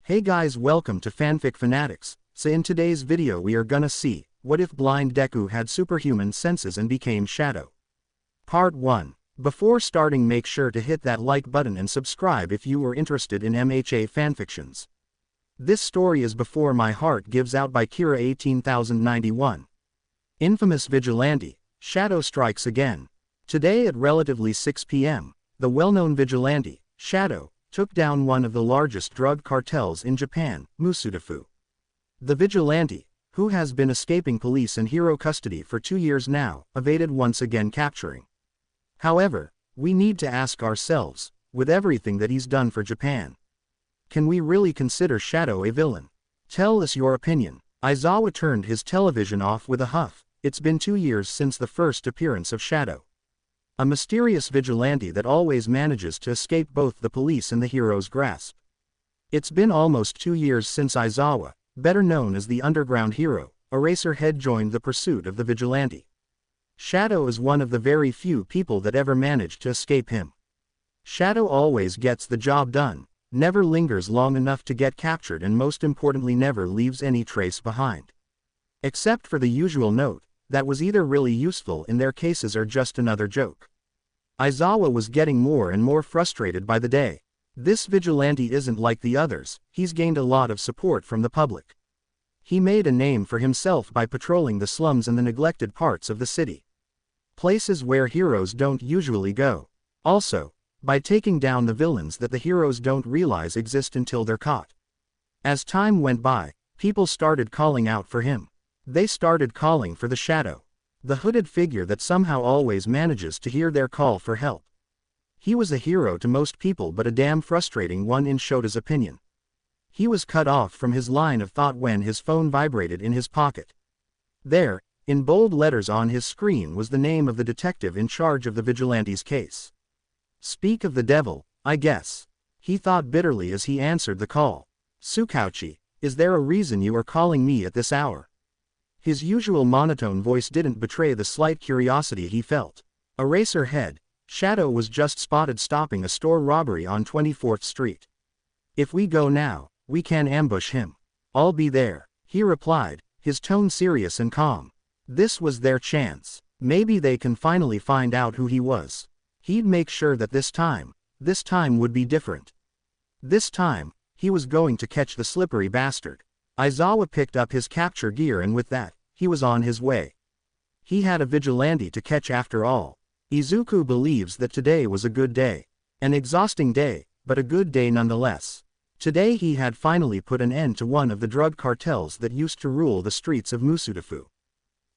Hey guys, welcome to Fanfic Fanatics. So in today's video we are gonna see, what if blind Deku had superhuman senses and became Shadow? Part 1. Before starting, make sure to hit that like button and subscribe if you are interested in MHA fanfictions. This story is Before My Heart Gives Out by Kira 18091. Infamous vigilante, Shadow strikes again. Today at relatively 6 p.m., the well-known vigilante, Shadow, took down one of the largest drug cartels in Japan, Musudafu. The vigilante, who has been escaping police and hero custody for 2 years now, evaded once again capturing. However, we need to ask ourselves, with everything that he's done for Japan, can we really consider Shadow a villain? Tell us your opinion. Aizawa turned his television off with a huff. It's been 2 years since the first appearance of Shadow. A mysterious vigilante that always manages to escape both the police and the hero's grasp. It's been almost 2 years since Aizawa, better known as the underground hero, Eraserhead, joined the pursuit of the vigilante. Shadow is one of the very few people that ever managed to escape him. Shadow always gets the job done, never lingers long enough to get captured, and most importantly never leaves any trace behind. Except for the usual note, that was either really useful in their cases or just another joke. Aizawa was getting more and more frustrated by the day. This vigilante isn't like the others, he's gained a lot of support from the public. He made a name for himself by patrolling the slums and the neglected parts of the city. Places where heroes don't usually go. Also, by taking down the villains that the heroes don't realize exist until they're caught. As time went by, people started calling out for him. They started calling for the Shadow, the hooded figure that somehow always manages to hear their call for help. He was a hero to most people, but a damn frustrating one in Shota's opinion. He was cut off from his line of thought when his phone vibrated in his pocket. There, in bold letters on his screen, was the name of the detective in charge of the vigilante's case. Speak of the devil, I guess. He thought bitterly as he answered the call. Tsukauchi, is there a reason you are calling me at this hour? His usual monotone voice didn't betray the slight curiosity he felt. Eraserhead, Shadow was just spotted stopping a store robbery on 24th Street. If we go now, we can ambush him. I'll be there, he replied, his tone serious and calm. This was their chance. Maybe they can finally find out who he was. He'd make sure that this time would be different. This time, he was going to catch the slippery bastard. Aizawa picked up his capture gear, and with that, he was on his way. He had a vigilante to catch after all. Izuku believes that today was a good day. An exhausting day, but a good day nonetheless. Today he had finally put an end to one of the drug cartels that used to rule the streets of Musudafu.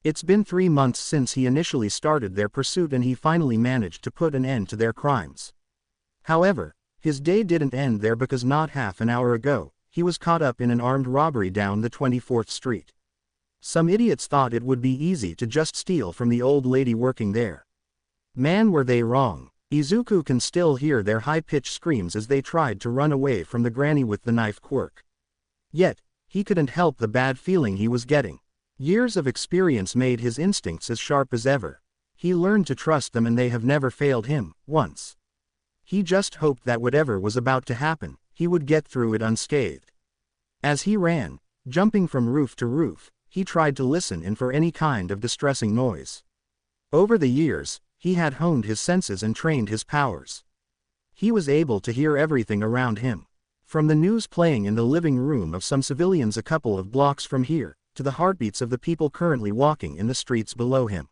It's been 3 months since he initially started their pursuit, and he finally managed to put an end to their crimes. However, his day didn't end there, because not half an hour ago, he was caught up in an armed robbery down the 24th Street. Some idiots thought it would be easy to just steal from the old lady working there. Man, were they wrong. Izuku can still hear their high-pitched screams as they tried to run away from the granny with the knife quirk. Yet, he couldn't help the bad feeling he was getting. Years of experience made his instincts as sharp as ever. He learned to trust them, and they have never failed him, once. He just hoped that whatever was about to happen, he would get through it unscathed. As he ran, jumping from roof to roof, he tried to listen in for any kind of distressing noise. Over the years, he had honed his senses and trained his powers. He was able to hear everything around him. From the news playing in the living room of some civilians a couple of blocks from here, to the heartbeats of the people currently walking in the streets below him.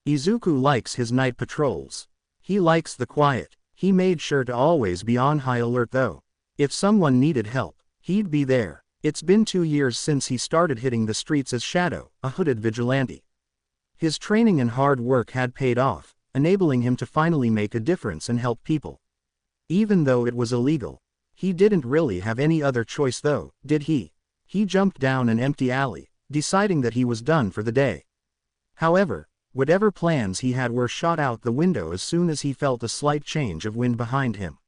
Izuku likes his night patrols. He likes the quiet. He made sure to always be on high alert though. If someone needed help, he'd be there. It's been 2 years since he started hitting the streets as Shadow, a hooded vigilante. His training and hard work had paid off, enabling him to finally make a difference and help people. Even though it was illegal. He didn't really have any other choice though, did he? He jumped down an empty alley, deciding that he was done for the day. However, whatever plans he had were shot out the window as soon as he felt a slight change of wind behind him.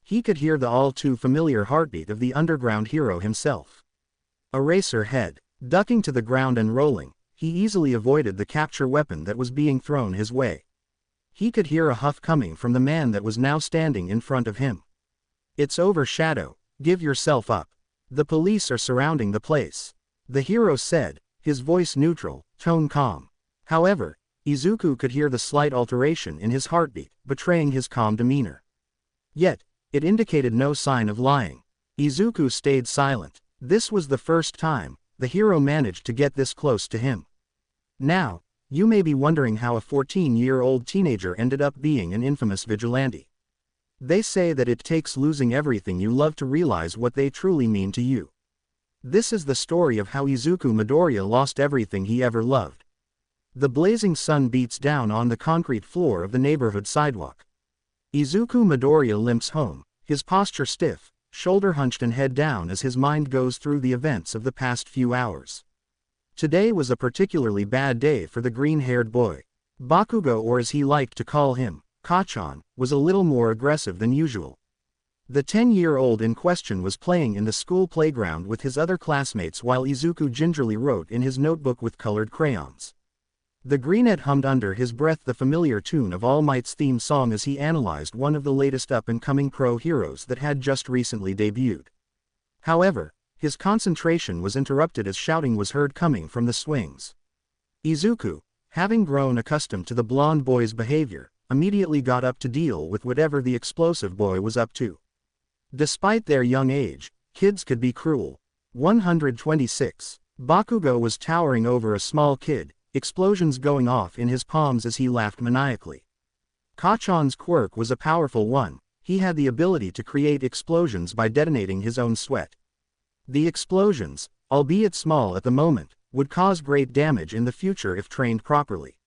He could hear the all-too-familiar heartbeat of the underground hero himself. Eraserhead, ducking to the ground and rolling, he easily avoided the capture weapon that was being thrown his way. He could hear a huff coming from the man that was now standing in front of him. It's over, Shadow, give yourself up. The police are surrounding the place. The hero said, his voice neutral, tone calm. However, Izuku could hear the slight alteration in his heartbeat, betraying his calm demeanor. Yet, it indicated no sign of lying. Izuku stayed silent. This was the first time the hero managed to get this close to him. Now, you may be wondering how a 14-year-old teenager ended up being an infamous vigilante. They say that it takes losing everything you love to realize what they truly mean to you. This is the story of how Izuku Midoriya lost everything he ever loved. The blazing sun beats down on the concrete floor of the neighborhood sidewalk. Izuku Midoriya limps home, his posture stiff, shoulder hunched and head down as his mind goes through the events of the past few hours. Today was a particularly bad day for the green-haired boy. Bakugo, or as he liked to call him, Kachan, was a little more aggressive than usual. The 10-year-old in question was playing in the school playground with his other classmates while Izuku gingerly wrote in his notebook with colored crayons. The greenette hummed under his breath the familiar tune of All Might's theme song as he analyzed one of the latest up-and-coming pro heroes that had just recently debuted. However, his concentration was interrupted as shouting was heard coming from the swings. Izuku, having grown accustomed to the blonde boy's behavior, immediately got up to deal with whatever the explosive boy was up to. Despite their young age, kids could be cruel. 126. Bakugo was towering over a small kid, explosions going off in his palms as he laughed maniacally. Kachan's quirk was a powerful one. He had the ability to create explosions by detonating his own sweat. The explosions, albeit small at the moment, would cause great damage in the future if trained properly.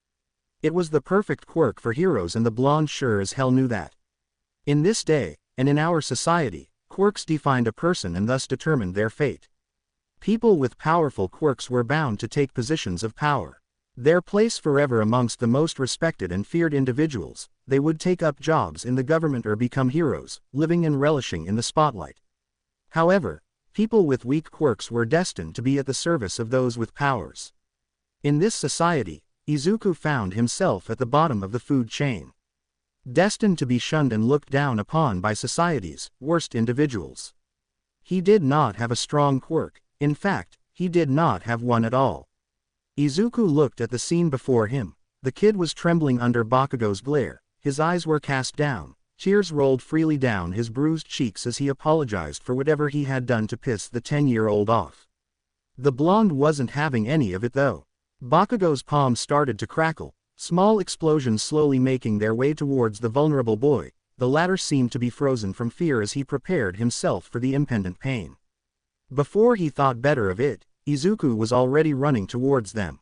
It was the perfect quirk for heroes, and the blonde sure as hell knew that. In this day, and in our society, quirks defined a person and thus determined their fate. People with powerful quirks were bound to take positions of power. Their place forever amongst the most respected and feared individuals, they would take up jobs in the government or become heroes, living and relishing in the spotlight. However, people with weak quirks were destined to be at the service of those with powers. In this society, Izuku found himself at the bottom of the food chain. Destined to be shunned and looked down upon by society's worst individuals. He did not have a strong quirk. In fact, he did not have one at all. Izuku looked at the scene before him. The kid was trembling under Bakugo's glare, his eyes were cast down, tears rolled freely down his bruised cheeks as he apologized for whatever he had done to piss the 10-year-old off. The blonde wasn't having any of it though. Bakugo's palms started to crackle, small explosions slowly making their way towards the vulnerable boy. The latter seemed to be frozen from fear as he prepared himself for the impending pain. Before he thought better of it, Izuku was already running towards them.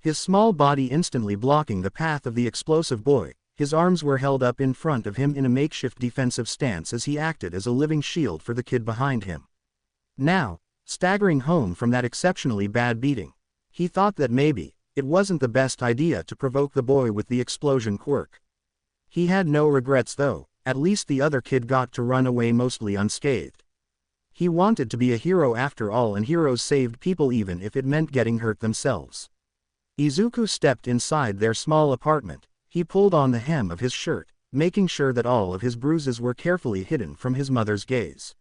His small body instantly blocking the path of the explosive boy, his arms were held up in front of him in a makeshift defensive stance as he acted as a living shield for the kid behind him. Now, staggering home from that exceptionally bad beating, he thought that maybe it wasn't the best idea to provoke the boy with the explosion quirk. He had no regrets though, at least the other kid got to run away mostly unscathed. He wanted to be a hero after all, and heroes saved people even if it meant getting hurt themselves. Izuku stepped inside their small apartment. He pulled on the hem of his shirt, making sure that all of his bruises were carefully hidden from his mother's gaze.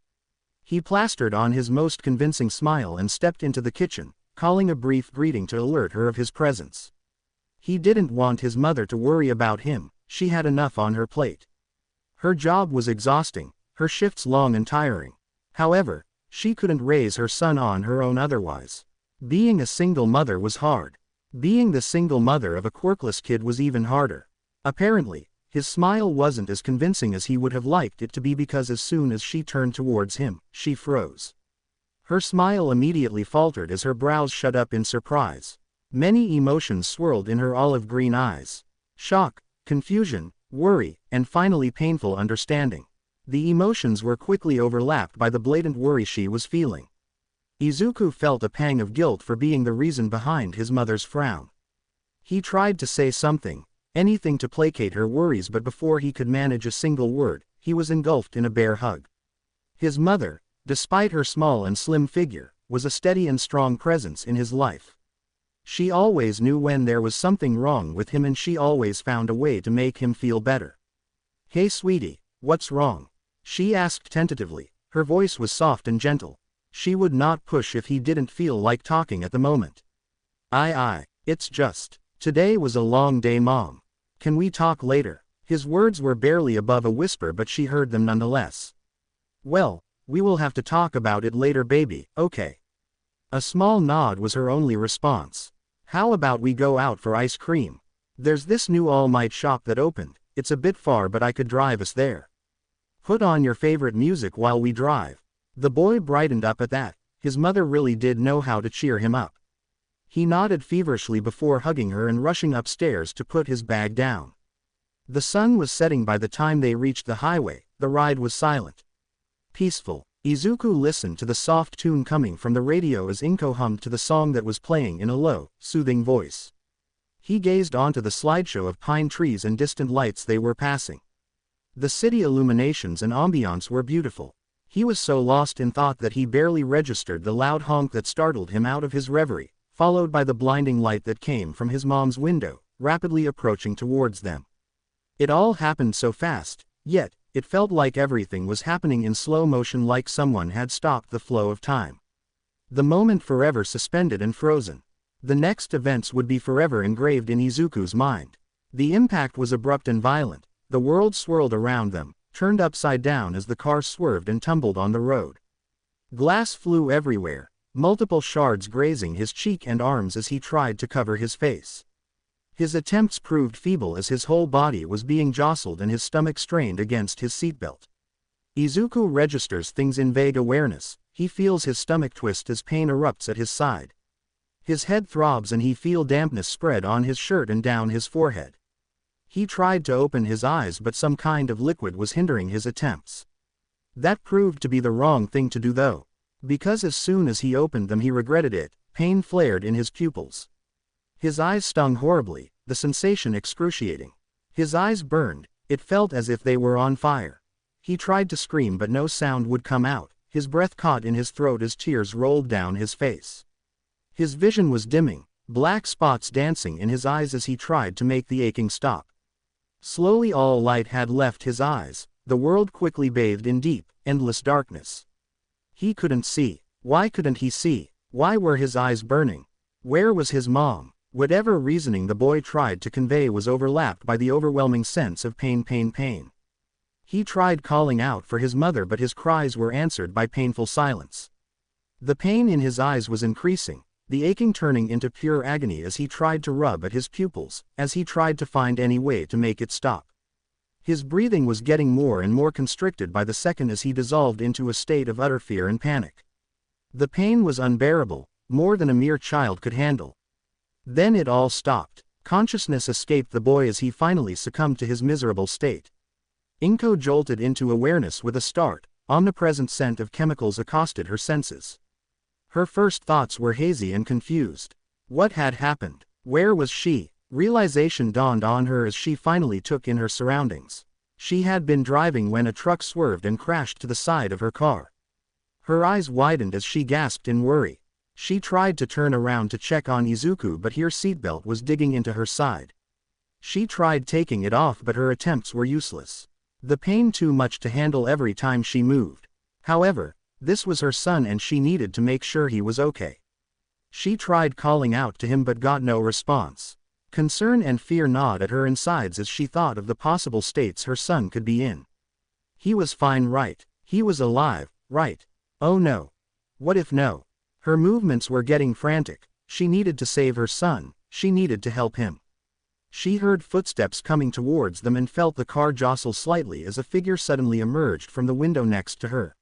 He plastered on his most convincing smile and stepped into the kitchen, calling a brief greeting to alert her of his presence. He didn't want his mother to worry about him. She had enough on her plate. Her job was exhausting, her shifts long and tiring. However, she couldn't raise her son on her own otherwise. Being a single mother was hard. Being the single mother of a quirkless kid was even harder. Apparently, his smile wasn't as convincing as he would have liked it to be, because as soon as she turned towards him, she froze. Her smile immediately faltered as her brows shut up in surprise. Many emotions swirled in her olive green eyes. Shock, confusion, worry, and finally painful understanding. The emotions were quickly overlapped by the blatant worry she was feeling. Izuku felt a pang of guilt for being the reason behind his mother's frown. He tried to say something, anything to placate her worries, but before he could manage a single word, he was engulfed in a bear hug. His mother, despite her small and slim figure, was a steady and strong presence in his life. She always knew when there was something wrong with him, and she always found a way to make him feel better. "Hey sweetie, what's wrong?" she asked tentatively. Her voice was soft and gentle. She would not push if he didn't feel like talking at the moment. It's just. Today was a long day, Mom. Can we talk later? His words were barely above a whisper, but she heard them nonetheless. Well, we will have to talk about it later, baby, okay? A small nod was her only response. How about we go out for ice cream? There's this new All Might shop that opened. It's a bit far, but I could drive us there. Put on your favorite music while we drive. The boy brightened up at that. His mother really did know how to cheer him up. He nodded feverishly before hugging her and rushing upstairs to put his bag down. The sun was setting by the time they reached the highway. The ride was silent. Peaceful. Izuku listened to the soft tune coming from the radio as Inko hummed to the song that was playing in a low, soothing voice. He gazed onto the slideshow of pine trees and distant lights they were passing. The city illuminations and ambiance were beautiful. He was so lost in thought that he barely registered the loud honk that startled him out of his reverie, followed by the blinding light that came from his mom's window, rapidly approaching towards them. It all happened so fast, yet, it felt like everything was happening in slow motion, like someone had stopped the flow of time. The moment forever suspended and frozen. The next events would be forever engraved in Izuku's mind. The impact was abrupt and violent. The world swirled around them, turned upside down as the car swerved and tumbled on the road. Glass flew everywhere, multiple shards grazing his cheek and arms as he tried to cover his face. His attempts proved feeble as his whole body was being jostled and his stomach strained against his seatbelt. Izuku registers things in vague awareness. He feels his stomach twist as pain erupts at his side. His head throbs and he feels dampness spread on his shirt and down his forehead. He tried to open his eyes, but some kind of liquid was hindering his attempts. That proved to be the wrong thing to do though, because as soon as he opened them he regretted it. Pain flared in his pupils. His eyes stung horribly, the sensation excruciating. His eyes burned, it felt as if they were on fire. He tried to scream but no sound would come out, his breath caught in his throat as tears rolled down his face. His vision was dimming, black spots dancing in his eyes as he tried to make the aching stop. Slowly all light had left his eyes, the world quickly bathed in deep, endless darkness. He couldn't see. Why couldn't he see? Why were his eyes burning? Where was his mom? Whatever reasoning the boy tried to convey was overlapped by the overwhelming sense of pain. He tried calling out for his mother, but his cries were answered by painful silence. The pain in his eyes was increasing, the aching turning into pure agony as he tried to rub at his pupils, as he tried to find any way to make it stop. His breathing was getting more and more constricted by the second as he dissolved into a state of utter fear and panic. The pain was unbearable, more than a mere child could handle. Then it all stopped. Consciousness escaped the boy as he finally succumbed to his miserable state. Inko jolted into awareness with a start. Omnipresent scent of chemicals accosted her senses. Her first thoughts were hazy and confused. What had happened? Where was she? Realization dawned on her as she finally took in her surroundings. She had been driving when a truck swerved and crashed to the side of her car. Her eyes widened as she gasped in worry. She tried to turn around to check on Izuku, but her seatbelt was digging into her side. She tried taking it off, but her attempts were useless. The pain too much to handle every time she moved. However, this was her son and she needed to make sure he was okay. She tried calling out to him but got no response. Concern and fear gnawed at her insides as she thought of the possible states her son could be in. He was fine, right? He was alive, right? Oh no. What if no? Her movements were getting frantic. She needed to save her son, she needed to help him. She heard footsteps coming towards them and felt the car jostle slightly as a figure suddenly emerged from the window next to her.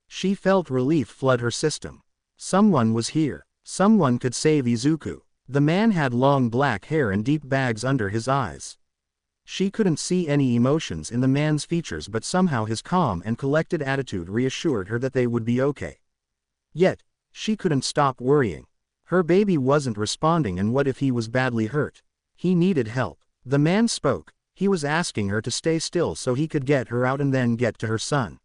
She felt relief flood her system. Someone was here. Someone could save Izuku. The man had long black hair and deep bags under his eyes. She couldn't see any emotions in the man's features, but somehow his calm and collected attitude reassured her that they would be okay. Yet, she couldn't stop worrying. Her baby wasn't responding, and what if he was badly hurt? He needed help. The man spoke. He was asking her to stay still so he could get her out and then get to her son.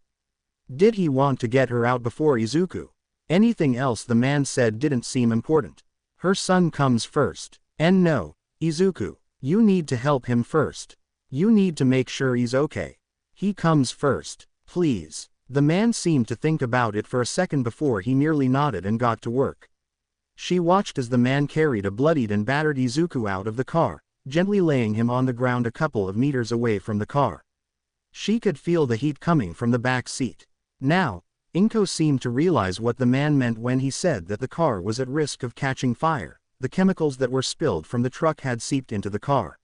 Did he want to get her out before Izuku? Anything else the man said didn't seem important. Her son comes first. And no, Izuku, you need to help him first. You need to make sure he's okay. He comes first. Please. The man seemed to think about it for a second before he merely nodded and got to work. She watched as the man carried a bloodied and battered Izuku out of the car, gently laying him on the ground a couple of meters away from the car. She could feel the heat coming from the back seat. Now, Inko seemed to realize what the man meant when he said that the car was at risk of catching fire. The chemicals that were spilled from the truck had seeped into the car.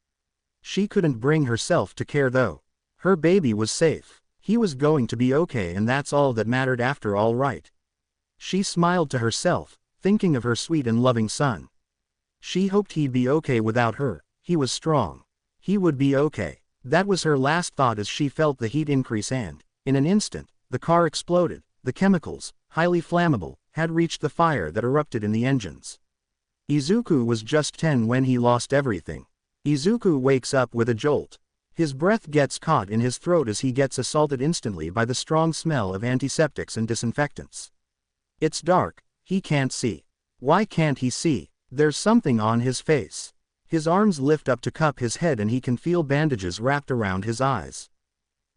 She couldn't bring herself to care though. Her baby was safe. He was going to be okay, and that's all that mattered after all, right? She smiled to herself, thinking of her sweet and loving son. She hoped he'd be okay without her. He was strong. He would be okay. That was her last thought as she felt the heat increase, and, in an instant, the car exploded. The chemicals, highly flammable, had reached the fire that erupted in the engines. Izuku was just 10 when he lost everything. Izuku wakes up with a jolt. His breath gets caught in his throat as he gets assaulted instantly by the strong smell of antiseptics and disinfectants. It's dark, he can't see. Why can't he see? There's something on his face. His arms lift up to cup his head and he can feel bandages wrapped around his eyes.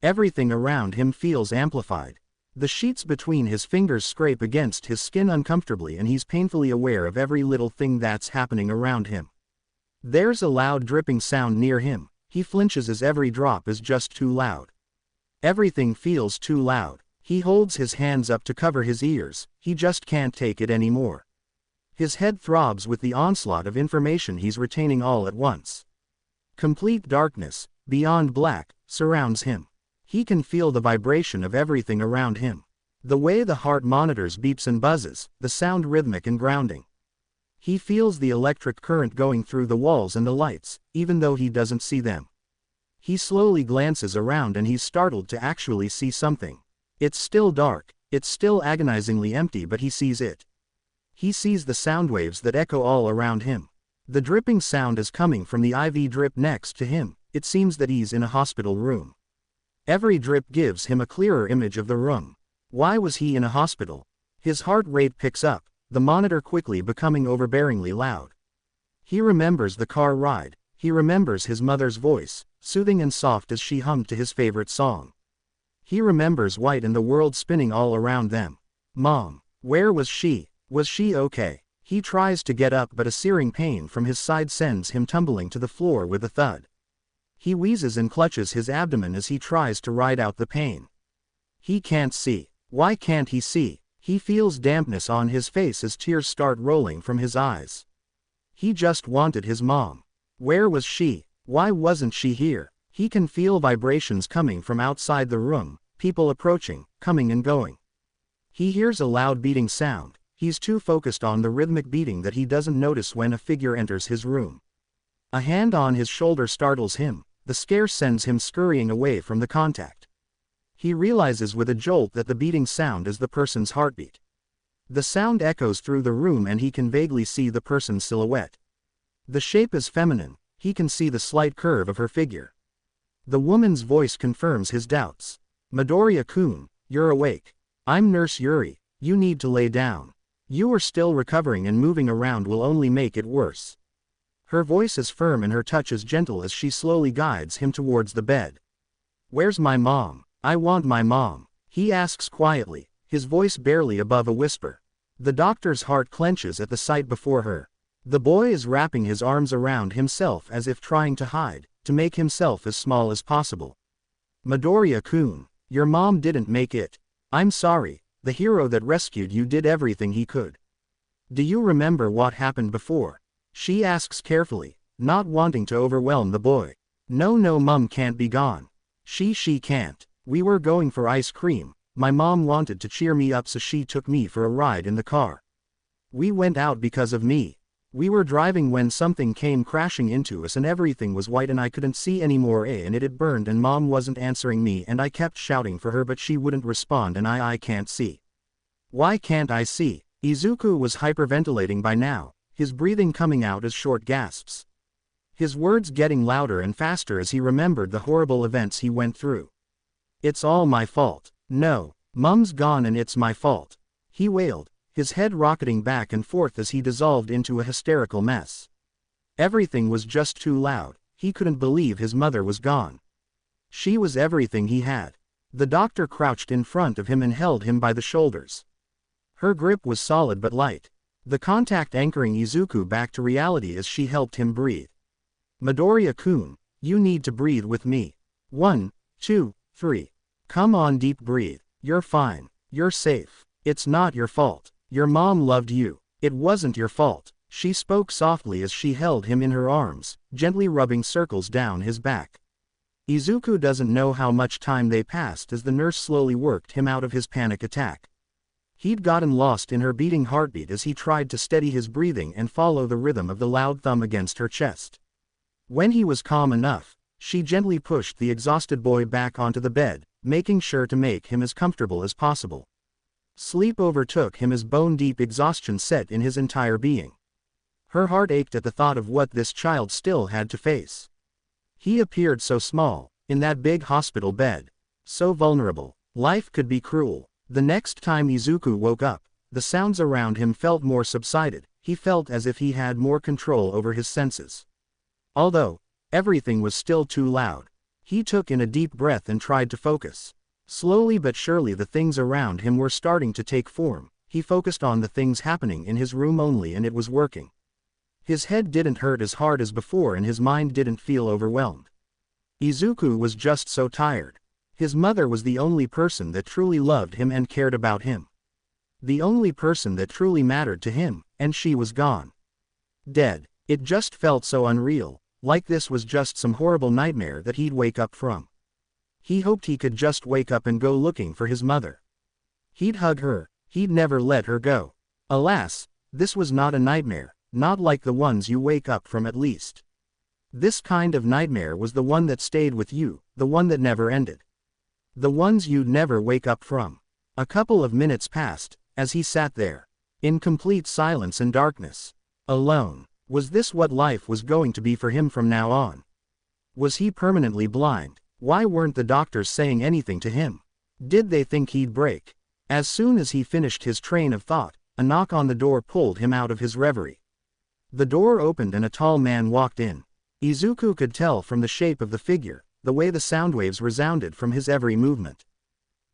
Everything around him feels amplified. The sheets between his fingers scrape against his skin uncomfortably and he's painfully aware of every little thing that's happening around him. There's a loud dripping sound near him. He flinches as every drop is just too loud. Everything feels too loud. He holds his hands up to cover his ears. He just can't take it anymore. His head throbs with the onslaught of information he's retaining all at once. Complete darkness, beyond black, surrounds him. He can feel the vibration of everything around him. The way the heart monitors beeps and buzzes, the sound rhythmic and grounding. He feels the electric current going through the walls and the lights, even though he doesn't see them. He slowly glances around and he's startled to actually see something. It's still dark, it's still agonizingly empty, but he sees it. He sees the sound waves that echo all around him. The dripping sound is coming from the IV drip next to him. It seems that he's in a hospital room. Every drip gives him a clearer image of the room. Why was he in a hospital? His heart rate picks up, the monitor quickly becoming overbearingly loud. He remembers the car ride. He remembers his mother's voice, soothing and soft as she hummed to his favorite song. He remembers White and the world spinning all around them. Mom, where was she? Was she okay? He tries to get up, but a searing pain from his side sends him tumbling to the floor with a thud. He wheezes and clutches his abdomen as he tries to ride out the pain. He can't see. Why can't he see? He feels dampness on his face as tears start rolling from his eyes. He just wanted his mom. Where was she? Why wasn't she here? He can feel vibrations coming from outside the room, people approaching, coming and going. He hears a loud beating sound. He's too focused on the rhythmic beating that he doesn't notice when a figure enters his room. A hand on his shoulder startles him. The scare sends him scurrying away from the contact. He realizes with a jolt that the beating sound is the person's heartbeat. The sound echoes through the room and he can vaguely see the person's silhouette. The shape is feminine. He can see the slight curve of her figure. The woman's voice confirms his doubts. Midoriya-kun, you're awake. I'm Nurse Yuri. You need to lay down. You are still recovering and moving around will only make it worse. Her voice is firm and her touch is gentle as she slowly guides him towards the bed. Where's my mom? I want my mom, he asks quietly, his voice barely above a whisper. The doctor's heart clenches at the sight before her. The boy is wrapping his arms around himself as if trying to hide, to make himself as small as possible. Midoriya-kun, your mom didn't make it. I'm sorry, the hero that rescued you did everything he could. Do you remember what happened before? She asks carefully, not wanting to overwhelm the boy. No, mom can't be gone. She can't. We were going for ice cream. My mom wanted to cheer me up so she took me for a ride in the car. We went out because of me. We were driving when something came crashing into us and everything was white and I couldn't see anymore and it had burned and mom wasn't answering me and I kept shouting for her but she wouldn't respond and I can't see. Why can't I see? Izuku was hyperventilating by now, his breathing coming out as short gasps. His words getting louder and faster as he remembered the horrible events he went through. It's all my fault. No, Mom's gone and it's my fault. He wailed, his head rocketing back and forth as he dissolved into a hysterical mess. Everything was just too loud. He couldn't believe his mother was gone. She was everything he had. The doctor crouched in front of him and held him by the shoulders. Her grip was solid but light, the contact anchoring Izuku back to reality as she helped him breathe. Midoriya-kun, you need to breathe with me. 1, 2, 3. Come on, deep breathe. You're fine. You're safe. It's not your fault. Your mom loved you. It wasn't your fault. She spoke softly as she held him in her arms, gently rubbing circles down his back. Izuku doesn't know how much time they passed as the nurse slowly worked him out of his panic attack. He'd gotten lost in her beating heartbeat as he tried to steady his breathing and follow the rhythm of the loud thumb against her chest. When he was calm enough, she gently pushed the exhausted boy back onto the bed, making sure to make him as comfortable as possible. Sleep overtook him as bone-deep exhaustion set in his entire being. Her heart ached at the thought of what this child still had to face. He appeared so small, in that big hospital bed. So vulnerable. Life could be cruel. The next time Izuku woke up, the sounds around him felt more subsided. He felt as if he had more control over his senses. Although everything was still too loud, he took in a deep breath and tried to focus. Slowly but surely the things around him were starting to take form. He focused on the things happening in his room only and it was working. His head didn't hurt as hard as before and his mind didn't feel overwhelmed. Izuku was just so tired. His mother was the only person that truly loved him and cared about him. The only person that truly mattered to him, and she was gone. Dead. It just felt so unreal, like this was just some horrible nightmare that he'd wake up from. He hoped he could just wake up and go looking for his mother. He'd hug her, he'd never let her go. Alas, this was not a nightmare, not like the ones you wake up from at least. This kind of nightmare was the one that stayed with you, the one that never ended. The ones you'd never wake up from. A couple of minutes passed, as he sat there, in complete silence and darkness. Alone. Was this what life was going to be for him from now on? Was he permanently blind? Why weren't the doctors saying anything to him? Did they think he'd break? As soon as he finished his train of thought, a knock on the door pulled him out of his reverie. The door opened and a tall man walked in. Izuku could tell from the shape of the figure, the way the sound waves resounded from his every movement.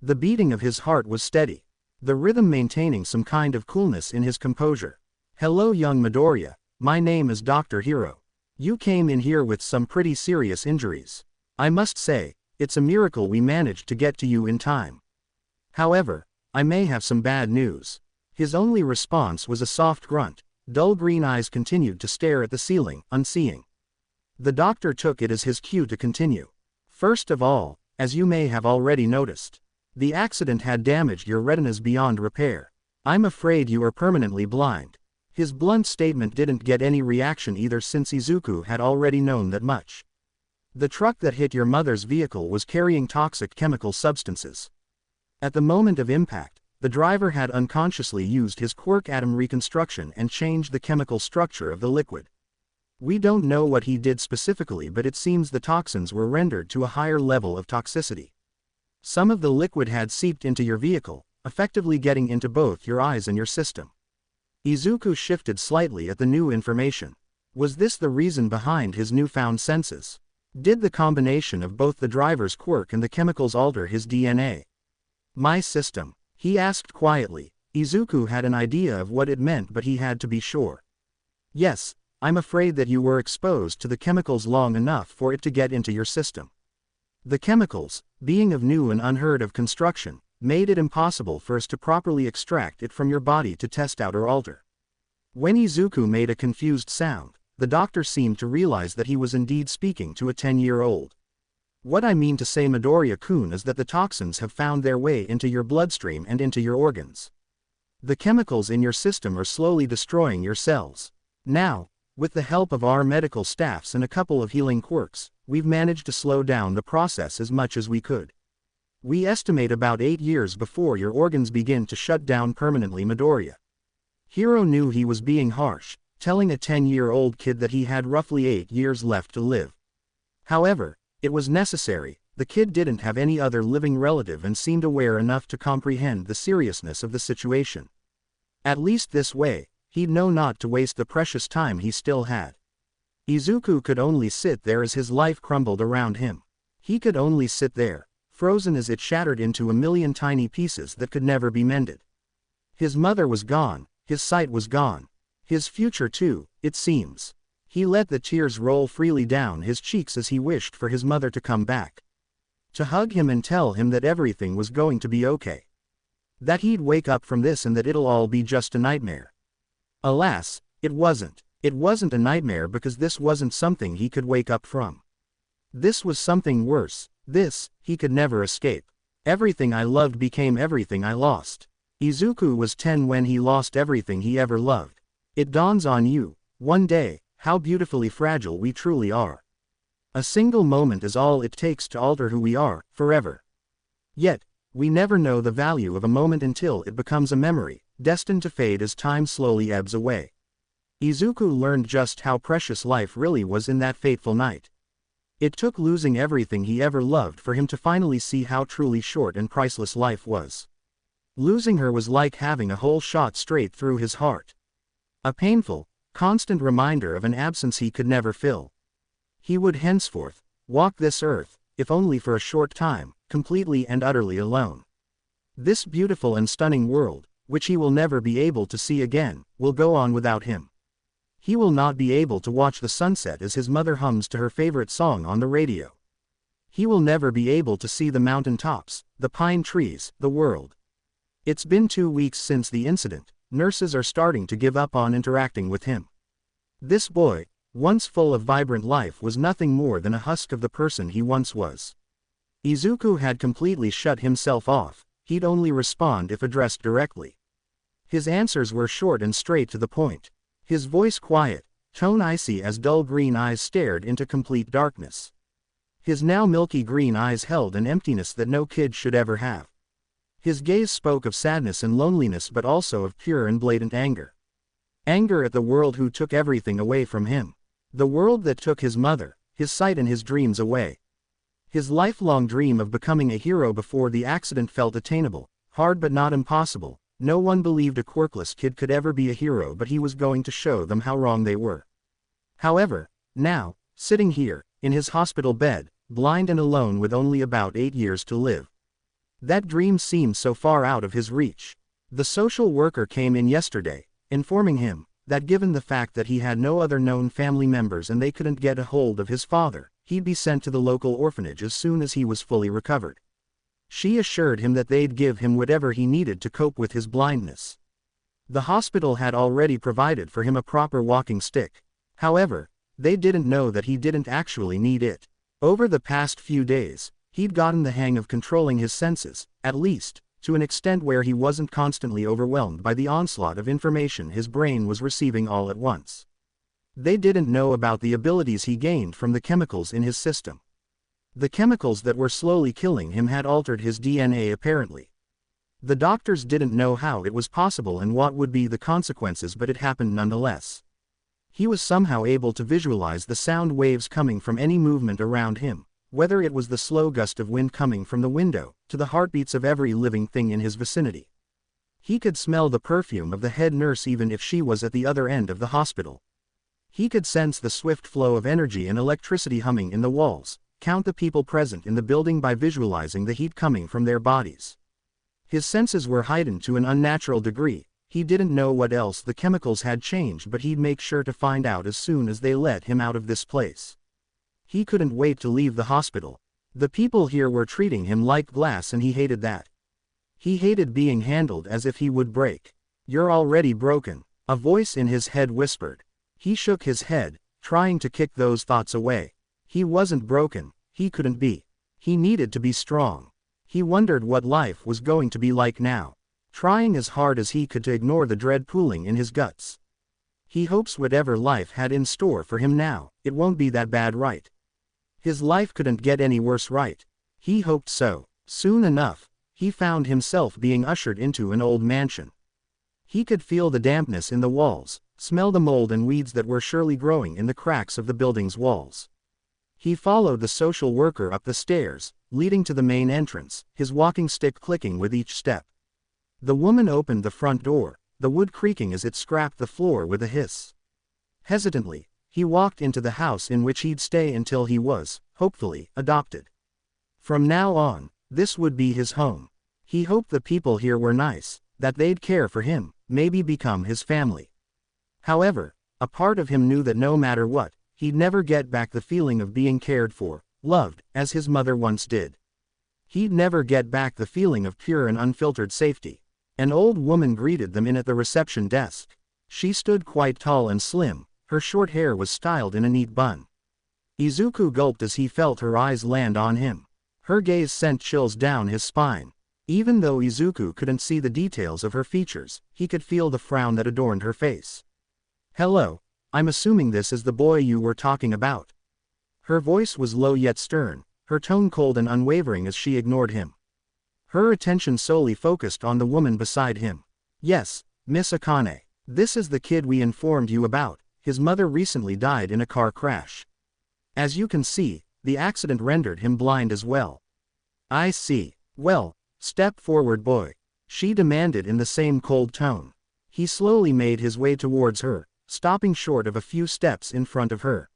The beating of his heart was steady, the rhythm maintaining some kind of coolness in his composure. Hello young Midoriya, my name is Dr. Hiro. You came in here with some pretty serious injuries. I must say, it's a miracle we managed to get to you in time. However, I may have some bad news. His only response was a soft grunt. Dull green eyes continued to stare at the ceiling, unseeing. The doctor took it as his cue to continue. First of all, as you may have already noticed, the accident had damaged your retinas beyond repair. I'm afraid you are permanently blind. His blunt statement didn't get any reaction either since Izuku had already known that much. The truck that hit your mother's vehicle was carrying toxic chemical substances. At the moment of impact, the driver had unconsciously used his quark atom reconstruction and changed the chemical structure of the liquid. We don't know what he did specifically, but it seems the toxins were rendered to a higher level of toxicity. Some of the liquid had seeped into your vehicle, effectively getting into both your eyes and your system. Izuku shifted slightly at the new information. Was this the reason behind his newfound senses? Did the combination of both the driver's quirk and the chemicals alter his DNA? My system, he asked quietly. Izuku had an idea of what it meant, but he had to be sure. Yes, I'm afraid that you were exposed to the chemicals long enough for it to get into your system. The chemicals, being of new and unheard of construction, made it impossible for us to properly extract it from your body to test out or alter. When Izuku made a confused sound, the doctor seemed to realize that he was indeed speaking to a 10-year-old. What I mean to say, Midoriya-kun, is that the toxins have found their way into your bloodstream and into your organs. The chemicals in your system are slowly destroying your cells. Now, with the help of our medical staffs and a couple of healing quirks, we've managed to slow down the process as much as we could. We estimate about 8 years before your organs begin to shut down permanently, Midoriya. Hiro knew he was being harsh, telling a 10-year-old kid that he had roughly 8 years left to live. However, it was necessary. The kid didn't have any other living relative and seemed aware enough to comprehend the seriousness of the situation. At least this way, he'd know not to waste the precious time he still had. Izuku could only sit there as his life crumbled around him. He could only sit there, frozen as it shattered into a million tiny pieces that could never be mended. His mother was gone, his sight was gone. His future too, it seems. He let the tears roll freely down his cheeks as he wished for his mother to come back. To hug him and tell him that everything was going to be okay. That he'd wake up from this and that it'll all be just a nightmare. Alas, it wasn't. It wasn't a nightmare because this wasn't something he could wake up from. This was something worse. This, he could never escape. Everything I loved became everything I lost. Izuku was 10 when he lost everything he ever loved. It dawns on you, one day, how beautifully fragile we truly are. A single moment is all it takes to alter who we are, forever. Yet, we never know the value of a moment until it becomes a memory, destined to fade as time slowly ebbs away. Izuku learned just how precious life really was in that fateful night. It took losing everything he ever loved for him to finally see how truly short and priceless life was. Losing her was like having a hole shot straight through his heart. A painful, constant reminder of an absence he could never fill. He would henceforth walk this earth, if only for a short time, completely and utterly alone. This beautiful and stunning world, which he will never be able to see again, will go on without him. He will not be able to watch the sunset as his mother hums to her favorite song on the radio. He will never be able to see the mountain tops, the pine trees, the world. It's been 2 weeks since the incident. Nurses are starting to give up on interacting with him. This boy, once full of vibrant life, was nothing more than a husk of the person he once was. Izuku had completely shut himself off. He'd only respond if addressed directly. His answers were short and straight to the point. His voice quiet, tone icy as dull green eyes stared into complete darkness. His now milky green eyes held an emptiness that no kid should ever have. His gaze spoke of sadness and loneliness, but also of pure and blatant anger. Anger at the world who took everything away from him. The world that took his mother, his sight and his dreams away. His lifelong dream of becoming a hero before the accident felt attainable, hard but not impossible. No one believed a quirkless kid could ever be a hero, but he was going to show them how wrong they were. However, now, sitting here, in his hospital bed, blind and alone with only about 8 years to live. That dream seemed so far out of his reach. The social worker came in yesterday, informing him that given the fact that he had no other known family members and they couldn't get a hold of his father, he'd be sent to the local orphanage as soon as he was fully recovered. She assured him that they'd give him whatever he needed to cope with his blindness. The hospital had already provided for him a proper walking stick. However, they didn't know that he didn't actually need it. Over the past few days, he'd gotten the hang of controlling his senses, at least, to an extent where he wasn't constantly overwhelmed by the onslaught of information his brain was receiving all at once. They didn't know about the abilities he gained from the chemicals in his system. The chemicals that were slowly killing him had altered his DNA apparently. The doctors didn't know how it was possible and what would be the consequences, but it happened nonetheless. He was somehow able to visualize the sound waves coming from any movement around him, whether it was the slow gust of wind coming from the window, to the heartbeats of every living thing in his vicinity. He could smell the perfume of the head nurse even if she was at the other end of the hospital. He could sense the swift flow of energy and electricity humming in the walls, count the people present in the building by visualizing the heat coming from their bodies. His senses were heightened to an unnatural degree. He didn't know what else the chemicals had changed, but he'd make sure to find out as soon as they let him out of this place. He couldn't wait to leave the hospital. The people here were treating him like glass and he hated that. He hated being handled as if he would break. "You're already broken," a voice in his head whispered. He shook his head, trying to kick those thoughts away. He wasn't broken, he couldn't be. He needed to be strong. He wondered what life was going to be like now, trying as hard as he could to ignore the dread pooling in his guts. He hopes whatever life had in store for him now, it won't be that bad, right? His life couldn't get any worse, right? He hoped so. Soon enough, he found himself being ushered into an old mansion. He could feel the dampness in the walls, smell the mold and weeds that were surely growing in the cracks of the building's walls. He followed the social worker up the stairs, leading to the main entrance, his walking stick clicking with each step. The woman opened the front door, the wood creaking as it scraped the floor with a hiss. Hesitantly, he walked into the house in which he'd stay until he was, hopefully, adopted. From now on, This would be his home. He hoped the people here were nice, that they'd care for him, maybe become his family. However, a part of him knew that no matter what, he'd never get back the feeling of being cared for, loved, as his mother once did. He'd never get back the feeling of pure and unfiltered safety. An old woman greeted them in at the reception desk. She stood quite tall and slim, her short hair was styled in a neat bun. Izuku gulped as he felt her eyes land on him. Her gaze sent chills down his spine. Even though Izuku couldn't see the details of her features, he could feel the frown that adorned her face. "Hello, I'm assuming this is the boy you were talking about." Her voice was low yet stern, her tone cold and unwavering as she ignored him. Her attention solely focused on the woman beside him. "Yes, Miss Akane. This is the kid we informed you about. His mother recently died in a car crash. As you can see, the accident rendered him blind as well." "I see. Well, step forward, boy," she demanded in the same cold tone. He slowly made his way towards her, stopping short of a few steps in front of her.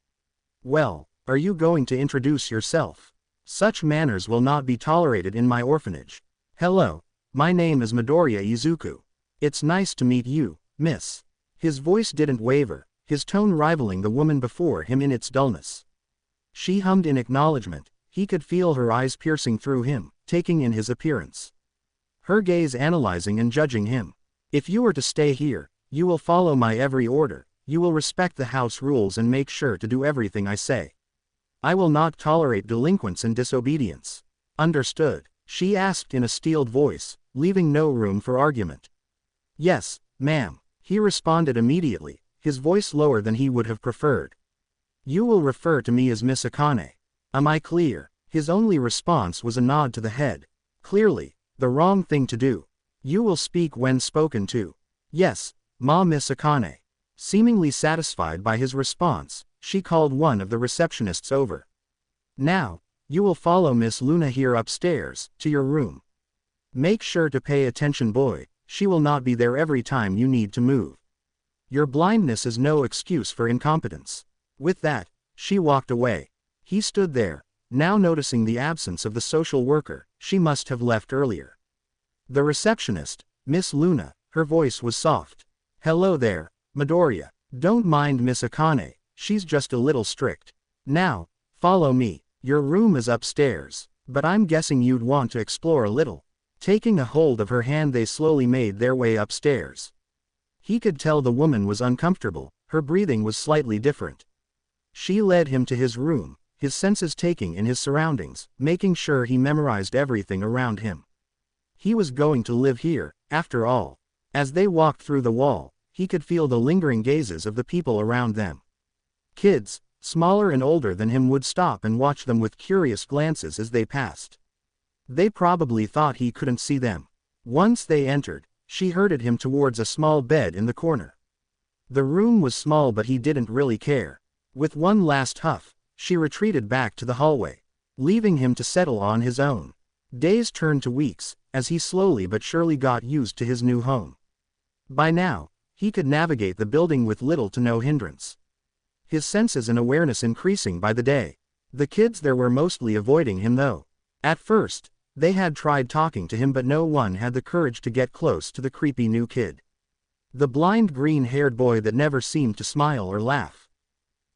"Well, are you going to introduce yourself? Such manners will not be tolerated in my orphanage. Hello, my name is Midoriya Izuku. It's nice to meet you, miss." His voice didn't waver, his tone rivaling the woman before him in its dullness. She hummed in acknowledgement. He could feel her eyes piercing through him, taking in his appearance. Her gaze analyzing and judging him. "If you are to stay here, you will follow my every order, you will respect the house rules and make sure to do everything I say. I will not tolerate delinquents and disobedience. Understood?" she asked in a steeled voice, leaving no room for argument. "Yes, ma'am," he responded immediately, his voice lower than he would have preferred. "You will refer to me as Miss Akane. Am I clear?" His only response was a nod to the head. Clearly, the wrong thing to do. "You will speak when spoken to." "Yes, Ma Miss Akane." Seemingly satisfied by his response, she called one of the receptionists over. "Now, you will follow Miss Luna here upstairs, to your room. Make sure to pay attention, boy, she will not be there every time you need to move. Your blindness is no excuse for incompetence." With that, she walked away. He stood there, now noticing the absence of the social worker she must have left earlier. The receptionist, Miss Luna, her voice was soft. "Hello there, Midoriya. Don't mind Miss Akane, she's just a little strict. Now, follow me, your room is upstairs, but I'm guessing you'd want to explore a little." Taking a hold of her hand, they slowly made their way upstairs. He could tell the woman was uncomfortable, her breathing was slightly different. She led him to his room, his senses taking in his surroundings, making sure he memorized everything around him. He was going to live here, after all. As they walked through the wall, he could feel the lingering gazes of the people around them. Kids, smaller and older than him, would stop and watch them with curious glances as they passed. They probably thought he couldn't see them. Once they entered, she herded him towards a small bed in the corner. The room was small, but he didn't really care. With one last huff, she retreated back to the hallway, leaving him to settle on his own. Days turned to weeks, as he slowly but surely got used to his new home. By now, he could navigate the building with little to no hindrance. His senses and awareness increasing by the day. The kids there were mostly avoiding him though. At first, they had tried talking to him, but no one had the courage to get close to the creepy new kid. The blind green-haired boy that never seemed to smile or laugh.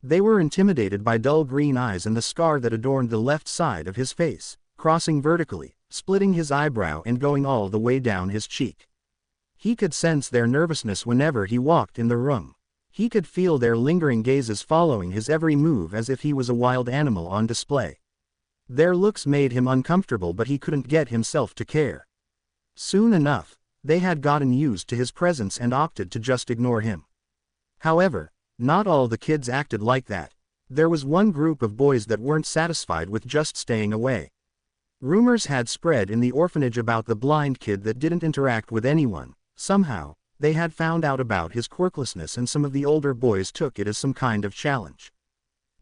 They were intimidated by dull green eyes and the scar that adorned the left side of his face, crossing vertically, splitting his eyebrow and going all the way down his cheek. He could sense their nervousness whenever he walked in the room. He could feel their lingering gazes following his every move as if he was a wild animal on display. Their looks made him uncomfortable, but he couldn't get himself to care. Soon enough, they had gotten used to his presence and opted to just ignore him. However, not all the kids acted like that. There was one group of boys that weren't satisfied with just staying away. Rumors had spread in the orphanage about the blind kid that didn't interact with anyone. Somehow, they had found out about his quirklessness, and some of the older boys took it as some kind of challenge.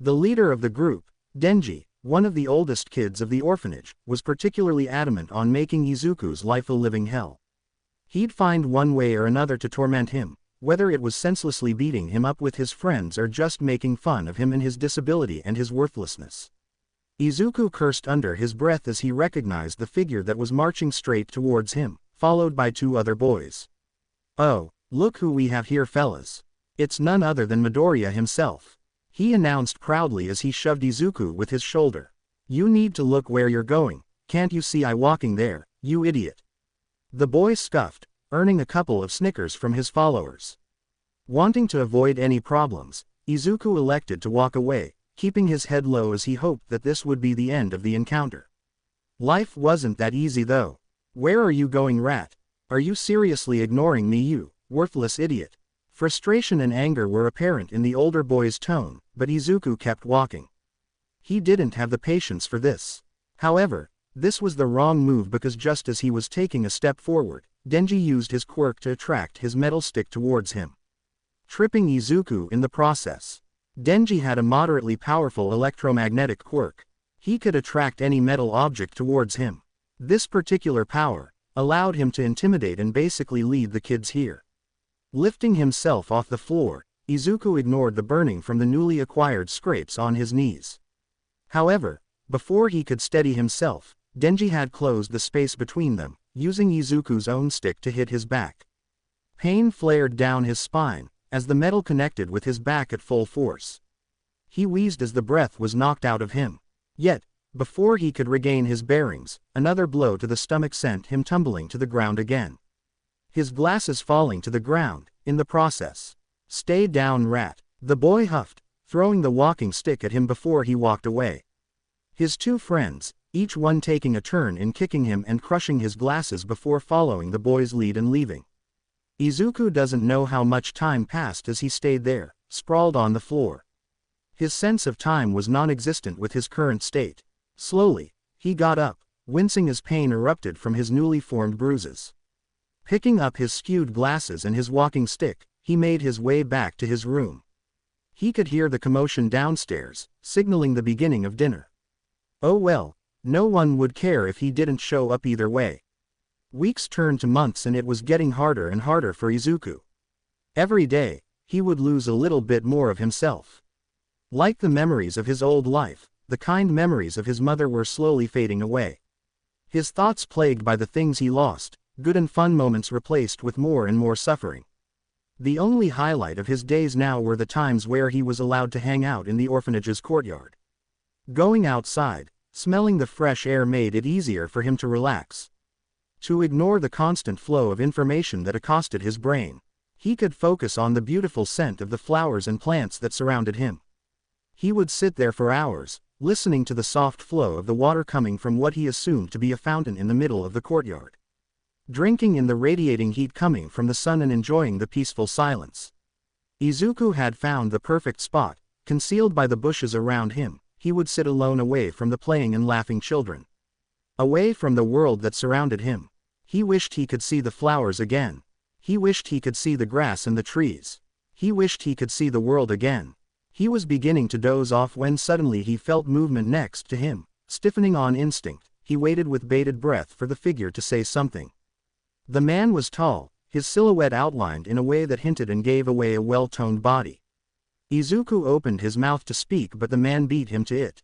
The leader of the group, Denji, one of the oldest kids of the orphanage, was particularly adamant on making Izuku's life a living hell. He'd find one way or another to torment him, whether it was senselessly beating him up with his friends or just making fun of him and his disability and his worthlessness. Izuku cursed under his breath as he recognized the figure that was marching straight towards him, followed by two other boys. "Oh, look who we have here, fellas. It's none other than Midoriya himself," he announced proudly as he shoved Izuku with his shoulder. "You need to look where you're going, can't you see I walking there, you idiot?" The boy scoffed, earning a couple of snickers from his followers. Wanting to avoid any problems, Izuku elected to walk away, keeping his head low as he hoped that this would be the end of the encounter. Life wasn't that easy though. "Where are you going, rat? Are you seriously ignoring me, you worthless idiot?" Frustration and anger were apparent in the older boy's tone, but Izuku kept walking. He didn't have the patience for this. However, this was the wrong move because just as he was taking a step forward, Denji used his quirk to attract his metal stick towards him, tripping Izuku in the process. Denji had a moderately powerful electromagnetic quirk. He could attract any metal object towards him. This particular power allowed him to intimidate and basically lead the kids here. Lifting himself off the floor, Izuku ignored the burning from the newly acquired scrapes on his knees. However, before he could steady himself, Denji had closed the space between them, using Izuku's own stick to hit his back. Pain flared down his spine, as the metal connected with his back at full force. He wheezed as the breath was knocked out of him. Yet, before he could regain his bearings, another blow to the stomach sent him tumbling to the ground again, his glasses falling to the ground in the process. "Stay down, rat," the boy huffed, throwing the walking stick at him before he walked away. His two friends, each one taking a turn in kicking him and crushing his glasses before following the boy's lead and leaving. Izuku doesn't know how much time passed as he stayed there, sprawled on the floor. His sense of time was non-existent with his current state. Slowly, he got up, wincing as pain erupted from his newly formed bruises. Picking up his skewed glasses and his walking stick, he made his way back to his room. He could hear the commotion downstairs, signaling the beginning of dinner. Oh well, no one would care if he didn't show up either way. Weeks turned to months and it was getting harder and harder for Izuku. Every day, he would lose a little bit more of himself. Like the memories of his old life, the kind memories of his mother were slowly fading away. His thoughts plagued by the things he lost, good and fun moments replaced with more and more suffering. The only highlight of his days now were the times where he was allowed to hang out in the orphanage's courtyard. Going outside, smelling the fresh air made it easier for him to relax. To ignore the constant flow of information that accosted his brain, he could focus on the beautiful scent of the flowers and plants that surrounded him. He would sit there for hours, listening to the soft flow of the water coming from what he assumed to be a fountain in the middle of the courtyard, drinking in the radiating heat coming from the sun and enjoying the peaceful silence. Izuku had found the perfect spot, concealed by the bushes around him. He would sit alone away from the playing and laughing children, away from the world that surrounded him. He wished he could see the flowers again. He wished he could see the grass and the trees. He wished he could see the world again. He was beginning to doze off when suddenly he felt movement next to him. Stiffening on instinct, he waited with bated breath for the figure to say something. The man was tall, his silhouette outlined in a way that hinted and gave away a well-toned body. Izuku opened his mouth to speak but the man beat him to it.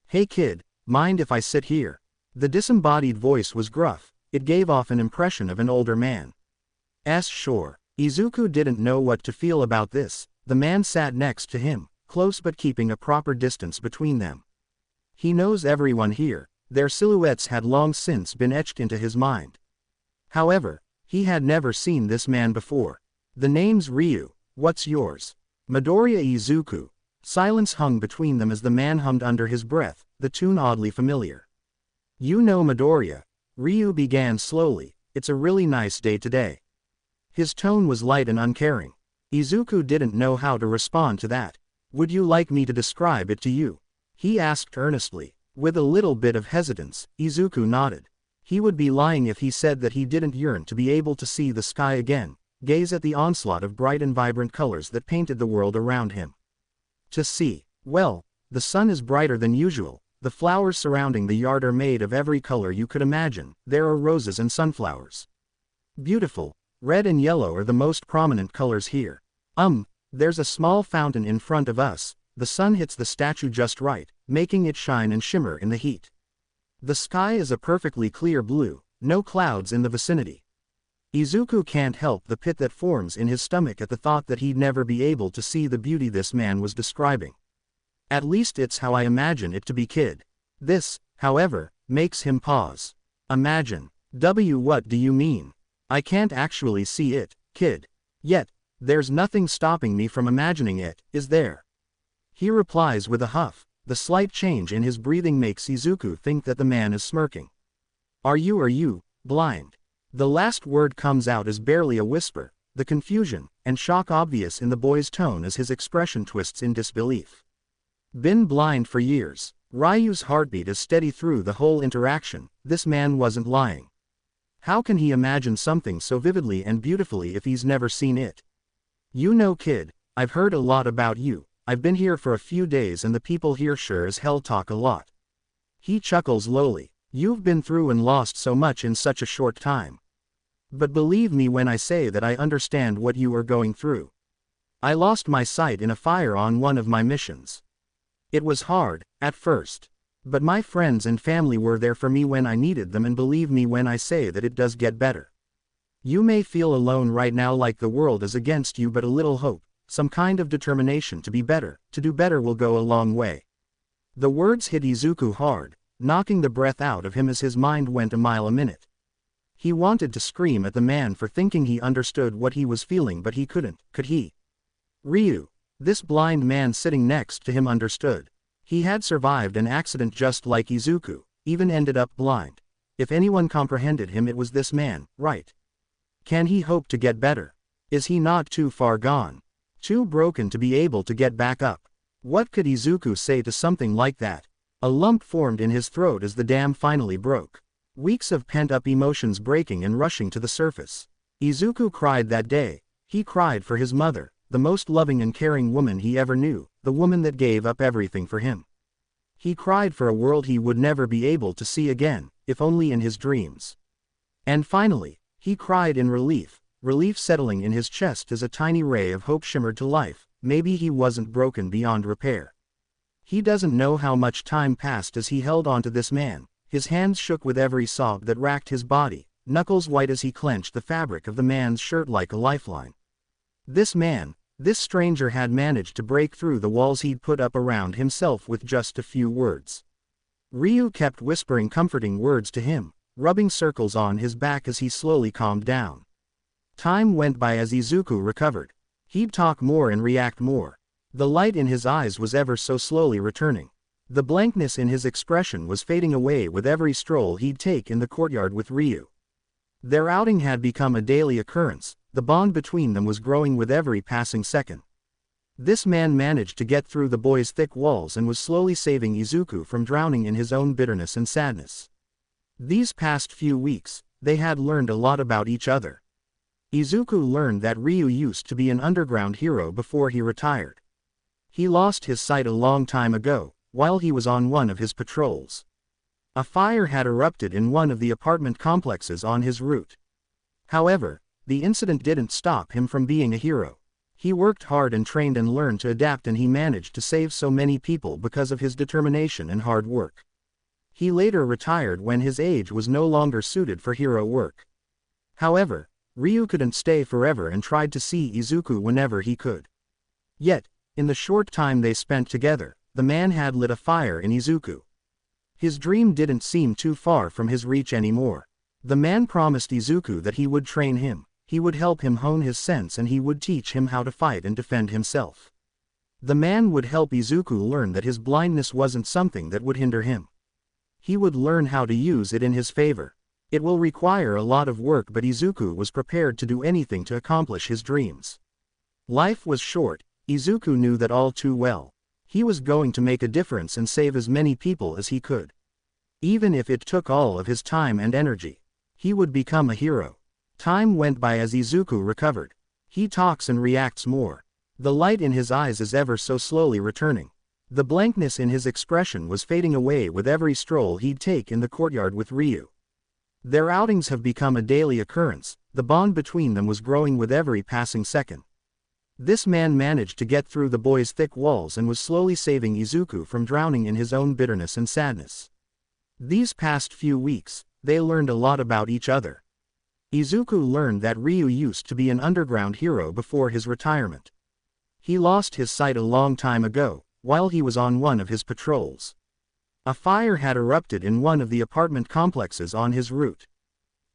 "Hey kid, mind if I sit here?" The disembodied voice was gruff. It gave off an impression of an older man. Sure. Izuku didn't know what to feel about this. The man sat next to him, close but keeping a proper distance between them. He knows everyone here. Their silhouettes had long since been etched into his mind. However, he had never seen this man before. "The name's Ryu, what's yours?" "Midoriya Izuku." Silence hung between them as the man hummed under his breath, the tune oddly familiar. "You know Midoriya," Ryu began slowly. "It's a really nice day today." His tone was light and uncaring. Izuku didn't know how to respond to that. "Would you like me to describe it to you?" he asked earnestly. With a little bit of hesitance, Izuku nodded. He would be lying if he said that he didn't yearn to be able to see the sky again, gaze at the onslaught of bright and vibrant colors that painted the world around him. To see, well, the sun is brighter than usual, the flowers surrounding the yard are made of every color you could imagine. There are roses and sunflowers. Beautiful, red and yellow are the most prominent colors here. There's a small fountain in front of us, the sun hits the statue just right, making it shine and shimmer in the heat. The sky is a perfectly clear blue, no clouds in the vicinity. Izuku can't help the pit that forms in his stomach at the thought that he'd never be able to see the beauty this man was describing. At least it's how I imagine it to be, kid. This, however, makes him pause. Imagine. What do you mean? I can't actually see it, kid. Yet, there's nothing stopping me from imagining it, is there? He replies with a huff. The slight change in his breathing makes Izuku think that the man is smirking. Are you blind? The last word comes out as barely a whisper, the confusion and shock obvious in the boy's tone as his expression twists in disbelief. Been blind for years. Ryu's heartbeat is steady through the whole interaction. This man wasn't lying. How can he imagine something so vividly and beautifully if he's never seen it? You know, kid, I've heard a lot about you. I've been here for a few days and the people here sure as hell talk a lot. He chuckles lowly. You've been through and lost so much in such a short time. But believe me when I say that I understand what you are going through. I lost my sight in a fire on one of my missions. It was hard, at first. But my friends and family were there for me when I needed them, and believe me when I say that it does get better. You may feel alone right now, like the world is against you, but a little hope, some kind of determination to be better, to do better will go a long way. The words hit Izuku hard, knocking the breath out of him as his mind went a mile a minute. He wanted to scream at the man for thinking he understood what he was feeling, but he couldn't, could he? Ryu, this blind man sitting next to him, understood. He had survived an accident just like Izuku, even ended up blind. If anyone comprehended him, it was this man, right? Can he hope to get better? Is he not too far gone? Too broken to be able to get back up? What could Izuku say to something like that? A lump formed in his throat as the dam finally broke. Weeks of pent-up emotions breaking and rushing to the surface. Izuku cried that day. He cried for his mother, the most loving and caring woman he ever knew, the woman that gave up everything for him. He cried for a world he would never be able to see again, if only in his dreams. And finally, he cried in relief settling in his chest as a tiny ray of hope shimmered to life. Maybe he wasn't broken beyond repair. He doesn't know how much time passed as he held on to this man. His hands shook with every sob that racked his body, knuckles white as he clenched the fabric of the man's shirt like a lifeline. This man, this stranger, had managed to break through the walls he'd put up around himself with just a few words. Ryu kept whispering comforting words to him, rubbing circles on his back as he slowly calmed down. Time went by as Izuku recovered. He'd talk more and react more. The light in his eyes was ever so slowly returning. The blankness in his expression was fading away with every stroll he'd take in the courtyard with Ryu. Their outing had become a daily occurrence. The bond between them was growing with every passing second. This man managed to get through the boy's thick walls and was slowly saving Izuku from drowning in his own bitterness and sadness. These past few weeks, they had learned a lot about each other. Izuku learned that Ryu used to be an underground hero before he retired. He lost his sight a long time ago, while he was on one of his patrols. A fire had erupted in one of the apartment complexes on his route. However, the incident didn't stop him from being a hero. He worked hard and trained and learned to adapt, and he managed to save so many people because of his determination and hard work. He later retired when his age was no longer suited for hero work. However, Ryu couldn't stay forever and tried to see Izuku whenever he could. Yet, in the short time they spent together, the man had lit a fire in Izuku. His dream didn't seem too far from his reach anymore. The man promised Izuku that he would train him, he would help him hone his sense, and he would teach him how to fight and defend himself. The man would help Izuku learn that his blindness wasn't something that would hinder him. He would learn how to use it in his favor. It will require a lot of work, but Izuku was prepared to do anything to accomplish his dreams. Life was short, Izuku knew that all too well. He was going to make a difference and save as many people as he could. Even if it took all of his time and energy, he would become a hero. Time went by as Izuku recovered. He talks and reacts more. The light in his eyes is ever so slowly returning. The blankness in his expression was fading away with every stroll he'd take in the courtyard with Ryu. Their outings have become a daily occurrence. The bond between them was growing with every passing second. This man managed to get through the boy's thick walls and was slowly saving Izuku from drowning in his own bitterness and sadness. These past few weeks, they learned a lot about each other. Izuku learned that Ryu used to be an underground hero before his retirement. He lost his sight a long time ago, while he was on one of his patrols. A fire had erupted in one of the apartment complexes on his route.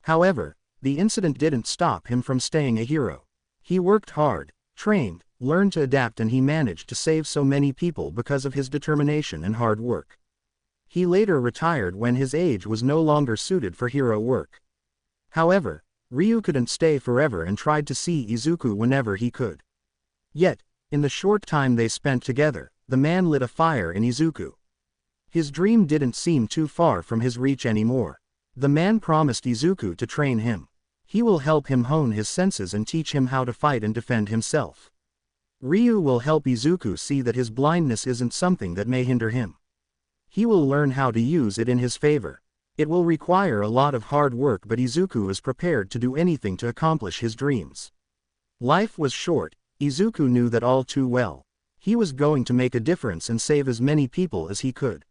However, the incident didn't stop him from staying a hero. He worked hard, trained, learned to adapt, and he managed to save so many people because of his determination and hard work. He later retired when his age was no longer suited for hero work. However, Ryu couldn't stay forever and tried to see Izuku whenever he could. Yet, in the short time they spent together, the man lit a fire in Izuku. His dream didn't seem too far from his reach anymore. The man promised Izuku to train him. He will help him hone his senses and teach him how to fight and defend himself. Ryu will help Izuku see that his blindness isn't something that may hinder him. He will learn how to use it in his favor. It will require a lot of hard work, but Izuku is prepared to do anything to accomplish his dreams. Life was short, Izuku knew that all too well. He was going to make a difference and save as many people as he could.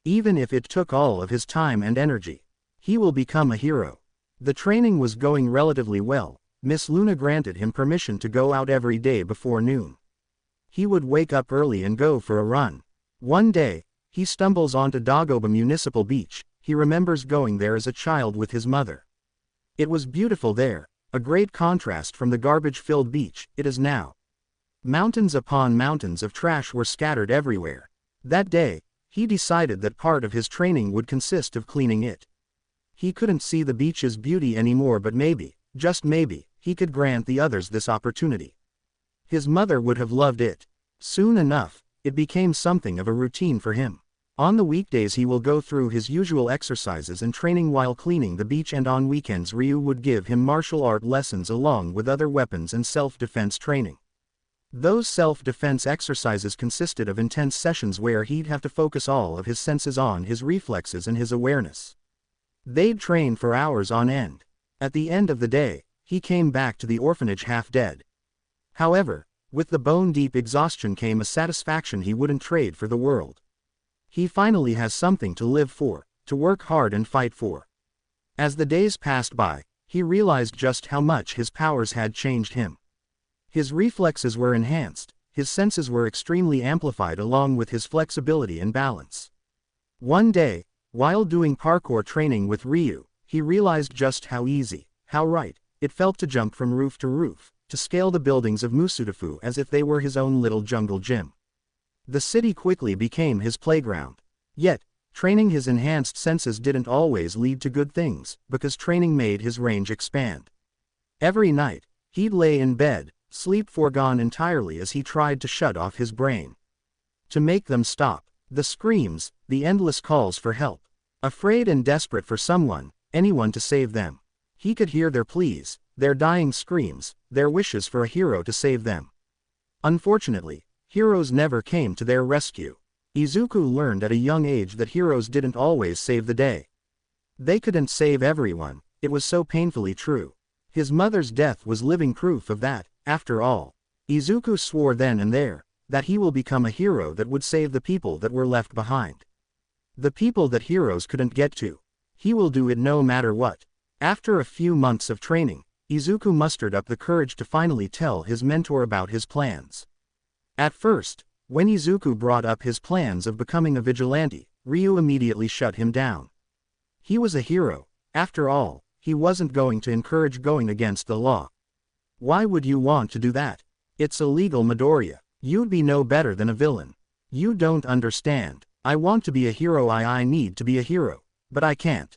Even if it took all of his time and energy. He will become a hero. The training was going relatively well. Miss Luna granted him permission to go out every day before noon. He would wake up early and go for a run. One day, he stumbles onto Dagoba Municipal Beach. He remembers going there as a child with his mother. It was beautiful there, a great contrast from the garbage-filled beach it is now. Mountains upon mountains of trash were scattered everywhere. That day, he decided that part of his training would consist of cleaning it. He couldn't see the beach's beauty anymore, but maybe, just maybe, he could grant the others this opportunity. His mother would have loved it. Soon enough, it became something of a routine for him. On the weekdays he will go through his usual exercises and training while cleaning the beach, and on weekends Ryu would give him martial art lessons along with other weapons and self-defense training. Those self-defense exercises consisted of intense sessions where he'd have to focus all of his senses on his reflexes and his awareness. They'd train for hours on end. At the end of the day, he came back to the orphanage half dead. However, with the bone-deep exhaustion came a satisfaction he wouldn't trade for the world. He finally has something to live for, to work hard and fight for. As the days passed by, he realized just how much his powers had changed him. His reflexes were enhanced, his senses were extremely amplified along with his flexibility and balance. One day, while doing parkour training with Ryu, he realized just how easy, how right, it felt to jump from roof to roof, to scale the buildings of Musudafu as if they were his own little jungle gym. The city quickly became his playground. Yet, training his enhanced senses didn't always lead to good things, because training made his range expand. Every night, he'd lay in bed, sleep foregone entirely as he tried to shut off his brain. To make them stop. The screams, the endless calls for help. Afraid and desperate for someone, anyone to save them. He could hear their pleas, their dying screams, their wishes for a hero to save them. Unfortunately, heroes never came to their rescue. Izuku learned at a young age that heroes didn't always save the day. They couldn't save everyone, it was so painfully true. His mother's death was living proof of that, after all. Izuku swore then and there, that he will become a hero that would save the people that were left behind. The people that heroes couldn't get to. He will do it no matter what. After a few months of training, Izuku mustered up the courage to finally tell his mentor about his plans. At first, when Izuku brought up his plans of becoming a vigilante, Ryu immediately shut him down. He was a hero, after all, he wasn't going to encourage going against the law. Why would you want to do that? It's illegal, Midoriya. You'd be no better than a villain. You don't understand. I want to be a hero, I need to be a hero, but I can't.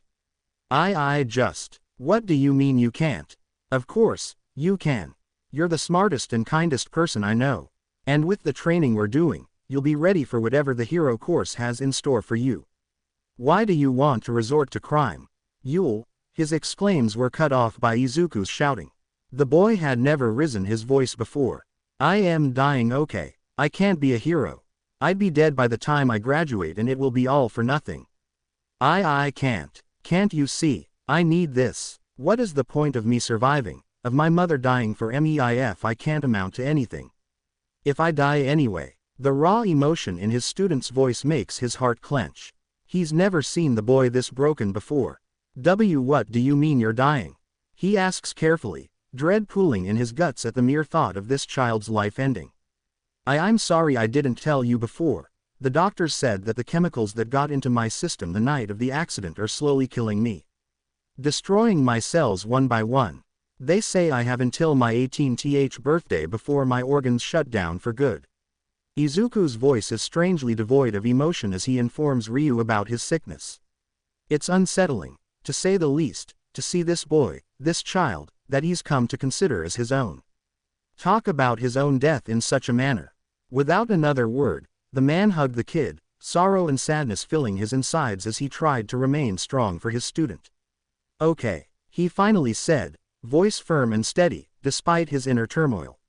What do you mean you can't? Of course, you can. You're the smartest and kindest person I know. And with the training we're doing, you'll be ready for whatever the hero course has in store for you. Why do you want to resort to crime? His exclaims were cut off by Izuku's shouting. The boy had never risen his voice before. I am dying, okay. I can't be a hero. I'd be dead by the time I graduate and it will be all for nothing. I can't. Can't you see? I need this. What is the point of me surviving? of my mother dying for MEIF I can't amount to anything. If I die anyway. The raw emotion in his student's voice makes his heart clench. He's never seen the boy this broken before. What do you mean you're dying? He asks carefully, dread pooling in his guts at the mere thought of this child's life ending. I'm sorry I didn't tell you before. The doctors said that the chemicals that got into my system the night of the accident are slowly killing me. Destroying my cells one by one. They say I have until my 18th birthday before my organs shut down for good. Izuku's voice is strangely devoid of emotion as he informs Ryu about his sickness. It's unsettling, to say the least, to see this boy, this child, that he's come to consider as his own. Talk about his own death in such a manner. Without another word, the man hugged the kid, sorrow and sadness filling his insides as he tried to remain strong for his student. Okay, he finally said, voice firm and steady, despite his inner turmoil.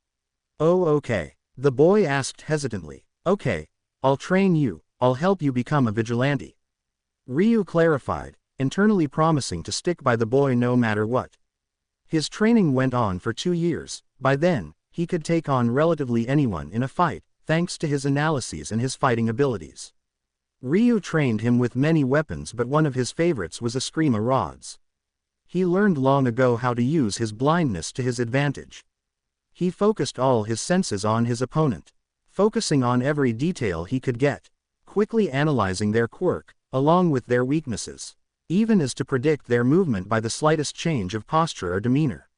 Oh okay. The boy asked hesitantly. Okay, I'll train you, I'll help you become a vigilante. Ryu clarified, internally promising to stick by the boy no matter what. His training went on for 2 years. By then, he could take on relatively anyone in a fight, thanks to his analyses and his fighting abilities. Ryu trained him with many weapons, but one of his favorites was Eskrima rods. He learned long ago how to use his blindness to his advantage. He focused all his senses on his opponent, focusing on every detail he could get, quickly analyzing their quirk, along with their weaknesses, even as to predict their movement by the slightest change of posture or demeanor.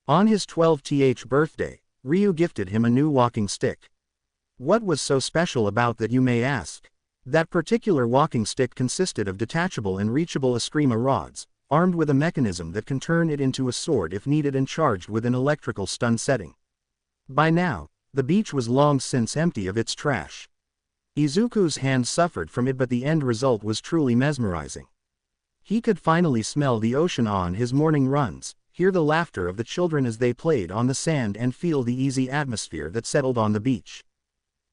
On his 12th birthday, Ryu gifted him a new walking stick. What was so special about that, you may ask? That particular walking stick consisted of detachable and reachable Eskrima rods, armed with a mechanism that can turn it into a sword if needed and charged with an electrical stun setting. By now, the beach was long since empty of its trash. Izuku's hand suffered from it, but the end result was truly mesmerizing. He could finally smell the ocean on his morning runs, hear the laughter of the children as they played on the sand, and feel the easy atmosphere that settled on the beach.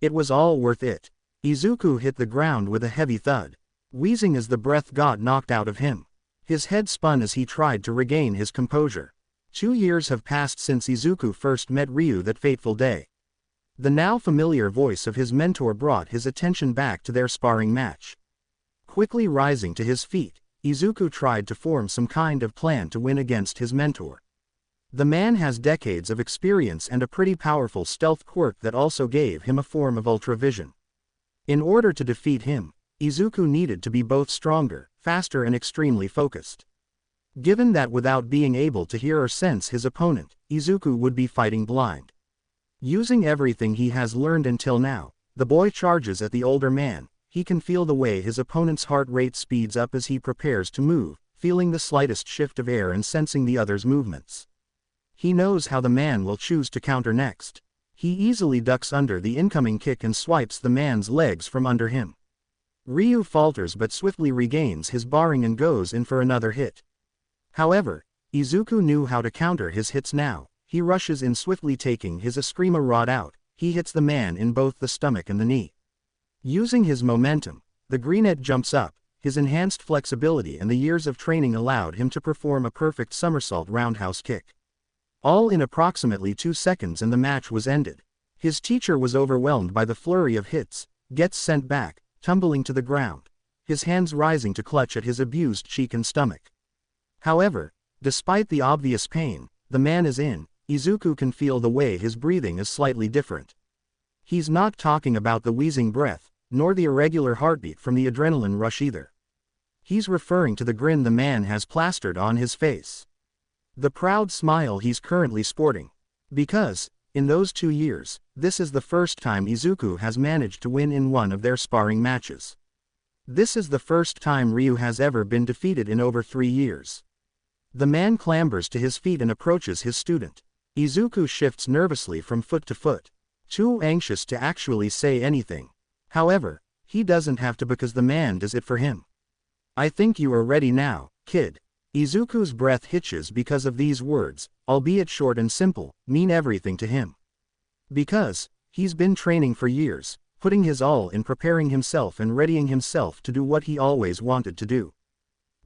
It was all worth it. Izuku hit the ground with a heavy thud, wheezing as the breath got knocked out of him. His head spun as he tried to regain his composure. 2 years have passed since Izuku first met Ryu that fateful day. The now familiar voice of his mentor brought his attention back to their sparring match. Quickly rising to his feet, Izuku tried to form some kind of plan to win against his mentor. The man has decades of experience and a pretty powerful stealth quirk that also gave him a form of ultra-vision. In order to defeat him, Izuku needed to be both stronger, faster and extremely focused. Given that without being able to hear or sense his opponent, Izuku would be fighting blind. Using everything he has learned until now, the boy charges at the older man. He can feel the way his opponent's heart rate speeds up as he prepares to move, feeling the slightest shift of air and sensing the other's movements. He knows how the man will choose to counter next. He easily ducks under the incoming kick and swipes the man's legs from under him. Ryu falters but swiftly regains his bearing and goes in for another hit. However, Izuku knew how to counter his hits now. He rushes in swiftly, taking his Eskrima rod out. He hits the man in both the stomach and the knee. Using his momentum, the greenette jumps up. His enhanced flexibility and the years of training allowed him to perform a perfect somersault roundhouse kick. All in approximately 2 seconds, and the match was ended. His teacher was overwhelmed by the flurry of hits, gets sent back, tumbling to the ground, his hands rising to clutch at his abused cheek and stomach. However, despite the obvious pain, the man is in. Izuku can feel the way his breathing is slightly different. He's not talking about the wheezing breath, nor the irregular heartbeat from the adrenaline rush either. He's referring to the grin the man has plastered on his face. The proud smile he's currently sporting. Because, in those 2 years, this is the first time Izuku has managed to win in one of their sparring matches. This is the first time Ryu has ever been defeated in over 3 years. The man clambers to his feet and approaches his student. Izuku shifts nervously from foot to foot, too anxious to actually say anything. However, he doesn't have to, because the man does it for him. I think you are ready now, kid. Izuku's breath hitches because of these words, albeit short and simple, mean everything to him. Because, he's been training for years, putting his all in preparing himself and readying himself to do what he always wanted to do.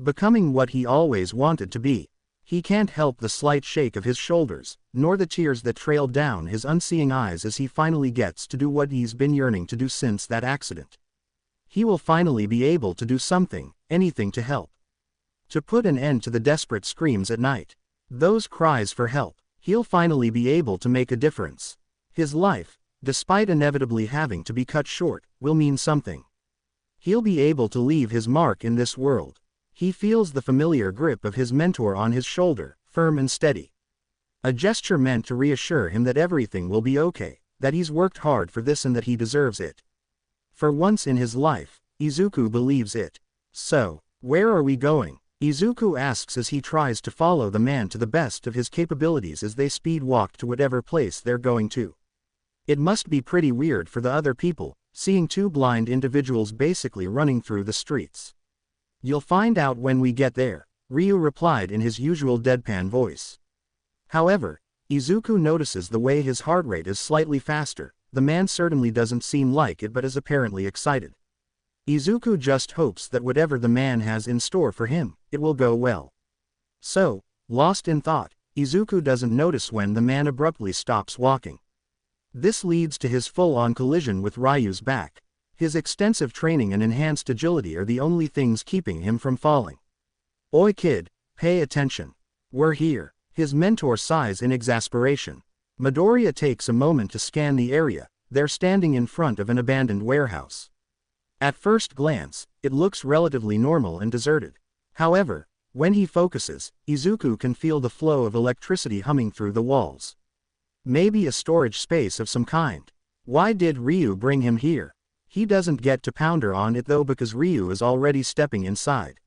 Becoming what he always wanted to be. He can't help the slight shake of his shoulders, nor the tears that trail down his unseeing eyes as he finally gets to do what he's been yearning to do since that accident. He will finally be able to do something, anything to help. To put an end to the desperate screams at night. Those cries for help. He'll finally be able to make a difference. His life, despite inevitably having to be cut short, will mean something. He'll be able to leave his mark in this world. He feels the familiar grip of his mentor on his shoulder, firm and steady. A gesture meant to reassure him that everything will be okay, that he's worked hard for this and that he deserves it. For once in his life, Izuku believes it. So, where are we going? Izuku asks as he tries to follow the man to the best of his capabilities as they speed walk to whatever place they're going to. It must be pretty weird for the other people, seeing two blind individuals basically running through the streets. You'll find out when we get there, Ryu replied in his usual deadpan voice. However, Izuku notices the way his heart rate is slightly faster. The man certainly doesn't seem like it but is apparently excited. Izuku just hopes that whatever the man has in store for him, it will go well. So, lost in thought, Izuku doesn't notice when the man abruptly stops walking. This leads to his full-on collision with Ryu's back. His extensive training and enhanced agility are the only things keeping him from falling. Oi kid, pay attention. We're here. His mentor sighs in exasperation. Midoriya takes a moment to scan the area. They're standing in front of an abandoned warehouse. At first glance, it looks relatively normal and deserted. However, when he focuses, Izuku can feel the flow of electricity humming through the walls. Maybe a storage space of some kind. Why did Ryu bring him here? He doesn't get to ponder on it though because Ryu is already stepping inside.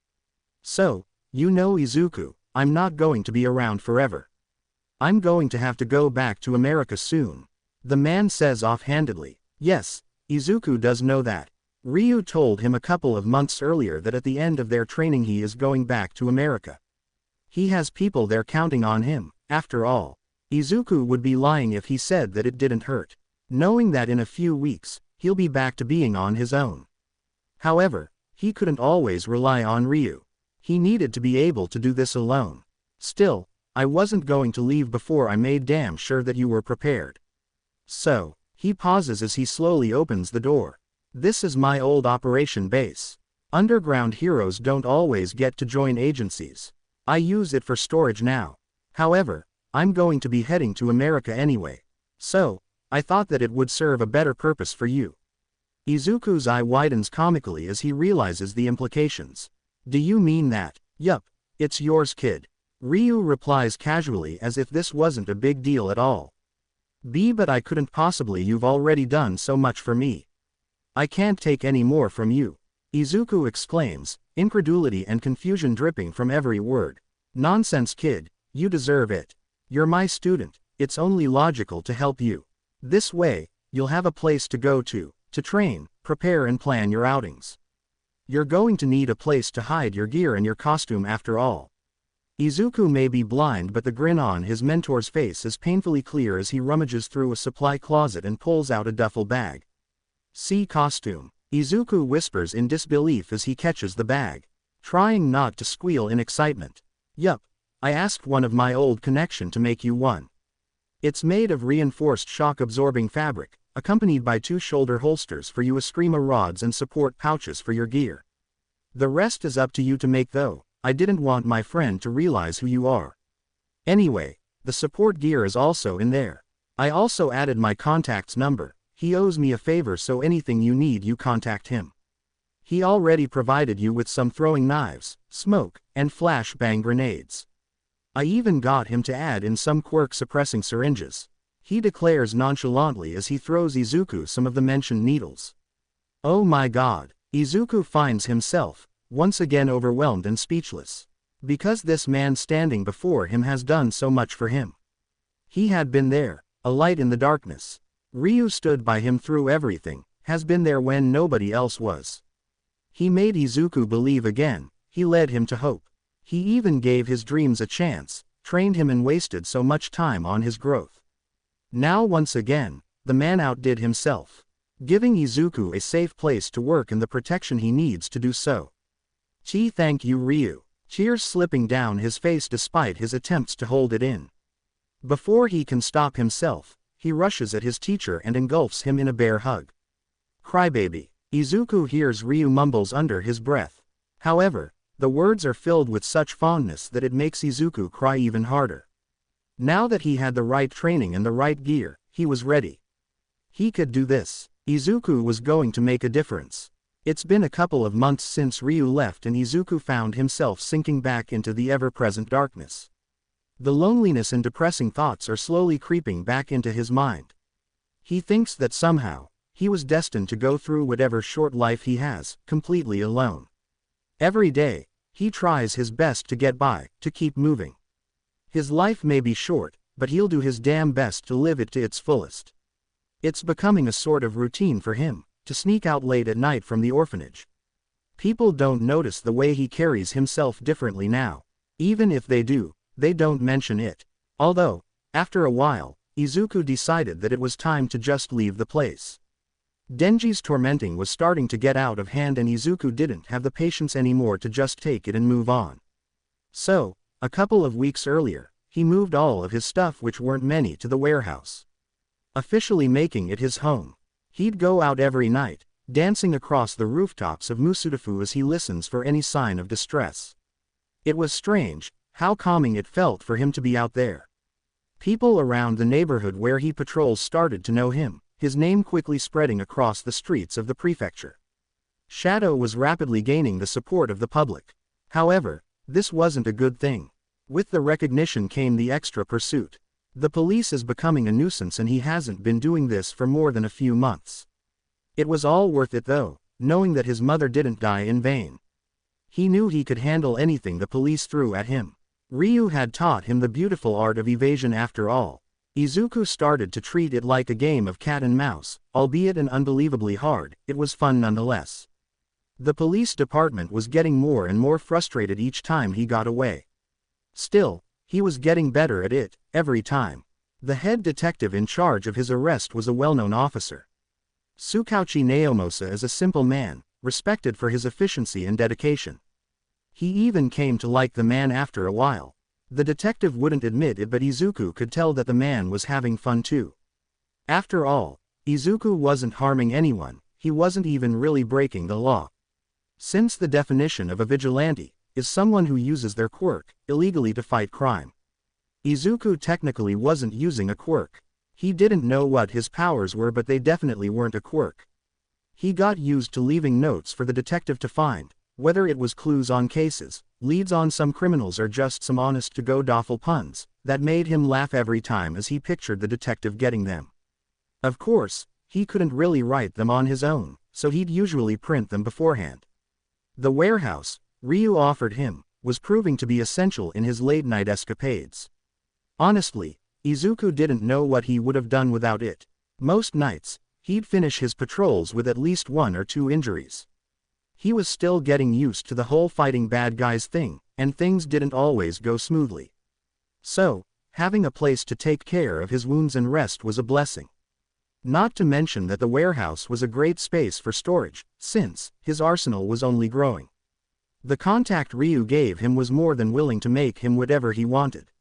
So, you know Izuku, I'm not going to be around forever. I'm going to have to go back to America soon. The man says offhandedly. Yes, Izuku does know that. Ryu told him a couple of months earlier that at the end of their training he is going back to America. He has people there counting on him. After all, Izuku would be lying if he said that it didn't hurt, knowing that in a few weeks, he'll be back to being on his own. However, he couldn't always rely on Ryu. He needed to be able to do this alone. Still, I wasn't going to leave before I made damn sure that you were prepared. So, he pauses as he slowly opens the door. This is my old operation base. Underground heroes don't always get to join agencies. I use it for storage now. However, I'm going to be heading to America anyway. So, I thought that it would serve a better purpose for you. Izuku's eye widens comically as he realizes the implications. Do you mean that? Yup, it's yours kid. Ryu replies casually as if this wasn't a big deal at all. But I couldn't possibly. You've already done so much for me. I can't take any more from you. Izuku exclaims, incredulity and confusion dripping from every word. Nonsense kid, you deserve it. You're my student, it's only logical to help you. This way, you'll have a place to go to train, prepare and plan your outings. You're going to need a place to hide your gear and your costume after all. Izuku may be blind but the grin on his mentor's face is painfully clear as he rummages through a supply closet and pulls out a duffel bag. See costume. Izuku whispers in disbelief as he catches the bag, trying not to squeal in excitement. Yup, I asked one of my old connection to make you one. It's made of reinforced shock-absorbing fabric, accompanied by 2 shoulder holsters for you, Eskrima rods and support pouches for your gear. The rest is up to you to make though. I didn't want my friend to realize who you are. Anyway, the support gear is also in there. I also added my contact's number. He owes me a favor, so anything you need you contact him. He already provided you with some throwing knives, smoke, and flashbang grenades. I even got him to add in some quirk-suppressing syringes. He declares nonchalantly as he throws Izuku some of the mentioned needles. Oh my god, Izuku finds himself, once again overwhelmed and speechless. Because this man standing before him has done so much for him. He had been there, a light in the darkness. Ryu stood by him through everything, has been there when nobody else was. He made Izuku believe again, he led him to hope. He even gave his dreams a chance, trained him and wasted so much time on his growth. Now once again, the man outdid himself, giving Izuku a safe place to work and the protection he needs to do so. Thank you Ryu. tears slipping down his face despite his attempts to hold it in. Before he can stop himself, he rushes at his teacher and engulfs him in a bear hug. Crybaby. Izuku hears Ryu mumbles under his breath. However, the words are filled with such fondness that it makes Izuku cry even harder. Now that he had the right training and the right gear, he was ready. He could do this. Izuku was going to make a difference. It's been a couple of months since Ryu left and Izuku found himself sinking back into the ever-present darkness. The loneliness and depressing thoughts are slowly creeping back into his mind. He thinks that somehow, he was destined to go through whatever short life he has, completely alone. Every day, he tries his best to get by, to keep moving. His life may be short, but he'll do his damn best to live it to its fullest. It's becoming a sort of routine for him, to sneak out late at night from the orphanage. People don't notice the way he carries himself differently now. Even if they do, they don't mention it. Although, after a while, Izuku decided that it was time to just leave the place. Denji's tormenting was starting to get out of hand and Izuku didn't have the patience anymore to just take it and move on. So, a couple of weeks earlier, he moved all of his stuff, which weren't many, to the warehouse, officially making it his home. He'd go out every night, dancing across the rooftops of Musudafu as he listens for any sign of distress. It was strange how calming it felt for him to be out there. People around the neighborhood where he patrols started to know him, his name quickly spreading across the streets of the prefecture. Shadow was rapidly gaining the support of the public. However, this wasn't a good thing. With the recognition came the extra pursuit. The police is becoming a nuisance and he hasn't been doing this for more than a few months. It was all worth it though, knowing that his mother didn't die in vain. He knew he could handle anything the police threw at him. Ryu had taught him the beautiful art of evasion after all. Izuku started to treat it like a game of cat and mouse, albeit an unbelievably hard, it was fun nonetheless. The police department was getting more and more frustrated each time he got away. Still, he was getting better at it, every time. The head detective in charge of his arrest was a well-known officer. Tsukauchi Naomosa is a simple man, respected for his efficiency and dedication. He even came to like the man after a while. The detective wouldn't admit it, but Izuku could tell that the man was having fun too. After all, Izuku wasn't harming anyone, he wasn't even really breaking the law. Since the definition of a vigilante is someone who uses their quirk illegally to fight crime. Izuku technically wasn't using a quirk. He didn't know what his powers were, but they definitely weren't a quirk. He got used to leaving notes for the detective to find, whether it was clues on cases, leads on some criminals, or just some honest-to-God puns that made him laugh every time as he pictured the detective getting them. Of course, he couldn't really write them on his own, so he'd usually print them beforehand. The warehouse Ryu offered him was proving to be essential in his late-night escapades. Honestly, Izuku didn't know what he would have done without it. Most nights, he'd finish his patrols with at least 1 or 2 injuries. He was still getting used to the whole fighting bad guys thing, and things didn't always go smoothly. So, having a place to take care of his wounds and rest was a blessing. Not to mention that the warehouse was a great space for storage, since his arsenal was only growing. The contact Ryu gave him was more than willing to make him whatever he wanted.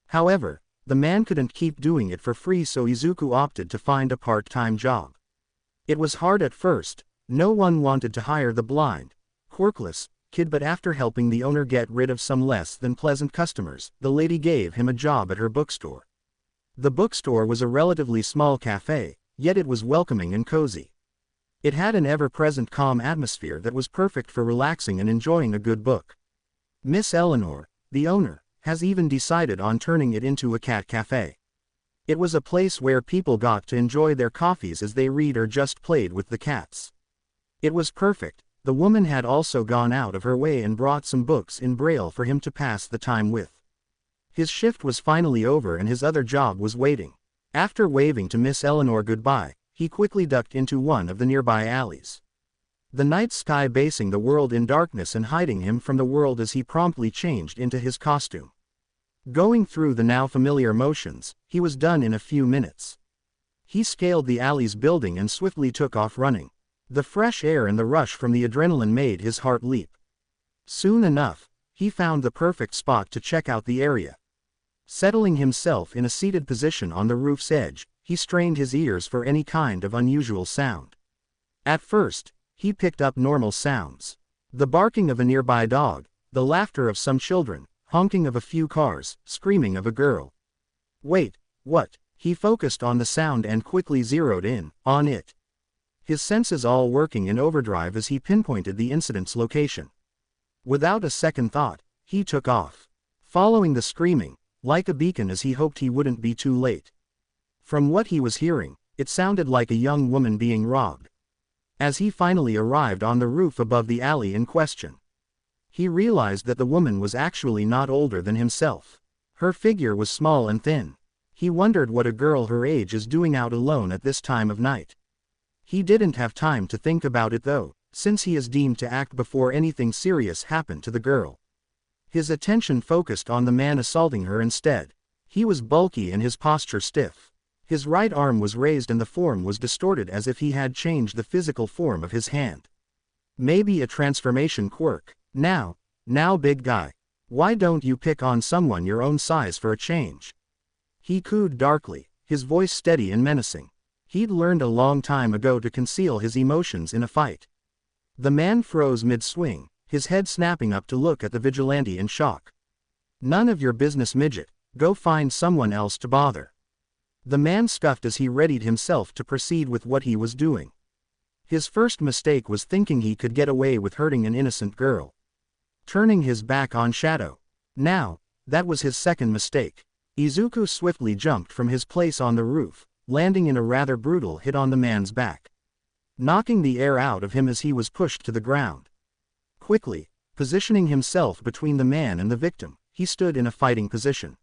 However, the man couldn't keep doing it for free, so Izuku opted to find a part-time job. It was hard at first. No one wanted to hire the blind, quirkless kid, but after helping the owner get rid of some less than pleasant customers, the lady gave him a job at her bookstore. The bookstore was a relatively small cafe, yet it was welcoming and cozy. It had an ever-present calm atmosphere that was perfect for relaxing and enjoying a good book. Miss Eleanor, the owner, has even decided on turning it into a cat cafe. It was a place where people got to enjoy their coffees as they read or just played with the cats. It was perfect. The woman had also gone out of her way and brought some books in Braille for him to pass the time with. His shift was finally over and his other job was waiting. After waving to Miss Eleanor goodbye, he quickly ducked into one of the nearby alleys. The night sky basing the world in darkness and hiding him from the world as he promptly changed into his costume. Going through the now familiar motions, he was done in a few minutes. He scaled the alley's building and swiftly took off running. The fresh air and the rush from the adrenaline made his heart leap. Soon enough, He found the perfect spot to check out the area. Settling himself in a seated position on the roof's edge, he strained his ears for any kind of unusual sound. At first, he picked up normal sounds. The barking of a nearby dog, the laughter of some children, honking of a few cars, screaming of a girl. Wait, what? He focused on the sound and quickly zeroed in on it. His senses all working in overdrive as he pinpointed the incident's location. Without a second thought, he took off, following the screaming, like a beacon as he hoped he wouldn't be too late. From what he was hearing, it sounded like a young woman being robbed. As he finally arrived on the roof above the alley in question, he realized that the woman was actually not older than himself. Her figure was small and thin. He wondered what a girl her age is doing out alone at this time of night. He didn't have time to think about it though, since he is deemed to act before anything serious happened to the girl. His attention focused on the man assaulting her instead. He was bulky and his posture stiff. His right arm was raised and the form was distorted as if he had changed the physical form of his hand. Maybe a transformation quirk. Now big guy. Why don't you pick on someone your own size for a change? He cooed darkly, his voice steady and menacing. He'd learned a long time ago to conceal his emotions in a fight. The man froze mid-swing, his head snapping up to look at the vigilante in shock. None of your business, midget. Go find someone else to bother. The man scuffed as he readied himself to proceed with what he was doing. His first mistake was thinking he could get away with hurting an innocent girl, turning his back on Shadow. Now, that was his second mistake. Izuku swiftly jumped from his place on the roof, landing in a rather brutal hit on the man's back, knocking the air out of him as he was pushed to the ground. Quickly, positioning himself between the man and the victim, he stood in a fighting position.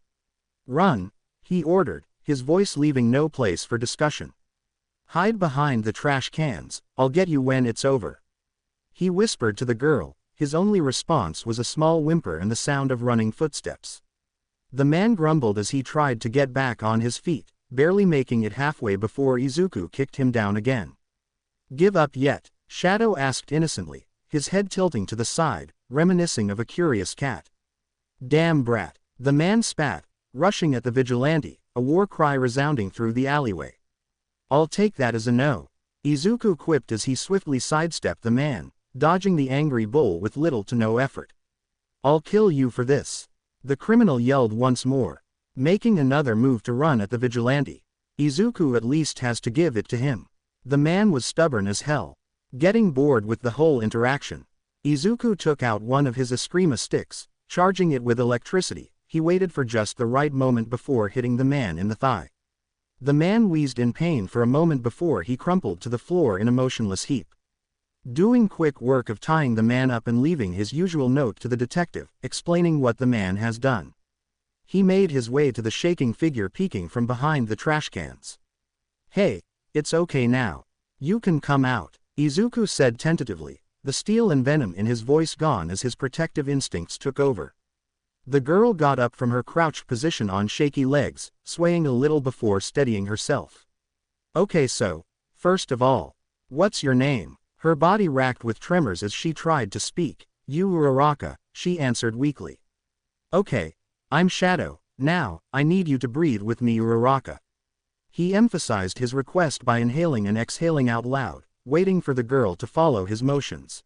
Run, he ordered, his voice leaving no place for discussion. Hide behind the trash cans, I'll get you when it's over. He whispered to the girl. His only response was a small whimper and the sound of running footsteps. The man grumbled as he tried to get back on his feet, barely making it halfway before Izuku kicked him down again. Give up yet? Shadow asked innocently, his head tilting to the side, reminiscing of a curious cat. Damn brat, the man spat, rushing at the vigilante, a war cry resounding through the alleyway. I'll take that as a no, Izuku quipped as he swiftly sidestepped the man, dodging the angry bull with little to no effort. I'll kill you for this, the criminal yelled once more, making another move to run at the vigilante. Izuku at least has to give it to him. The man was stubborn as hell, getting bored with the whole interaction. Izuku took out one of his Eskrima sticks, charging it with electricity. He waited for just the right moment before hitting the man in the thigh. The man wheezed in pain for a moment before he crumpled to the floor in a motionless heap. Doing quick work of tying the man up and leaving his usual note to the detective, explaining what the man has done. He made his way to the shaking figure peeking from behind the trash cans. Hey, it's okay now. You can come out, Izuku said tentatively, the steel and venom in his voice gone as his protective instincts took over. The girl got up from her crouched position on shaky legs, swaying a little before steadying herself. Okay, so, first of all, what's your name? Her body racked with tremors as she tried to speak. You Uraraka, she answered weakly. Okay, I'm Shadow. Now, I need you to breathe with me, Uraraka. He emphasized his request by inhaling and exhaling out loud, waiting for the girl to follow his motions.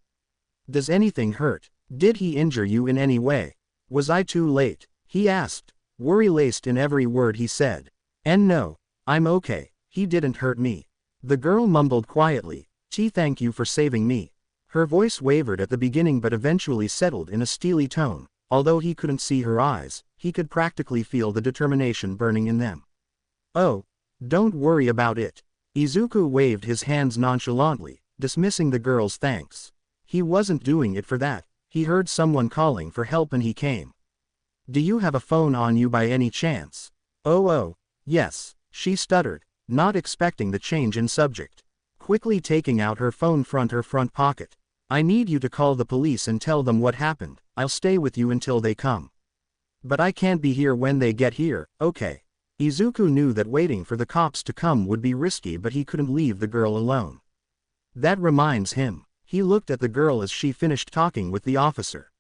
Does anything hurt? Did he injure you in any way? Was I too late? He asked, worry laced in every word he said. And no, I'm okay, he didn't hurt me. The girl mumbled quietly, thank you for saving me. Her voice wavered at the beginning but eventually settled in a steely tone. Although he couldn't see her eyes, he could practically feel the determination burning in them. Oh, don't worry about it. Izuku waved his hands nonchalantly, dismissing the girl's thanks. He wasn't doing it for that. He heard someone calling for help and he came. Do you have a phone on you by any chance? Oh, yes, she stuttered, not expecting the change in subject. Quickly taking out her phone from her front pocket. I need you to call the police and tell them what happened. I'll stay with you until they come. But I can't be here when they get here, okay. Izuku knew that waiting for the cops to come would be risky but he couldn't leave the girl alone. That reminds him. He looked at the girl as she finished talking with the officer.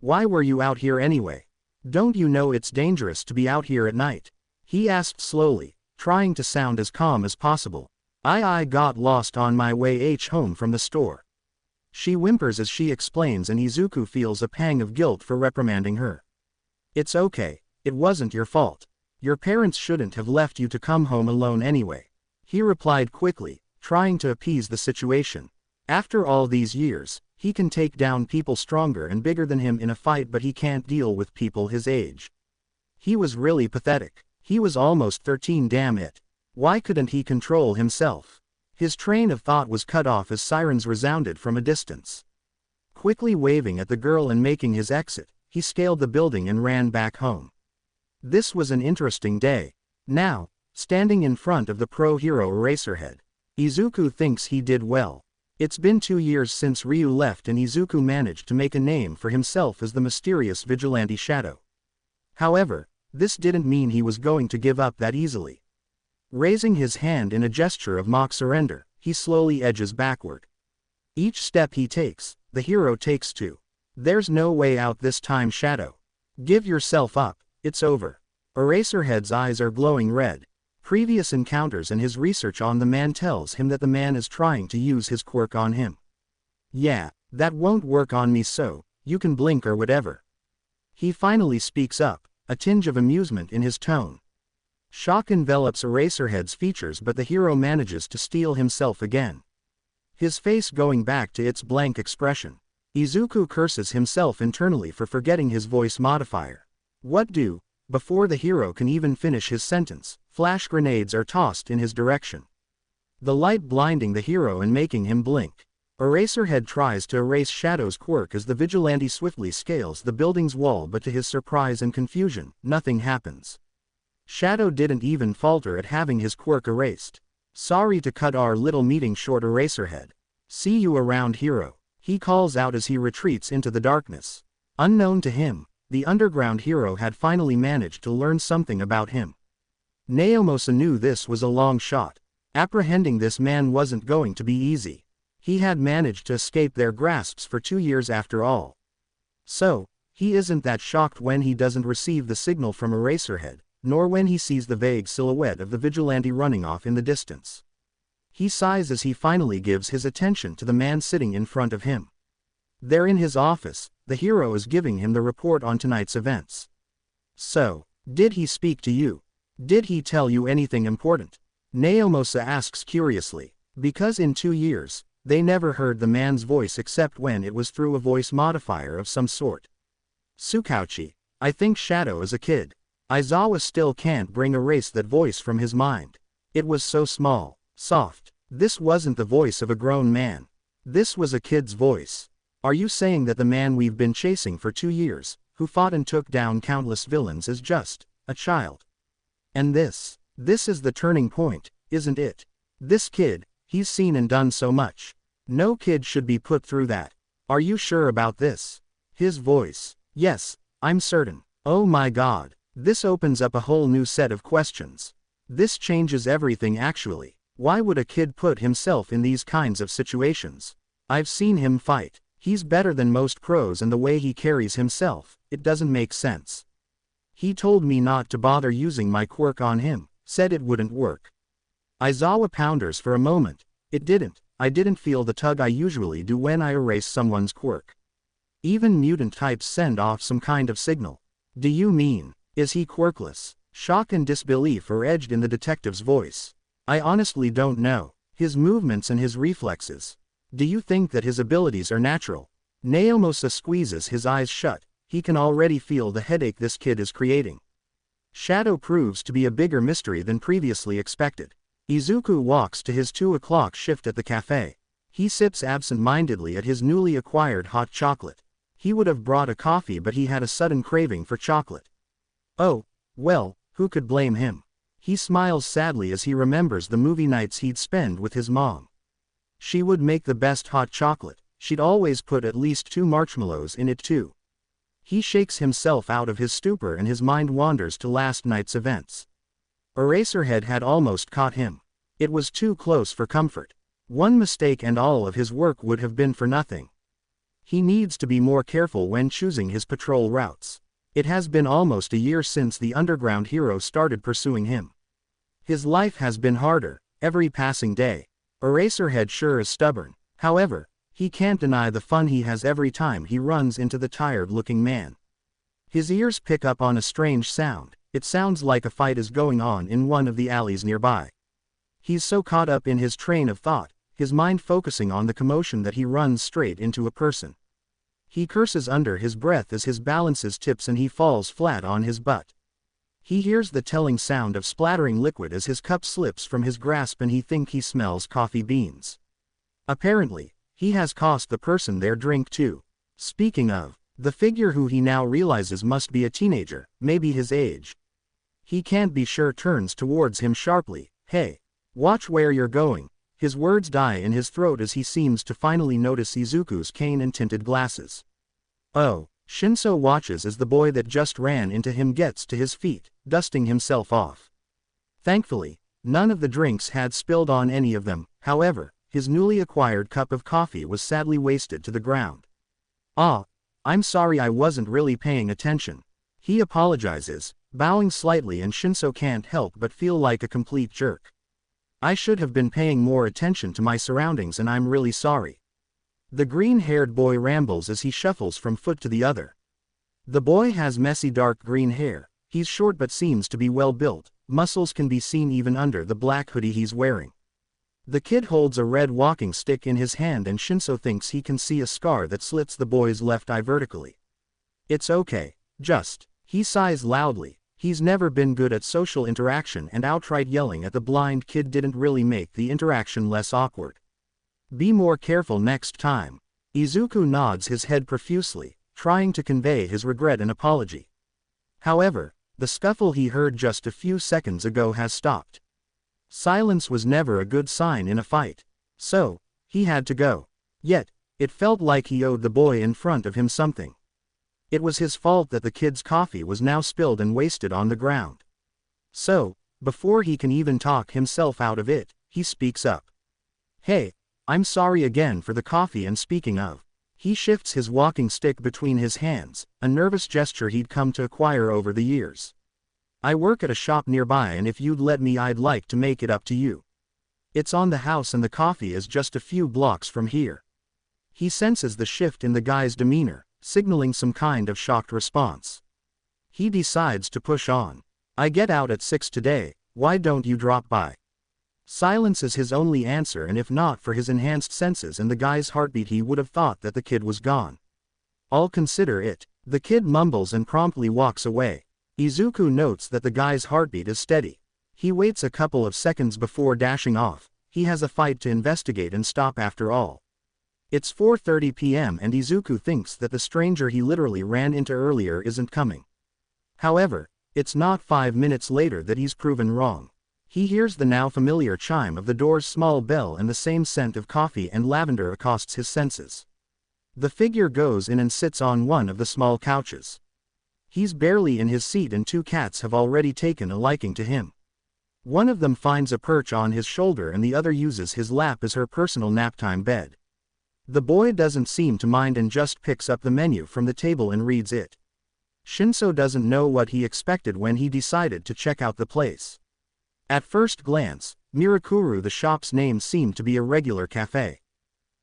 Why were you out here anyway? Don't you know it's dangerous to be out here at night? He asked slowly, trying to sound as calm as possible. I got lost on my way home from the store. She whimpers as she explains, and Izuku feels a pang of guilt for reprimanding her. It's okay, it wasn't your fault. Your parents shouldn't have left you to come home alone anyway. He replied quickly, trying to appease the situation. After all these years, he can take down people stronger and bigger than him in a fight, but he can't deal with people his age. He was really pathetic. He was almost 13, damn it. Why couldn't he control himself? His train of thought was cut off as sirens resounded from a distance. Quickly waving at the girl and making his exit, he scaled the building and ran back home. This was an interesting day. Now, standing in front of the pro-hero Eraserhead, Izuku thinks he did well. It's been 2 years since Ryu left, and Izuku managed to make a name for himself as the mysterious vigilante Shadow. However, this didn't mean he was going to give up that easily. Raising his hand in a gesture of mock surrender, he slowly edges backward. Each step he takes, the hero takes too. There's no way out this time, Shadow. Give yourself up, it's over. Eraserhead's eyes are glowing red. Previous encounters and his research on the man tells him that the man is trying to use his quirk on him. Yeah, that won't work on me, so you can blink or whatever. He finally speaks up, a tinge of amusement in his tone. Shock envelops Eraserhead's features, but the hero manages to steel himself again. His face going back to its blank expression. Izuku curses himself internally for forgetting his voice modifier. What do? Before the hero can even finish his sentence, flash grenades are tossed in his direction. The light blinding the hero and making him blink. Eraserhead tries to erase Shadow's quirk as the vigilante swiftly scales the building's wall, but to his surprise and confusion, nothing happens. Shadow didn't even falter at having his quirk erased. Sorry to cut our little meeting short, Eraserhead. See you around, hero. He calls out as he retreats into the darkness. Unknown to him, the underground hero had finally managed to learn something about him. Naomosa knew this was a long shot. Apprehending this man wasn't going to be easy. He had managed to escape their grasps for 2 years after all. So, he isn't that shocked when he doesn't receive the signal from Eraserhead, nor when he sees the vague silhouette of the vigilante running off in the distance. He sighs as he finally gives his attention to the man sitting in front of him. There in his office, the hero is giving him the report on tonight's events. So, did he speak to you? Did he tell you anything important? Naomosa asks curiously, because in 2 years, they never heard the man's voice except when it was through a voice modifier of some sort. Tsukauchi, I think Shadow is a kid. Aizawa still can't erase that voice from his mind. It was so small, soft. This wasn't the voice of a grown man. This was a kid's voice. Are you saying that the man we've been chasing for 2 years, who fought and took down countless villains, is just a child? And this is the turning point, isn't it? This kid, he's seen and done so much. No kid should be put through that. Are you sure about this? His voice. Yes, I'm certain. Oh my God. This opens up a whole new set of questions. This changes everything actually. Why would a kid put himself in these kinds of situations? I've seen him fight. He's better than most pros, and the way he carries himself, it doesn't make sense. He told me not to bother using my quirk on him, said it wouldn't work. Aizawa ponders for a moment. It didn't. I didn't feel the tug I usually do when I erase someone's quirk. Even mutant types send off some kind of signal. Do you mean, is he quirkless? Shock and disbelief are edged in the detective's voice. I honestly don't know. His movements and his reflexes. Do you think that his abilities are natural? Naomosa squeezes his eyes shut. He can already feel the headache this kid is creating. Shadow proves to be a bigger mystery than previously expected. Izuku walks to his 2 o'clock shift at the cafe. He sips absent-mindedly at his newly acquired hot chocolate. He would have brought a coffee, but he had a sudden craving for chocolate. Oh, well, who could blame him? He smiles sadly as he remembers the movie nights he'd spend with his mom. She would make the best hot chocolate. She'd always put at least 2 marshmallows in it too. He shakes himself out of his stupor and his mind wanders to last night's events. Eraserhead had almost caught him. It was too close for comfort. One mistake and all of his work would have been for nothing. He needs to be more careful when choosing his patrol routes. It has been almost a year since the underground hero started pursuing him. His life has been harder, every passing day. Eraserhead sure is stubborn. However, he can't deny the fun he has every time he runs into the tired-looking man. His ears pick up on a strange sound. It sounds like a fight is going on in one of the alleys nearby. He's so caught up in his train of thought, his mind focusing on the commotion, that he runs straight into a person. He curses under his breath as his balances tips and he falls flat on his butt. He hears the telling sound of splattering liquid as his cup slips from his grasp and he smells coffee beans. Apparently, he has cost the person their drink too. Speaking of, the figure who he now realizes must be a teenager, maybe his age. He can't be sure, turns towards him sharply. "Hey, watch where you're going." His words die in his throat as he seems to finally notice Izuku's cane and tinted glasses. Oh, Shinso watches as the boy that just ran into him gets to his feet, dusting himself off. Thankfully, none of the drinks had spilled on any of them. However, his newly acquired cup of coffee was sadly wasted to the ground. "Ah, I'm sorry, I wasn't really paying attention." He apologizes, bowing slightly, and Shinso can't help but feel like a complete jerk. "I should have been paying more attention to my surroundings and I'm really sorry." The green-haired boy rambles as he shuffles from foot to the other. The boy has messy dark green hair. He's short but seems to be well built. Muscles can be seen even under the black hoodie he's wearing. The kid holds a red walking stick in his hand and Shinso thinks he can see a scar that slits the boy's left eye vertically. "It's okay, just." He sighs loudly. He's never been good at social interaction and outright yelling at the blind kid didn't really make the interaction less awkward. "Be more careful next time." Izuku nods his head profusely, trying to convey his regret and apology. However, the scuffle he heard just a few seconds ago has stopped. Silence was never a good sign in a fight. So, he had to go. Yet, it felt like he owed the boy in front of him something. It was his fault that the kid's coffee was now spilled and wasted on the ground. So, before he can even talk himself out of it, he speaks up. "Hey, I'm sorry again for the coffee, and speaking of." He shifts his walking stick between his hands, a nervous gesture he'd come to acquire over the years. "I work at a shop nearby and if you'd let me I'd like to make it up to you. It's on the house and the coffee is just a few blocks from here." He senses the shift in the guy's demeanor, signaling some kind of shocked response. He decides to push on. "I get out at 6 today, why don't you drop by?" Silence is his only answer, and if not for his enhanced senses and the guy's heartbeat he would have thought that the kid was gone. "I'll consider it." The kid mumbles and promptly walks away. Izuku notes that the guy's heartbeat is steady. He waits a couple of seconds before dashing off. He has a fight to investigate and stop after all. It's 4:30 p.m. and Izuku thinks that the stranger he literally ran into earlier isn't coming. However, it's not 5 minutes later that he's proven wrong. He hears the now familiar chime of the door's small bell and the same scent of coffee and lavender accosts his senses. The figure goes in and sits on one of the small couches. He's barely in his seat and two cats have already taken a liking to him. One of them finds a perch on his shoulder and the other uses his lap as her personal naptime bed. The boy doesn't seem to mind and just picks up the menu from the table and reads it. Shinso doesn't know what he expected when he decided to check out the place. At first glance, Mirakuru, the shop's name, seemed to be a regular cafe.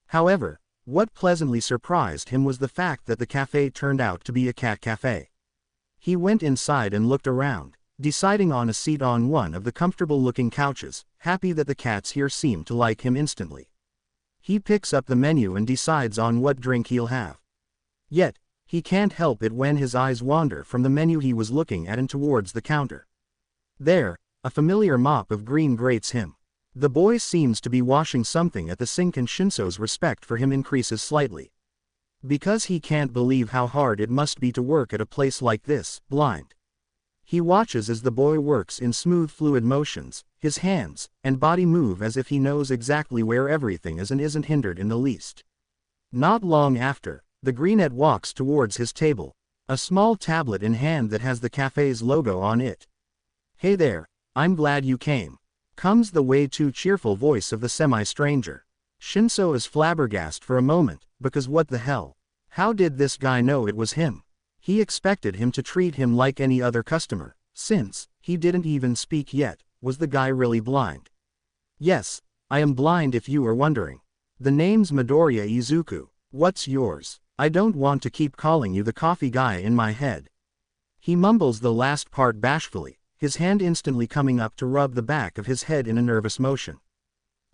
However, what pleasantly surprised him was the fact that the cafe turned out to be a cat cafe. He went inside and looked around, deciding on a seat on one of the comfortable-looking couches, happy that the cats here seemed to like him instantly. He picks up the menu and decides on what drink he'll have. Yet, he can't help it when his eyes wander from the menu he was looking at and towards the counter. There, a familiar mop of green greets him. The boy seems to be washing something at the sink and Shinso's respect for him increases slightly. Because he can't believe how hard it must be to work at a place like this, blind. He watches as the boy works in smooth fluid motions, his hands and body move as if he knows exactly where everything is and isn't hindered in the least. Not long after, the greenette walks towards his table, a small tablet in hand that has the cafe's logo on it. "Hey there, I'm glad you came," comes the way too cheerful voice of the semi-stranger. Shinso is flabbergasted for a moment, because what the hell? How did this guy know it was him? He expected him to treat him like any other customer. Since he didn't even speak yet, was the guy really blind? Yes, I am blind if you are wondering. The name's Midoriya Izuku. What's yours? I don't want to keep calling you the coffee guy in my head. He mumbles the last part bashfully, his hand instantly coming up to rub the back of his head in a nervous motion.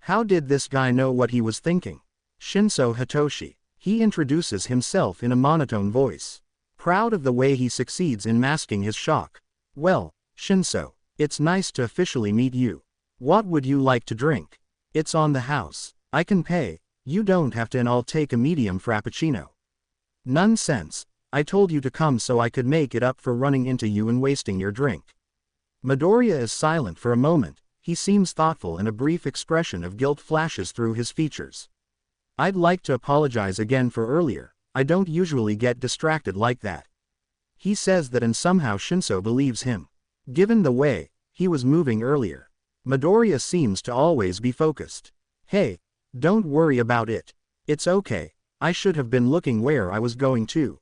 How did this guy know what he was thinking? Shinso Hitoshi. He introduces himself in a monotone voice, proud of the way he succeeds in masking his shock. Well, Shinso, it's nice to officially meet you. What would you like to drink? It's on the house. I can pay. You don't have to, and I'll take a medium frappuccino. Nonsense. I told you to come so I could make it up for running into you and wasting your drink. Midoriya is silent for a moment. He seems thoughtful and a brief expression of guilt flashes through his features. I'd like to apologize again for earlier. I don't usually get distracted like that. He says that, and somehow Shinso believes him. Given the way he was moving earlier, Midoriya seems to always be focused. Hey, don't worry about it. It's okay. I should have been looking where I was going to.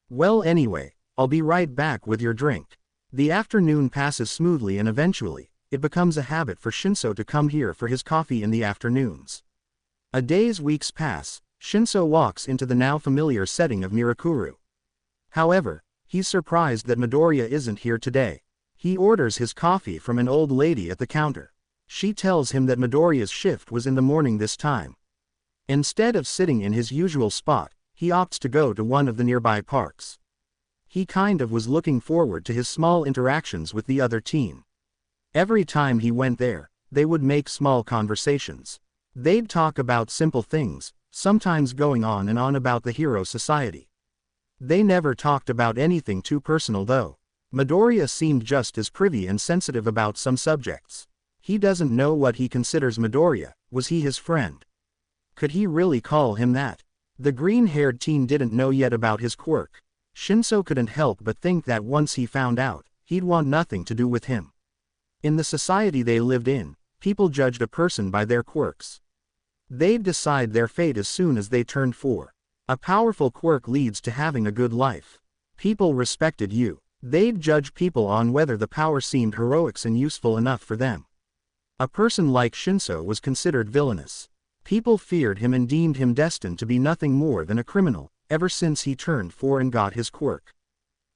Well, anyway, I'll be right back with your drink. The afternoon passes smoothly and eventually, it becomes a habit for Shinso to come here for his coffee in the afternoons. A day's weeks pass. Shinso walks into the now familiar setting of Mirakuru. However, he's surprised that Midoriya isn't here today. He orders his coffee from an old lady at the counter. She tells him that Midoriya's shift was in the morning this time. Instead of sitting in his usual spot, he opts to go to one of the nearby parks. He kind of was looking forward to his small interactions with the other team. Every time he went there, they would make small conversations. They'd talk about simple things, sometimes going on and on about the hero society. They never talked about anything too personal though. Midoriya seemed just as privy and sensitive about some subjects. He doesn't know what he considers Midoriya. Was he his friend? Could he really call him that? The green-haired teen didn't know yet about his quirk. Shinso couldn't help but think that once he found out, he'd want nothing to do with him. In the society they lived in, people judged a person by their quirks. They'd decide their fate as soon as they turned 4. A powerful quirk leads to having a good life. People respected you. They'd judge people on whether the power seemed heroic and useful enough for them. A person like Shinso was considered villainous. People feared him and deemed him destined to be nothing more than a criminal, ever since he turned 4 and got his quirk.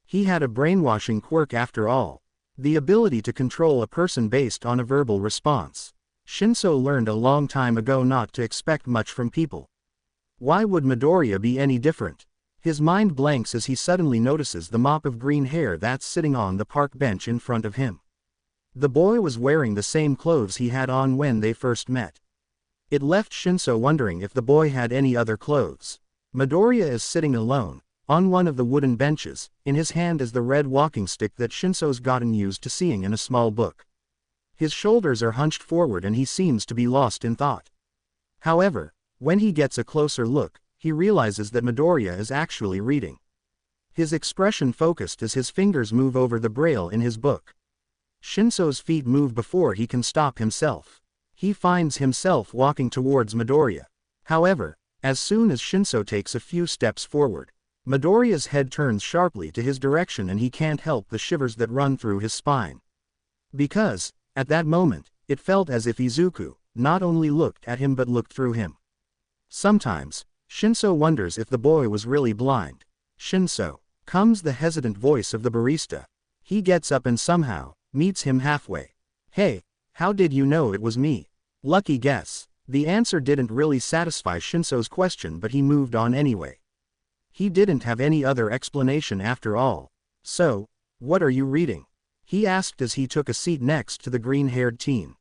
He had a brainwashing quirk after all. The ability to control a person based on a verbal response. Shinso learned a long time ago not to expect much from people. Why would Midoriya be any different? His mind blanks as he suddenly notices the mop of green hair that's sitting on the park bench in front of him. The boy was wearing the same clothes he had on when they first met. It left Shinso wondering if the boy had any other clothes. Midoriya is sitting alone, on one of the wooden benches. In his hand is the red walking stick that Shinso's gotten used to seeing in a small book. His shoulders are hunched forward and he seems to be lost in thought. However, when he gets a closer look, he realizes that Midoriya is actually reading. His expression focused as his fingers move over the braille in his book. Shinso's feet move before he can stop himself. He finds himself walking towards Midoriya. However, as soon as Shinso takes a few steps forward, Midoriya's head turns sharply to his direction and he can't help the shivers that run through his spine. Because, at that moment, it felt as if Izuku not only looked at him but looked through him. Sometimes, Shinso wonders if the boy was really blind. Shinso, comes the hesitant voice of the barista. He gets up and somehow meets him halfway. Hey, how did you know it was me? Lucky guess. The answer didn't really satisfy Shinso's question, but he moved on anyway. He didn't have any other explanation after all. So, what are you reading? He asked as he took a seat next to the green-haired teen.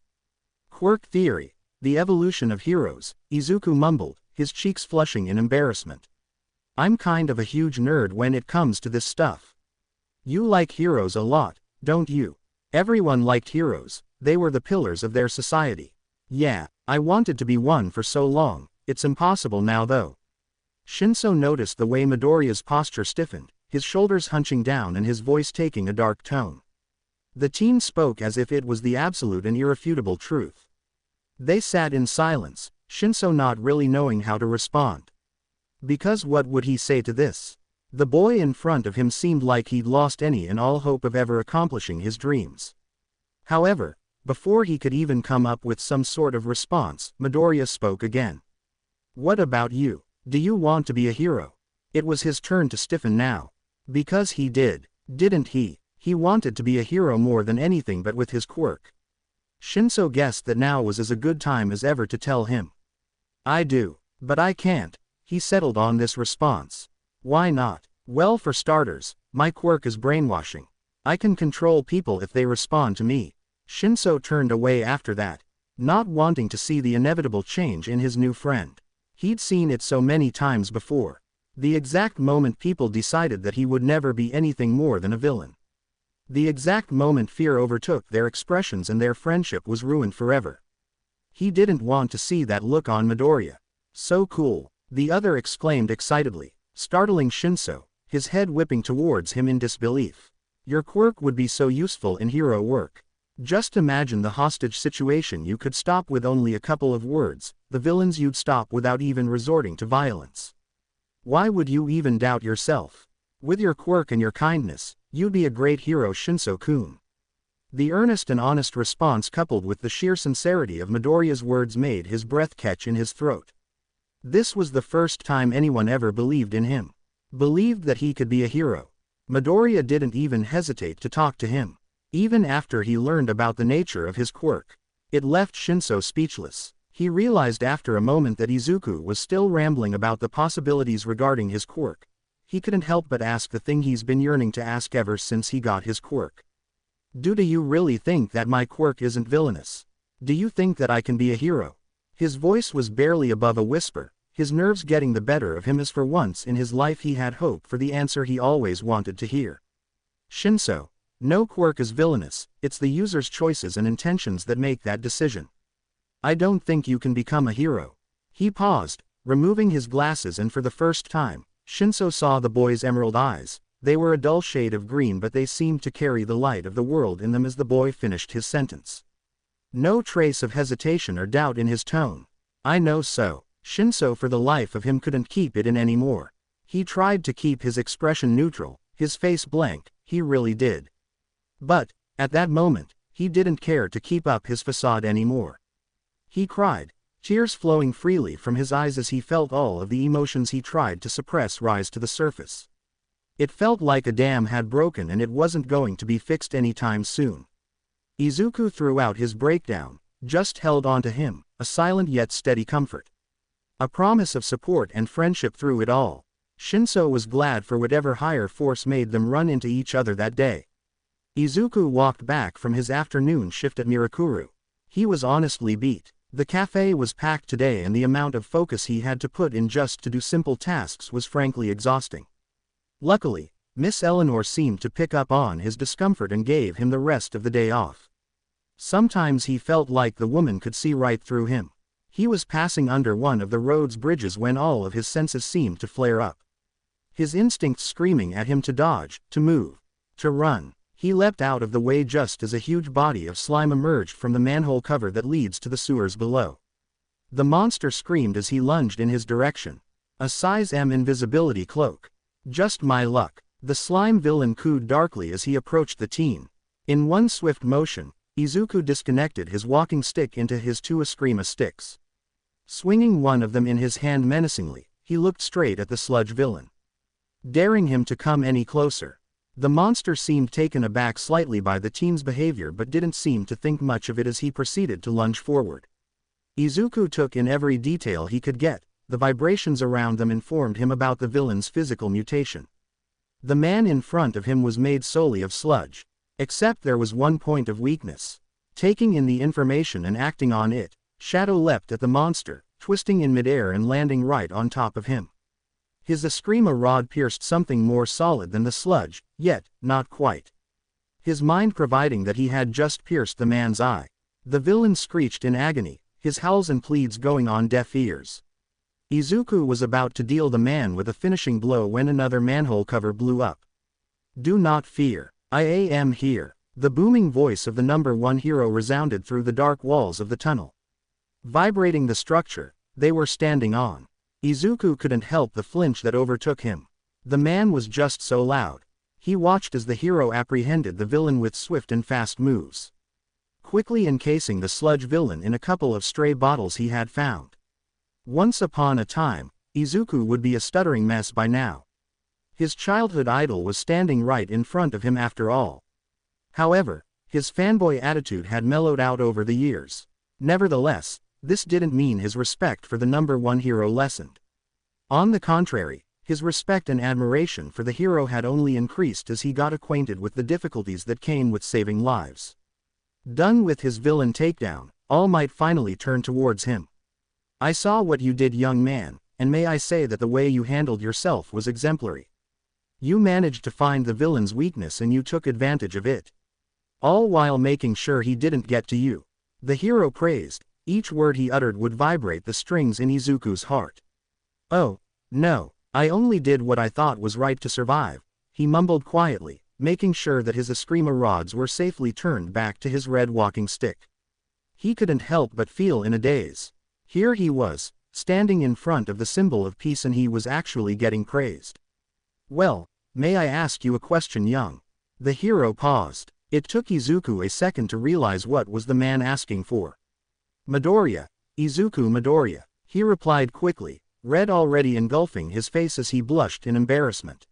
Quirk theory, the evolution of heroes, Izuku mumbled, his cheeks flushing in embarrassment. I'm kind of a huge nerd when it comes to this stuff. You like heroes a lot, don't you? Everyone liked heroes, they were the pillars of their society. Yeah, I wanted to be one for so long, it's impossible now though. Shinso noticed the way Midoriya's posture stiffened, his shoulders hunching down and his voice taking a dark tone. The teen spoke as if it was the absolute and irrefutable truth. They sat in silence, Shinso not really knowing how to respond. Because what would he say to this? The boy in front of him seemed like he'd lost any and all hope of ever accomplishing his dreams. However, before he could even come up with some sort of response, Midoriya spoke again. What about you? Do you want to be a hero? It was his turn to stiffen now. Because he did, didn't he? He wanted to be a hero more than anything, but with his quirk. Shinso guessed that now was as a good time as ever to tell him. I do, but I can't. He settled on this response. Why not? Well, for starters, my quirk is brainwashing. I can control people if they respond to me. Shinso turned away after that, not wanting to see the inevitable change in his new friend. He'd seen it so many times before. The exact moment people decided that he would never be anything more than a villain. The exact moment fear overtook their expressions and their friendship was ruined forever. He didn't want to see that look on Midoriya. So cool, the other exclaimed excitedly, startling Shinso, his head whipping towards him in disbelief. Your quirk would be so useful in hero work. Just imagine the hostage situation you could stop with only a couple of words, the villains you'd stop without even resorting to violence. Why would you even doubt yourself? With your quirk and your kindness, you'd be a great hero, Shinso-kun. The earnest and honest response coupled with the sheer sincerity of Midoriya's words made his breath catch in his throat. This was the first time anyone ever believed in him. Believed that he could be a hero. Midoriya didn't even hesitate to talk to him. Even after he learned about the nature of his quirk. It left Shinso speechless. He realized after a moment that Izuku was still rambling about the possibilities regarding his quirk. He couldn't help but ask the thing he's been yearning to ask ever since he got his quirk. Do you really think that my quirk isn't villainous? Do you think that I can be a hero? His voice was barely above a whisper, his nerves getting the better of him as for once in his life he had hope for the answer he always wanted to hear. Shinso, no quirk is villainous, it's the user's choices and intentions that make that decision. I don't think you can become a hero. He paused, removing his glasses, and for the first time, Shinso saw the boy's emerald eyes. They were a dull shade of green, but they seemed to carry the light of the world in them as the boy finished his sentence. No trace of hesitation or doubt in his tone. I know so. Shinso for the life of him couldn't keep it in anymore. He tried to keep his expression neutral, his face blank, he really did. But, at that moment, he didn't care to keep up his facade anymore. He cried, tears flowing freely from his eyes as he felt all of the emotions he tried to suppress rise to the surface. It felt like a dam had broken and it wasn't going to be fixed anytime soon. Izuku threw out his breakdown, just held on to him, a silent yet steady comfort. A promise of support and friendship through it all. Shinso was glad for whatever higher force made them run into each other that day. Izuku walked back from his afternoon shift at Mirakuru. He was honestly beat. The cafe was packed today and the amount of focus he had to put in just to do simple tasks was frankly exhausting. Luckily, Miss Eleanor seemed to pick up on his discomfort and gave him the rest of the day off. Sometimes he felt like the woman could see right through him. He was passing under one of the road's bridges when all of his senses seemed to flare up. His instincts screaming at him to dodge, to move, to run. He leapt out of the way just as a huge body of slime emerged from the manhole cover that leads to the sewers below. The monster screamed as he lunged in his direction. A size M invisibility cloak. Just my luck. The slime villain cooed darkly as he approached the teen. In one swift motion, Izuku disconnected his walking stick into his two Eskrima sticks. Swinging one of them in his hand menacingly, he looked straight at the sludge villain, daring him to come any closer. The monster seemed taken aback slightly by the teen's behavior but didn't seem to think much of it as he proceeded to lunge forward. Izuku took in every detail he could get. The vibrations around them informed him about the villain's physical mutation. The man in front of him was made solely of sludge. Except there was one point of weakness. Taking in the information and acting on it, Shadow leapt at the monster, twisting in midair and landing right on top of him. His Eskrima rod pierced something more solid than the sludge, yet, not quite. His mind providing that he had just pierced the man's eye. The villain screeched in agony, his howls and pleads going on deaf ears. Izuku was about to deal the man with a finishing blow when another manhole cover blew up. Do not fear, I am here. The booming voice of the number one hero resounded through the dark walls of the tunnel. Vibrating the structure they were standing on. Izuku couldn't help the flinch that overtook him. The man was just so loud. He watched as the hero apprehended the villain with swift and fast moves, quickly encasing the sludge villain in a couple of stray bottles he had found. Once upon a time, Izuku would be a stuttering mess by now. His childhood idol was standing right in front of him after all. However, his fanboy attitude had mellowed out over the years. Nevertheless, this didn't mean his respect for the number one hero lessened. On the contrary, his respect and admiration for the hero had only increased as he got acquainted with the difficulties that came with saving lives. Done with his villain takedown, all might finally turn towards him. "I saw what you did, young man, and may I say that the way you handled yourself was exemplary. You managed to find the villain's weakness and you took advantage of it, all while making sure he didn't get to you." The hero praised. Each word he uttered would vibrate the strings in Izuku's heart. "Oh, no, I only did what I thought was right to survive," he mumbled quietly, making sure that his Eskrima rods were safely turned back to his red walking stick. He couldn't help but feel in a daze. Here he was, standing in front of the symbol of peace, and he was actually getting praised. "Well, may I ask you a question, young?" The hero paused. It took Izuku a second to realize what was the man asking for. "Midoriya, Izuku Midoriya," he replied quickly, red already engulfing his face as he blushed in embarrassment.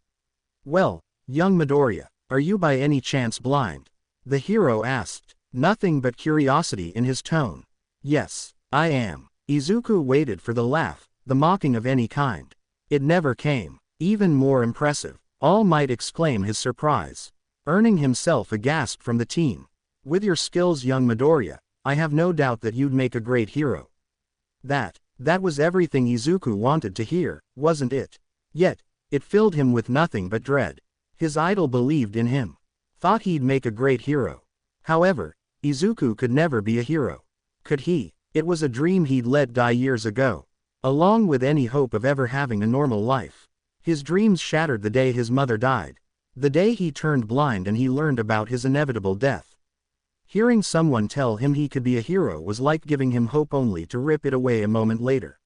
"Well, young Midoriya, are you by any chance blind?" the hero asked, nothing but curiosity in his tone. "Yes, I am." Izuku waited for the laugh, the mocking of any kind. It never came. Even more impressive, all might exclaim his surprise, earning himself a gasp from the teen. "With your skills, young Midoriya, I have no doubt that you'd make a great hero." That was everything Izuku wanted to hear, wasn't it? Yet, it filled him with nothing but dread. His idol believed in him, thought he'd make a great hero. However, Izuku could never be a hero. Could he? It was a dream he'd let die years ago, along with any hope of ever having a normal life. His dreams shattered the day his mother died, the day he turned blind and he learned about his inevitable death. Hearing someone tell him he could be a hero was like giving him hope only to rip it away a moment later.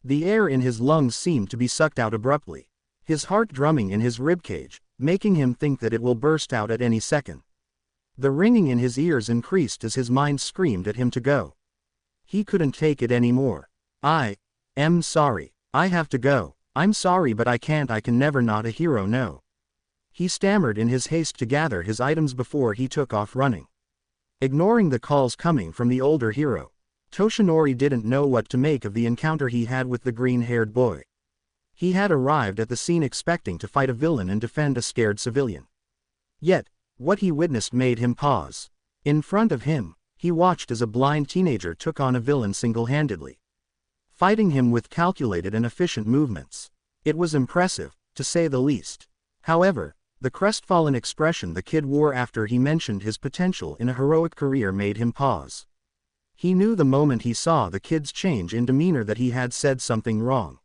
The air in his lungs seemed to be sucked out abruptly, his heart drumming in his ribcage, making him think that it will burst out at any second. The ringing in his ears increased as his mind screamed at him to go. He couldn't take it anymore. "I am sorry. I have to go. I'm sorry, but I can't. I can never, not a hero, no," he stammered in his haste to gather his items before he took off running. Ignoring the calls coming from the older hero, Toshinori didn't know what to make of the encounter he had with the green-haired boy. He had arrived at the scene expecting to fight a villain and defend a scared civilian. Yet, what he witnessed made him pause. In front of him, he watched as a blind teenager took on a villain single-handedly, fighting him with calculated and efficient movements. It was impressive, to say the least. However, the crestfallen expression the kid wore after he mentioned his potential in a heroic career made him pause. He knew the moment he saw the kid's change in demeanor that he had said something wrong.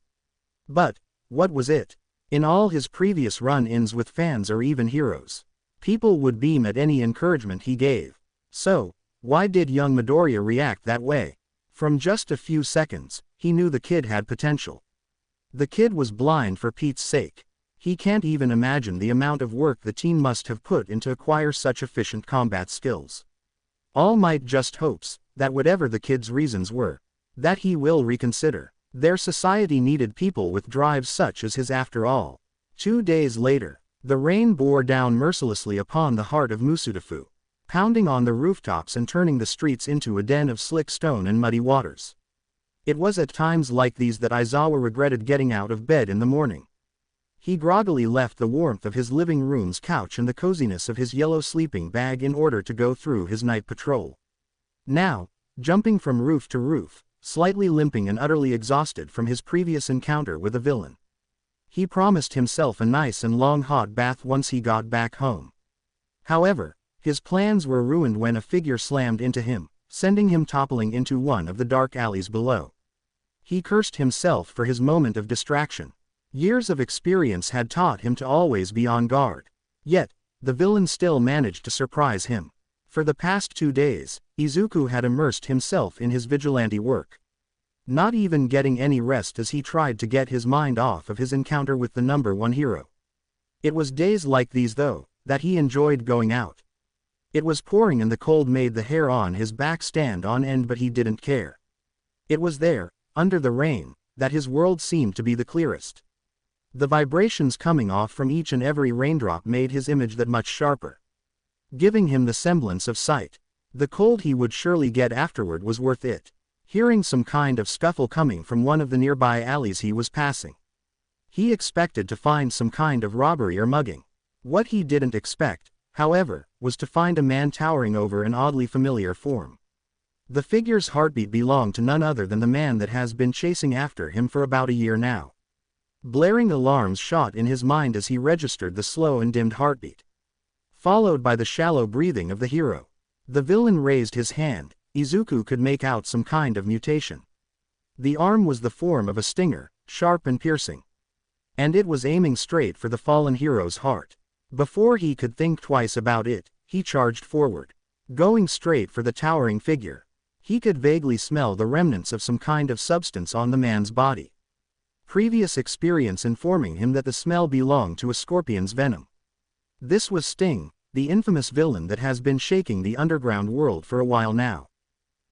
But, what was it? In all his previous run-ins with fans or even heroes, people would beam at any encouragement he gave. So, why did young Midoriya react that way? From just a few seconds, he knew the kid had potential. The kid was blind for Pete's sake. He can't even imagine the amount of work the teen must have put in to acquire such efficient combat skills. All Might just hopes that whatever the kid's reasons were, that he will reconsider. Their society needed people with drives such as his after all. 2 days later, the rain bore down mercilessly upon the heart of Musudafu, pounding on the rooftops and turning the streets into a den of slick stone and muddy waters. It was at times like these that Aizawa regretted getting out of bed in the morning. He groggily left the warmth of his living room's couch and the coziness of his yellow sleeping bag in order to go through his night patrol. Now, jumping from roof to roof, slightly limping and utterly exhausted from his previous encounter with a villain, he promised himself a nice and long hot bath once he got back home. However, his plans were ruined when a figure slammed into him, sending him toppling into one of the dark alleys below. He cursed himself for his moment of distraction. Years of experience had taught him to always be on guard. Yet, the villain still managed to surprise him. For the past 2 days, Izuku had immersed himself in his vigilante work. not even getting any rest as he tried to get his mind off of his encounter with the #1 hero. It was days like these though, that he enjoyed going out. It was pouring and the cold made the hair on his back stand on end, but he didn't care. It was there, under the rain, that his world seemed to be the clearest. The vibrations coming off from each and every raindrop made his image that much sharper, giving him the semblance of sight. The cold he would surely get afterward was worth it. Hearing some kind of scuffle coming from one of the nearby alleys he was passing, he expected to find some kind of robbery or mugging. What he didn't expect, however, was to find a man towering over an oddly familiar form. The figure's heartbeat belonged to none other than the man that has been chasing after him for about a year now. Blaring alarms shot in his mind as he registered the slow and dimmed heartbeat, followed by the shallow breathing of the hero. The villain raised his hand. Izuku could make out some kind of mutation. The arm was the form of a stinger, sharp and piercing, and it was aiming straight for the fallen hero's heart. Before he could think twice about it, he charged forward, going straight for the towering figure. He could vaguely smell the remnants of some kind of substance on the man's body, previous experience informing him that the smell belonged to a scorpion's venom. This was Sting, the infamous villain that has been shaking the underground world for a while now.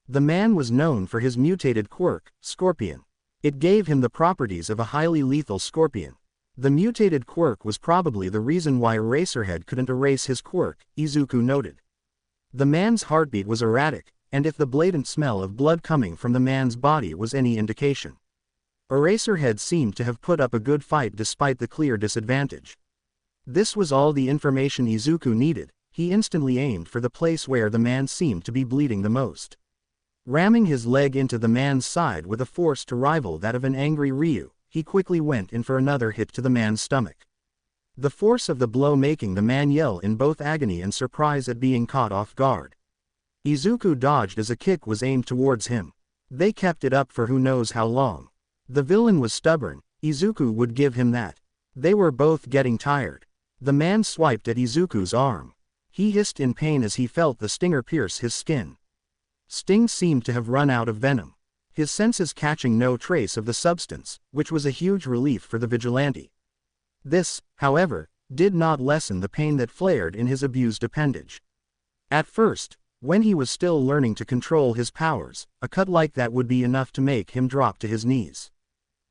The man was known for his mutated quirk, Scorpion. It gave him the properties of a highly lethal scorpion. The mutated quirk was probably the reason why Eraserhead couldn't erase his quirk, Izuku noted. The man's heartbeat was erratic, and if the blatant smell of blood coming from the man's body was any indication, Eraserhead seemed to have put up a good fight despite the clear disadvantage. This was all the information Izuku needed. He instantly aimed for the place where the man seemed to be bleeding the most, ramming his leg into the man's side with a force to rival that of an angry Ryu. He quickly went in for another hit to the man's stomach, the force of the blow making the man yell in both agony and surprise at being caught off guard. Izuku dodged as a kick was aimed towards him. They kept it up for who knows how long. The villain was stubborn. Izuku would give him that. They were both getting tired. The man swiped at Izuku's arm. He hissed in pain as he felt the stinger pierce his skin. Sting seemed to have run out of venom, his senses catching no trace of the substance, which was a huge relief for the vigilante. This, however, did not lessen the pain that flared in his abused appendage. At first, when he was still learning to control his powers, a cut like that would be enough to make him drop to his knees.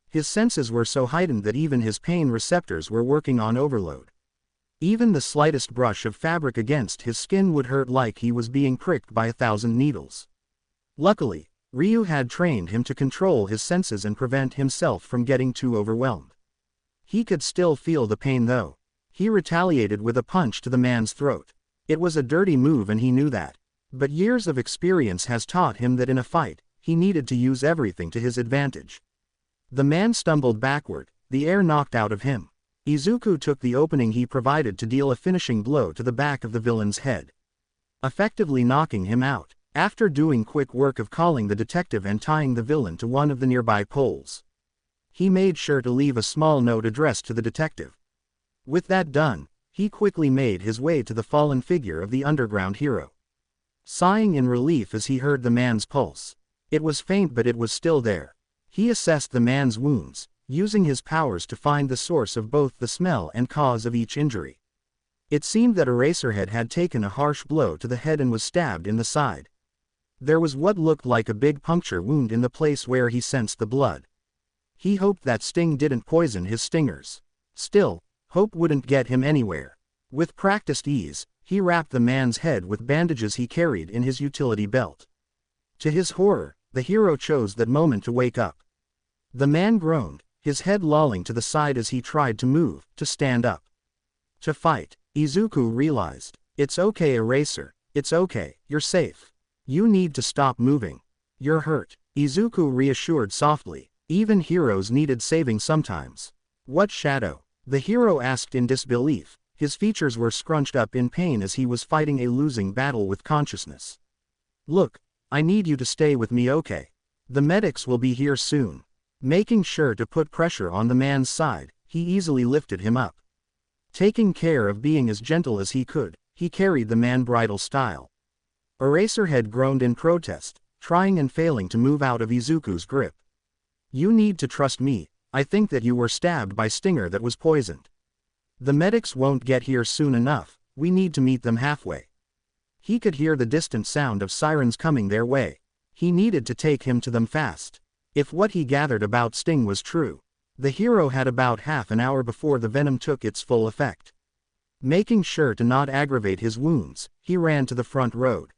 His senses were so heightened that even his pain receptors were working on overload. Even the slightest brush of fabric against his skin would hurt like he was being pricked by 1,000 needles. Luckily, Ryu had trained him to control his senses and prevent himself from getting too overwhelmed. He could still feel the pain though. He retaliated with a punch to the man's throat. It was a dirty move and he knew that. But years of experience has taught him that in a fight, he needed to use everything to his advantage. The man stumbled backward, the air knocked out of him. Izuku took the opening he provided to deal a finishing blow to the back of the villain's head, effectively knocking him out. After doing quick work of calling the detective and tying the villain to one of the nearby poles, he made sure to leave a small note addressed to the detective. With that done, he quickly made his way to the fallen figure of the underground hero, sighing in relief as he heard the man's pulse. It was faint but it was still there. He assessed the man's wounds, using his powers to find the source of both the smell and cause of each injury. It seemed that Eraserhead had taken a harsh blow to the head and was stabbed in the side. There was what looked like a big puncture wound in the place where he sensed the blood. He hoped that Sting didn't poison his stingers. Still, hope wouldn't get him anywhere. With practiced ease, he wrapped the man's head with bandages he carried in his utility belt. To his horror, the hero chose that moment to wake up. The man groaned, his head lolling to the side as he tried to move, to stand up, to fight. Izuku realized, "It's okay, Eraser, it's okay, you're safe. You need to stop moving. You're hurt." Izuku reassured softly. Even heroes needed saving sometimes. "What shadow?" the hero asked in disbelief. His features were scrunched up in pain as he was fighting a losing battle with consciousness. "Look, I need you to stay with me, okay? The medics will be here soon." Making sure to put pressure on the man's side, he easily lifted him up. Taking care of being as gentle as he could, he carried the man bridal style. Eraserhead groaned in protest, trying and failing to move out of Izuku's grip. You need to trust me. I think that you were stabbed by stinger that was poisoned. The medics won't get here soon enough, we need to meet them halfway. He could hear the distant sound of sirens coming their way. He needed to take him to them fast. If what he gathered about Sting was true, the hero had about half an hour before the venom took its full effect. Making sure to not aggravate his wounds, he ran to the front road.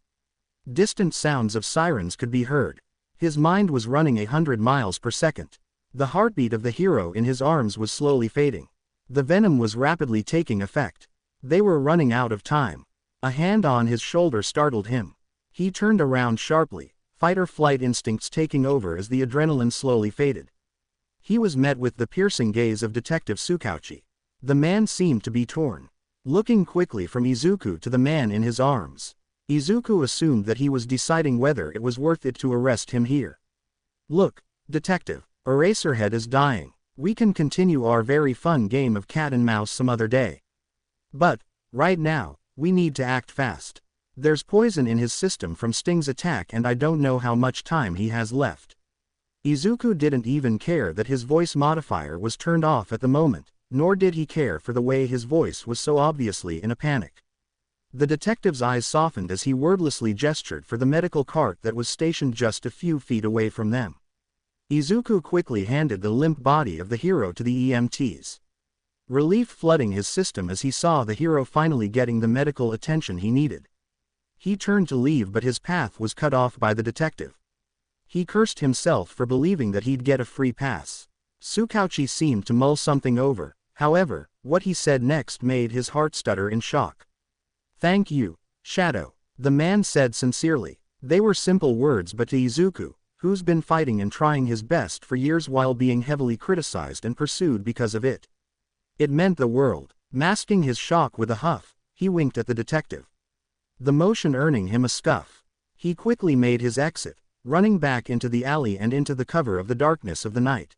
Distant sounds of sirens could be heard. His mind was running 100 miles per second. The heartbeat of the hero in his arms was slowly fading. The venom was rapidly taking effect. They were running out of time. A hand on his shoulder startled him. He turned around sharply, fight-or-flight instincts taking over as the adrenaline slowly faded. He was met with the piercing gaze of Detective Tsukauchi. The man seemed to be torn. Looking quickly from Izuku to the man in his arms, Izuku assumed that he was deciding whether it was worth it to arrest him here. Look, Detective, Eraserhead is dying. We can continue our very fun game of cat and mouse some other day. But, right now, we need to act fast. There's poison in his system from Sting's attack and I don't know how much time he has left. Izuku didn't even care that his voice modifier was turned off at the moment, nor did he care for the way his voice was so obviously in a panic. The detective's eyes softened as he wordlessly gestured for the medical cart that was stationed just a few feet away from them. Izuku quickly handed the limp body of the hero to the EMTs. Relief flooding his system as he saw the hero finally getting the medical attention he needed. He turned to leave but his path was cut off by the detective. He cursed himself for believing that he'd get a free pass. Tsukauchi seemed to mull something over, however, what he said next made his heart stutter in shock. Thank you, Shadow, the man said sincerely. They were simple words but to Izuku, who's been fighting and trying his best for years while being heavily criticized and pursued because of it. It meant the world. Masking his shock with a huff, he winked at the detective. The motion earning him a scuff. He quickly made his exit, running back into the alley and into the cover of the darkness of the night.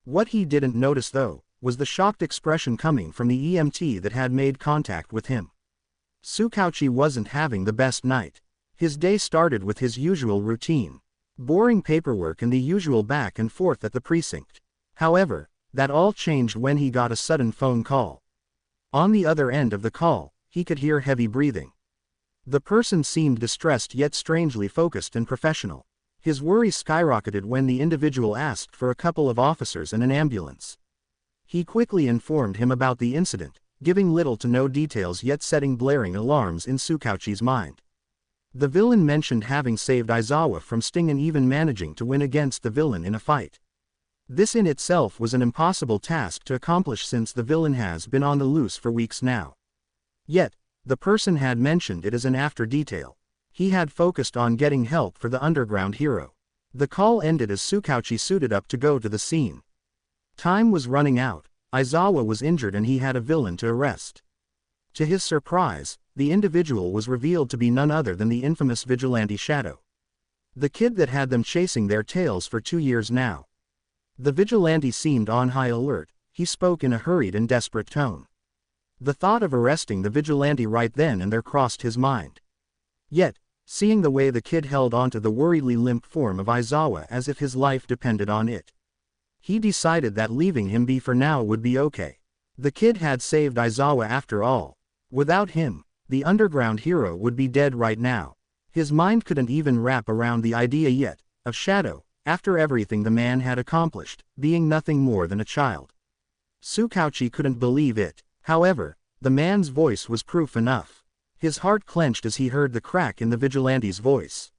What he didn't notice though, was the shocked expression coming from the EMT that had made contact with him. Tsukauchi wasn't having the best night. His day started with his usual routine. Boring paperwork and the usual back and forth at the precinct. However, that all changed when he got a sudden phone call. On the other end of the call, he could hear heavy breathing. The person seemed distressed yet strangely focused and professional. His worry skyrocketed when the individual asked for a couple of officers and an ambulance. He quickly informed him about the incident, giving little to no details yet setting blaring alarms in Tsukauchi's mind. The villain mentioned having saved Aizawa from Sting and even managing to win against the villain in a fight. This in itself was an impossible task to accomplish since the villain has been on the loose for weeks now. Yet, the person had mentioned it as an after detail. He had focused on getting help for the underground hero. The call ended as Tsukauchi suited up to go to the scene. Time was running out. Aizawa was injured and he had a villain to arrest. To his surprise, the individual was revealed to be none other than the infamous vigilante Shadow. The kid that had them chasing their tails for 2 years now. The vigilante seemed on high alert. He spoke in a hurried and desperate tone. The thought of arresting the vigilante right then and there crossed his mind. Yet, seeing the way the kid held onto the worriedly limp form of Aizawa as if his life depended on it, he decided that leaving him be for now would be okay. The kid had saved Aizawa after all. Without him, the underground hero would be dead right now. His mind couldn't even wrap around the idea yet, of Shadow, after everything the man had accomplished, being nothing more than a child. Tsukauchi couldn't believe it. However, the man's voice was proof enough. His heart clenched as he heard the crack in the vigilante's voice.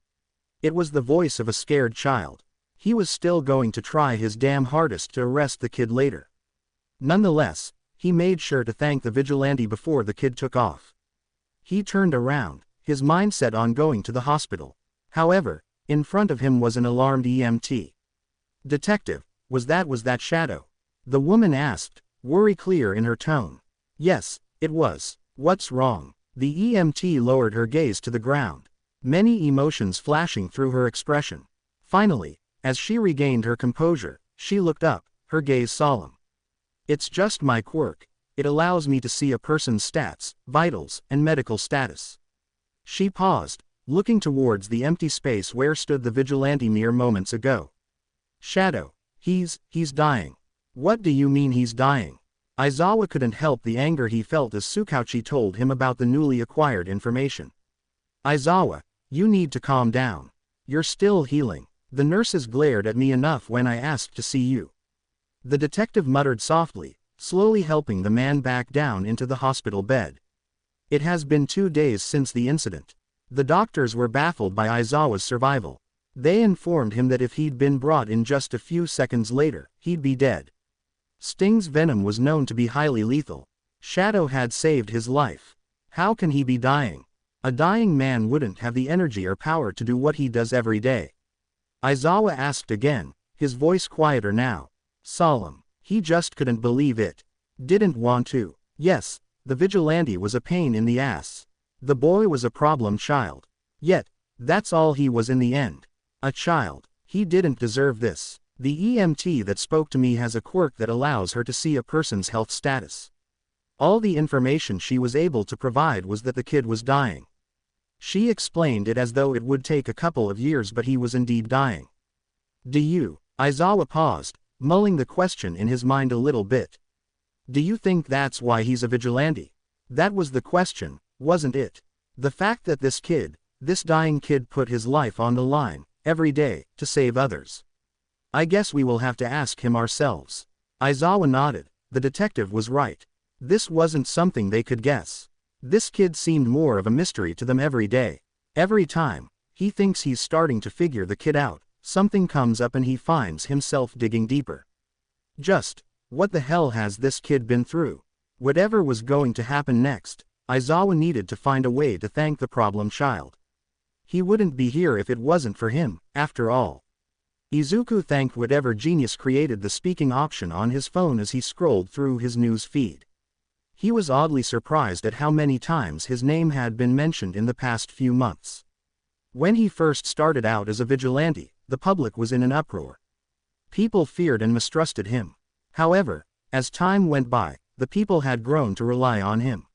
It was the voice of a scared child. He was still going to try his damn hardest to arrest the kid later. Nonetheless, he made sure to thank the vigilante before the kid took off. He turned around, his mind set on going to the hospital. However, in front of him was an alarmed EMT. Detective, was that Shadow? The woman asked, worry clear in her tone. Yes, it was. What's wrong? The EMT lowered her gaze to the ground, many emotions flashing through her expression. Finally, as she regained her composure, she looked up, her gaze solemn. It's just my quirk. It allows me to see a person's stats, vitals, and medical status. She paused, looking towards the empty space where stood the vigilante mere moments ago. Shadow, He's dying. What do you mean he's dying? Aizawa couldn't help the anger he felt as Tsukauchi told him about the newly acquired information. Aizawa, you need to calm down. You're still healing. The nurses glared at me enough when I asked to see you. The detective muttered softly, slowly helping the man back down into the hospital bed. It has been 2 days since the incident. The doctors were baffled by Aizawa's survival. They informed him that if he'd been brought in just a few seconds later, he'd be dead. Sting's venom was known to be highly lethal. Shadow had saved his life. How can he be dying? A dying man wouldn't have the energy or power to do what he does every day. Aizawa asked again, his voice quieter now. Solemn. He just couldn't believe it. Didn't want to. Yes, the vigilante was a pain in the ass. The boy was a problem child. Yet, that's all he was in the end. A child. He didn't deserve this. The EMT that spoke to me has a quirk that allows her to see a person's health status. All the information she was able to provide was that the kid was dying. She explained it as though it would take a couple of years, but he was indeed dying. Do you? Aizawa paused, mulling the question in his mind a little bit. Do you think that's why he's a vigilante? That was the question, wasn't it? The fact that this dying kid put his life on the line, every day, to save others. I guess we will have to ask him ourselves. Aizawa nodded. The detective was right. This wasn't something they could guess. This kid seemed more of a mystery to them every day. Every time he thinks he's starting to figure the kid out, something comes up and he finds himself digging deeper. Just, what the hell has this kid been through? Whatever was going to happen next, Aizawa needed to find a way to thank the problem child. He wouldn't be here if it wasn't for him, after all. Izuku thanked whatever genius created the speaking option on his phone as he scrolled through his news feed. He was oddly surprised at how many times his name had been mentioned in the past few months. When he first started out as a vigilante, the public was in an uproar. People feared and mistrusted him. However, as time went by, the people had grown to rely on him.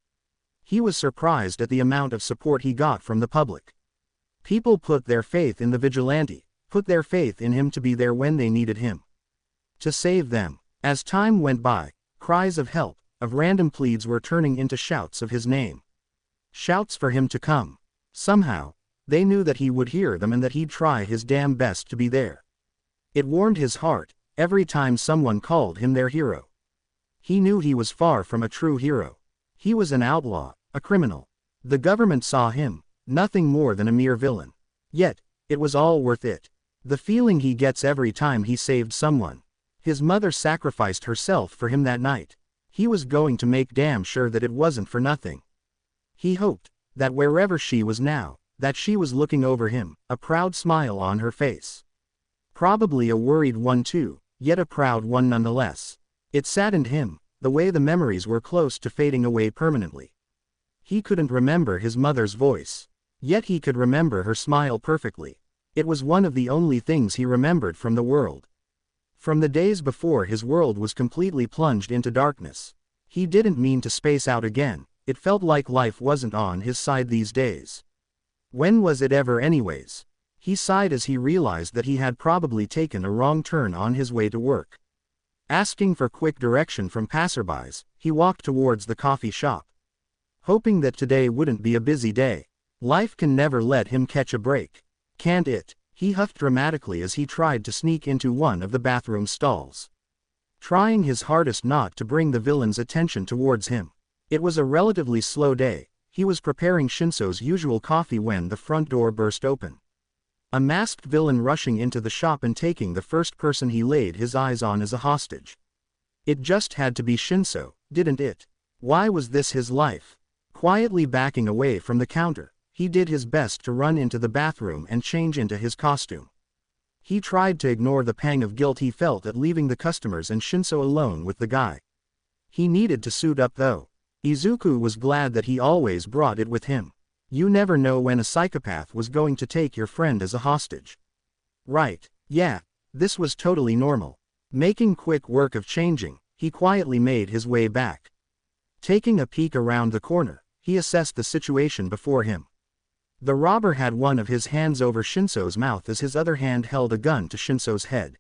He was surprised at the amount of support he got from the public. People put their faith in the vigilante, put their faith in him to be there when they needed him. To save them. As time went by, cries of help, of random pleads were turning into shouts of his name. Shouts for him to come. Somehow, they knew that he would hear them and that he'd try his damn best to be there. It warmed his heart, every time someone called him their hero. He knew he was far from a true hero. He was an outlaw, a criminal. The government saw him, nothing more than a mere villain. Yet, it was all worth it. The feeling he gets every time he saved someone. His mother sacrificed herself for him that night. He was going to make damn sure that it wasn't for nothing. He hoped that wherever she was now, that she was looking over him, a proud smile on her face. Probably a worried one too, yet a proud one nonetheless. It saddened him, the way the memories were close to fading away permanently. He couldn't remember his mother's voice. Yet he could remember her smile perfectly. It was one of the only things he remembered from the world. From the days before his world was completely plunged into darkness. He didn't mean to space out again, it felt like life wasn't on his side these days. When was it ever anyways? He sighed as he realized that he had probably taken a wrong turn on his way to work. Asking for quick direction from passerbys, he walked towards the coffee shop. Hoping that today wouldn't be a busy day. Life can never let him catch a break. Can't it? He huffed dramatically as he tried to sneak into one of the bathroom stalls. Trying his hardest not to bring the villain's attention towards him. It was a relatively slow day. He was preparing Shinso's usual coffee when the front door burst open. A masked villain rushing into the shop and taking the first person he laid his eyes on as a hostage. It just had to be Shinso, didn't it? Why was this his life? Quietly backing away from the counter, he did his best to run into the bathroom and change into his costume. He tried to ignore the pang of guilt he felt at leaving the customers and Shinso alone with the guy. He needed to suit up though. Izuku was glad that he always brought it with him. You never know when a psychopath was going to take your friend as a hostage. Right, yeah, this was totally normal. Making quick work of changing, he quietly made his way back. Taking a peek around the corner, he assessed the situation before him. The robber had one of his hands over Shinso's mouth as his other hand held a gun to Shinso's head.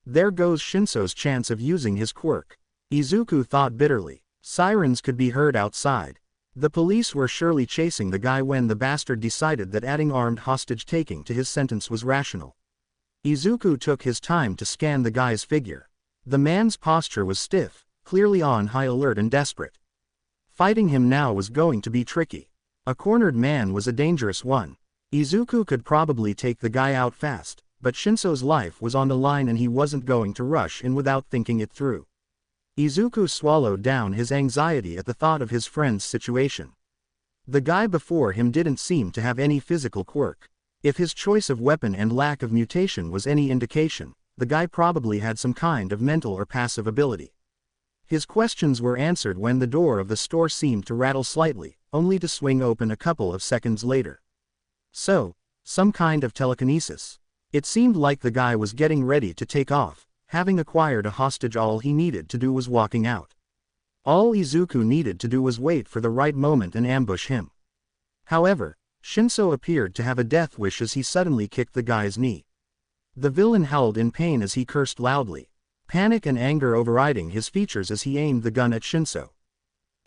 There goes Shinso's chance of using his quirk. Izuku thought bitterly. Sirens could be heard outside. The police were surely chasing the guy when the bastard decided that adding armed hostage-taking to his sentence was rational. Izuku took his time to scan the guy's figure. The man's posture was stiff, clearly on high alert and desperate. Fighting him now was going to be tricky. A cornered man was a dangerous one. Izuku could probably take the guy out fast, but Shinso's life was on the line and he wasn't going to rush in without thinking it through. Izuku swallowed down his anxiety at the thought of his friend's situation. The guy before him didn't seem to have any physical quirk. If his choice of weapon and lack of mutation was any indication, the guy probably had some kind of mental or passive ability. His questions were answered when the door of the store seemed to rattle slightly, only to swing open a couple of seconds later. So, some kind of telekinesis. It seemed like the guy was getting ready to take off. Having acquired a hostage, all he needed to do was walking out. All Izuku needed to do was wait for the right moment and ambush him. However, Shinso appeared to have a death wish as he suddenly kicked the guy's knee. The villain howled in pain as he cursed loudly, panic and anger overriding his features as he aimed the gun at Shinso.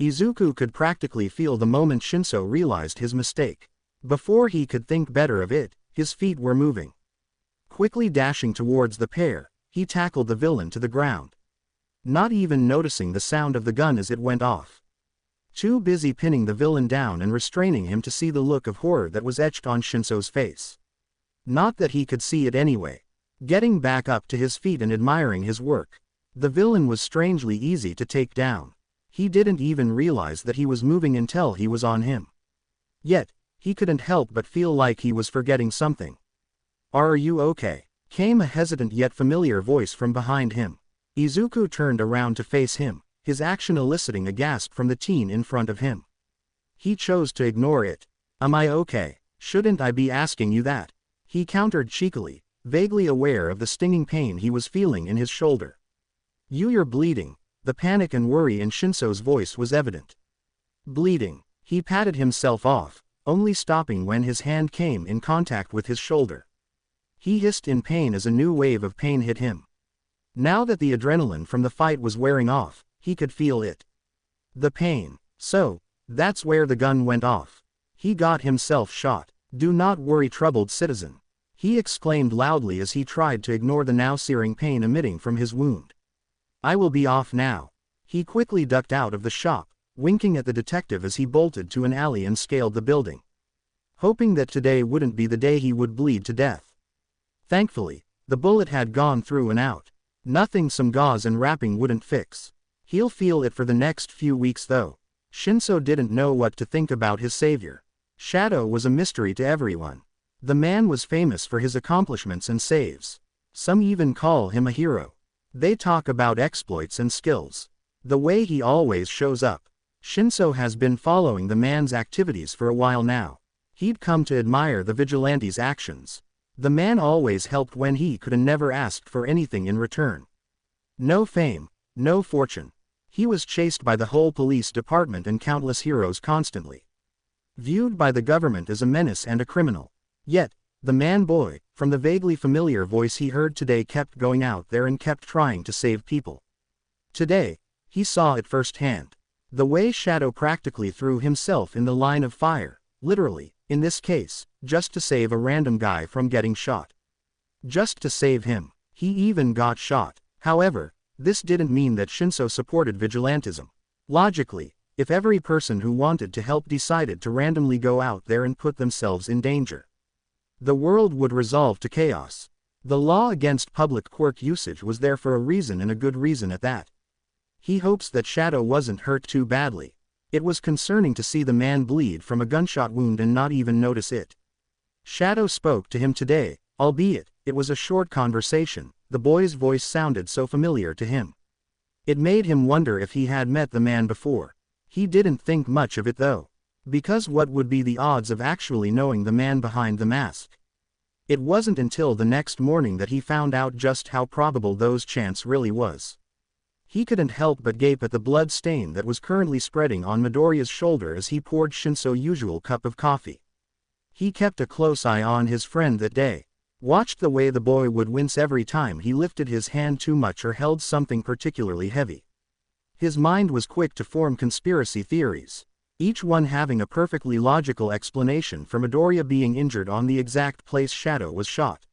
Izuku could practically feel the moment Shinso realized his mistake. Before he could think better of it, his feet were moving. Quickly dashing towards the pair, he tackled the villain to the ground, not even noticing the sound of the gun as it went off. Too busy pinning the villain down and restraining him to see the look of horror that was etched on Shinso's face. Not that he could see it anyway. Getting back up to his feet and admiring his work, the villain was strangely easy to take down. He didn't even realize that he was moving until he was on him. Yet, he couldn't help but feel like he was forgetting something. "Are you okay?" came a hesitant yet familiar voice from behind him. Izuku turned around to face him, his action eliciting a gasp from the teen in front of him. He chose to ignore it. "Am I okay? Shouldn't I be asking you that?" he countered cheekily, vaguely aware of the stinging pain he was feeling in his shoulder. "You're bleeding." The panic and worry in Shinso's voice was evident. "Bleeding." He patted himself off, only stopping when his hand came in contact with his shoulder. He hissed in pain as a new wave of pain hit him. Now that the adrenaline from the fight was wearing off, he could feel it. The pain. So, that's where the gun went off. He got himself shot. "Do not worry, troubled citizen," he exclaimed loudly as he tried to ignore the now searing pain emitting from his wound. "I will be off now." He quickly ducked out of the shop, winking at the detective as he bolted to an alley and scaled the building, hoping that today wouldn't be the day he would bleed to death. Thankfully, the bullet had gone through and out. Nothing some gauze and wrapping wouldn't fix. He'll feel it for the next few weeks though. Shinso didn't know what to think about his savior. Shadow was a mystery to everyone. The man was famous for his accomplishments and saves. Some even call him a hero. They talk about exploits and skills. The way he always shows up. Shinso has been following the man's activities for a while now. He'd come to admire the vigilante's actions. The man always helped when he could and never asked for anything in return. No fame, no fortune. He was chased by the whole police department and countless heroes constantly. Viewed by the government as a menace and a criminal. Yet, the man-boy, from the vaguely familiar voice he heard today, kept going out there and kept trying to save people. Today, he saw it firsthand. The way Shadow practically threw himself in the line of fire, literally, in this case, just to save a random guy from getting shot. Just to save him. He even got shot. However, this didn't mean that Shinso supported vigilantism. Logically, if every person who wanted to help decided to randomly go out there and put themselves in danger, the world would resolve to chaos. The law against public quirk usage was there for a reason, and a good reason at that. He hopes that Shadow wasn't hurt too badly. It was concerning to see the man bleed from a gunshot wound and not even notice it. Shadow spoke to him today, albeit it was a short conversation. The boy's voice sounded so familiar to him. It made him wonder if he had met the man before. He didn't think much of it though. Because what would be the odds of actually knowing the man behind the mask? It wasn't until the next morning that he found out just how probable those chance really was. He couldn't help but gape at the blood stain that was currently spreading on Midoriya's shoulder as he poured Shinso's usual cup of coffee. He kept a close eye on his friend that day. Watched the way the boy would wince every time he lifted his hand too much or held something particularly heavy. His mind was quick to form conspiracy theories, each one having a perfectly logical explanation for Midoriya being injured on the exact place Shadow was shot.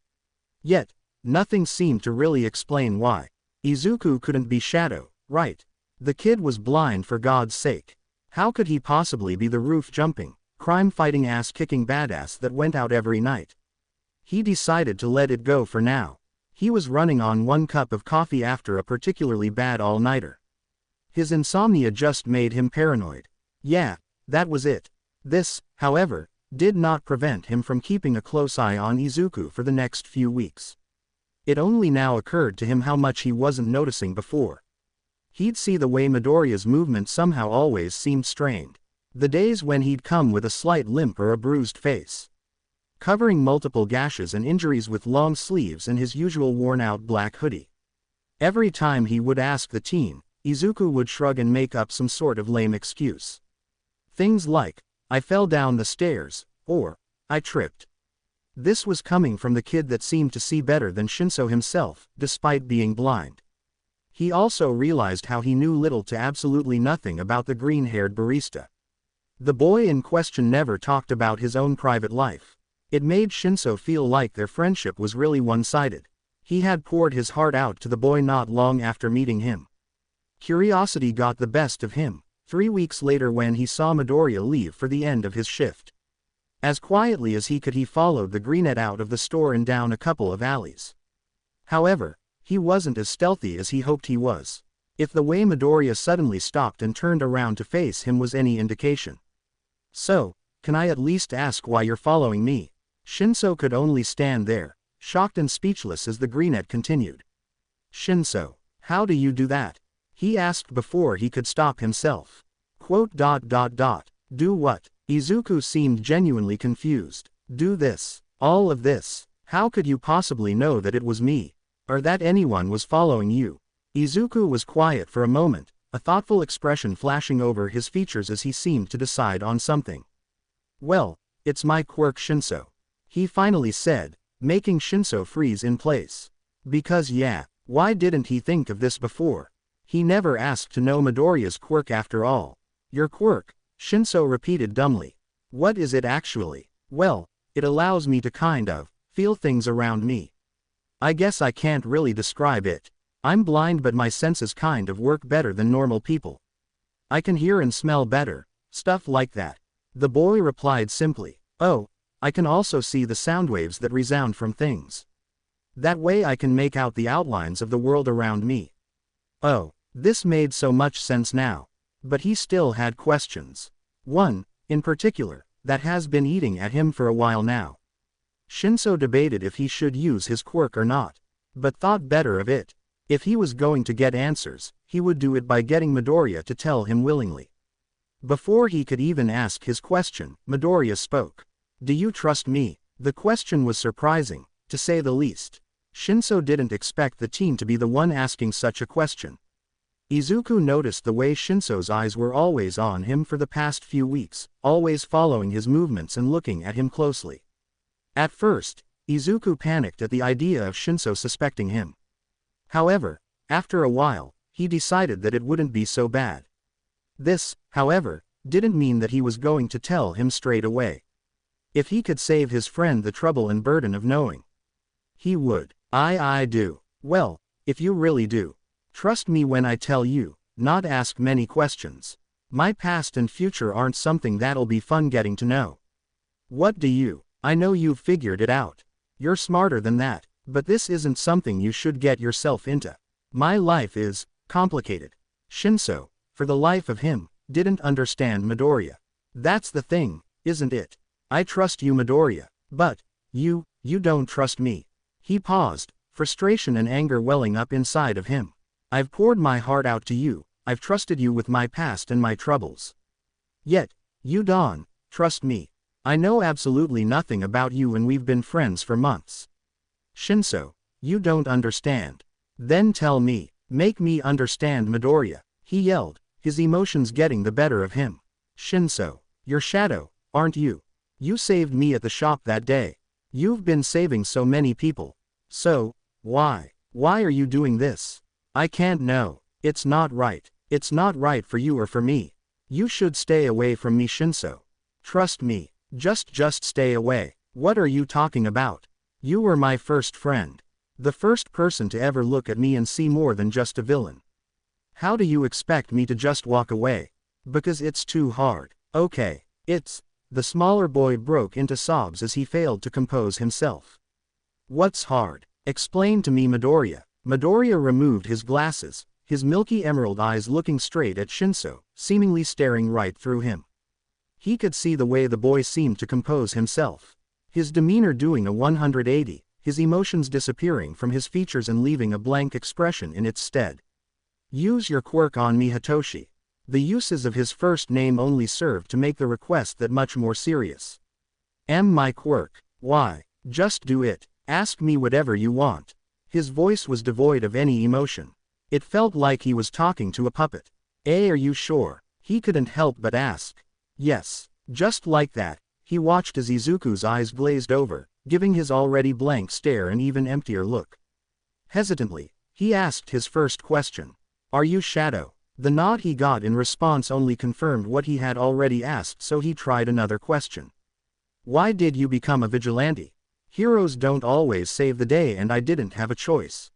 Yet, nothing seemed to really explain why. Izuku couldn't be Shadow, right? The kid was blind, for God's sake. How could he possibly be the roof-jumping, crime-fighting ass-kicking badass that went out every night? He decided to let it go for now. He was running on 1 cup of coffee after a particularly bad all-nighter. His insomnia just made him paranoid. Yeah, that was it. This, however, did not prevent him from keeping a close eye on Izuku for the next few weeks. It only now occurred to him how much he wasn't noticing before. He'd see the way Midoriya's movement somehow always seemed strained. The days when he'd come with a slight limp or a bruised face, covering multiple gashes and injuries with long sleeves and his usual worn-out black hoodie. Every time he would ask the teen, Izuku would shrug and make up some sort of lame excuse. Things like, "I fell down the stairs," or, "I tripped." This was coming from the kid that seemed to see better than Shinso himself, despite being blind. He also realized how he knew little to absolutely nothing about the green-haired barista. The boy in question never talked about his own private life. It made Shinso feel like their friendship was really one-sided. He had poured his heart out to the boy not long after meeting him. Curiosity got the best of him, 3 weeks later when he saw Midoriya leave for the end of his shift. As quietly as he could, he followed the greenette out of the store and down a couple of alleys. However, he wasn't as stealthy as he hoped he was. If the way Midoriya suddenly stopped and turned around to face him was any indication. "So, can I at least ask why you're following me?" Shinso could only stand there, shocked and speechless as the greenette continued. "Shinso, how do you do that?" he asked before he could stop himself. Do what? Izuku seemed genuinely confused. Do this. All of this. How could you possibly know that it was me? Or that anyone was following you? Izuku was quiet for a moment, a thoughtful expression flashing over his features as he seemed to decide on something. "Well, it's my quirk, Shinso," he finally said, making Shinso freeze in place. Because yeah, why didn't he think of this before? He never asked to know Midoriya's quirk after all. "Your quirk," Shinso repeated dumbly. "What is it actually?" "Well, it allows me to kind of feel things around me. I guess I can't really describe it. I'm blind, but my senses kind of work better than normal people. I can hear and smell better, stuff like that." The boy replied simply. "Oh, I can also see the sound waves that resound from things. That way I can make out the outlines of the world around me." Oh, this made so much sense now. But he still had questions. One, in particular, that has been eating at him for a while now. Shinso debated if he should use his quirk or not, but thought better of it. If he was going to get answers, he would do it by getting Midoriya to tell him willingly. Before he could even ask his question, Midoriya spoke. "Do you trust me?" The question was surprising, to say the least. Shinso didn't expect the teen to be the one asking such a question. Izuku noticed the way Shinso's eyes were always on him for the past few weeks, always following his movements and looking at him closely. At first, Izuku panicked at the idea of Shinso suspecting him. However, after a while, he decided that it wouldn't be so bad. This, however, didn't mean that he was going to tell him straight away. If he could save his friend the trouble and burden of knowing, he would. I do. Well, if you really do. Trust me when I tell you, not ask many questions. My past and future aren't something that'll be fun getting to know. What do you? I know you've figured it out. You're smarter than that, but this isn't something you should get yourself into. My life is complicated. Shinso, for the life of him, didn't understand Midoriya. That's the thing, isn't it? I trust you, Midoriya, but you don't trust me. He paused, frustration and anger welling up inside of him. I've poured my heart out to you, I've trusted you with my past and my troubles. Yet, you don't trust me. I know absolutely nothing about you and we've been friends for months. Shinso, you don't understand. Then tell me, make me understand, Midoriya, he yelled, his emotions getting the better of him. Shinso, you're Shadow, aren't you? You saved me at the shop that day. You've been saving so many people. So, why? Why are you doing this? I can't know. It's not right. It's not right for you or for me. You should stay away from me, Shinso. Trust me. Just stay away. What are you talking about? You were my first friend. The first person to ever look at me and see more than just a villain. How do you expect me to just walk away? Because it's too hard. Okay. The smaller boy broke into sobs as he failed to compose himself. What's hard? Explain to me, Midoriya. Midoriya removed his glasses, his milky emerald eyes looking straight at Shinso, seemingly staring right through him. He could see the way the boy seemed to compose himself. His demeanor doing a 180, his emotions disappearing from his features and leaving a blank expression in its stead. Use your quirk on me, Hitoshi. The uses of his first name only served to make the request that much more serious. My quirk. Why? Just do it. Ask me whatever you want. His voice was devoid of any emotion. It felt like he was talking to a puppet. Are you sure? He couldn't help but ask. Yes. Just like that, he watched as Izuku's eyes glazed over, giving his already blank stare an even emptier look. Hesitantly, he asked his first question. Are you Shadow? The nod he got in response only confirmed what he had already asked, so he tried another question. Why did you become a vigilante? Heroes don't always save the day and I didn't have a choice.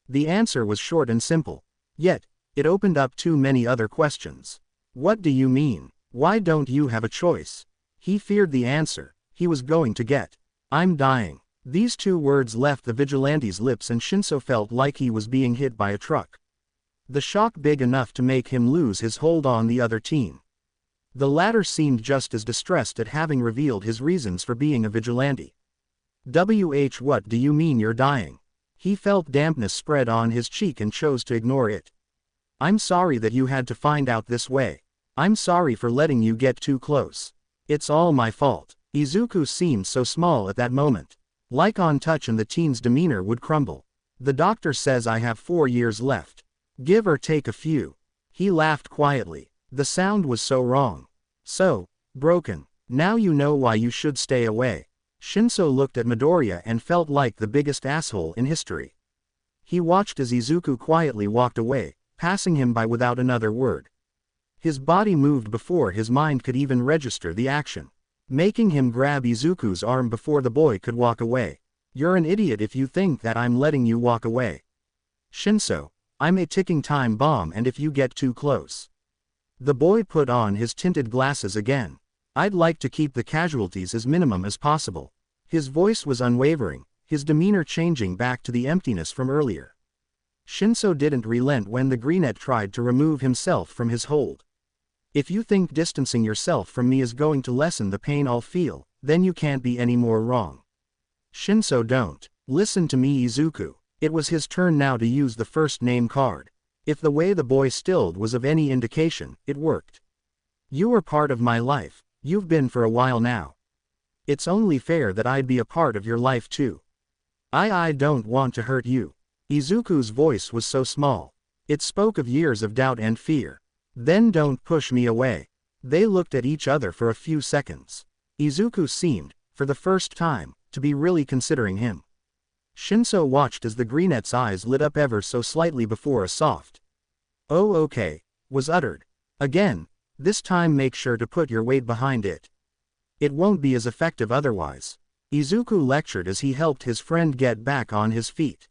The answer was short and simple. Yet, it opened up too many other questions. What do you mean? Why don't you have a choice? He feared the answer he was going to get. I'm dying. These two words left the vigilante's lips and Shinso felt like he was being hit by a truck. The shock big enough to make him lose his hold on the other teen. The latter seemed just as distressed at having revealed his reasons for being a vigilante. What do you mean you're dying? He felt dampness spread on his cheek and chose to ignore it. I'm sorry that you had to find out this way. I'm sorry for letting you get too close. It's all my fault. Izuku seemed so small at that moment. Like on touch, and the teen's demeanor would crumble. The doctor says I have 4 years left. Give or take a few. He laughed quietly. The sound was so wrong. So broken. Now you know why you should stay away. Shinso looked at Midoriya and felt like the biggest asshole in history. He watched as Izuku quietly walked away, passing him by without another word. His body moved before his mind could even register the action, making him grab Izuku's arm before the boy could walk away. You're an idiot if you think that I'm letting you walk away. Shinso, I'm a ticking time bomb, and if you get too close. The boy put on his tinted glasses again. I'd like to keep the casualties as minimum as possible. His voice was unwavering, his demeanor changing back to the emptiness from earlier. Shinso didn't relent when the greenette tried to remove himself from his hold. If you think distancing yourself from me is going to lessen the pain I'll feel, then you can't be any more wrong. Shinso, don't. Listen to me, Izuku. It was his turn now to use the first name card. If the way the boy stilled was of any indication, it worked. You were part of my life. You've been for a while now. It's only fair that I'd be a part of your life too. I don't want to hurt you. Izuku's voice was so small. It spoke of years of doubt and fear. Then don't push me away. They looked at each other for a few seconds. Izuku seemed, for the first time, to be really considering him. Shinso watched as the greenette's eyes lit up ever so slightly before a soft "Oh okay" was uttered. Again, this time make sure to put your weight behind it. It won't be as effective otherwise. Izuku lectured as he helped his friend get back on his feet.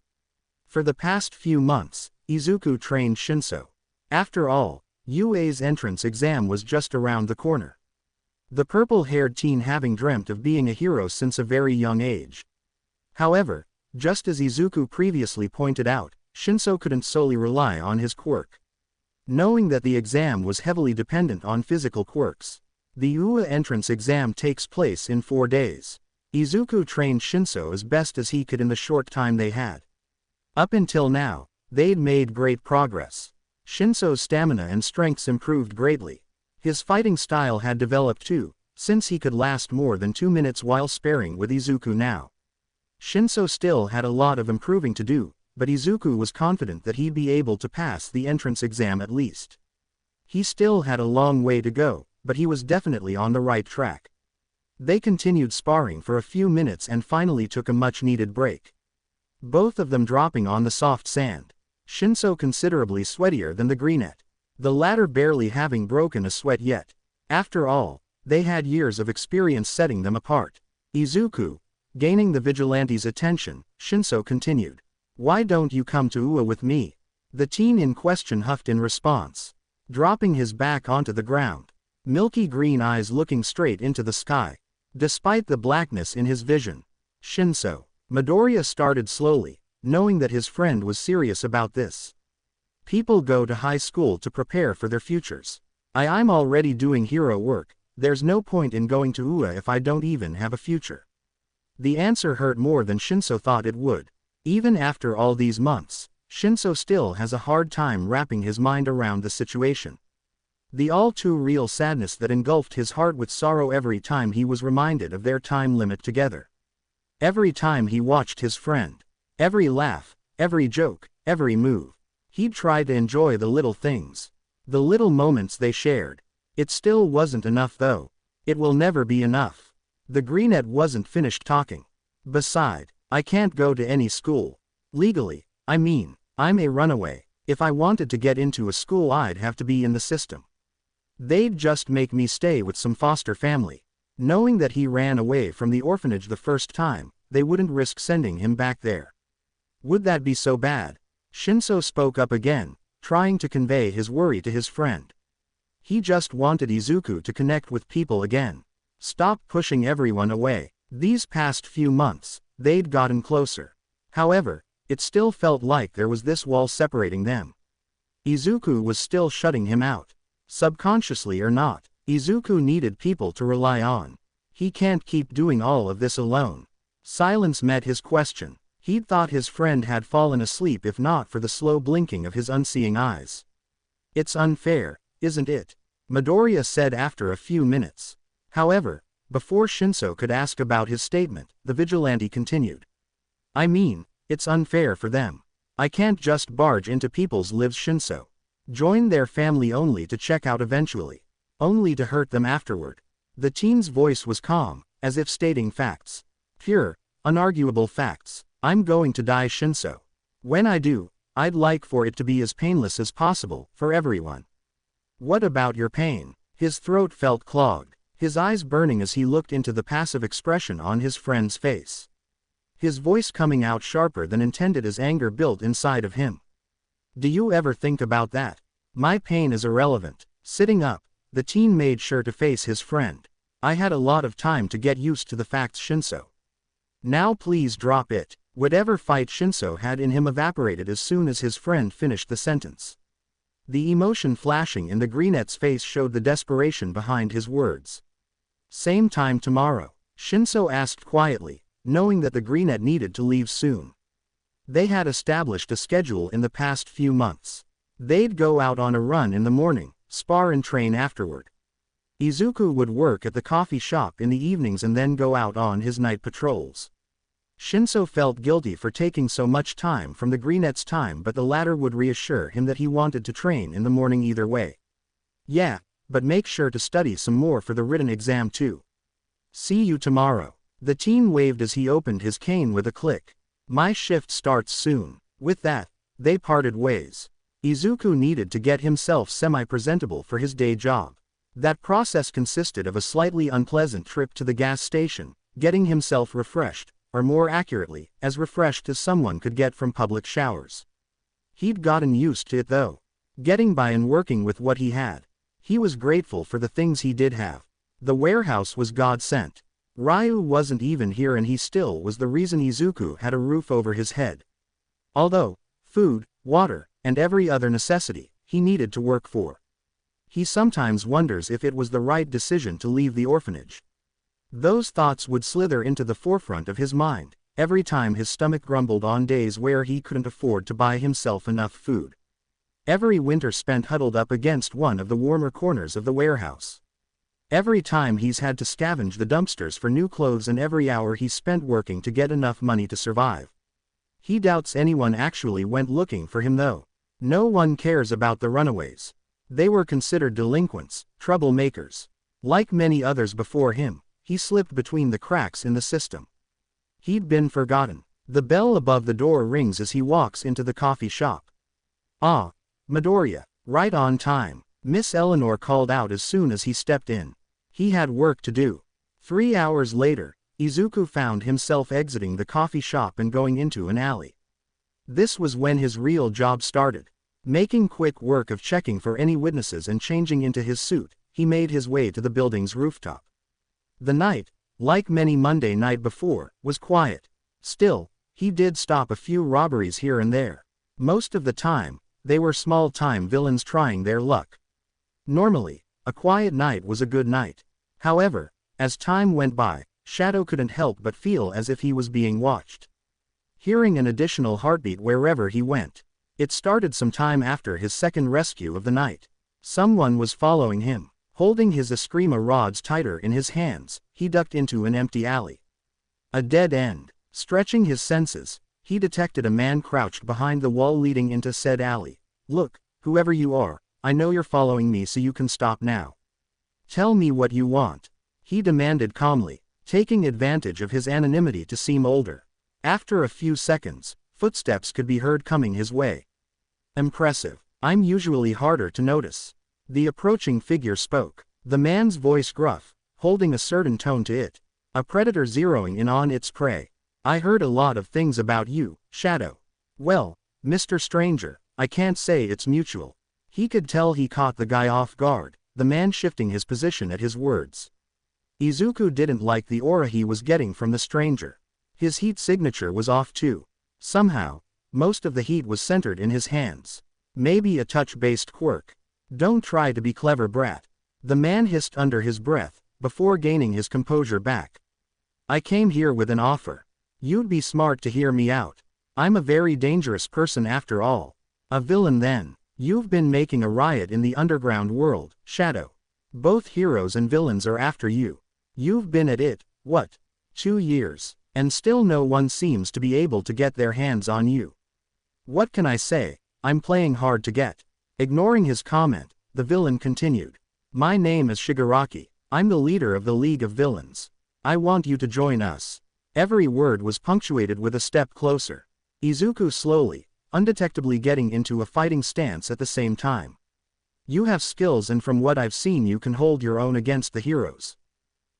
For the past few months, Izuku trained Shinso. After all, UA's entrance exam was just around the corner. The purple-haired teen having dreamt of being a hero since a very young age. However, just as Izuku previously pointed out, Shinso couldn't solely rely on his quirk. Knowing that the exam was heavily dependent on physical quirks. The UA entrance exam takes place in 4 days. Izuku trained Shinso as best as he could in the short time they had. Up until now, they'd made great progress. Shinso's stamina and strengths improved greatly. His fighting style had developed too, since he could last more than 2 minutes while sparring with Izuku now. Shinso still had a lot of improving to do, but Izuku was confident that he'd be able to pass the entrance exam at least. He still had a long way to go, but he was definitely on the right track. They continued sparring for a few minutes and finally took a much-needed break. Both of them dropping on the soft sand. Shinso considerably sweatier than the greenette, the latter barely having broken a sweat yet. After all, they had years of experience setting them apart. Izuku, gaining the vigilante's attention, Shinso continued. Why don't you come to Ua with me? The teen in question huffed in response, dropping his back onto the ground, milky green eyes looking straight into the sky. Despite the blackness in his vision, Shinso, Midoriya started slowly, knowing that his friend was serious about this. People go to high school to prepare for their futures. I'm already doing hero work, there's no point in going to Ua if I don't even have a future. The answer hurt more than Shinso thought it would. Even after all these months, Shinso still has a hard time wrapping his mind around the situation. The all-too-real sadness that engulfed his heart with sorrow every time he was reminded of their time limit together. Every time he watched his friend. Every laugh, every joke, every move. He'd try to enjoy the little things. The little moments they shared. It still wasn't enough though. It will never be enough. The greenette wasn't finished talking. Beside, I can't go to any school. Legally, I'm a runaway. If I wanted to get into a school I'd have to be in the system. They'd just make me stay with some foster family. Knowing that he ran away from the orphanage the first time, they wouldn't risk sending him back there. Would that be so bad? Shinso spoke up again, trying to convey his worry to his friend. He just wanted Izuku to connect with people again. Stop pushing everyone away. These past few months, they'd gotten closer. However, it still felt like there was this wall separating them. Izuku was still shutting him out. Subconsciously or not, Izuku needed people to rely on. He can't keep doing all of this alone. Silence met his question. He'd thought his friend had fallen asleep if not for the slow blinking of his unseeing eyes. It's unfair, isn't it? Midoriya said after a few minutes. However, before Shinso could ask about his statement, the vigilante continued. It's unfair for them. I can't just barge into people's lives. Shinso. Join their family only to check out eventually. Only to hurt them afterward. The teen's voice was calm, as if stating facts. Pure, unarguable facts. I'm going to die, Shinso. When I do, I'd like for it to be as painless as possible, for everyone. What about your pain? His throat felt clogged, his eyes burning as he looked into the passive expression on his friend's face. His voice coming out sharper than intended as anger built inside of him. Do you ever think about that? My pain is irrelevant. Sitting up, the teen made sure to face his friend. I had a lot of time to get used to the facts, Shinso. Now please drop it. Whatever fight Shinso had in him evaporated as soon as his friend finished the sentence. The emotion flashing in the greenette's face showed the desperation behind his words. Same time tomorrow, Shinso asked quietly, knowing that the greenette needed to leave soon. They had established a schedule in the past few months. They'd go out on a run in the morning, spar and train afterward. Izuku would work at the coffee shop in the evenings and then go out on his night patrols. Shinso felt guilty for taking so much time from the greenette's time, but the latter would reassure him that he wanted to train in the morning either way. Yeah, but make sure to study some more for the written exam too. See you tomorrow. The teen waved as he opened his cane with a click. My shift starts soon. With that, they parted ways. Izuku needed to get himself semi-presentable for his day job. That process consisted of a slightly unpleasant trip to the gas station, getting himself refreshed, or more accurately, as refreshed as someone could get from public showers. He'd gotten used to it though. Getting by and working with what he had. He was grateful for the things he did have. The warehouse was God-sent. Ryu wasn't even here and he still was the reason Izuku had a roof over his head. Although, food, water, and every other necessity, he needed to work for. He sometimes wonders if it was the right decision to leave the orphanage. Those thoughts would slither into the forefront of his mind, every time his stomach grumbled on days where he couldn't afford to buy himself enough food. Every winter spent huddled up against one of the warmer corners of the warehouse. Every time he's had to scavenge the dumpsters for new clothes and every hour he spent working to get enough money to survive. He doubts anyone actually went looking for him though. No one cares about the runaways. They were considered delinquents, troublemakers. Like many others before him, he slipped between the cracks in the system. He'd been forgotten. The bell above the door rings as he walks into the coffee shop. "Ah, Midoriya, right on time," Miss Eleanor called out as soon as he stepped in. He had work to do. 3 hours later, Izuku found himself exiting the coffee shop and going into an alley. This was when his real job started. Making quick work of checking for any witnesses and changing into his suit, he made his way to the building's rooftop. The night, like many Monday night before, was quiet. Still, he did stop a few robberies here and there. Most of the time, they were small-time villains trying their luck. Normally, a quiet night was a good night. However, as time went by, Shadow couldn't help but feel as if he was being watched. Hearing an additional heartbeat wherever he went. It started some time after his second rescue of the night. Someone was following him. Holding his Eskrima rods tighter in his hands, he ducked into an empty alley. A dead end. Stretching his senses, he detected a man crouched behind the wall leading into said alley. "Look, whoever you are, I know you're following me, so you can stop now. Tell me what you want," he demanded calmly, taking advantage of his anonymity to seem older. After a few seconds, footsteps could be heard coming his way. "Impressive. I'm usually harder to notice." The approaching figure spoke, the man's voice gruff, holding a certain tone to it. A predator zeroing in on its prey. "I heard a lot of things about you, Shadow." "Well, Mr. Stranger, I can't say it's mutual." He could tell he caught the guy off guard, the man shifting his position at his words. Izuku didn't like the aura he was getting from the stranger. His heat signature was off too. Somehow, most of the heat was centered in his hands. Maybe a touch-based quirk. "Don't try to be clever, brat," the man hissed under his breath, before gaining his composure back. "I came here with an offer. You'd be smart to hear me out. I'm a very dangerous person after all. A villain then. You've been making a riot in the underground world, Shadow. Both heroes and villains are after you. You've been at it, what, 2 years, and still no one seems to be able to get their hands on you. What can I say? I'm playing hard to get." Ignoring his comment, the villain continued. "My name is Shigaraki. I'm the leader of the League of Villains. I want you to join us." Every word was punctuated with a step closer. Izuku slowly, undetectably getting into a fighting stance at the same time. "You have skills, and from what I've seen you can hold your own against the heroes.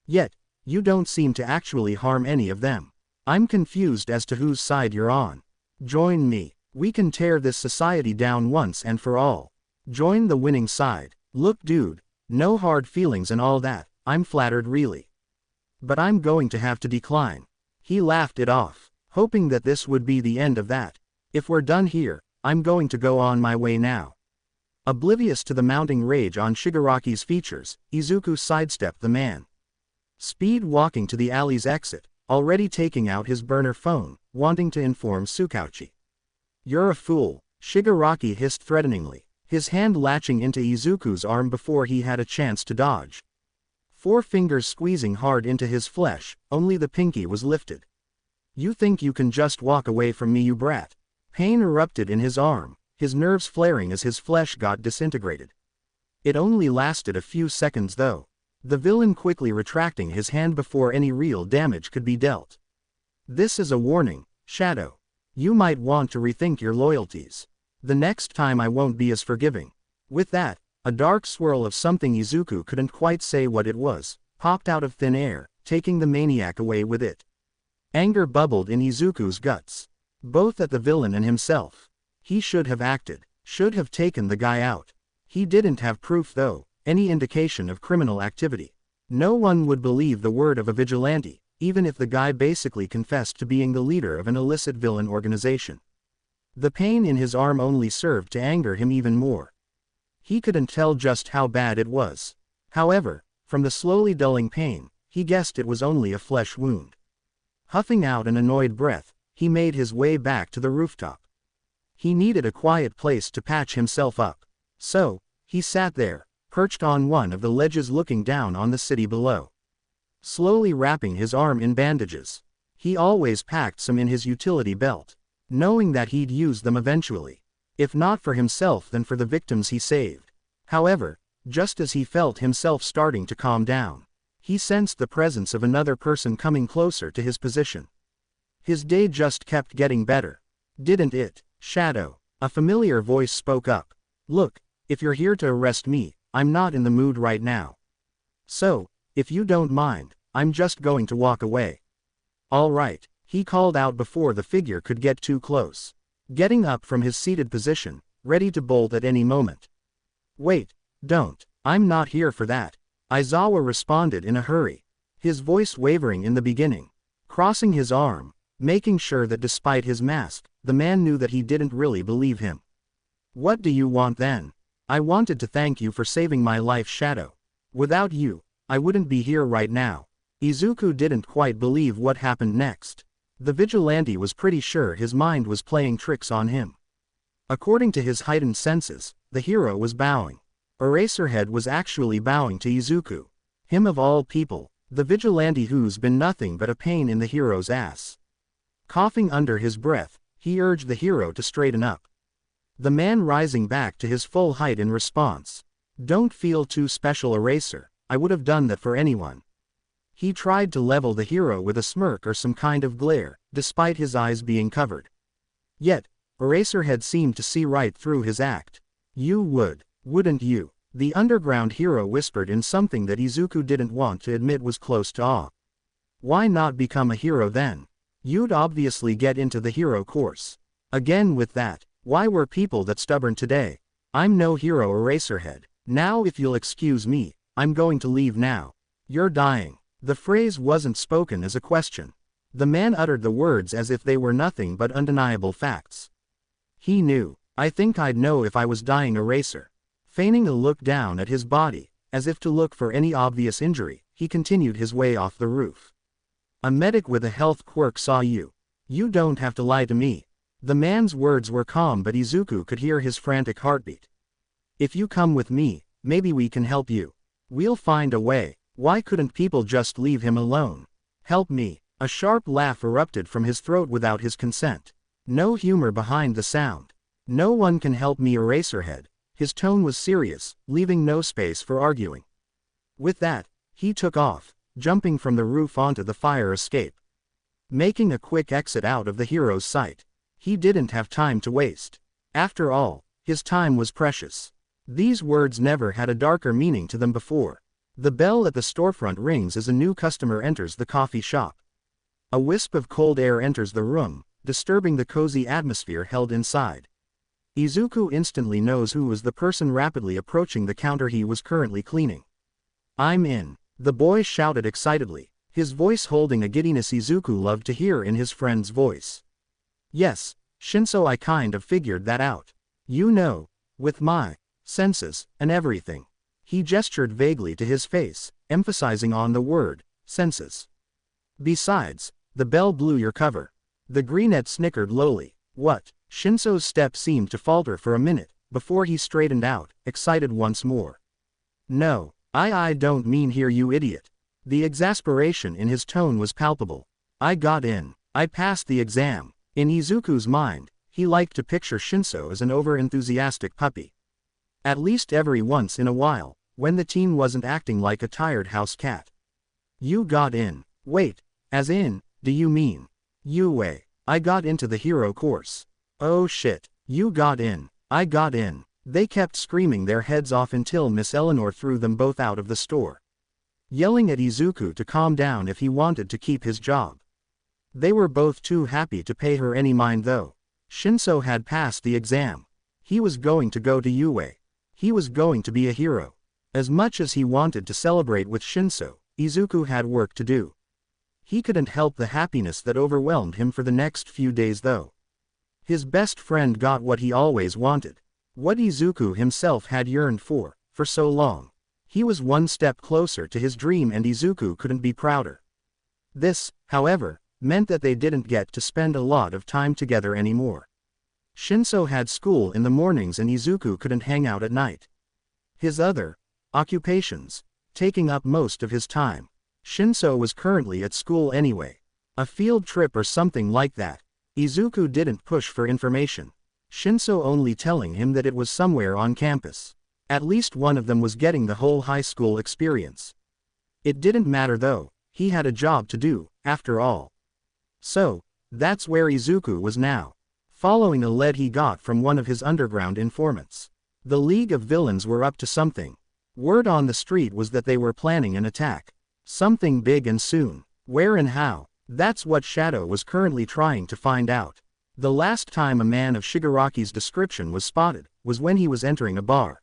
Yet, you don't seem to actually harm any of them. I'm confused as to whose side you're on. Join me. We can tear this society down once and for all. Join the winning side. Look dude, no hard feelings and all that, I'm flattered really. But I'm going to have to decline." He laughed it off, hoping that this would be the end of that. "If we're done here, I'm going to go on my way now." Oblivious to the mounting rage on Shigaraki's features, Izuku sidestepped the man. Speed walking to the alley's exit, already taking out his burner phone, wanting to inform Tsukauchi. "You're a fool," Shigaraki hissed threateningly, his hand latching into Izuku's arm before he had a chance to dodge. 4 fingers squeezing hard into his flesh, only the pinky was lifted. "You think you can just walk away from me, you brat?" Pain erupted in his arm, his nerves flaring as his flesh got disintegrated. It only lasted a few seconds though. The villain quickly retracting his hand before any real damage could be dealt. "This is a warning, Shadow. You might want to rethink your loyalties. The next time I won't be as forgiving." With that, a dark swirl of something Izuku couldn't quite say what it was, popped out of thin air, taking the maniac away with it. Anger bubbled in Izuku's guts. Both at the villain and himself. He should have acted, should have taken the guy out. He didn't have proof though, any indication of criminal activity. No one would believe the word of a vigilante, even if the guy basically confessed to being the leader of an illicit villain organization. The pain in his arm only served to anger him even more. He couldn't tell just how bad it was. However, from the slowly dulling pain, he guessed it was only a flesh wound. Huffing out an annoyed breath, he made his way back to the rooftop. He needed a quiet place to patch himself up. So, he sat there, perched on one of the ledges looking down on the city below. Slowly wrapping his arm in bandages. He always packed some in his utility belt, knowing that he'd use them eventually. If not for himself then for the victims he saved. However, just as he felt himself starting to calm down, He sensed the presence of another person coming closer to his position. His day just kept getting better. Didn't it, Shadow? A familiar voice spoke up. Look, if you're here to arrest me, I'm not in the mood right now. So, if you don't mind, I'm just going to walk away. All right, he called out before the figure could get too close. Getting up from his seated position, ready to bolt at any moment. Wait, don't, I'm not here for that. Aizawa responded in a hurry, his voice wavering in the beginning, crossing his arm, making sure that despite his mask, the man knew that he didn't really believe him. What do you want then? I wanted to thank you for saving my life, Shadow. Without you, I wouldn't be here right now. Izuku didn't quite believe what happened next. The vigilante was pretty sure his mind was playing tricks on him. According to his heightened senses, the hero was bowing. Eraserhead was actually bowing to Izuku. Him of all people, the vigilante who's been nothing but a pain in the hero's ass. Coughing under his breath, he urged the hero to straighten up. The man rising back to his full height in response. Don't feel too special, Eraser, I would have done that for anyone. He tried to level the hero with a smirk or some kind of glare, despite his eyes being covered. Yet, Eraserhead seemed to see right through his act. You would, wouldn't you? The underground hero whispered in something that Izuku didn't want to admit was close to awe. Why not become a hero then? You'd obviously get into the hero course. Again with that, why were people that stubborn today? I'm no hero, Eraserhead. Now if you'll excuse me, I'm going to leave now. You're dying. The phrase wasn't spoken as a question. The man uttered the words as if they were nothing but undeniable facts. He knew. I think I'd know if I was dying, Eraser. Feigning a look down at his body, as if to look for any obvious injury, he continued his way off the roof. A medic with a health quirk saw you. You don't have to lie to me. The man's words were calm, but Izuku could hear his frantic heartbeat. If you come with me, maybe we can help you. We'll find a way. Why couldn't people just leave him alone? Help me. A sharp laugh erupted from his throat without his consent. No humor behind the sound. No one can help me, Eraserhead. His tone was serious, leaving no space for arguing. With that, he took off, jumping from the roof onto the fire escape. Making a quick exit out of the hero's sight. He didn't have time to waste. After all, his time was precious. These words never had a darker meaning to them before. The bell at the storefront rings as a new customer enters the coffee shop. A wisp of cold air enters the room, disturbing the cozy atmosphere held inside. Izuku instantly knows who was the person rapidly approaching the counter he was currently cleaning. I'm in, the boy shouted excitedly, his voice holding a giddiness Izuku loved to hear in his friend's voice. Yes, Shinso, I kind of figured that out. You know, with my senses and everything. He gestured vaguely to his face, emphasizing on the word, senses. Besides, the bell blew your cover. The greenette snickered lowly. What? Shinso's step seemed to falter for a minute, before he straightened out, excited once more. No, I don't mean here, you idiot. The exasperation in his tone was palpable. I got in. I passed the exam. In Izuku's mind, he liked to picture Shinso as an over-enthusiastic puppy. At least every once in a while, when the teen wasn't acting like a tired house cat. You got in. Wait, as in, do you mean? Yue, I got into the hero course. Oh shit, you got in. I got in. They kept screaming their heads off until Miss Eleanor threw them both out of the store. Yelling at Izuku to calm down if he wanted to keep his job. They were both too happy to pay her any mind though. Shinso had passed the exam. He was going to go to Yue. He was going to be a hero. As much as he wanted to celebrate with Shinso, Izuku had work to do. He couldn't help the happiness that overwhelmed him for the next few days though. His best friend got what he always wanted. What Izuku himself had yearned for so long. He was one step closer to his dream and Izuku couldn't be prouder. This, however, meant that they didn't get to spend a lot of time together anymore. Shinso had school in the mornings and Izuku couldn't hang out at night. His other occupations taking up most of his time. Shinso was currently at school anyway. A field trip or something like that. Izuku didn't push for information. Shinso only telling him that it was somewhere on campus. At least one of them was getting the whole high school experience. It didn't matter though, he had a job to do, after all. So, that's where Izuku was now. Following a lead he got from one of his underground informants. The League of Villains were up to something. Word on the street was that they were planning an attack. Something big and soon. Where and how? That's what Shadow was currently trying to find out. The last time a man of Shigaraki's description was spotted was when he was entering a bar.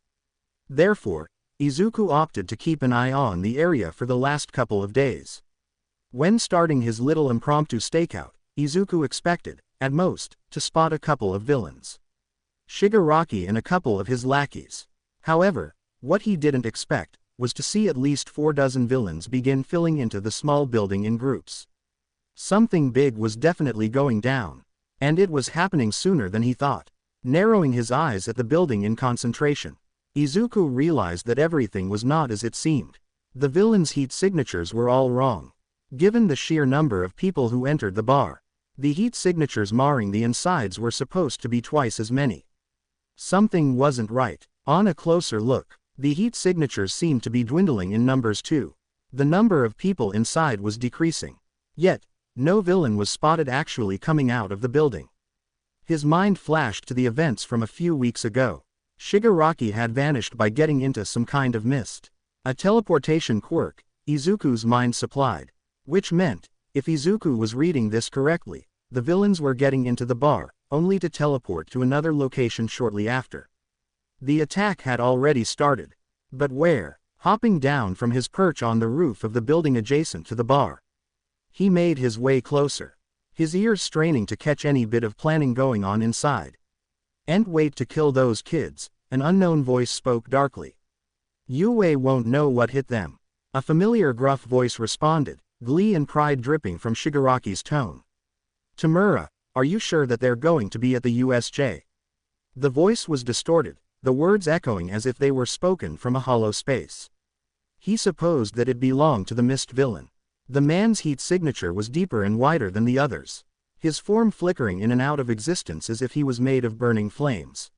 Therefore, Izuku opted to keep an eye on the area for the last couple of days. When starting his little impromptu stakeout, Izuku expected, at most, to spot a couple of villains. Shigaraki and a couple of his lackeys. However, what he didn't expect was to see at least 4 villains begin filling into the small building in groups. Something big was definitely going down. And it was happening sooner than he thought. Narrowing his eyes at the building in concentration, Izuku realized that everything was not as it seemed. The villains' heat signatures were all wrong. Given the sheer number of people who entered the bar, the heat signatures marring the insides were supposed to be twice as many. Something wasn't right. On a closer look, the heat signatures seemed to be dwindling in numbers too. The number of people inside was decreasing. Yet, no villain was spotted actually coming out of the building. His mind flashed to the events from a few weeks ago. Shigaraki had vanished by getting into some kind of mist. A teleportation quirk, Izuku's mind supplied. Which meant, if Izuku was reading this correctly, the villains were getting into the bar, only to teleport to another location shortly after. The attack had already started. But where? Hopping down from his perch on the roof of the building adjacent to the bar, he made his way closer, his ears straining to catch any bit of planning going on inside. "And wait to kill those kids," an unknown voice spoke darkly. "Yue won't know what hit them." A familiar gruff voice responded, glee and pride dripping from Shigaraki's tone. "Tamura, are you sure that they're going to be at the USJ?" The voice was distorted, the words echoing as if they were spoken from a hollow space. He supposed that it belonged to the mist villain. The man's heat signature was deeper and wider than the others, his form flickering in and out of existence as if he was made of burning flames.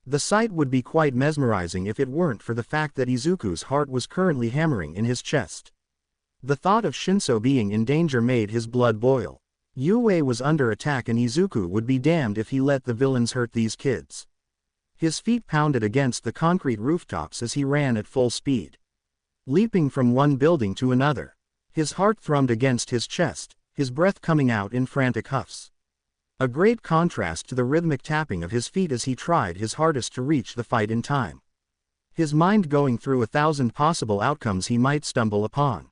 The sight would be quite mesmerizing if it weren't for the fact that Izuku's heart was currently hammering in his chest. The thought of Shinso being in danger made his blood boil. Yue was under attack and Izuku would be damned if he let the villains hurt these kids. His feet pounded against the concrete rooftops as he ran at full speed. Leaping from one building to another, his heart thrummed against his chest, his breath coming out in frantic huffs. A great contrast to the rhythmic tapping of his feet as he tried his hardest to reach the fight in time. His mind going through 1,000 possible outcomes he might stumble upon.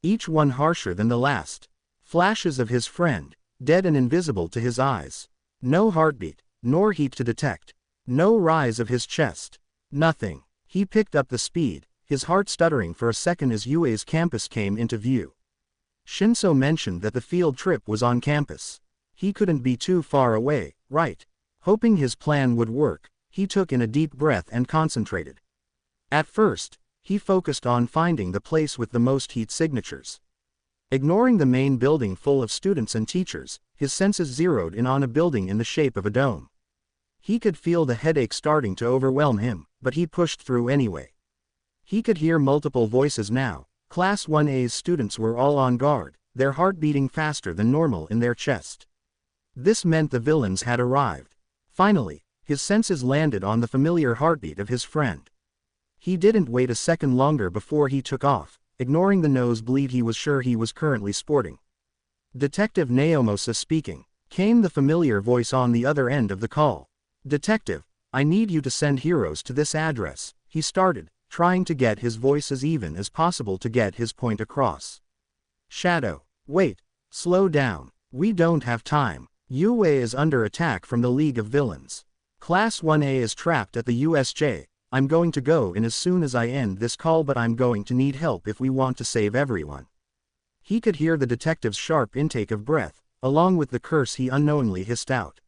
Each one harsher than the last. Flashes of his friend, dead and invisible to his eyes. No heartbeat, nor heat to detect. No rise of his chest. Nothing. He picked up the speed, his heart stuttering for a second as Yue's campus came into view. Shinso mentioned that the field trip was on campus. He couldn't be too far away, right? Hoping his plan would work, he took in a deep breath and concentrated. At first, he focused on finding the place with the most heat signatures. Ignoring the main building full of students and teachers, his senses zeroed in on a building in the shape of a dome. He could feel the headache starting to overwhelm him, but he pushed through anyway. He could hear multiple voices now. Class 1A's students were all on guard, their heart beating faster than normal in their chest. This meant the villains had arrived. Finally, his senses landed on the familiar heartbeat of his friend. He didn't wait a second longer before he took off, ignoring the nosebleed he was sure he was currently sporting. "Detective Naomosa speaking," came the familiar voice on the other end of the call. "Detective, I need you to send heroes to this address," he started, trying to get his voice as even as possible to get his point across. "Shadow, wait, slow down, we don't have time. Yue is under attack from the League of Villains. Class 1A is trapped at the USJ. I'm going to go in as soon as I end this call, but I'm going to need help if we want to save everyone." He could hear the detective's sharp intake of breath, along with the curse he unknowingly hissed out.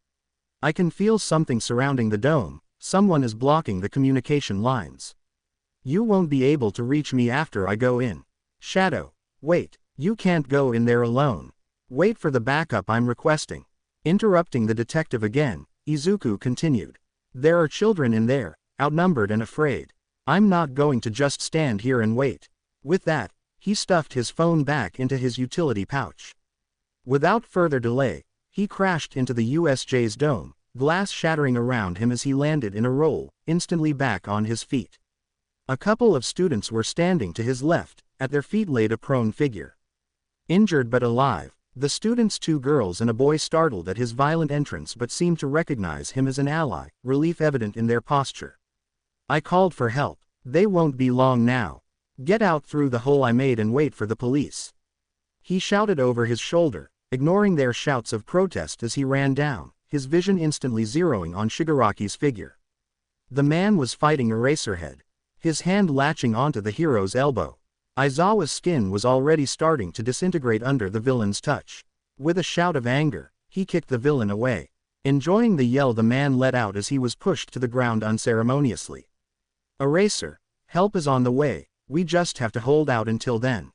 "I can feel something surrounding the dome. Someone is blocking the communication lines. You won't be able to reach me after I go in. Shadow, wait, you can't go in there alone. Wait for the backup I'm requesting." Interrupting the detective again, Izuku continued. "There are children in there, outnumbered and afraid. I'm not going to just stand here and wait." With that, He stuffed his phone back into his utility pouch. Without further delay, he crashed into the USJ's dome, glass shattering around him as he landed in a roll, instantly back on his feet. A couple of students were standing to his left, at their feet laid a prone figure. Injured but alive, the students, 2 girls and a boy, startled at his violent entrance but seemed to recognize him as an ally, relief evident in their posture. "I called for help. They won't be long now. Get out through the hole I made and wait for the police," he shouted over his shoulder, ignoring their shouts of protest as he ran down, his vision instantly zeroing on Shigaraki's figure. The man was fighting Eraserhead, his hand latching onto the hero's elbow. Aizawa's skin was already starting to disintegrate under the villain's touch. With a shout of anger, he kicked the villain away, enjoying the yell the man let out as he was pushed to the ground unceremoniously. "Eraser, help is on the way, we just have to hold out until then."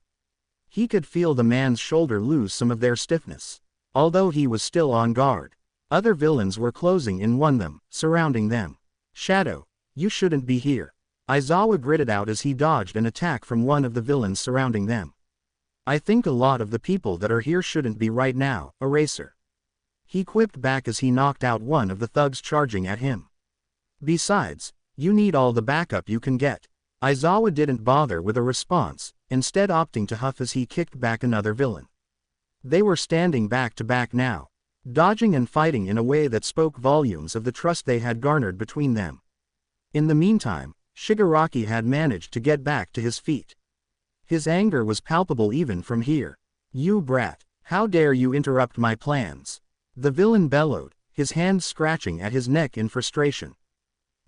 He could feel the man's shoulder lose some of their stiffness. Although he was still on guard, other villains were closing in on them, surrounding them. "Shadow, you shouldn't be here," Aizawa gritted out as he dodged an attack from one of the villains surrounding them. "I think a lot of the people that are here shouldn't be right now, Eraser," he quipped back as he knocked out one of the thugs charging at him. "Besides, you need all the backup you can get." Aizawa didn't bother with a response, instead opting to huff as he kicked back another villain. They were standing back to back now, dodging and fighting in a way that spoke volumes of the trust they had garnered between them. In the meantime, Shigaraki had managed to get back to his feet. His anger was palpable even from here. "You brat, how dare you interrupt my plans?" the villain bellowed, his hands scratching at his neck in frustration.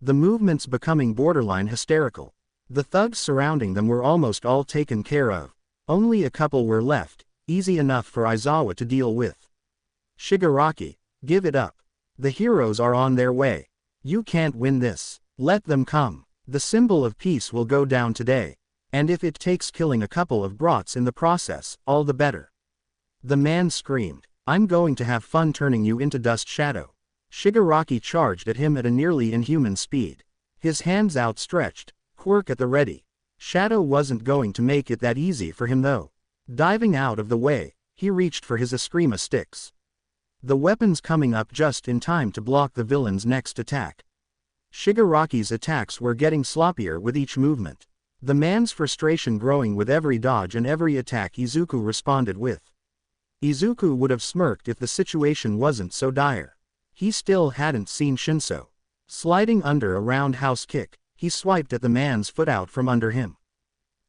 The movements becoming borderline hysterical. The thugs surrounding them were almost all taken care of. Only a couple were left, easy enough for Aizawa to deal with. "Shigaraki, give it up. The heroes are on their way. You can't win this. Let them come. The symbol of peace will go down today. And if it takes killing a couple of brats in the process, all the better." The man screamed, "I'm going to have fun turning you into dust, Shadow." Shigaraki charged at him at a nearly inhuman speed, his hands outstretched, quirk at the ready. Shadow wasn't going to make it that easy for him though. Diving out of the way, he reached for his Eskrima sticks, the weapons coming up just in time to block the villain's next attack. Shigaraki's attacks were getting sloppier with each movement, the man's frustration growing with every dodge and every attack Izuku responded with. Izuku would have smirked if the situation wasn't so dire. He still hadn't seen Shinso. Sliding under a roundhouse kick, he swiped at the man's foot out from under him,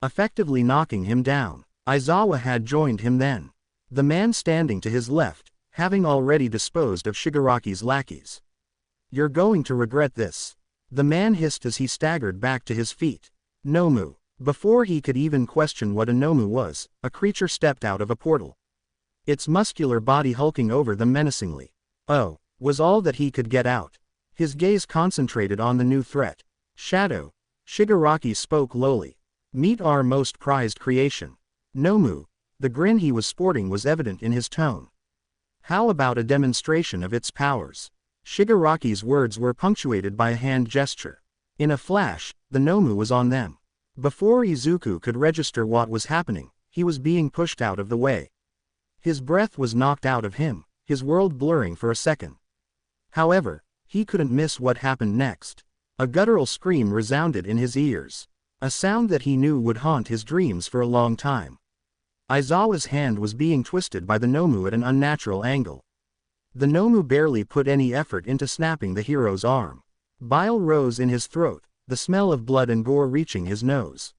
effectively knocking him down. Aizawa had joined him then, the man standing to his left, having already disposed of Shigaraki's lackeys. "You're going to regret this," the man hissed as he staggered back to his feet. "Nomu." Before he could even question what a Nomu was, a creature stepped out of a portal, its muscular body hulking over them menacingly. "Oh," was all that he could get out. His gaze concentrated on the new threat. "Shadow," Shigaraki spoke lowly. "Meet our most prized creation, Nomu." The grin he was sporting was evident in his tone. "How about a demonstration of its powers?" Shigaraki's words were punctuated by a hand gesture. In a flash, the Nomu was on them. Before Izuku could register what was happening, he was being pushed out of the way. His breath was knocked out of him, his world blurring for a second. However, he couldn't miss what happened next. A guttural scream resounded in his ears, a sound that he knew would haunt his dreams for a long time. Aizawa's hand was being twisted by the Nomu at an unnatural angle. The Nomu barely put any effort into snapping the hero's arm. Bile rose in his throat, the smell of blood and gore reaching his nose.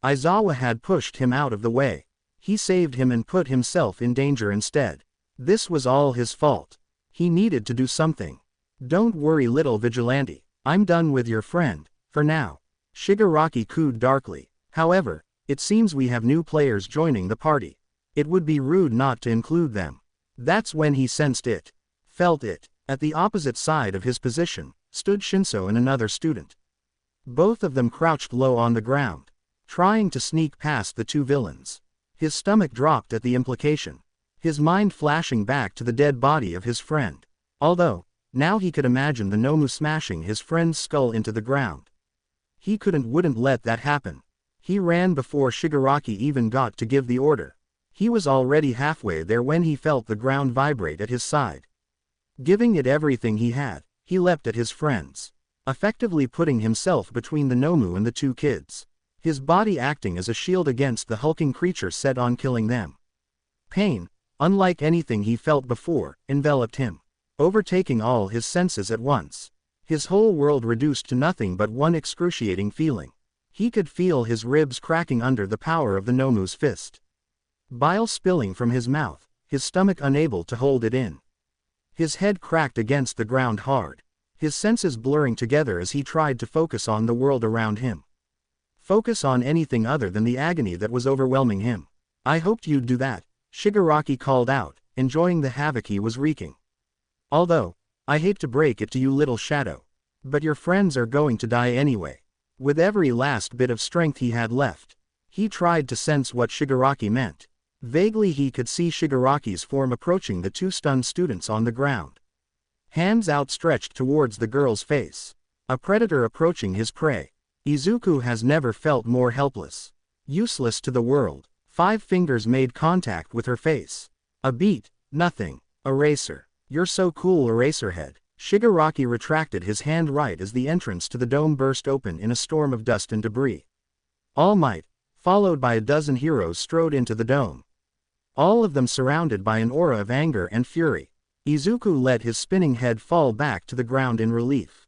Aizawa had pushed him out of the way. He saved him and put himself in danger instead. This was all his fault. He needed to do something. "Don't worry, little vigilante. I'm done with your friend, for now," Shigaraki cooed darkly. "However, it seems we have new players joining the party. It would be rude not to include them." That's when he sensed it, felt it. At the opposite side of his position, stood Shinso and another student. Both of them crouched low on the ground, trying to sneak past the two villains. His stomach dropped at the implication, his mind flashing back to the dead body of his friend. Although, now he could imagine the Nomu smashing his friend's skull into the ground. He wouldn't let that happen. He ran before Shigaraki even got to give the order. He was already halfway there when he felt the ground vibrate at his side. Giving it everything he had, he leapt at his friends, effectively putting himself between the Nomu and the two kids, his body acting as a shield against the hulking creature set on killing them. Pain, unlike anything he felt before, enveloped him, overtaking all his senses at once. His whole world reduced to nothing but one excruciating feeling. He could feel his ribs cracking under the power of the Nomu's fist. Bile spilling from his mouth, his stomach unable to hold it in. His head cracked against the ground hard, his senses blurring together as he tried to focus on the world around him. Focus on anything other than the agony that was overwhelming him. "I hoped you'd do that," Shigaraki called out, enjoying the havoc he was wreaking. "Although, I hate to break it to you, little Shadow, but your friends are going to die anyway." With every last bit of strength he had left, he tried to sense what Shigaraki meant. Vaguely he could see Shigaraki's form approaching the two stunned students on the ground. Hands outstretched towards the girl's face. A predator approaching his prey. Izuku has never felt more helpless. Useless to the world. 5 fingers made contact with her face. A beat, nothing. Eraser. "You're so cool, Eraserhead." Shigaraki retracted his hand right as the entrance to the dome burst open in a storm of dust and debris. All Might, followed by a dozen heroes, strode into the dome. All of them surrounded by an aura of anger and fury. Izuku let his spinning head fall back to the ground in relief.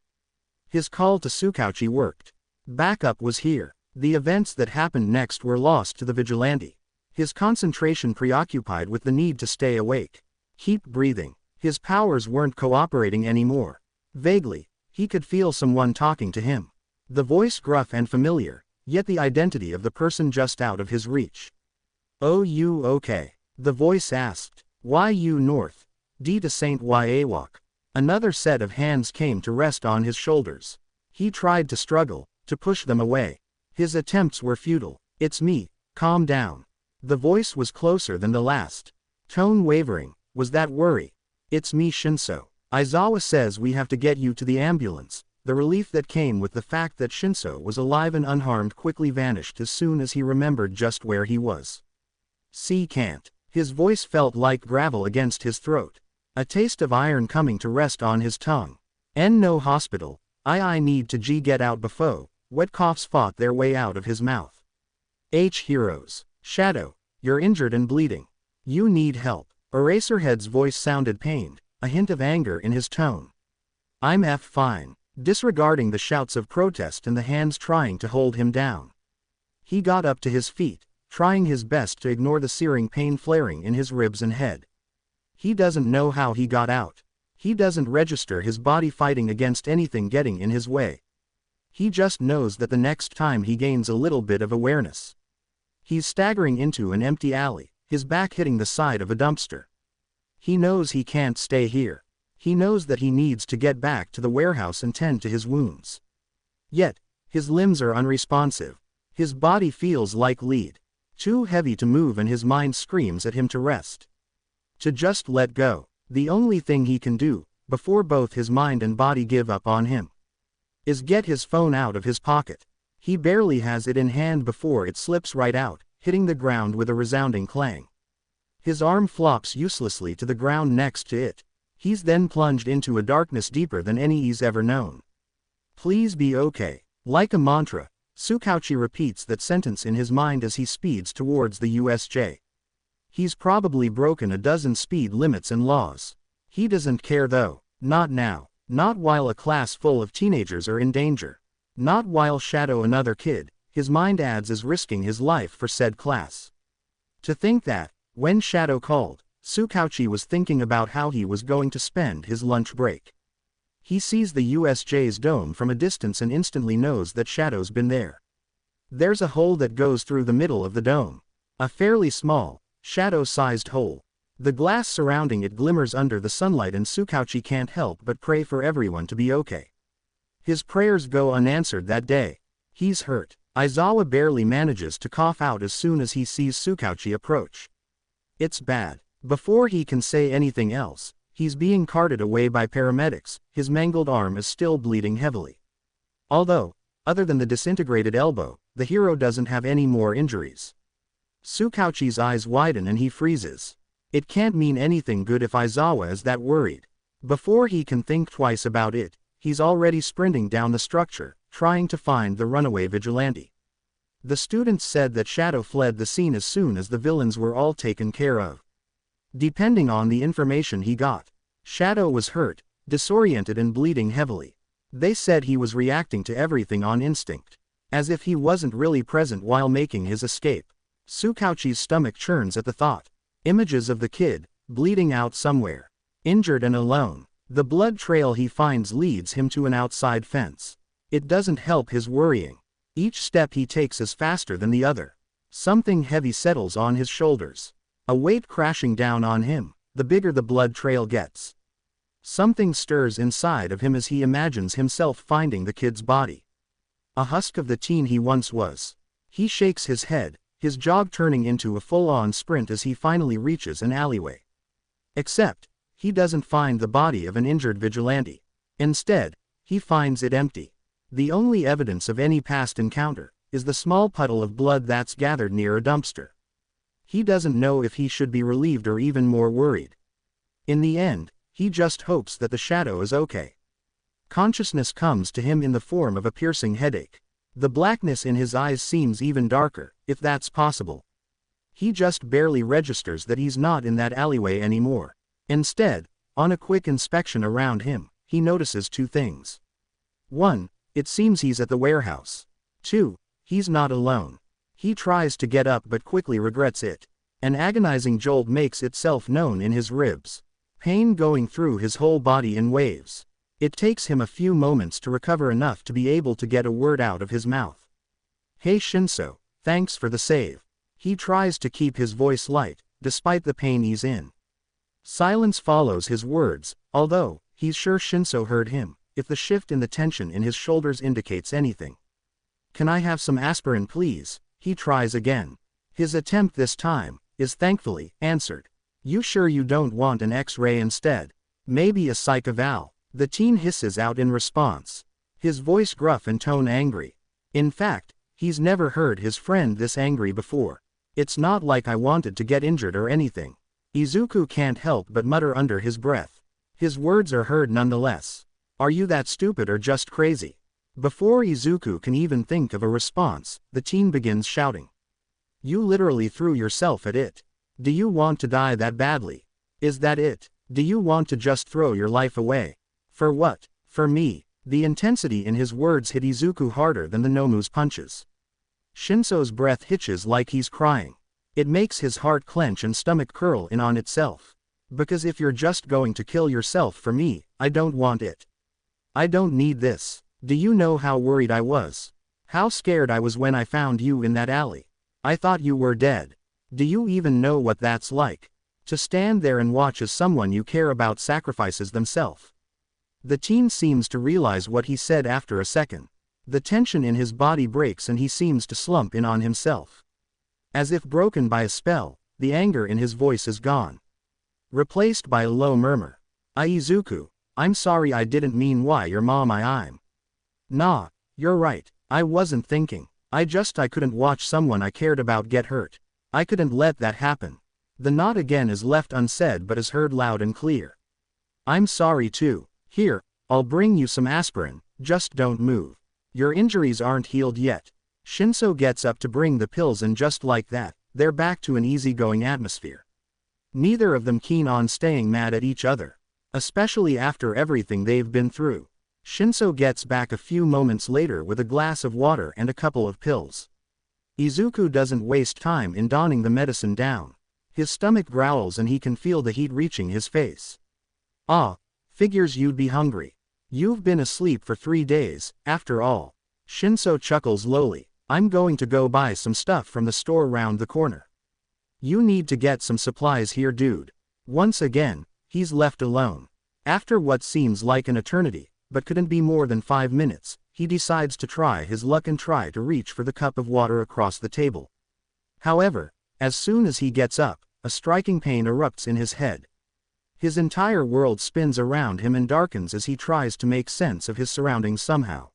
His call to Tsukauchi worked. Backup was here. The events that happened next were lost to the vigilante. His concentration preoccupied with the need to stay awake. Keep breathing. His powers weren't cooperating anymore. Vaguely, he could feel someone talking to him. The voice gruff and familiar, yet the identity of the person just out of his reach. "Oh, you okay?" the voice asked. "Why you north? D to Saint Yawak." Another set of hands came to rest on his shoulders. He tried to struggle, to push them away. His attempts were futile. "It's me, calm down." The voice was closer than the last. Tone wavering. Was that worry? "It's me, Shinso. Aizawa says we have to get you to the ambulance." The relief that came with the fact that Shinso was alive and unharmed quickly vanished as soon as he remembered just where he was. "See, can't." His voice felt like gravel against his throat. A taste of iron coming to rest on his tongue. No hospital. I need to get out before." Wet coughs fought their way out of his mouth. Heroes. "Shadow, you're injured and bleeding. You need help." Eraserhead's voice sounded pained, a hint of anger in his tone. "I'm fine." Disregarding the shouts of protest and the hands trying to hold him down, he got up to his feet, trying his best to ignore the searing pain flaring in his ribs and head. He doesn't know how he got out. He doesn't register his body fighting against anything getting in his way. He just knows that the next time he gains a little bit of awareness, he's staggering into an empty alley, his back hitting the side of a dumpster. He knows he can't stay here. He knows that he needs to get back to the warehouse and tend to his wounds. Yet, his limbs are unresponsive. His body feels like lead. Too heavy to move, and his mind screams at him to rest. To just let go. The only thing he can do, before both his mind and body give up on him, is get his phone out of his pocket. He barely has it in hand before it slips right out, hitting the ground with a resounding clang. His arm flops uselessly to the ground next to it. He's then plunged into a darkness deeper than any he's ever known. "Please be okay." Like a mantra, Tsukauchi repeats that sentence in his mind as he speeds towards the USJ. He's probably broken a dozen speed limits and laws. He doesn't care though. Not now. Not while a class full of teenagers are in danger. Not while Shadow, another kid, his mind adds, is risking his life for said class. To think that, when Shadow called, Tsukauchi was thinking about how he was going to spend his lunch break. He sees the USJ's dome from a distance and instantly knows that Shadow's been there. There's a hole that goes through the middle of the dome. A fairly small, shadow-sized hole. The glass surrounding it glimmers under the sunlight, and Tsukauchi can't help but pray for everyone to be okay. His prayers go unanswered that day. He's hurt. Aizawa barely manages to cough out as soon as he sees Tsukauchi approach. It's bad. Before he can say anything else, he's being carted away by paramedics. His mangled arm is still bleeding heavily. Although, other than the disintegrated elbow, the hero doesn't have any more injuries. Sukauchi's eyes widen and he freezes. It can't mean anything good if Aizawa is that worried. Before he can think twice about it, he's already sprinting down the structure, trying to find the runaway vigilante. The students said that Shadow fled the scene as soon as the villains were all taken care of. Depending on the information he got, Shadow was hurt, disoriented and bleeding heavily. They said he was reacting to everything on instinct, as if he wasn't really present while making his escape. Sukauchi's stomach churns at the thought. Images of the kid, bleeding out somewhere, injured and alone. The blood trail he finds leads him to an outside fence. It doesn't help his worrying. Each step he takes is faster than the other. Something heavy settles on his shoulders. A weight crashing down on him, the bigger the blood trail gets. Something stirs inside of him as he imagines himself finding the kid's body. A husk of the teen he once was. He shakes his head, his jog turning into a full-on sprint as he finally reaches an alleyway. Except, he doesn't find the body of an injured vigilante. Instead, he finds it empty. The only evidence of any past encounter is the small puddle of blood that's gathered near a dumpster. He doesn't know if he should be relieved or even more worried. In the end, he just hopes that the Shadow is okay. Consciousness comes to him in the form of a piercing headache. The blackness in his eyes seems even darker, if that's possible. He just barely registers that he's not in that alleyway anymore. Instead, on a quick inspection around him, he notices two things. 1. It seems he's at the warehouse. 2. He's not alone. He tries to get up but quickly regrets it. An agonizing jolt makes itself known in his ribs. Pain going through his whole body in waves. It takes him a few moments to recover enough to be able to get a word out of his mouth. Hey Shinso, thanks for the save. He tries to keep his voice light, despite the pain he's in. Silence follows his words, although, he's sure Shinso heard him, if the shift in the tension in his shoulders indicates anything. Can I have some aspirin please? He tries again. His attempt this time, is thankfully, answered. You sure you don't want an X-ray instead? Maybe a psych eval? The teen hisses out in response. His voice gruff and tone angry. In fact, he's never heard his friend this angry before. It's not like I wanted to get injured or anything. Izuku can't help but mutter under his breath. His words are heard nonetheless. Are you that stupid or just crazy? Before Izuku can even think of a response, the teen begins shouting. You literally threw yourself at it. Do you want to die that badly? Is that it? Do you want to just throw your life away? For what? For me. The intensity in his words hit Izuku harder than the Nomu's punches. Shinso's breath hitches like he's crying. It makes his heart clench and stomach curl in on itself. Because if you're just going to kill yourself for me, I don't want it. I don't need this. Do you know how worried I was? How scared I was when I found you in that alley? I thought you were dead. Do you even know what that's like? To stand there and watch as someone you care about sacrifices themselves. The teen seems to realize what he said after a second. The tension in his body breaks and he seems to slump in on himself. As if broken by a spell, the anger in his voice is gone. Replaced by a low murmur. Izuku, I'm sorry I didn't mean why your mom I'm. Nah, you're right, I wasn't thinking. I couldn't watch someone I cared about get hurt. I couldn't let that happen. The nod again is left unsaid but is heard loud and clear. I'm sorry too. Here, I'll bring you some aspirin, just don't move. Your injuries aren't healed yet. Shinso gets up to bring the pills and just like that, they're back to an easygoing atmosphere. Neither of them keen on staying mad at each other. Especially after everything they've been through. Shinso gets back a few moments later with a glass of water and a couple of pills. Izuku doesn't waste time in donning the medicine down. His stomach growls and he can feel the heat reaching his face. Ah, figures you'd be hungry. You've been asleep for 3 days, after all. Shinso chuckles lowly. I'm going to go buy some stuff from the store round the corner. You need to get some supplies here dude. Once again, he's left alone. After what seems like an eternity, but couldn't be more than 5 minutes, he decides to try his luck and try to reach for the cup of water across the table. However, as soon as he gets up, a striking pain erupts in his head. His entire world spins around him and darkens as he tries to make sense of his surroundings somehow.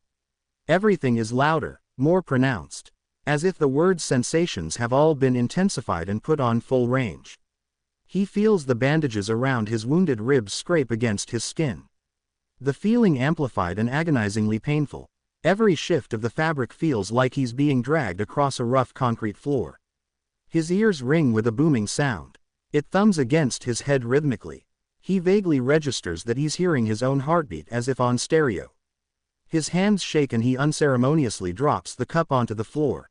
Everything is louder, more pronounced. As if the word's sensations have all been intensified and put on full range. He feels the bandages around his wounded ribs scrape against his skin. The feeling amplified and agonizingly painful. Every shift of the fabric feels like he's being dragged across a rough concrete floor. His ears ring with a booming sound. It thumps against his head rhythmically. He vaguely registers that he's hearing his own heartbeat as if on stereo. His hands shake and he unceremoniously drops the cup onto the floor.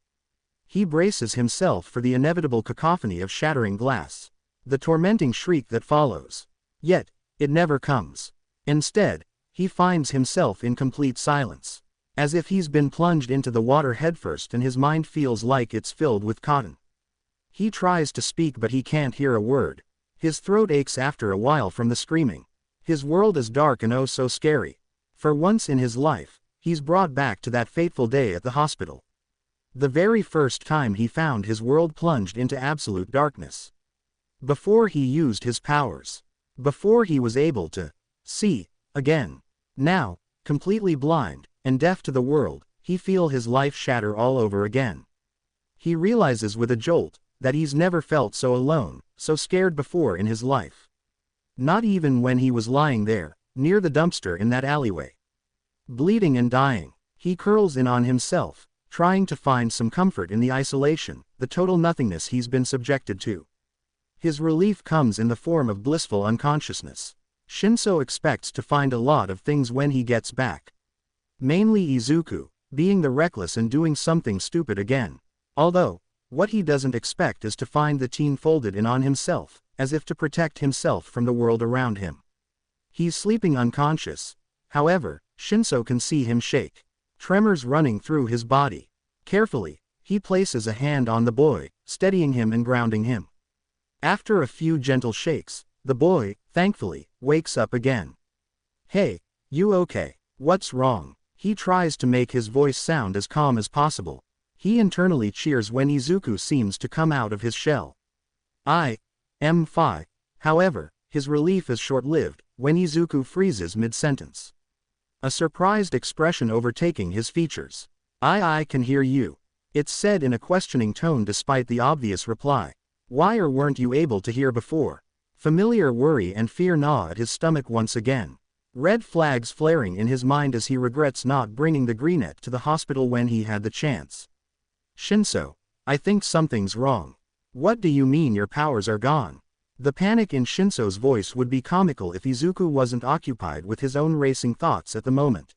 He braces himself for the inevitable cacophony of shattering glass. The tormenting shriek that follows. Yet, it never comes. Instead, he finds himself in complete silence. As if he's been plunged into the water headfirst and his mind feels like it's filled with cotton. He tries to speak but he can't hear a word. His throat aches after a while from the screaming. His world is dark and oh so scary. For once in his life, he's brought back to that fateful day at the hospital. The very first time he found his world plunged into absolute darkness. Before he used his powers. Before he was able to see again. Now, completely blind and deaf to the world, he feels his life shatter all over again. He realizes with a jolt that he's never felt so alone, so scared before in his life. Not even when he was lying there, near the dumpster in that alleyway. Bleeding and dying, he curls in on himself, trying to find some comfort in the isolation, the total nothingness he's been subjected to. His relief comes in the form of blissful unconsciousness. Shinso expects to find a lot of things when he gets back. Mainly Izuku, being the reckless and doing something stupid again. Although, what he doesn't expect is to find the teen folded in on himself, as if to protect himself from the world around him. He's sleeping unconscious. However, Shinso can see him shake. Tremors running through his body. Carefully, he places a hand on the boy, steadying him and grounding him. After a few gentle shakes, the boy, thankfully, wakes up again. Hey, you okay? What's wrong? He tries to make his voice sound as calm as possible. He internally cheers when Izuku seems to come out of his shell. I am fine. However, his relief is short-lived when Izuku freezes mid-sentence. A surprised expression overtaking his features. I can hear you. It's said in a questioning tone despite the obvious reply. Why or weren't you able to hear before? Familiar worry and fear gnaw at his stomach once again. Red flags flaring in his mind as he regrets not bringing the greenette to the hospital when he had the chance. Shinso, I think something's wrong. What do you mean your powers are gone? The panic in Shinso's voice would be comical if Izuku wasn't occupied with his own racing thoughts at the moment.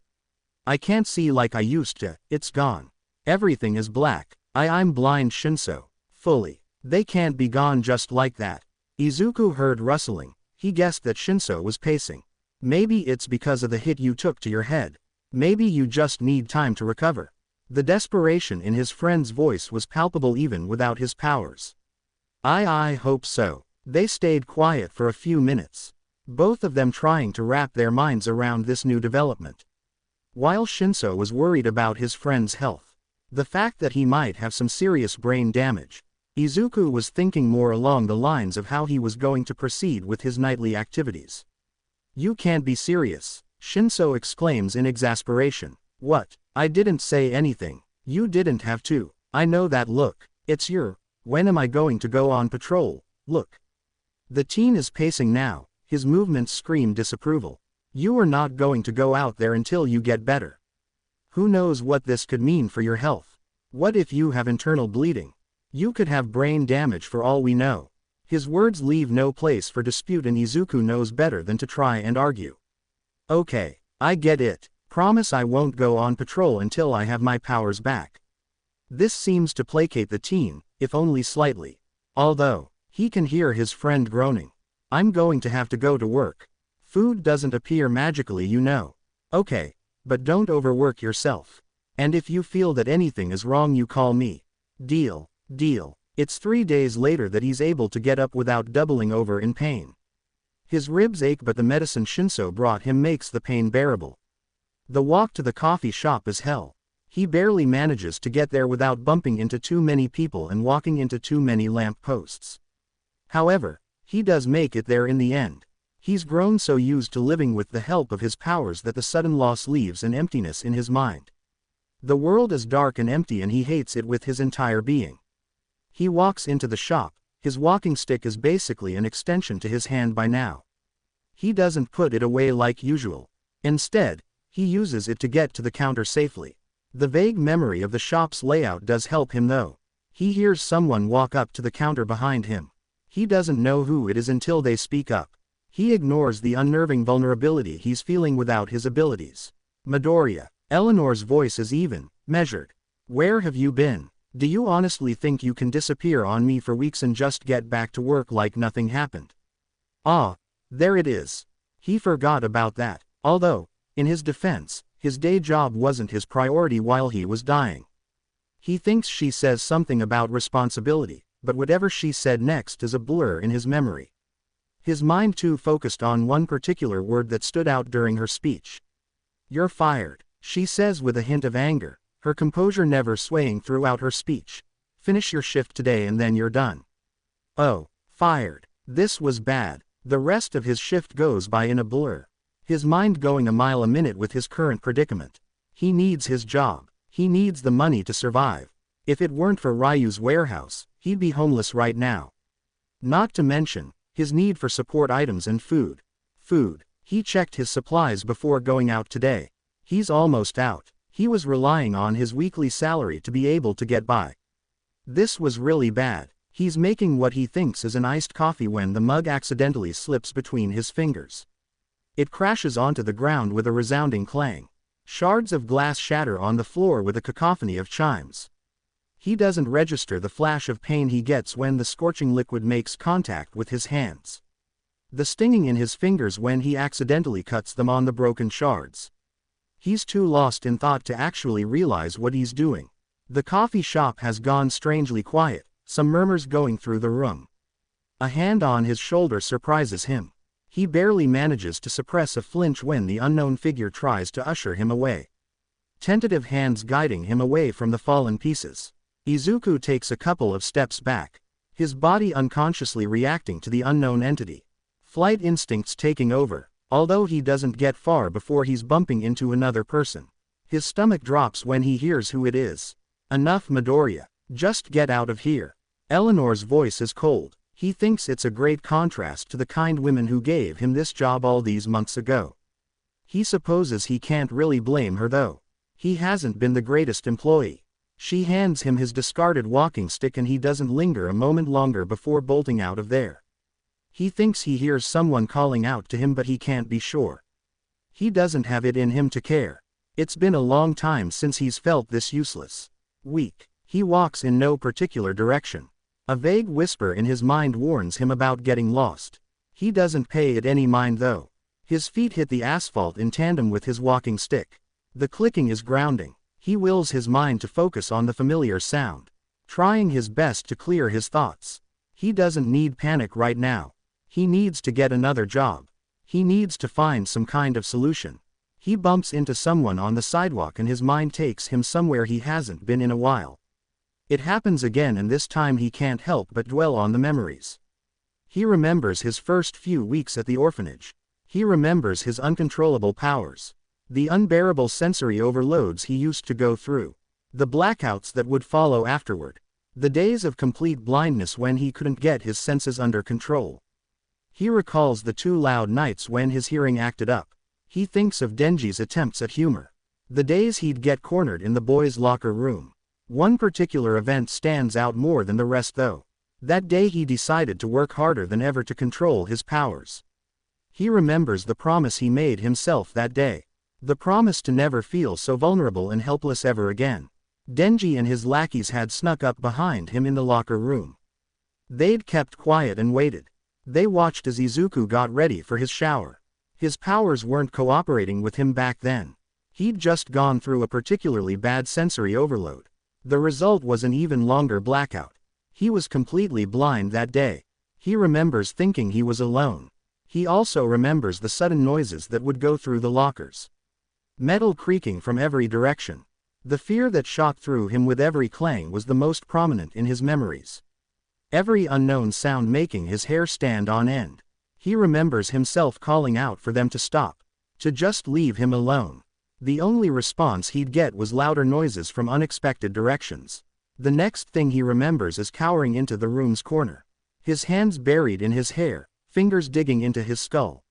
I can't see like I used to, it's gone. Everything is black. I'm blind Shinso. Fully. They can't be gone just like that. Izuku heard rustling. He guessed that Shinso was pacing. Maybe it's because of the hit you took to your head. Maybe you just need time to recover. The desperation in his friend's voice was palpable even without his powers. I hope so. They stayed quiet for a few minutes. Both of them trying to wrap their minds around this new development. While Shinso was worried about his friend's health. The fact that he might have some serious brain damage. Izuku was thinking more along the lines of how he was going to proceed with his nightly activities. You can't be serious, Shinso exclaims in exasperation. What? I didn't say anything. You didn't have to. I know that look. It's your, when am I going to go on patrol, look. The teen is pacing now, his movements scream disapproval. You are not going to go out there until you get better. Who knows what this could mean for your health? What if you have internal bleeding? You could have brain damage for all we know. His words leave no place for dispute and Izuku knows better than to try and argue. Okay, I get it. Promise I won't go on patrol until I have my powers back. This seems to placate the teen, if only slightly. Although, he can hear his friend groaning. I'm going to have to go to work. Food doesn't appear magically, you know. Okay, but don't overwork yourself. And if you feel that anything is wrong you call me. Deal. It's 3 days later that he's able to get up without doubling over in pain. His ribs ache but the medicine Shinso brought him makes the pain bearable. The walk to the coffee shop is hell. He barely manages to get there without bumping into too many people and walking into too many lamp posts. However, he does make it there in the end. He's grown so used to living with the help of his powers that the sudden loss leaves an emptiness in his mind. The world is dark and empty and he hates it with his entire being. He walks into the shop. His walking stick is basically an extension to his hand by now. He doesn't put it away like usual. Instead, he uses it to get to the counter safely. The vague memory of the shop's layout does help him though. He hears someone walk up to the counter behind him. He doesn't know who it is until they speak up. He ignores the unnerving vulnerability he's feeling without his abilities. Midoriya. Eleanor's voice is even, measured. Where have you been? Do you honestly think you can disappear on me for weeks and just get back to work like nothing happened? Ah, there it is. He forgot about that. Although, in his defense, his day job wasn't his priority while he was dying. He thinks she says something about responsibility, but whatever she said next is a blur in his memory. His mind too focused on one particular word that stood out during her speech. "You're fired," she says with a hint of anger, her composure never swaying throughout her speech. "Finish your shift today and then you're done." Oh, fired. This was bad. The rest of his shift goes by in a blur. His mind going a mile a minute with his current predicament. He needs his job. He needs the money to survive. If it weren't for Ryu's warehouse, he'd be homeless right now. Not to mention, his need for support items and food. He checked his supplies before going out today. He's almost out. He was relying on his weekly salary to be able to get by. This was really bad. He's making what he thinks is an iced coffee when the mug accidentally slips between his fingers. It crashes onto the ground with a resounding clang. Shards of glass shatter on the floor with a cacophony of chimes. He doesn't register the flash of pain he gets when the scorching liquid makes contact with his hands. The stinging in his fingers when he accidentally cuts them on the broken shards. He's too lost in thought to actually realize what he's doing. The coffee shop has gone strangely quiet, some murmurs going through the room. A hand on his shoulder surprises him. He barely manages to suppress a flinch when the unknown figure tries to usher him away. Tentative hands guiding him away from the fallen pieces. Izuku takes a couple of steps back, his body unconsciously reacting to the unknown entity. Flight instincts taking over, although he doesn't get far before he's bumping into another person. His stomach drops when he hears who it is. "Enough, Midoriya. Just get out of here." Eleanor's voice is cold. He thinks it's a great contrast to the kind women who gave him this job all these months ago. He supposes he can't really blame her though. He hasn't been the greatest employee. She hands him his discarded walking stick and he doesn't linger a moment longer before bolting out of there. He thinks he hears someone calling out to him but he can't be sure. He doesn't have it in him to care. It's been a long time since he's felt this useless. Weak. He walks in no particular direction. A vague whisper in his mind warns him about getting lost. He doesn't pay it any mind though. His feet hit the asphalt in tandem with his walking stick. The clicking is grounding. He wills his mind to focus on the familiar sound, trying his best to clear his thoughts. He doesn't need panic right now. He needs to get another job. He needs to find some kind of solution. He bumps into someone on the sidewalk and his mind takes him somewhere he hasn't been in a while. It happens again and this time he can't help but dwell on the memories. He remembers his first few weeks at the orphanage. He remembers his uncontrollable powers. The unbearable sensory overloads he used to go through. The blackouts that would follow afterward. The days of complete blindness when he couldn't get his senses under control. He recalls the 2 loud nights when his hearing acted up. He thinks of Denji's attempts at humor. The days he'd get cornered in the boys' locker room. One particular event stands out more than the rest though. That day he decided to work harder than ever to control his powers. He remembers the promise he made himself that day. The promise to never feel so vulnerable and helpless ever again. Denji and his lackeys had snuck up behind him in the locker room. They'd kept quiet and waited. They watched as Izuku got ready for his shower. His powers weren't cooperating with him back then. He'd just gone through a particularly bad sensory overload. The result was an even longer blackout. He was completely blind that day. He remembers thinking he was alone. He also remembers the sudden noises that would go through the lockers. Metal creaking from every direction. The fear that shot through him with every clang was the most prominent in his memories. Every unknown sound making his hair stand on end. He remembers himself calling out for them to stop. To just leave him alone. The only response he'd get was louder noises from unexpected directions. The next thing he remembers is cowering into the room's corner. His hands buried in his hair, fingers digging into his skull.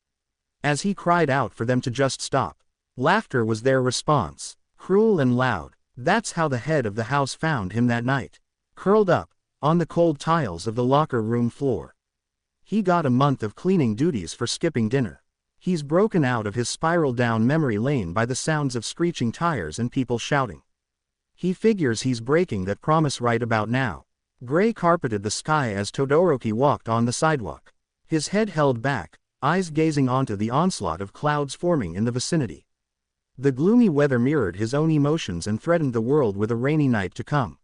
As he cried out for them to just stop, laughter was their response, cruel and loud. That's how the head of the house found him that night, curled up, on the cold tiles of the locker room floor. He got a month of cleaning duties for skipping dinner. He's broken out of his spiral down memory lane by the sounds of screeching tires and people shouting. He figures he's breaking that promise right about now. Gray carpeted the sky as Todoroki walked on the sidewalk. His head held back, eyes gazing onto the onslaught of clouds forming in the vicinity. The gloomy weather mirrored his own emotions and threatened the world with a rainy night to come.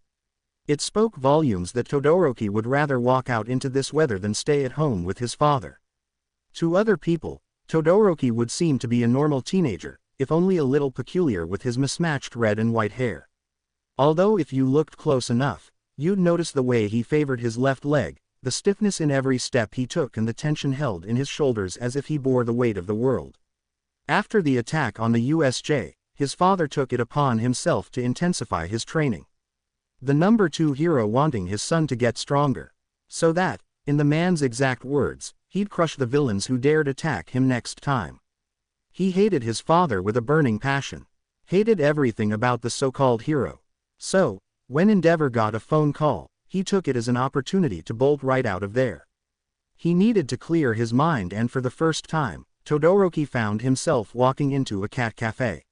It spoke volumes that Todoroki would rather walk out into this weather than stay at home with his father. To other people, Todoroki would seem to be a normal teenager, if only a little peculiar with his mismatched red and white hair. Although if you looked close enough, you'd notice the way he favored his left leg, the stiffness in every step he took and the tension held in his shoulders as if he bore the weight of the world. After the attack on the USJ, his father took it upon himself to intensify his training. The number 2 hero wanting his son to get stronger. So that, in the man's exact words, he'd crush the villains who dared attack him next time. He hated his father with a burning passion. Hated everything about the so-called hero. So, when Endeavor got a phone call, he took it as an opportunity to bolt right out of there. He needed to clear his mind, and for the first time, Todoroki found himself walking into a cat cafe.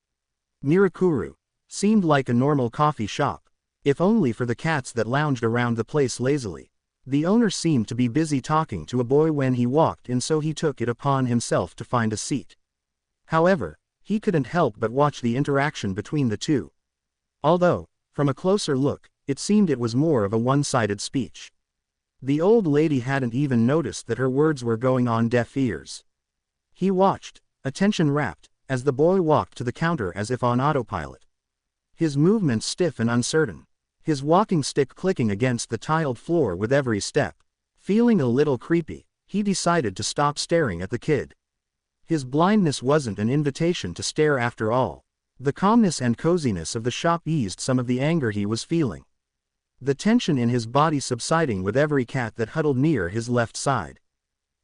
Mirakuru seemed like a normal coffee shop, if only for the cats that lounged around the place lazily. The owner seemed to be busy talking to a boy when he walked in, so he took it upon himself to find a seat. However, he couldn't help but watch the interaction between the two. Although, from a closer look, it seemed it was more of a one-sided speech. The old lady hadn't even noticed that her words were going on deaf ears. He watched, attention rapt, as the boy walked to the counter as if on autopilot. His movements stiff and uncertain. His walking stick clicking against the tiled floor with every step. Feeling a little creepy, he decided to stop staring at the kid. His blindness wasn't an invitation to stare after all. The calmness and coziness of the shop eased some of the anger he was feeling. The tension in his body subsiding with every cat that huddled near his left side.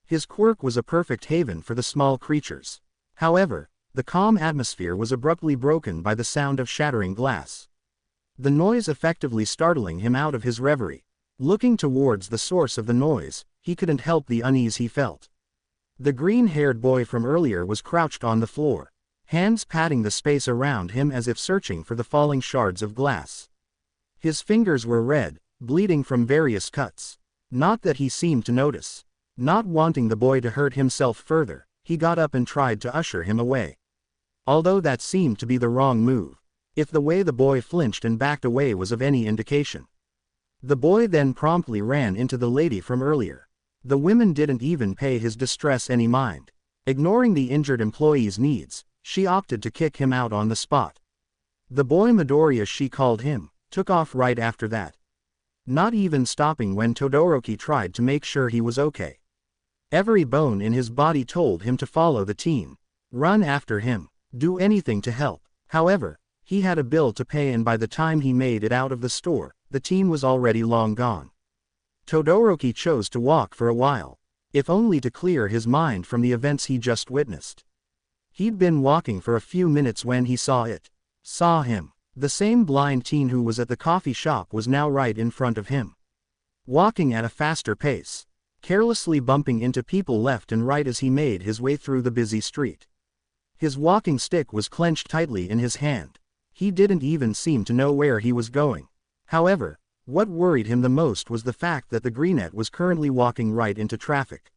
His quirk was a perfect haven for the small creatures. However, the calm atmosphere was abruptly broken by the sound of shattering glass. The noise effectively startling him out of his reverie. Looking towards the source of the noise, he couldn't help the unease he felt. The green-haired boy from earlier was crouched on the floor, hands patting the space around him as if searching for the falling shards of glass. His fingers were red, bleeding from various cuts. Not that he seemed to notice. Not wanting the boy to hurt himself further, he got up and tried to usher him away. Although that seemed to be the wrong move, if the way the boy flinched and backed away was of any indication. The boy then promptly ran into the lady from earlier. The woman didn't even pay his distress any mind. Ignoring the injured employee's needs, she opted to kick him out on the spot. The boy Midoriya, she called him, took off right after that. Not even stopping when Todoroki tried to make sure he was okay. Every bone in his body told him to follow the teen. Run after him. Do anything to help. However, he had a bill to pay, and by the time he made it out of the store, the teen was already long gone. Todoroki chose to walk for a while, if only to clear his mind from the events he just witnessed. He'd been walking for a few minutes when he saw him. The same blind teen who was at the coffee shop was now right in front of him. Walking at a faster pace, carelessly bumping into people left and right as he made his way through the busy street. His walking stick was clenched tightly in his hand. He didn't even seem to know where he was going. However, what worried him the most was the fact that the greenette was currently walking right into traffic.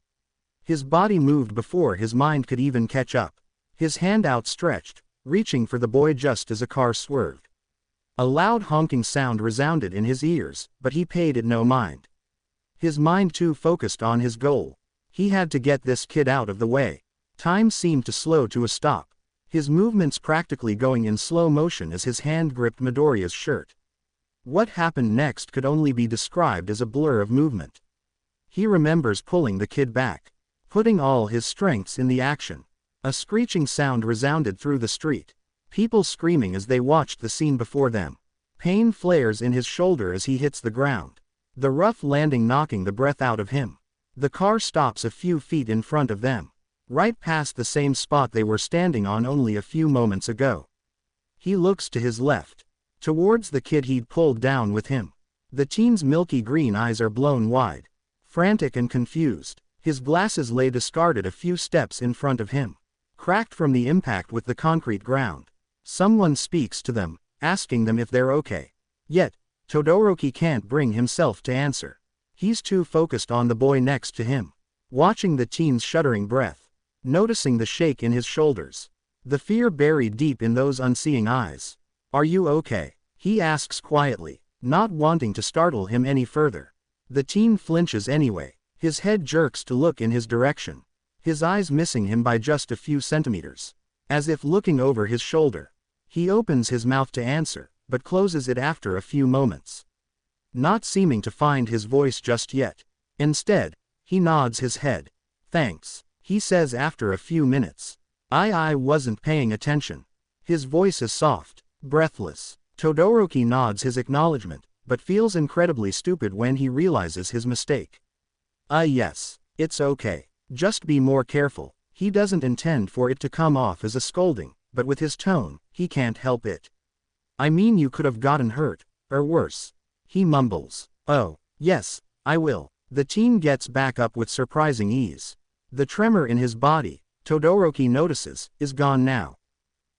His body moved before his mind could even catch up. His hand outstretched, reaching for the boy just as a car swerved. A loud honking sound resounded in his ears, but he paid it no mind. His mind too focused on his goal. He had to get this kid out of the way. Time seemed to slow to a stop. His movements practically going in slow motion as his hand gripped Midoriya's shirt. What happened next could only be described as a blur of movement. He remembers pulling the kid back, putting all his strengths in the action. A screeching sound resounded through the street. People screaming as they watched the scene before them. Pain flares in his shoulder as he hits the ground. The rough landing knocking the breath out of him. The car stops a few feet in front of them. Right past the same spot they were standing on only a few moments ago. He looks to his left. Towards the kid he'd pulled down with him. The teen's milky green eyes are blown wide. Frantic and confused. His glasses lay discarded a few steps in front of him. Cracked from the impact with the concrete ground. Someone speaks to them, asking them if they're okay. Yet, Todoroki can't bring himself to answer. He's too focused on the boy next to him. Watching the teen's shuddering breath. Noticing the shake in his shoulders. The fear buried deep in those unseeing eyes. "Are you okay?" he asks quietly, not wanting to startle him any further. The teen flinches anyway. His head jerks to look in his direction. His eyes missing him by just a few centimeters. As if looking over his shoulder. He opens his mouth to answer, but closes it after a few moments. Not seeming to find his voice just yet. Instead, he nods his head. "Thanks," he says after a few minutes. I wasn't paying attention." His voice is soft, breathless. Todoroki nods his acknowledgement, but feels incredibly stupid when he realizes his mistake. Yes, it's okay. Just be more careful." He doesn't intend for it to come off as a scolding, but with his tone, he can't help it. "I mean, you could have gotten hurt, or worse," he mumbles. "Oh, yes, I will." The teen gets back up with surprising ease. The tremor in his body, Todoroki notices, is gone now.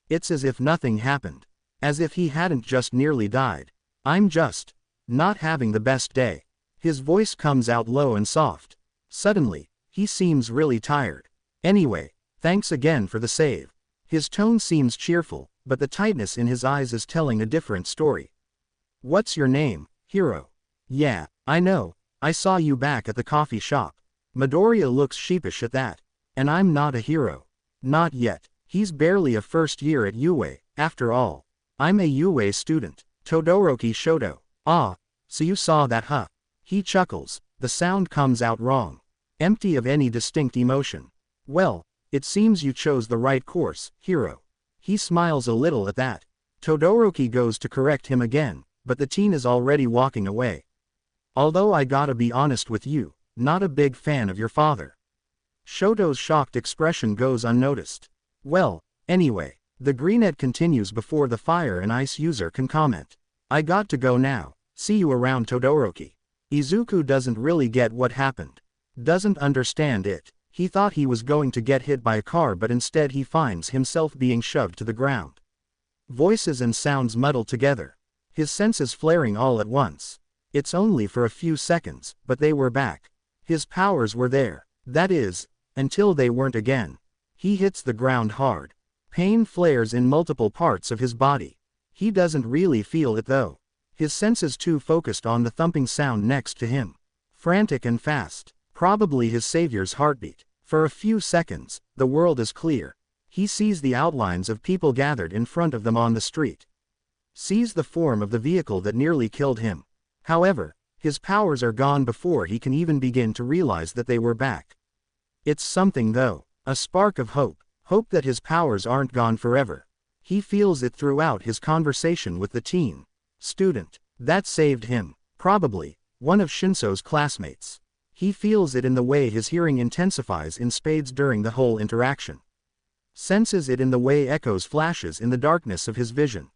It's as if nothing happened. As if he hadn't just nearly died. "I'm just not having the best day." His voice comes out low and soft. Suddenly, he seems really tired. "Anyway, thanks again for the save." His tone seems cheerful, but the tightness in his eyes is telling a different story. "What's your name, hero?" "Yeah, I know. I saw you back at the coffee shop." Midoriya looks sheepish at that. "And I'm not a hero." "Not yet. He's barely a first year at UA, after all." "I'm a UA student." Todoroki Shoto. "Ah, so you saw that, huh?" He chuckles. The sound comes out wrong. Empty of any distinct emotion. "Well, it seems you chose the right course, hero." He smiles a little at that. Todoroki goes to correct him again, but the teen is already walking away. "Although I gotta be honest with you, not a big fan of your father." Shoto's shocked expression goes unnoticed. "Well, anyway," the greenette continues before the fire and ice user can comment. "I got to go now. See you around, Todoroki." Izuku doesn't really get what happened. Doesn't understand it. He thought he was going to get hit by a car, but instead he finds himself being shoved to the ground. Voices and sounds muddle together. His senses flaring all at once. It's only for a few seconds, but they were back. His powers were there. That is, until they weren't again. He hits the ground hard. Pain flares in multiple parts of his body. He doesn't really feel it though. His senses too focused on the thumping sound next to him. Frantic and fast. Probably his savior's heartbeat. For a few seconds, the world is clear. He sees the outlines of people gathered in front of them on the street. Sees the form of the vehicle that nearly killed him. However, his powers are gone before he can even begin to realize that they were back. It's something though. A spark of hope. Hope that his powers aren't gone forever. He feels it throughout his conversation with the teen student that saved him. Probably one of Shinso's classmates. He feels it in the way his hearing intensifies in spades during the whole interaction. Senses it in the way echoes flashes in the darkness of his vision.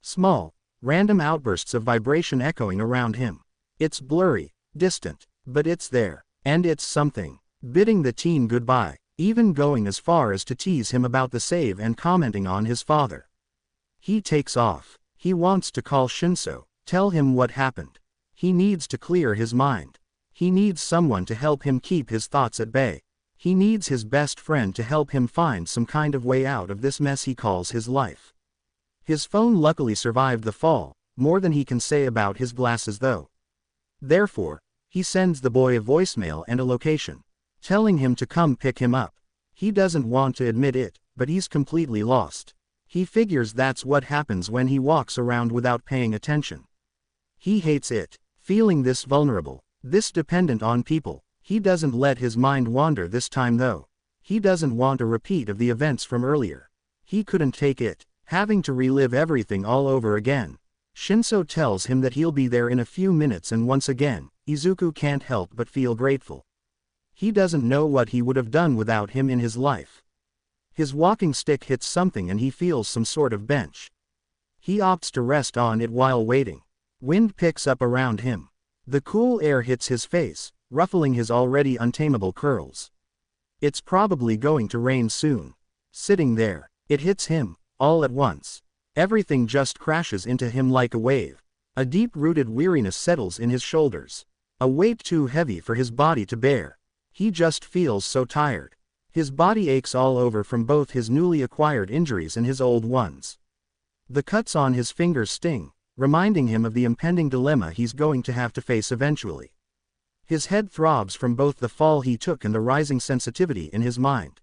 Small, random outbursts of vibration echoing around him. It's blurry, distant, but it's there, and it's something. Bidding the teen goodbye, even going as far as to tease him about the save and commenting on his father. He takes off. He wants to call Shinso, tell him what happened. He needs to clear his mind. He needs someone to help him keep his thoughts at bay. He needs his best friend to help him find some kind of way out of this mess he calls his life. His phone luckily survived the fall, more than he can say about his glasses though. Therefore, he sends the boy a voicemail and a location, telling him to come pick him up. He doesn't want to admit it, but he's completely lost. He figures that's what happens when he walks around without paying attention. He hates it, feeling this vulnerable. This dependent on people. He doesn't let his mind wander this time though. He doesn't want a repeat of the events from earlier. He couldn't take it. having to relive everything all over again. Shinso tells him that he'll be there in a few minutes, and once again, Izuku can't help but feel grateful. He doesn't know what he would have done without him in his life. His walking stick hits something and he feels some sort of bench. He opts to rest on it while waiting. Wind picks up around him. The cool air hits his face, ruffling his already untamable curls. It's probably going to rain soon. Sitting there, it hits him, all at once. Everything just crashes into him like a wave. A deep-rooted weariness settles in his shoulders. A weight too heavy for his body to bear. He just feels so tired. His body aches all over from both his newly acquired injuries and his old ones. The cuts on his fingers sting, reminding him of the impending dilemma he's going to have to face eventually. His head throbs from both the fall he took and the rising sensitivity in his mind.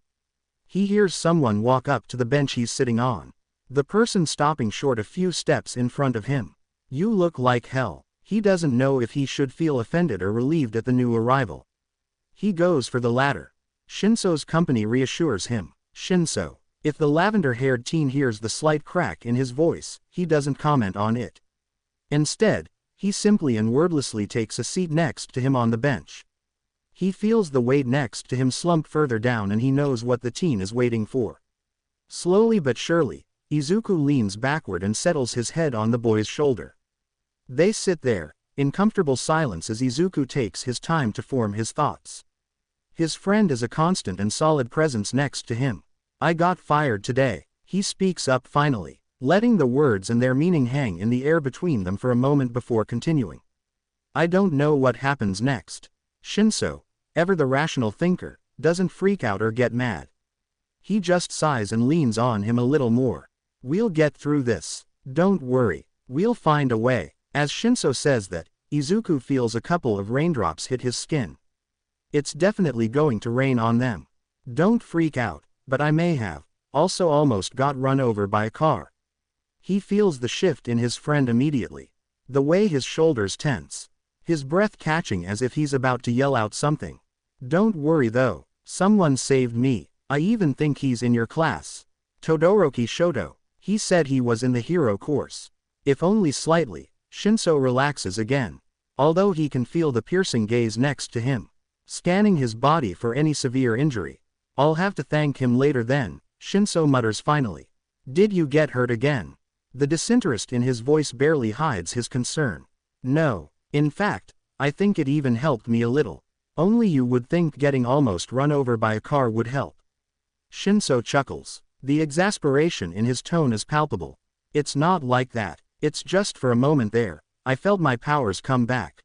He hears someone walk up to the bench he's sitting on. The person stopping short a few steps in front of him. "You look like hell." He doesn't know if he should feel offended or relieved at the new arrival. He goes for the latter. Shinso's company reassures him. Shinso. If the lavender-haired teen hears the slight crack in his voice, he doesn't comment on it. Instead, he simply and wordlessly takes a seat next to him on the bench. He feels the weight next to him slump further down, and he knows what the teen is waiting for. Slowly but surely, Izuku leans backward and settles his head on the boy's shoulder. They sit there, in comfortable silence as Izuku takes his time to form his thoughts. His friend is a constant and solid presence next to him. "I got fired today," he speaks up finally, letting the words and their meaning hang in the air between them for a moment before continuing. "I don't know what happens next." Shinso, ever the rational thinker, doesn't freak out or get mad. He just sighs and leans on him a little more. "We'll get through this. Don't worry. We'll find a way." As Shinso says that, Izuku feels a couple of raindrops hit his skin. It's definitely going to rain on them. "Don't freak out, but I may have also almost got run over by a car." He feels the shift in his friend immediately. The way his shoulders tense. His breath catching as if he's about to yell out something. "Don't worry though, someone saved me. I even think he's in your class. Todoroki Shoto. He said he was in the hero course." If only slightly, Shinso relaxes again. Although he can feel the piercing gaze next to him, scanning his body for any severe injury. "I'll have to thank him later then," Shinso mutters finally. "Did you get hurt again?" The disinterest in his voice barely hides his concern. "No. In fact, I think it even helped me a little. Only you would think getting almost run over by a car would help." Shinso chuckles. The exasperation in his tone is palpable. "It's not like that. It's just for a moment there, I felt my powers come back.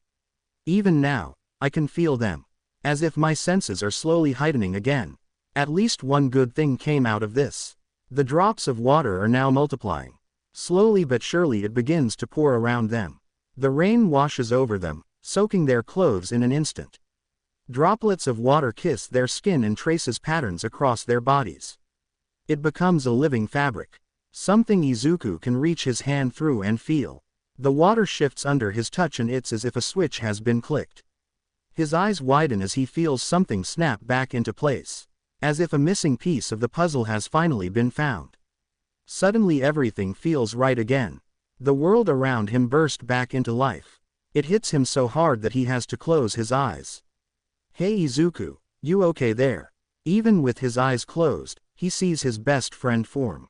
Even now, I can feel them. As if my senses are slowly heightening again. At least one good thing came out of this. The drops of water are now multiplying. Slowly but surely it begins to pour around them. The rain washes over them, soaking their clothes in an instant. Droplets of water kiss their skin and traces patterns across their bodies. It becomes a living fabric. Something Izuku can reach his hand through and feel. The water shifts under his touch and it's as if a switch has been clicked. His eyes widen as he feels something snap back into place. As if a missing piece of the puzzle has finally been found. Suddenly everything feels right again. The world around him burst back into life. It hits him so hard that he has to close his eyes. "Hey Izuku, you okay there?" Even with his eyes closed, he sees his best friend form.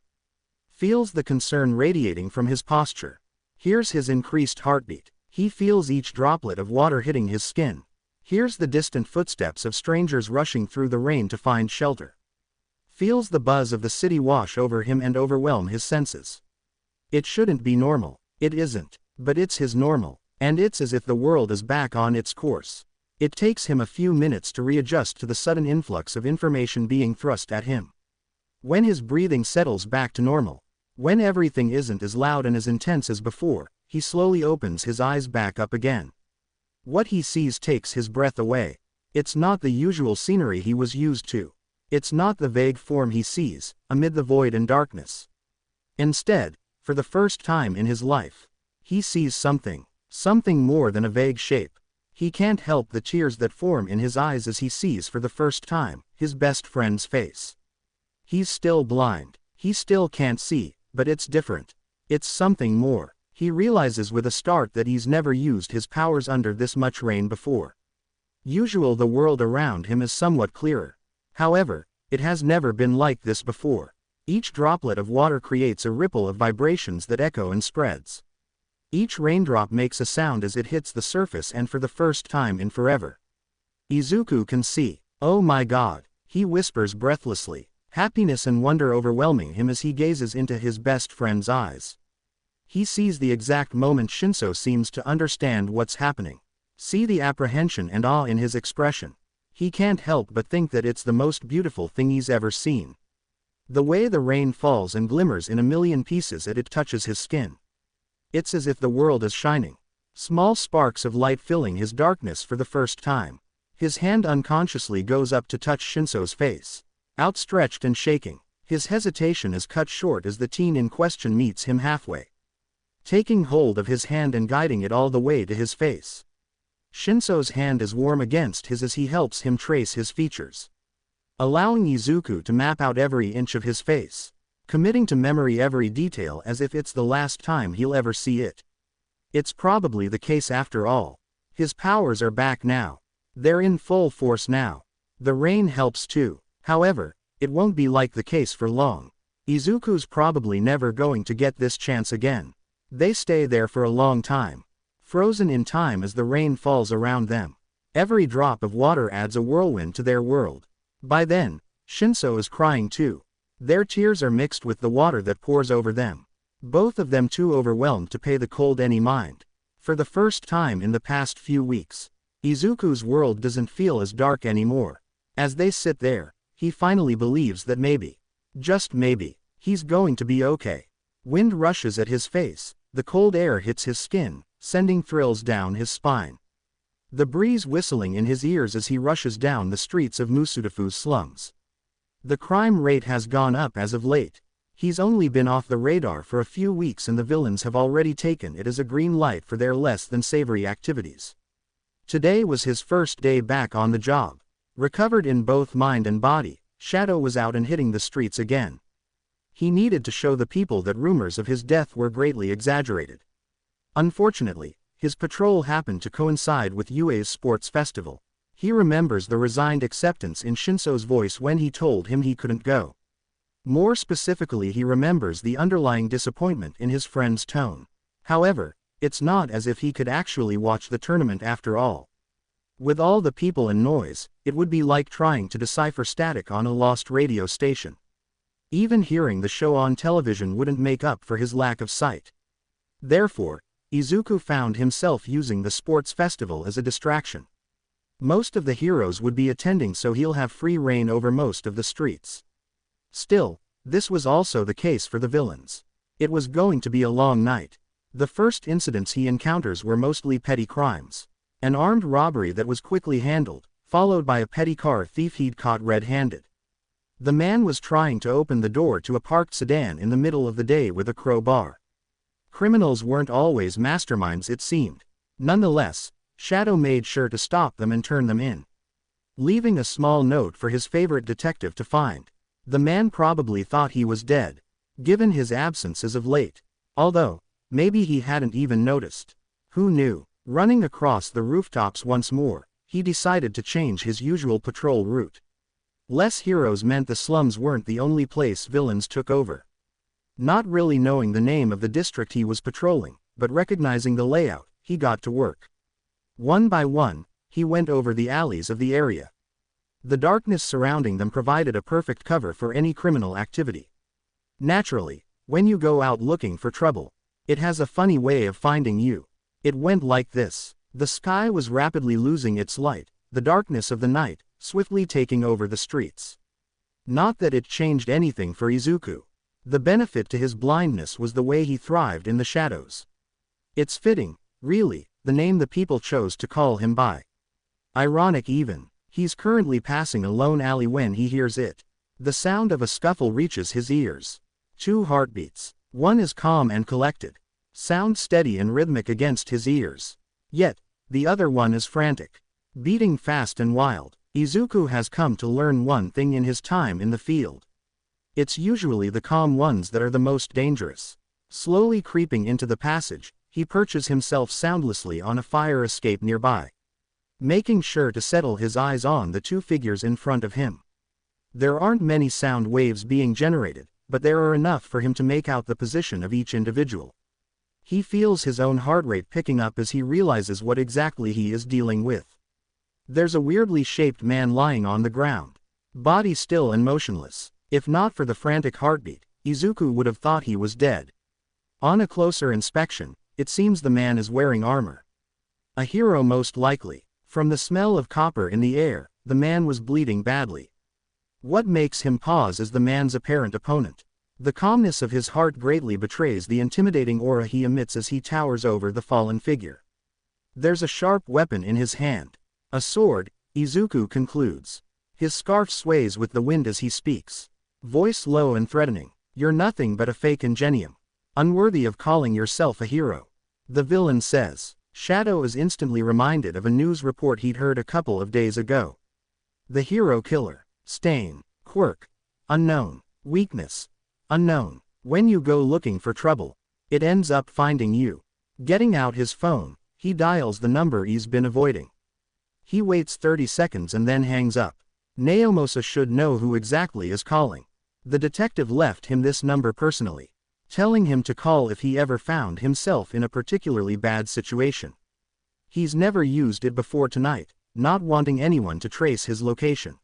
Feels the concern radiating from his posture. Hears his increased heartbeat. He feels each droplet of water hitting his skin. Hears the distant footsteps of strangers rushing through the rain to find shelter. Feels the buzz of the city wash over him and overwhelm his senses. It shouldn't be normal. It isn't. But it's his normal. And it's as if the world is back on its course. It takes him a few minutes to readjust to the sudden influx of information being thrust at him. When his breathing settles back to normal, when everything isn't as loud and as intense as before, he slowly opens his eyes back up again. What he sees takes his breath away. It's not the usual scenery he was used to. It's not the vague form he sees, amid the void and darkness. Instead, for the first time in his life, he sees something more than a vague shape. He can't help the tears that form in his eyes as he sees for the first time, his best friend's face. He's still blind. He still can't see, But it's different. It's something more. He realizes with a start that he's never used his powers under this much rain before. Usually the world around him is somewhat clearer. However, it has never been like this before. Each droplet of water creates a ripple of vibrations that echo and spreads. Each raindrop makes a sound as it hits the surface, and for the first time in forever, Izuku can see. Oh my God, he whispers breathlessly, happiness and wonder overwhelming him as he gazes into his best friend's eyes. He sees the exact moment Shinso seems to understand what's happening. See the apprehension and awe in his expression. He can't help but think that it's the most beautiful thing he's ever seen. The way the rain falls and glimmers in a million pieces as it touches his skin. It's as if the world is shining. Small sparks of light filling his darkness for the first time. His hand unconsciously goes up to touch Shinso's face. Outstretched and shaking, his hesitation is cut short as the teen in question meets him halfway. Taking hold of his hand and guiding it all the way to his face. Shinso's hand is warm against his as he helps him trace his features. Allowing Izuku to map out every inch of his face. Committing to memory every detail as if it's the last time he'll ever see it. It's probably the case after all. His powers are back now. They're in full force now. The rain helps too. However, it won't be like the case for long. Izuku's probably never going to get this chance again. They stay there for a long time. Frozen in time as the rain falls around them. Every drop of water adds a whirlwind to their world. By then, Shinso is crying too. Their tears are mixed with the water that pours over them. Both of them too overwhelmed to pay the cold any mind. For the first time in the past few weeks, Izuku's world doesn't feel as dark anymore. As they sit there, he finally believes that maybe, just maybe, he's going to be okay. Wind rushes at his face, the cold air hits his skin, sending thrills down his spine. The breeze whistling in his ears as he rushes down the streets of Musudafu's slums. The crime rate has gone up as of late. He's only been off the radar for a few weeks and the villains have already taken it as a green light for their less than savory activities. Today was his first day back on the job. Recovered in both mind and body, Shadow was out and hitting the streets again. He needed to show the people that rumors of his death were greatly exaggerated. Unfortunately, his patrol happened to coincide with Yue's sports festival. He remembers the resigned acceptance in Shinso's voice when he told him he couldn't go. More specifically, he remembers the underlying disappointment in his friend's tone. However, it's not as if he could actually watch the tournament after all. With all the people and noise, it would be like trying to decipher static on a lost radio station. Even hearing the show on television wouldn't make up for his lack of sight. Therefore, Izuku found himself using the sports festival as a distraction. Most of the heroes would be attending, so he'll have free reign over most of the streets. Still, this was also the case for the villains. It was going to be a long night. The first incidents he encounters were mostly petty crimes. An armed robbery that was quickly handled, followed by a petty car thief he'd caught red-handed. The man was trying to open the door to a parked sedan in the middle of the day with a crowbar. Criminals weren't always masterminds, it seemed. Nonetheless, Shadow made sure to stop them and turn them in, leaving a small note for his favorite detective to find. The man probably thought he was dead, given his absence as of late. Although, maybe he hadn't even noticed. Who knew? Running across the rooftops once more, he decided to change his usual patrol route. Less heroes meant the slums weren't the only place villains took over. Not really knowing the name of the district he was patrolling, but recognizing the layout, he got to work. One by one, he went over the alleys of the area. The darkness surrounding them provided a perfect cover for any criminal activity. Naturally, when you go out looking for trouble, it has a funny way of finding you. It went like this. The sky was rapidly losing its light, the darkness of the night, swiftly taking over the streets. Not that it changed anything for Izuku. The benefit to his blindness was the way he thrived in the shadows. It's fitting, really, the name the people chose to call him by. Ironic even. He's currently passing a lone alley when he hears it. The sound of a scuffle reaches his ears. 2 heartbeats. One is calm and collected. Sound steady and rhythmic against his ears. Yet, the other one is frantic. Beating fast and wild. Izuku has come to learn one thing in his time in the field. It's usually the calm ones that are the most dangerous. Slowly creeping into the passage, he perches himself soundlessly on a fire escape nearby, making sure to settle his eyes on the two figures in front of him. There aren't many sound waves being generated, but there are enough for him to make out the position of each individual. He feels his own heart rate picking up as he realizes what exactly he is dealing with. There's a weirdly shaped man lying on the ground, body still and motionless. If not for the frantic heartbeat, Izuku would have thought he was dead. On a closer inspection, it seems the man is wearing armor. A hero most likely. From the smell of copper in the air, the man was bleeding badly. What makes him pause is the man's apparent opponent. The calmness of his heart greatly betrays the intimidating aura he emits as he towers over the fallen figure. There's a sharp weapon in his hand. A sword, Izuku concludes. His scarf sways with the wind as he speaks. Voice low and threatening. You're nothing but a fake ingenium. Unworthy of calling yourself a hero. The villain says. Shadow is instantly reminded of a news report he'd heard a couple of days ago. The hero killer. Stain. Quirk. Unknown. Weakness. Unknown. When you go looking for trouble, it ends up finding you. Getting out his phone, he dials the number he's been avoiding. He waits 30 seconds and then hangs up. Naomosa should know who exactly is calling. The detective left him this number personally, telling him to call if he ever found himself in a particularly bad situation. He's never used it before tonight, not wanting anyone to trace his location.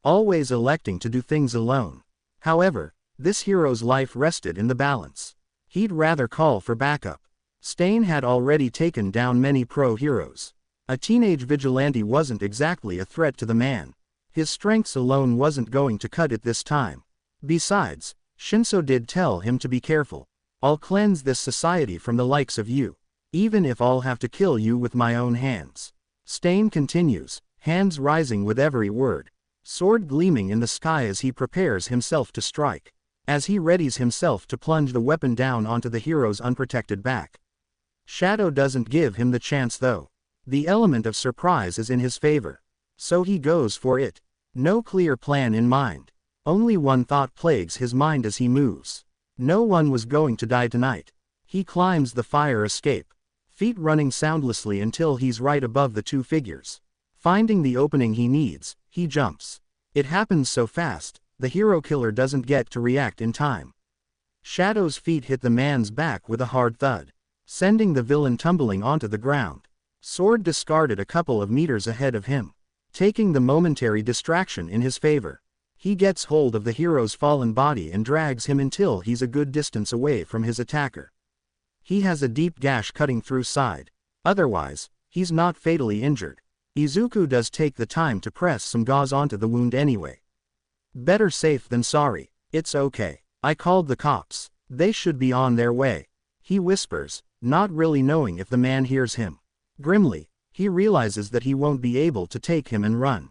Always electing to do things alone. However, this hero's life rested in the balance. He'd rather call for backup. Stain had already taken down many pro-heroes. A teenage vigilante wasn't exactly a threat to the man. His strengths alone wasn't going to cut it this time. Besides, Shinso did tell him to be careful. I'll cleanse this society from the likes of you, even if I'll have to kill you with my own hands. Stain continues, hands rising with every word, sword gleaming in the sky as he prepares himself to strike. As he readies himself to plunge the weapon down onto the hero's unprotected back. Shadow doesn't give him the chance though. The element of surprise is in his favor. So he goes for it. No clear plan in mind. Only one thought plagues his mind as he moves. No one was going to die tonight. He climbs the fire escape, feet running soundlessly until he's right above the two figures. Finding the opening he needs, he jumps. It happens so fast, the hero killer doesn't get to react in time. Shadow's feet hit the man's back with a hard thud, sending the villain tumbling onto the ground. Sword discarded a couple of meters ahead of him, taking the momentary distraction in his favor. He gets hold of the hero's fallen body and drags him until he's a good distance away from his attacker. He has a deep gash cutting through side. Otherwise, he's not fatally injured. Izuku does take the time to press some gauze onto the wound anyway. Better safe than sorry. It's okay. I called the cops. They should be on their way. He whispers, not really knowing if the man hears him. Grimly, he realizes that he won't be able to take him and run.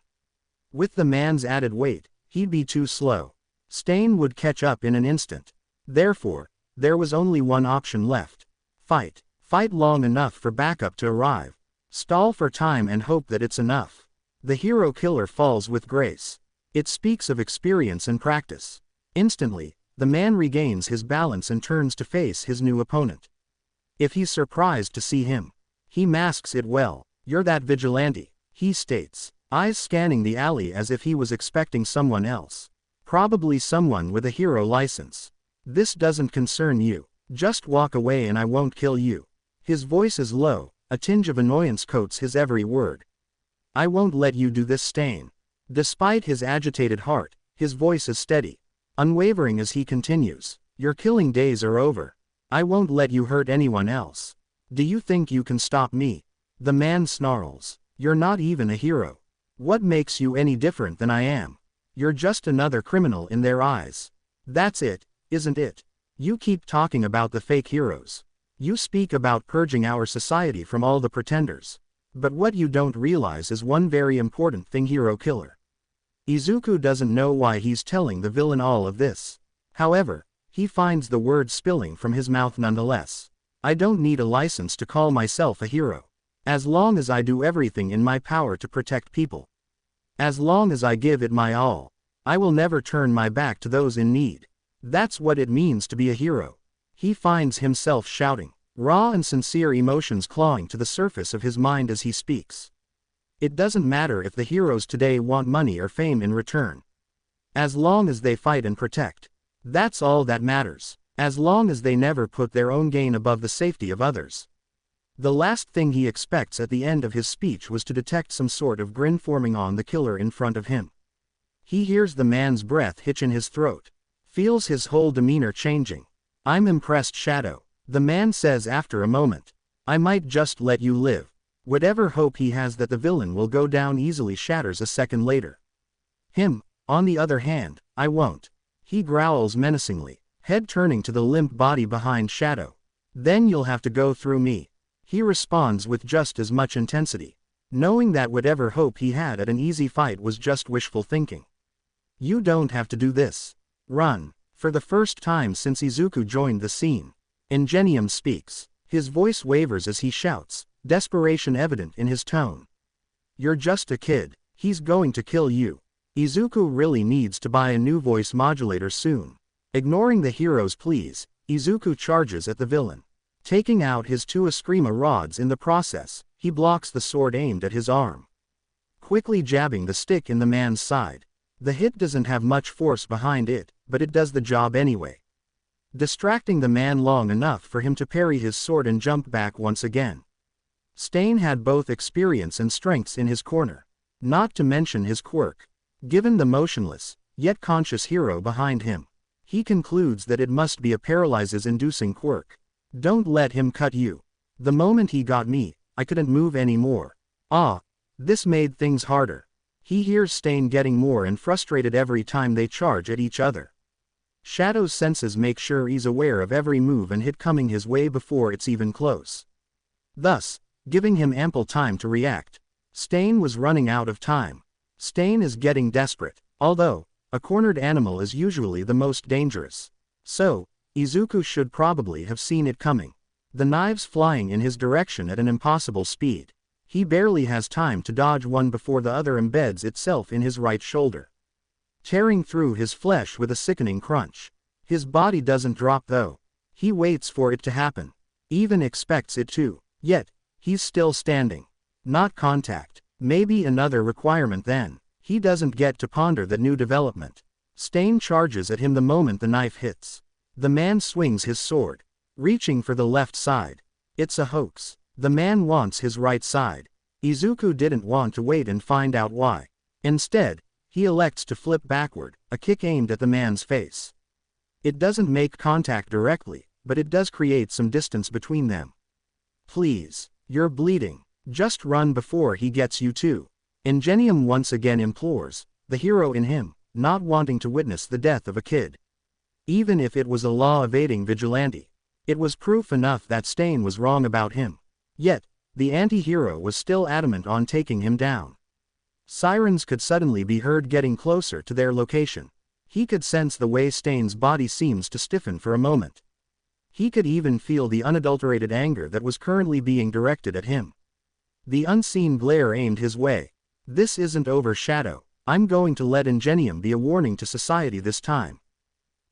With the man's added weight, he'd be too slow. Stain would catch up in an instant. Therefore, there was only one option left. Fight. Fight long enough for backup to arrive. Stall for time and hope that it's enough. The hero killer falls with grace. It speaks of experience and practice. Instantly, the man regains his balance and turns to face his new opponent. If he's surprised to see him, he masks it well. You're that vigilante, he states, eyes scanning the alley as if he was expecting someone else. Probably someone with a hero license. This doesn't concern you. Just walk away and I won't kill you. His voice is low, a tinge of annoyance coats his every word. I won't let you do this, Stain. Despite his agitated heart, his voice is steady, unwavering as he continues. Your killing days are over. I won't let you hurt anyone else. Do you think you can stop me? The man snarls. You're not even a hero. What makes you any different than I am? You're just another criminal in their eyes. That's it, isn't it? You keep talking about the fake heroes. You speak about purging our society from all the pretenders. But what you don't realize is one very important thing, hero killer. Izuku doesn't know why he's telling the villain all of this. However, he finds the words spilling from his mouth nonetheless. I don't need a license to call myself a hero. As long as I do everything in my power to protect people. As long as I give it my all. I will never turn my back to those in need. That's what it means to be a hero. He finds himself shouting, raw and sincere emotions clawing to the surface of his mind as he speaks. It doesn't matter if the heroes today want money or fame in return. As long as they fight and protect. That's all that matters. As long as they never put their own gain above the safety of others. The last thing he expects at the end of his speech was to detect some sort of grin forming on the killer in front of him. He hears the man's breath hitch in his throat. Feels his whole demeanor changing. I'm impressed, Shadow, the man says after a moment. I might just let you live. Whatever hope he has that the villain will go down easily shatters a second later. Him, on the other hand, I won't. He growls menacingly, head turning to the limp body behind Shadow. Then you'll have to go through me. He responds with just as much intensity, knowing that whatever hope he had at an easy fight was just wishful thinking. You don't have to do this. Run. For the first time since Izuku joined the scene, Ingenium speaks. His voice wavers as he shouts, desperation evident in his tone. You're just a kid. He's going to kill you. Izuku really needs to buy a new voice modulator soon. Ignoring the hero's pleas, Izuku charges at the villain. Taking out his two Eskrima rods in the process, he blocks the sword aimed at his arm. Quickly jabbing the stick in the man's side. The hit doesn't have much force behind it, but it does the job anyway. Distracting the man long enough for him to parry his sword and jump back once again. Stain had both experience and strengths in his corner. Not to mention his quirk. Given the motionless, yet conscious hero behind him, he concludes that it must be a paralysis-inducing quirk. Don't let him cut you. The moment he got me, I couldn't move anymore. This made things harder. He hears Stain getting more and frustrated every time they charge at each other. Shadow's senses make sure he's aware of every move and hit coming his way before it's even close. Thus, giving him ample time to react. Stain was running out of time. Stain is getting desperate, although, a cornered animal is usually the most dangerous. So, Izuku should probably have seen it coming. The knives flying in his direction at an impossible speed. He barely has time to dodge one before the other embeds itself in his right shoulder, tearing through his flesh with a sickening crunch. His body doesn't drop though. He waits for it to happen. Even expects it to. Yet, he's still standing. Not contact. Maybe another requirement then. He doesn't get to ponder that new development. Stain charges at him the moment the knife hits. The man swings his sword, reaching for the left side. It's a hoax. The man wants his right side. Izuku didn't want to wait and find out why. Instead, he elects to flip backward, a kick aimed at the man's face. It doesn't make contact directly, but it does create some distance between them. Please, you're bleeding. Just run before he gets you too. Ingenium once again implores, the hero in him, not wanting to witness the death of a kid. Even if it was a law-evading vigilante. It was proof enough that Stain was wrong about him. Yet, the anti-hero was still adamant on taking him down. Sirens could suddenly be heard getting closer to their location. He could sense the way Stain's body seems to stiffen for a moment. He could even feel the unadulterated anger that was currently being directed at him. The unseen glare aimed his way. This isn't over, Shadow. I'm going to let Ingenium be a warning to society this time.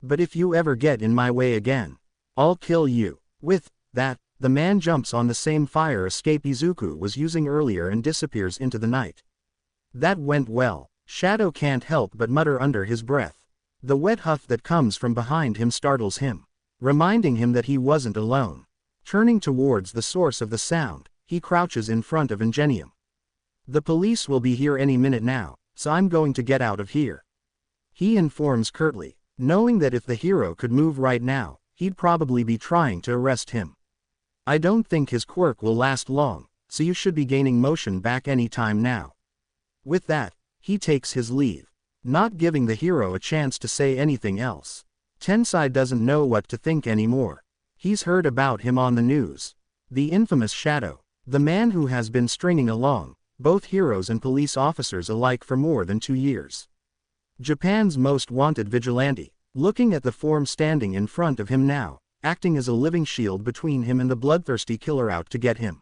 But if you ever get in my way again, I'll kill you. With that, the man jumps on the same fire escape Izuku was using earlier and disappears into the night. That went well. Shadow can't help but mutter under his breath. The wet huff that comes from behind him startles him, reminding him that he wasn't alone. Turning towards the source of the sound, he crouches in front of Ingenium. The police will be here any minute now, so I'm going to get out of here. He informs curtly, knowing that if the hero could move right now, he'd probably be trying to arrest him. I don't think his quirk will last long, so you should be gaining motion back any time now. With that, he takes his leave, not giving the hero a chance to say anything else. Tensai doesn't know what to think anymore. He's heard about him on the news. The infamous Shadow, the man who has been stringing along both heroes and police officers alike for more than 2 years. Japan's most wanted vigilante, looking at the form standing in front of him now, acting as a living shield between him and the bloodthirsty killer out to get him.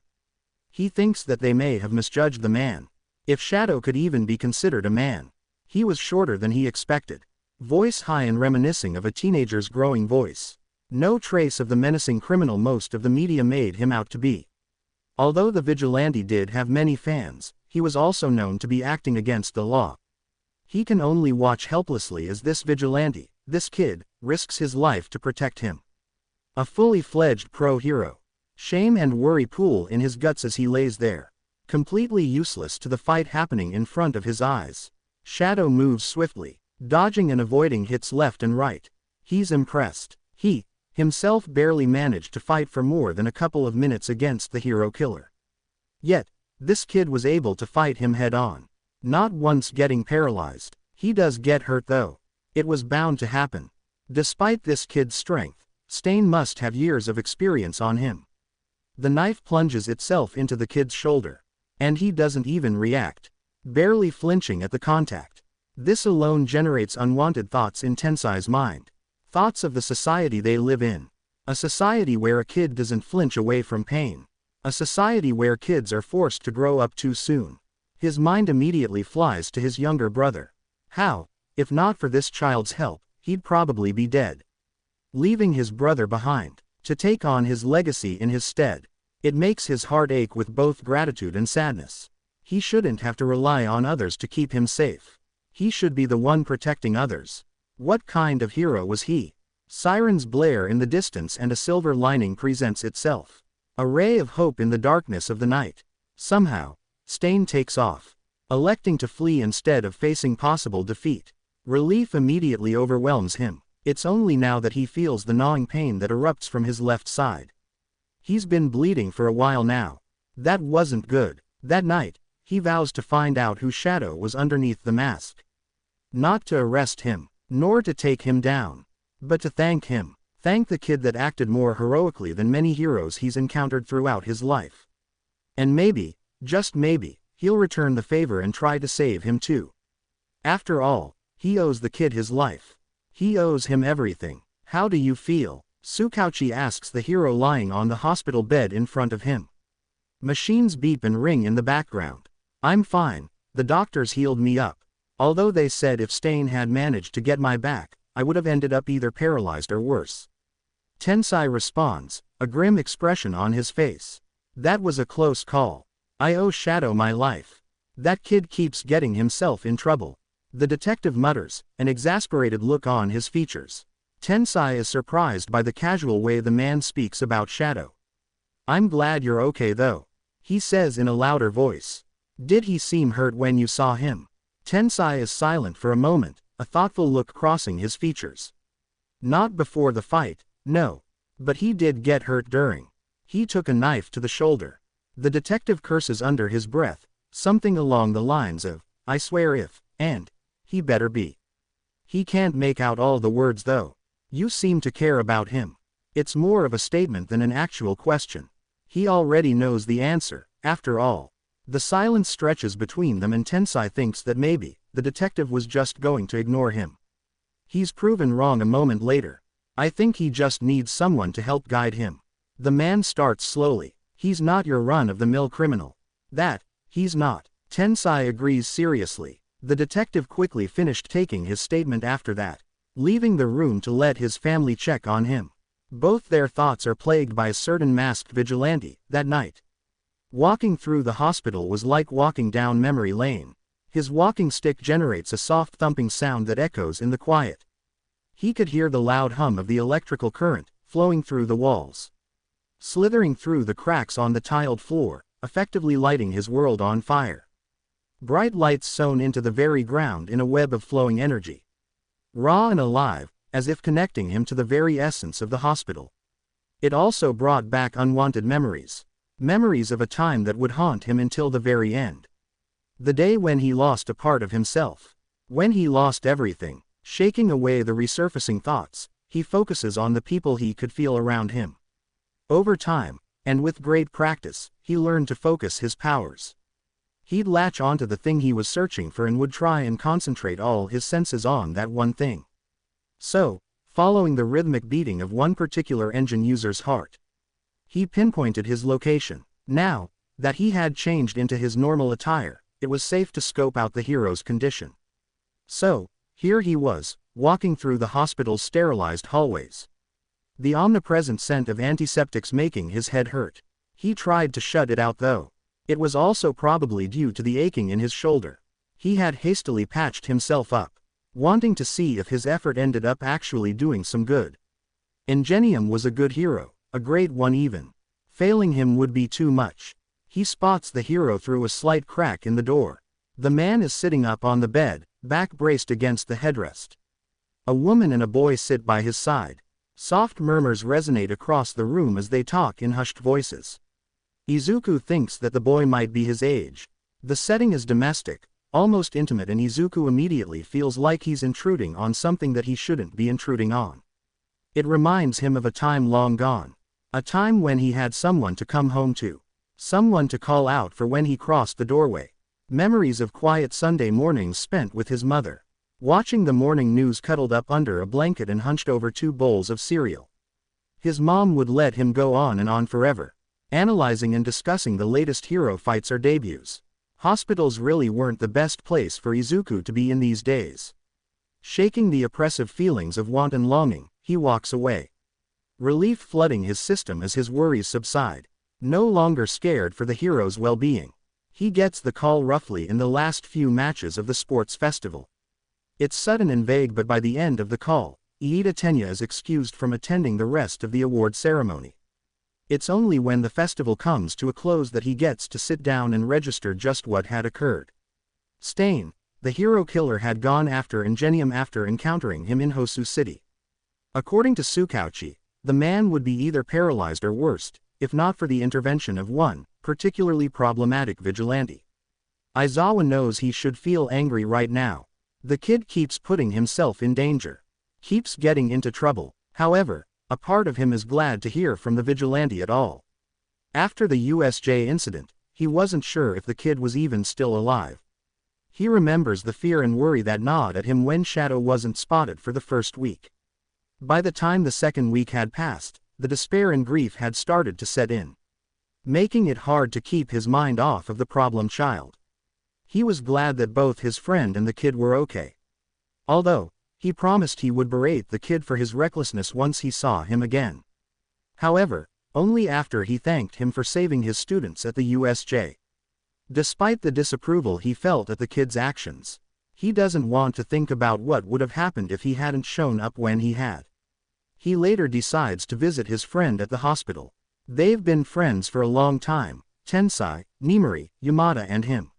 He thinks that they may have misjudged the man. If Shadow could even be considered a man. He was shorter than he expected. Voice high and reminiscing of a teenager's growing voice. No trace of the menacing criminal most of the media made him out to be. Although the vigilante did have many fans, he was also known to be acting against the law. He can only watch helplessly as this vigilante, this kid, risks his life to protect him. A fully fledged pro-hero. Shame and worry pool in his guts as he lays there, completely useless to the fight happening in front of his eyes. Shadow moves swiftly, dodging and avoiding hits left and right. He's impressed. He, himself barely managed to fight for more than a couple of minutes against the hero killer. Yet, this kid was able to fight him head-on. Not once getting paralyzed. He does get hurt though. It was bound to happen. Despite this kid's strength, Stain must have years of experience on him. The knife plunges itself into the kid's shoulder. And he doesn't even react. Barely flinching at the contact. This alone generates unwanted thoughts in Tensai's mind. Thoughts of the society they live in. A society where a kid doesn't flinch away from pain. A society where kids are forced to grow up too soon. His mind immediately flies to his younger brother. How, if not for this child's help, he'd probably be dead. Leaving his brother behind, to take on his legacy in his stead. It makes his heart ache with both gratitude and sadness. He shouldn't have to rely on others to keep him safe. He should be the one protecting others. What kind of hero was he? Sirens blare in the distance and a silver lining presents itself. A ray of hope in the darkness of the night. Somehow, Stain takes off, electing to flee instead of facing possible defeat. Relief immediately overwhelms him. It's only now that he feels the gnawing pain that erupts from his left side. He's been bleeding for a while now. That wasn't good. That night, he vows to find out who Shadow was underneath the mask. Not to arrest him, nor to take him down, but to thank him. Thank the kid that acted more heroically than many heroes he's encountered throughout his life. And maybe, just maybe, he'll return the favor and try to save him too. After all, he owes the kid his life. He owes him everything. How do you feel? Tsukauchi asks the hero lying on the hospital bed in front of him. Machines beep and ring in the background. I'm fine. The doctors healed me up. Although they said if Stain had managed to get my back, I would have ended up either paralyzed or worse. Tensai responds, a grim expression on his face. That was a close call. I owe Shadow my life. That kid keeps getting himself in trouble. The detective mutters, an exasperated look on his features. Tensai is surprised by the casual way the man speaks about Shadow. I'm glad you're okay though, he says in a louder voice. Did he seem hurt when you saw him? Tensai is silent for a moment, a thoughtful look crossing his features. Not before the fight, no. But he did get hurt during. He took a knife to the shoulder. The detective curses under his breath, something along the lines of, I swear if, and, he better be. He can't make out all the words though. You seem to care about him. It's more of a statement than an actual question. He already knows the answer, after all. The silence stretches between them and Tensai thinks that maybe, the detective was just going to ignore him. He's proven wrong a moment later. I think he just needs someone to help guide him. The man starts slowly. He's not your run-of-the-mill criminal. That, he's not. Tensai agrees seriously. The detective quickly finished taking his statement after that, leaving the room to let his family check on him. Both their thoughts are plagued by a certain masked vigilante, that night. Walking through the hospital was like walking down memory lane. His walking stick generates a soft thumping sound that echoes in the quiet. He could hear the loud hum of the electrical current, flowing through the walls. Slithering through the cracks on the tiled floor, effectively lighting his world on fire. Bright lights sewn into the very ground in a web of flowing energy. Raw and alive, as if connecting him to the very essence of the hospital. It also brought back unwanted memories. Memories of a time that would haunt him until the very end. The day when he lost a part of himself. When he lost everything, shaking away the resurfacing thoughts, he focuses on the people he could feel around him. Over time, and with great practice, he learned to focus his powers. He'd latch onto the thing he was searching for and would try and concentrate all his senses on that one thing. So, following the rhythmic beating of one particular engine user's heart, he pinpointed his location. Now that he had changed into his normal attire, it was safe to scope out the hero's condition. So, here he was, walking through the hospital's sterilized hallways. The omnipresent scent of antiseptics making his head hurt. He tried to shut it out though. It was also probably due to the aching in his shoulder. He had hastily patched himself up, wanting to see if his effort ended up actually doing some good. Ingenium was a good hero, a great one even. Failing him would be too much. He spots the hero through a slight crack in the door. The man is sitting up on the bed, back braced against the headrest. A woman and a boy sit by his side. Soft murmurs resonate across the room as they talk in hushed voices. Izuku thinks that the boy might be his age. The setting is domestic, almost intimate, and Izuku immediately feels like he's intruding on something that he shouldn't be intruding on. It reminds him of a time long gone. A time when he had someone to come home to. Someone to call out for when he crossed the doorway. Memories of quiet Sunday mornings spent with his mother. Watching the morning news cuddled up under a blanket and hunched over 2 bowls of cereal. His mom would let him go on and on forever, analyzing and discussing the latest hero fights or debuts. Hospitals really weren't the best place for Izuku to be in these days. Shaking the oppressive feelings of want and longing, he walks away. Relief flooding his system as his worries subside. No longer scared for the hero's well-being. He gets the call roughly in the last few matches of the sports festival. It's sudden and vague, but by the end of the call, Iida Tenya is excused from attending the rest of the award ceremony. It's only when the festival comes to a close that he gets to sit down and register just what had occurred. Stain, the hero killer, had gone after Ingenium after encountering him in Hosu City. According to Tsukauchi, the man would be either paralyzed or worse, if not for the intervention of one particularly problematic vigilante. Aizawa knows he should feel angry right now. The kid keeps putting himself in danger. Keeps getting into trouble. However, a part of him is glad to hear from the vigilante at all. After the USJ incident, he wasn't sure if the kid was even still alive. He remembers the fear and worry that gnawed at him when Shadow wasn't spotted for the first week. By the time the second week had passed, the despair and grief had started to set in, making it hard to keep his mind off of the problem child. He was glad that both his friend and the kid were okay. Although, he promised he would berate the kid for his recklessness once he saw him again. However, only after he thanked him for saving his students at the USJ. Despite the disapproval he felt at the kid's actions, he doesn't want to think about what would have happened if he hadn't shown up when he had. He later decides to visit his friend at the hospital. They've been friends for a long time, Tensai, Nimori, Yamada and him.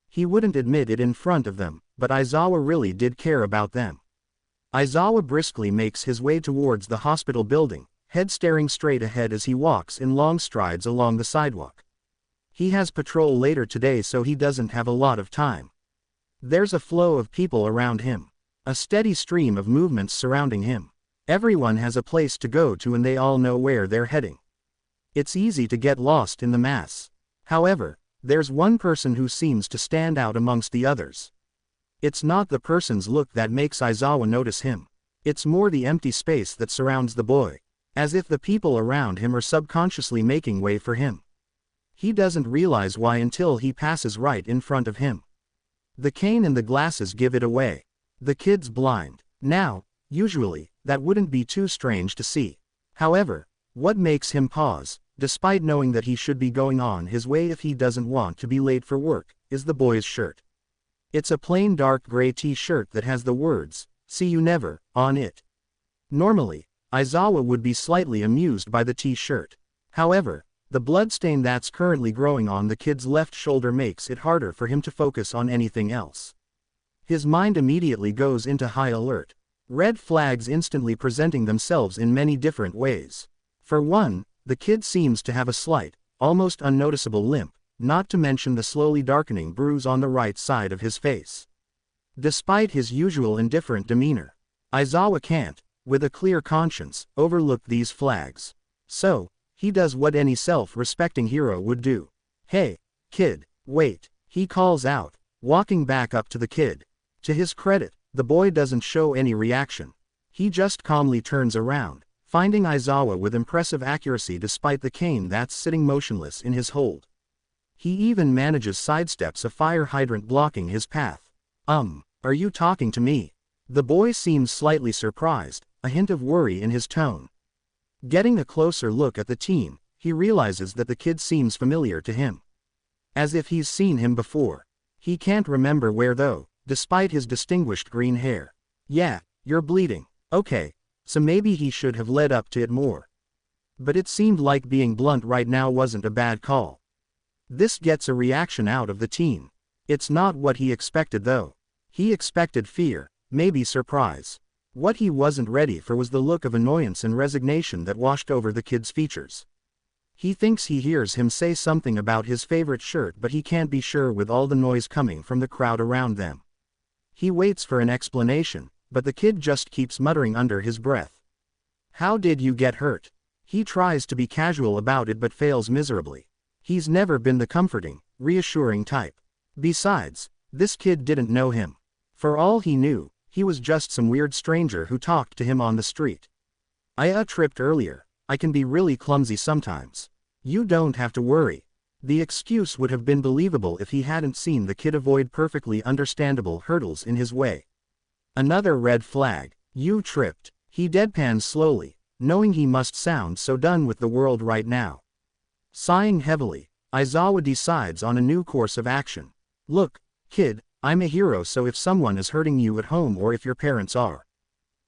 He wouldn't admit it in front of them, but Aizawa really did care about them. Aizawa briskly makes his way towards the hospital building, head staring straight ahead as he walks in long strides along the sidewalk. He has patrol later today, so he doesn't have a lot of time. There's a flow of people around him. A steady stream of movements surrounding him. Everyone has a place to go to and they all know where they're heading. It's easy to get lost in the mass. However, there's one person who seems to stand out amongst the others. It's not the person's look that makes Aizawa notice him. It's more the empty space that surrounds the boy, as if the people around him are subconsciously making way for him. He doesn't realize why until he passes right in front of him. The cane and the glasses give it away. The kid's blind. Now, usually, that wouldn't be too strange to see. However, what makes him pause, despite knowing that he should be going on his way if he doesn't want to be late for work, is the boy's shirt. It's a plain dark gray t-shirt that has the words, "See you never," on it. Normally, Aizawa would be slightly amused by the t-shirt. However, the bloodstain that's currently growing on the kid's left shoulder makes it harder for him to focus on anything else. His mind immediately goes into high alert. Red flags instantly presenting themselves in many different ways. For one, the kid seems to have a slight, almost unnoticeable limp, not to mention the slowly darkening bruise on the right side of his face. Despite his usual indifferent demeanor, Aizawa can't, with a clear conscience, overlook these flags. So, he does what any self-respecting hero would do. "Hey, kid, wait," he calls out, walking back up to the kid. To his credit, the boy doesn't show any reaction. He just calmly turns around, finding Aizawa with impressive accuracy despite the cane that's sitting motionless in his hold. He even manages sidesteps a fire hydrant blocking his path. Are you talking to me? The boy seems slightly surprised, a hint of worry in his tone. Getting a closer look at the teen, he realizes that the kid seems familiar to him. As if he's seen him before. He can't remember where though, despite his distinguished green hair. Yeah, you're bleeding. Okay, so maybe he should have led up to it more. But it seemed like being blunt right now wasn't a bad call. This gets a reaction out of the teen. It's not what he expected though. He expected fear, maybe surprise. What he wasn't ready for was the look of annoyance and resignation that washed over the kid's features. He thinks he hears him say something about his favorite shirt, but he can't be sure with all the noise coming from the crowd around them. He waits for an explanation, but the kid just keeps muttering under his breath. How did you get hurt? He tries to be casual about it but fails miserably. He's never been the comforting, reassuring type. Besides, this kid didn't know him. For all he knew, he was just some weird stranger who talked to him on the street. I tripped earlier. I can be really clumsy sometimes. You don't have to worry. The excuse would have been believable if he hadn't seen the kid avoid perfectly understandable hurdles in his way. Another red flag. You tripped. He deadpans slowly, knowing he must sound so done with the world right now. Sighing heavily, Aizawa decides on a new course of action. Look, kid, I'm a hero, so if someone is hurting you at home or if your parents are.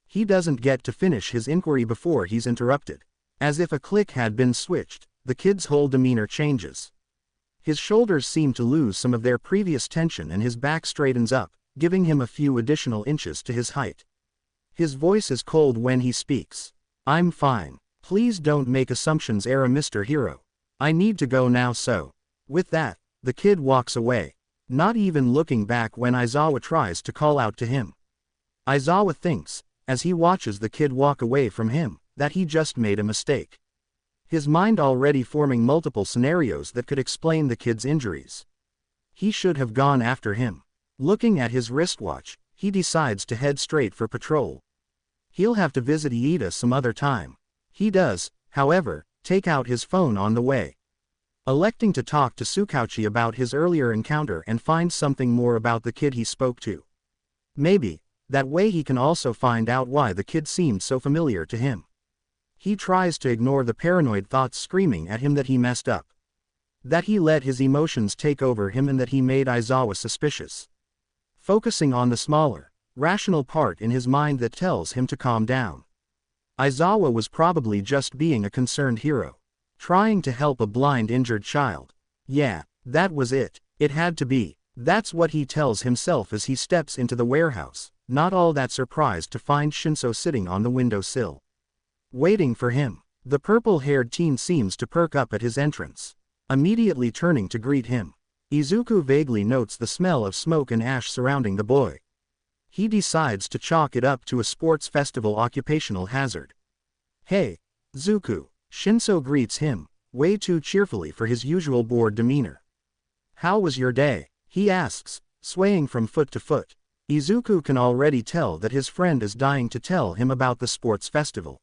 He doesn't get to finish his inquiry before he's interrupted. As if a click had been switched, the kid's whole demeanor changes. His shoulders seem to lose some of their previous tension and his back straightens up, giving him a few additional inches to his height. His voice is cold when he speaks. I'm fine. Please don't make assumptions, Mr. Hero. I need to go now, so. With that, the kid walks away, not even looking back when Aizawa tries to call out to him. Aizawa thinks, as he watches the kid walk away from him, that he just made a mistake. His mind already forming multiple scenarios that could explain the kid's injuries. He should have gone after him. Looking at his wristwatch, he decides to head straight for patrol. He'll have to visit Iida some other time. He does, however, take out his phone on the way. Electing to talk to Tsukauchi about his earlier encounter and find something more about the kid he spoke to. Maybe, that way he can also find out why the kid seemed so familiar to him. He tries to ignore the paranoid thoughts screaming at him that he messed up. That he let his emotions take over him and that he made Aizawa suspicious. Focusing on the smaller, rational part in his mind that tells him to calm down. Aizawa was probably just being a concerned hero. Trying to help a blind injured child. Yeah, that was it. It had to be. That's what he tells himself as he steps into the warehouse, not all that surprised to find Shinso sitting on the windowsill. Waiting for him. The purple-haired teen seems to perk up at his entrance. Immediately turning to greet him. Izuku vaguely notes the smell of smoke and ash surrounding the boy. He decides to chalk it up to a sports festival occupational hazard. Hey, Zuku. Shinso greets him, way too cheerfully for his usual bored demeanor. How was your day? He asks, swaying from foot to foot. Izuku can already tell that his friend is dying to tell him about the sports festival.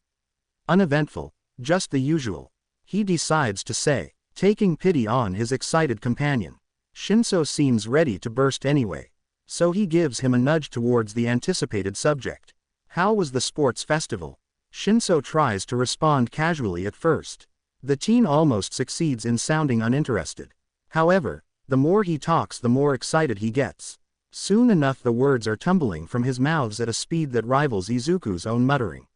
Uneventful, just the usual. He decides to say, taking pity on his excited companion. Shinso seems ready to burst anyway, so he gives him a nudge towards the anticipated subject. How was the sports festival? Shinso tries to respond casually at first. The teen almost succeeds in sounding uninterested. However, the more he talks the more excited he gets. Soon enough the words are tumbling from his mouth at a speed that rivals Izuku's own muttering.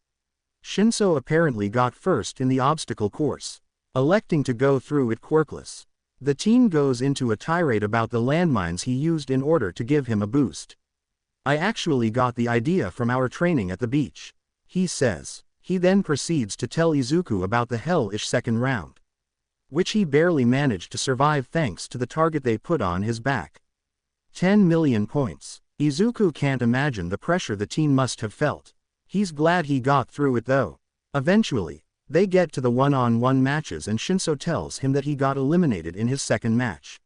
Shinso apparently got first in the obstacle course, electing to go through it quirkless. The teen goes into a tirade about the landmines he used in order to give him a boost. I actually got the idea from our training at the beach, he says. He then proceeds to tell Izuku about the hellish second round, which he barely managed to survive thanks to the target they put on his back. 10 million points. Izuku can't imagine the pressure the teen must have felt. He's glad he got through it though. Eventually, they get to the one-on-one matches and Shinso tells him that he got eliminated in his second match.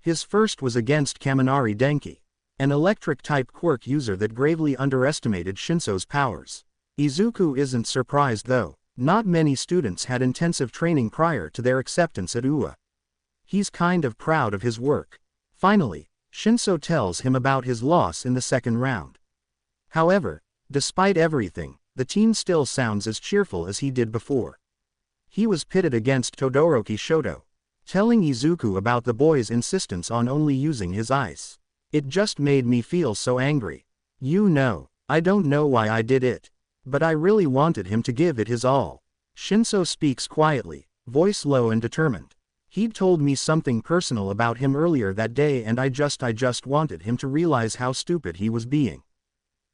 His first was against Kaminari Denki, an electric-type quirk user that gravely underestimated Shinso's powers. Izuku isn't surprised though. Not many students had intensive training prior to their acceptance at UA. He's kind of proud of his work. Finally, Shinso tells him about his loss in the second round. However, despite everything, the teen still sounds as cheerful as he did before. He was pitted against Todoroki Shoto, telling Izuku about the boy's insistence on only using his ice. It just made me feel so angry. You know, I don't know why I did it. But I really wanted him to give it his all. Shinso speaks quietly, voice low and determined. He'd told me something personal about him earlier that day and I just wanted him to realize how stupid he was being.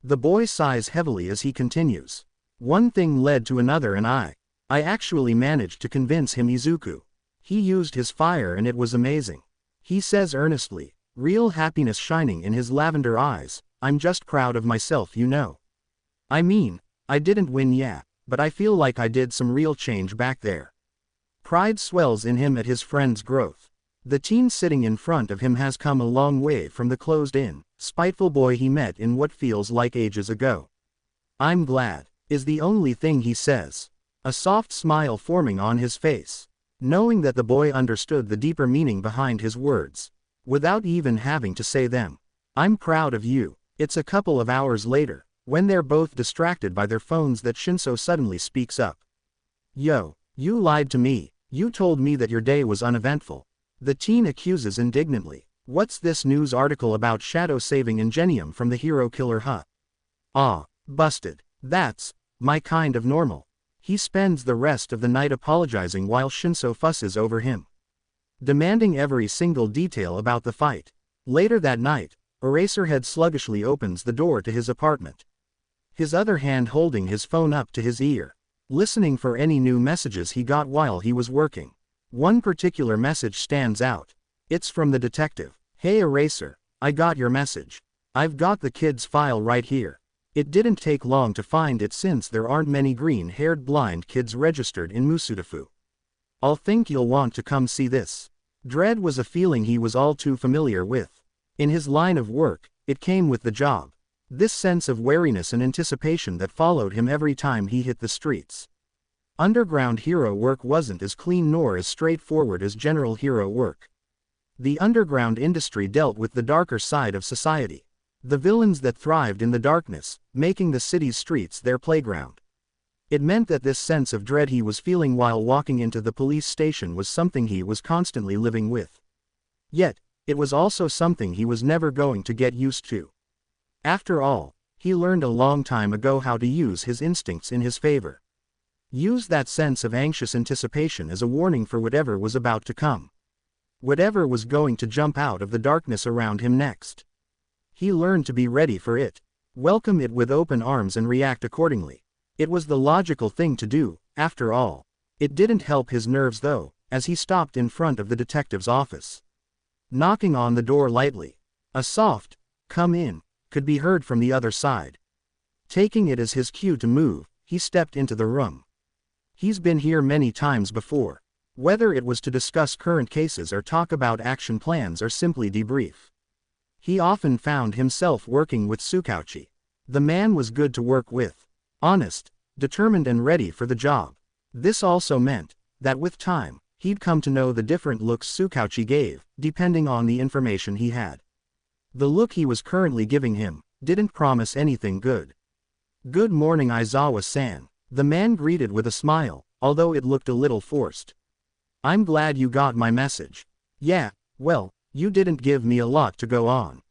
The boy sighs heavily as he continues. One thing led to another and I actually managed to convince him Izuku. He used his fire and it was amazing. He says earnestly, real happiness shining in his lavender eyes, I'm just proud of myself, you know. I mean, I didn't win, yeah, but I feel like I did some real change back there. Pride swells in him at his friend's growth. The teen sitting in front of him has come a long way from the closed-in, spiteful boy he met in what feels like ages ago. I'm glad, is the only thing he says. A soft smile forming on his face, knowing that the boy understood the deeper meaning behind his words, without even having to say them. I'm proud of you. It's a couple of hours later, when they're both distracted by their phones, that Shinso suddenly speaks up. Yo, you lied to me. You told me that your day was uneventful. The teen accuses indignantly. What's this news article about Shadow saving Ingenium from the hero killer, huh? Ah, busted. That's my kind of normal. He spends the rest of the night apologizing while Shinso fusses over him, demanding every single detail about the fight. Later that night, Eraserhead sluggishly opens the door to his apartment, his other hand holding his phone up to his ear, listening for any new messages he got while he was working. One particular message stands out. It's from the detective. Hey Eraser, I got your message. I've got the kid's file right here. It didn't take long to find it since there aren't many green-haired blind kids registered in Musudafu. I'll think you'll want to come see this. Dread was a feeling he was all too familiar with. In his line of work, it came with the job. This sense of wariness and anticipation that followed him every time he hit the streets. Underground hero work wasn't as clean nor as straightforward as general hero work. The underground industry dealt with the darker side of society. The villains that thrived in the darkness, making the city's streets their playground. It meant that this sense of dread he was feeling while walking into the police station was something he was constantly living with. Yet, it was also something he was never going to get used to. After all, he learned a long time ago how to use his instincts in his favor. Use that sense of anxious anticipation as a warning for whatever was about to come. Whatever was going to jump out of the darkness around him next. He learned to be ready for it, welcome it with open arms and react accordingly. It was the logical thing to do, after all. It didn't help his nerves though, as he stopped in front of the detective's office, knocking on the door lightly. A soft, "Come in," could be heard from the other side. Taking it as his cue to move, he stepped into the room. He's been here many times before. Whether it was to discuss current cases or talk about action plans or simply debrief, he often found himself working with Tsukauchi. The man was good to work with. Honest, determined and ready for the job. This also meant that with time, he'd come to know the different looks Tsukauchi gave, depending on the information he had. The look he was currently giving him didn't promise anything good. "Good morning, Aizawa-san," the man greeted with a smile, although it looked a little forced. "I'm glad you got my message." "Yeah, well, you didn't give me a lot to go on,"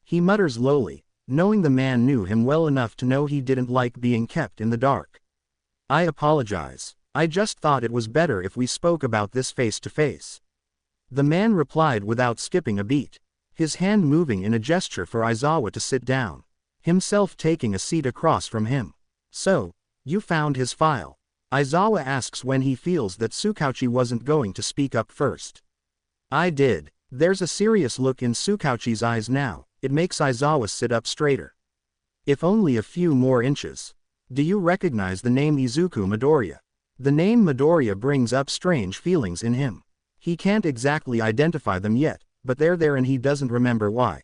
he mutters lowly, knowing the man knew him well enough to know he didn't like being kept in the dark. "I apologize. I just thought it was better if we spoke about this face to face," the man replied without skipping a beat, his hand moving in a gesture for Aizawa to sit down, himself taking a seat across from him. "So, you found his file?" Aizawa asks when he feels that Tsukauchi wasn't going to speak up first. "I did." There's a serious look in Tsukauchi's eyes now. It makes Aizawa sit up straighter. If only a few more inches. "Do you recognize the name Izuku Midoriya?" The name Midoriya brings up strange feelings in him. He can't exactly identify them yet, but they're there and he doesn't remember why.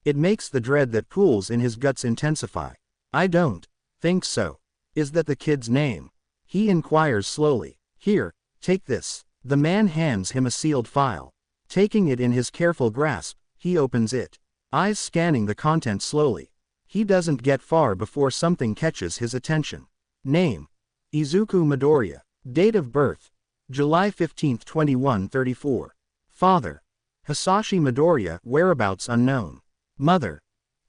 It makes the dread that pools in his guts intensify. "I don't think so." "Is that the kid's name?" he inquires slowly. "Here, take this." The man hands him a sealed file. Taking it in his careful grasp, He opens it. Eyes scanning the content slowly. He doesn't get far before something catches his attention. Name: Izuku Midoriya. Date of birth: July 15, 2134. Father: Hisashi Midoriya, whereabouts unknown. Mother: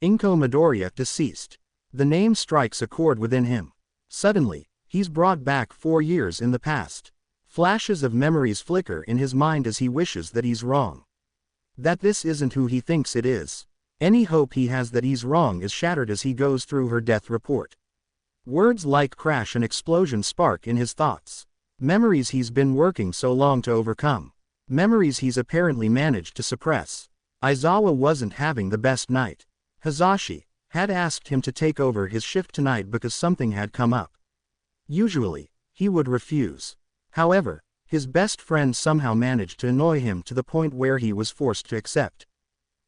Inko Midoriya, deceased. The name strikes a chord within him. Suddenly, he's brought back 4 years in the past. Flashes of memories flicker in his mind as he wishes that he's wrong. That this isn't who he thinks it is. Any hope he has that he's wrong is shattered as he goes through her death report. Words like crash and explosion spark in his thoughts. Memories he's been working so long to overcome. Memories he's apparently managed to suppress. Aizawa wasn't having the best night. Hisashi had asked him to take over his shift tonight because something had come up. Usually, he would refuse. However, his best friend somehow managed to annoy him to the point where he was forced to accept.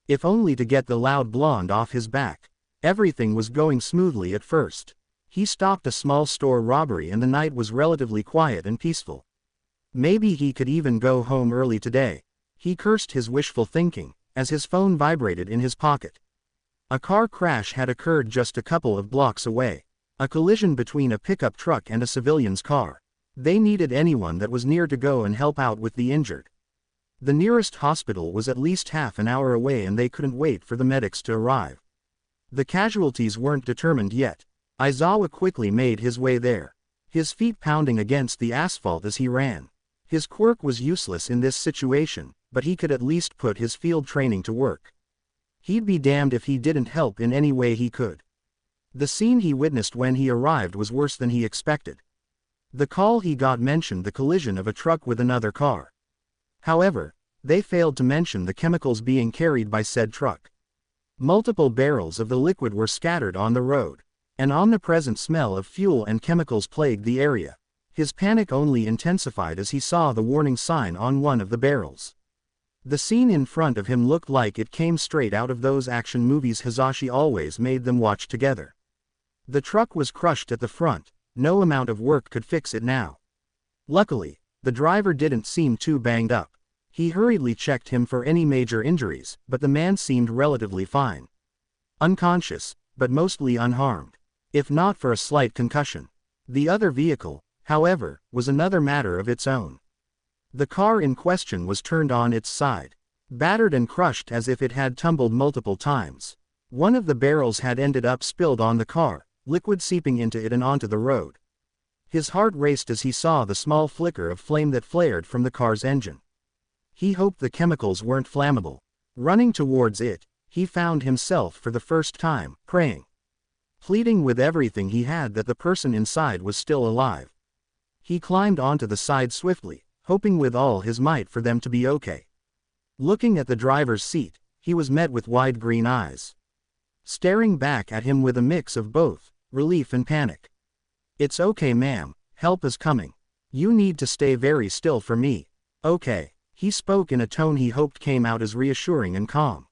If only to get the loud blonde off his back. Everything was going smoothly at first. He stopped a small store robbery and the night was relatively quiet and peaceful. Maybe he could even go home early today. He cursed his wishful thinking, as his phone vibrated in his pocket. A car crash had occurred just a couple of blocks away. A collision between a pickup truck and a civilian's car. They needed anyone that was near to go and help out with the injured. The nearest hospital was at least half an hour away and they couldn't wait for the medics to arrive. The casualties weren't determined yet. Aizawa quickly made his way there. His feet pounding against the asphalt as he ran. His quirk was useless in this situation, but he could at least put his field training to work. He'd be damned if he didn't help in any way he could. The scene he witnessed when he arrived was worse than he expected. The call he got mentioned the collision of a truck with another car. However, they failed to mention the chemicals being carried by said truck. Multiple barrels of the liquid were scattered on the road. An omnipresent smell of fuel and chemicals plagued the area. His panic only intensified as he saw the warning sign on one of the barrels. The scene in front of him looked like it came straight out of those action movies Hisashi always made them watch together. The truck was crushed at the front. No amount of work could fix it now. Luckily, the driver didn't seem too banged up. He hurriedly checked him for any major injuries, but the man seemed relatively fine. Unconscious, but mostly unharmed. If not for a slight concussion. The other vehicle, however, was another matter of its own. The car in question was turned on its side. Battered and crushed as if it had tumbled multiple times. One of the barrels had ended up spilled on the car, liquid seeping into it and onto the road. His heart raced as he saw the small flicker of flame that flared from the car's engine. He hoped the chemicals weren't flammable. Running towards it, he found himself for the first time, praying. Pleading with everything he had that the person inside was still alive. He climbed onto the side swiftly, hoping with all his might for them to be okay. Looking at the driver's seat, he was met with wide green eyes. Staring back at him with a mix of both relief and panic. "It's okay, ma'am, help is coming. You need to stay very still for me." "Okay." He spoke in a tone he hoped came out as reassuring and calm.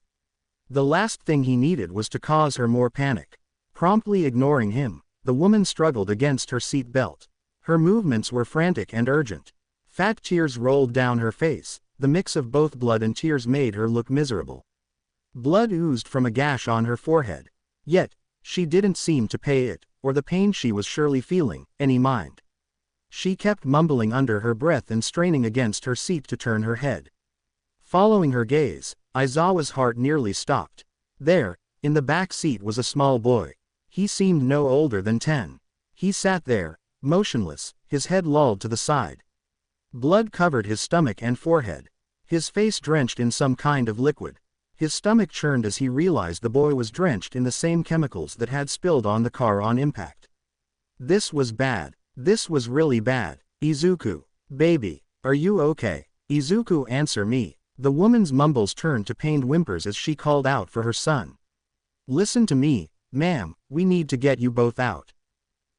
The last thing he needed was to cause her more panic. Promptly ignoring him, the woman struggled against her seat belt. Her movements were frantic and urgent. Fat tears rolled down her face. The mix of both blood and tears made her look miserable. Blood oozed from a gash on her forehead. Yet, she didn't seem to pay it, or the pain she was surely feeling, any mind. She kept mumbling under her breath and straining against her seat to turn her head. Following her gaze, Aizawa's heart nearly stopped. There, in the back seat was a small boy. He seemed no older than 10. He sat there, motionless, his head lolled to the side. Blood covered his stomach and forehead. His face drenched in some kind of liquid. His stomach churned as he realized the boy was drenched in the same chemicals that had spilled on the car on impact. This was bad. This was really bad. "Izuku, baby, are you okay? Izuku, answer me." The woman's mumbles turned to pained whimpers as she called out for her son. "Listen to me, ma'am, we need to get you both out.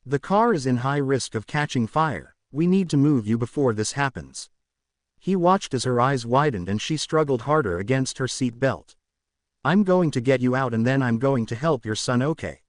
The car is in high risk of catching fire. We need to move you before this happens." He watched as her eyes widened and she struggled harder against her seat belt. "I'm going to get you out and then I'm going to help your son, okay?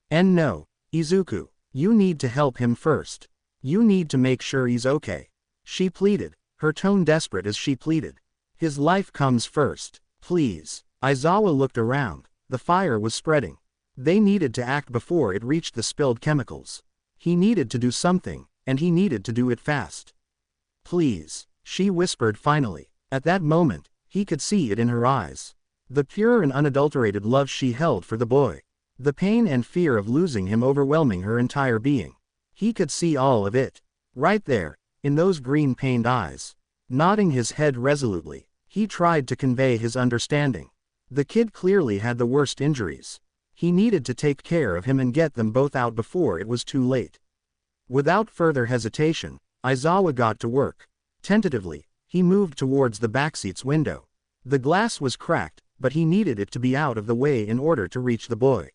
And no, Izuku, you need to help him first. You need to make sure he's okay." She pleaded, her tone desperate as she pleaded. "His life comes first. Please. Aizawa looked around. The fire was spreading. They needed to act before it reached the spilled chemicals. He needed to do something, and he needed to do it fast. Please, she whispered finally. At that moment, he could see it in her eyes. The pure and unadulterated love she held for the boy. The pain and fear of losing him overwhelming her entire being. He could see all of it. Right there, in those green-pained eyes. Nodding his head resolutely, he tried to convey his understanding. The kid clearly had the worst injuries. He needed to take care of him and get them both out before it was too late. Without further hesitation, Aizawa got to work. Tentatively, he moved towards the backseat's window. The glass was cracked, but he needed it to be out of the way in order to reach the boy.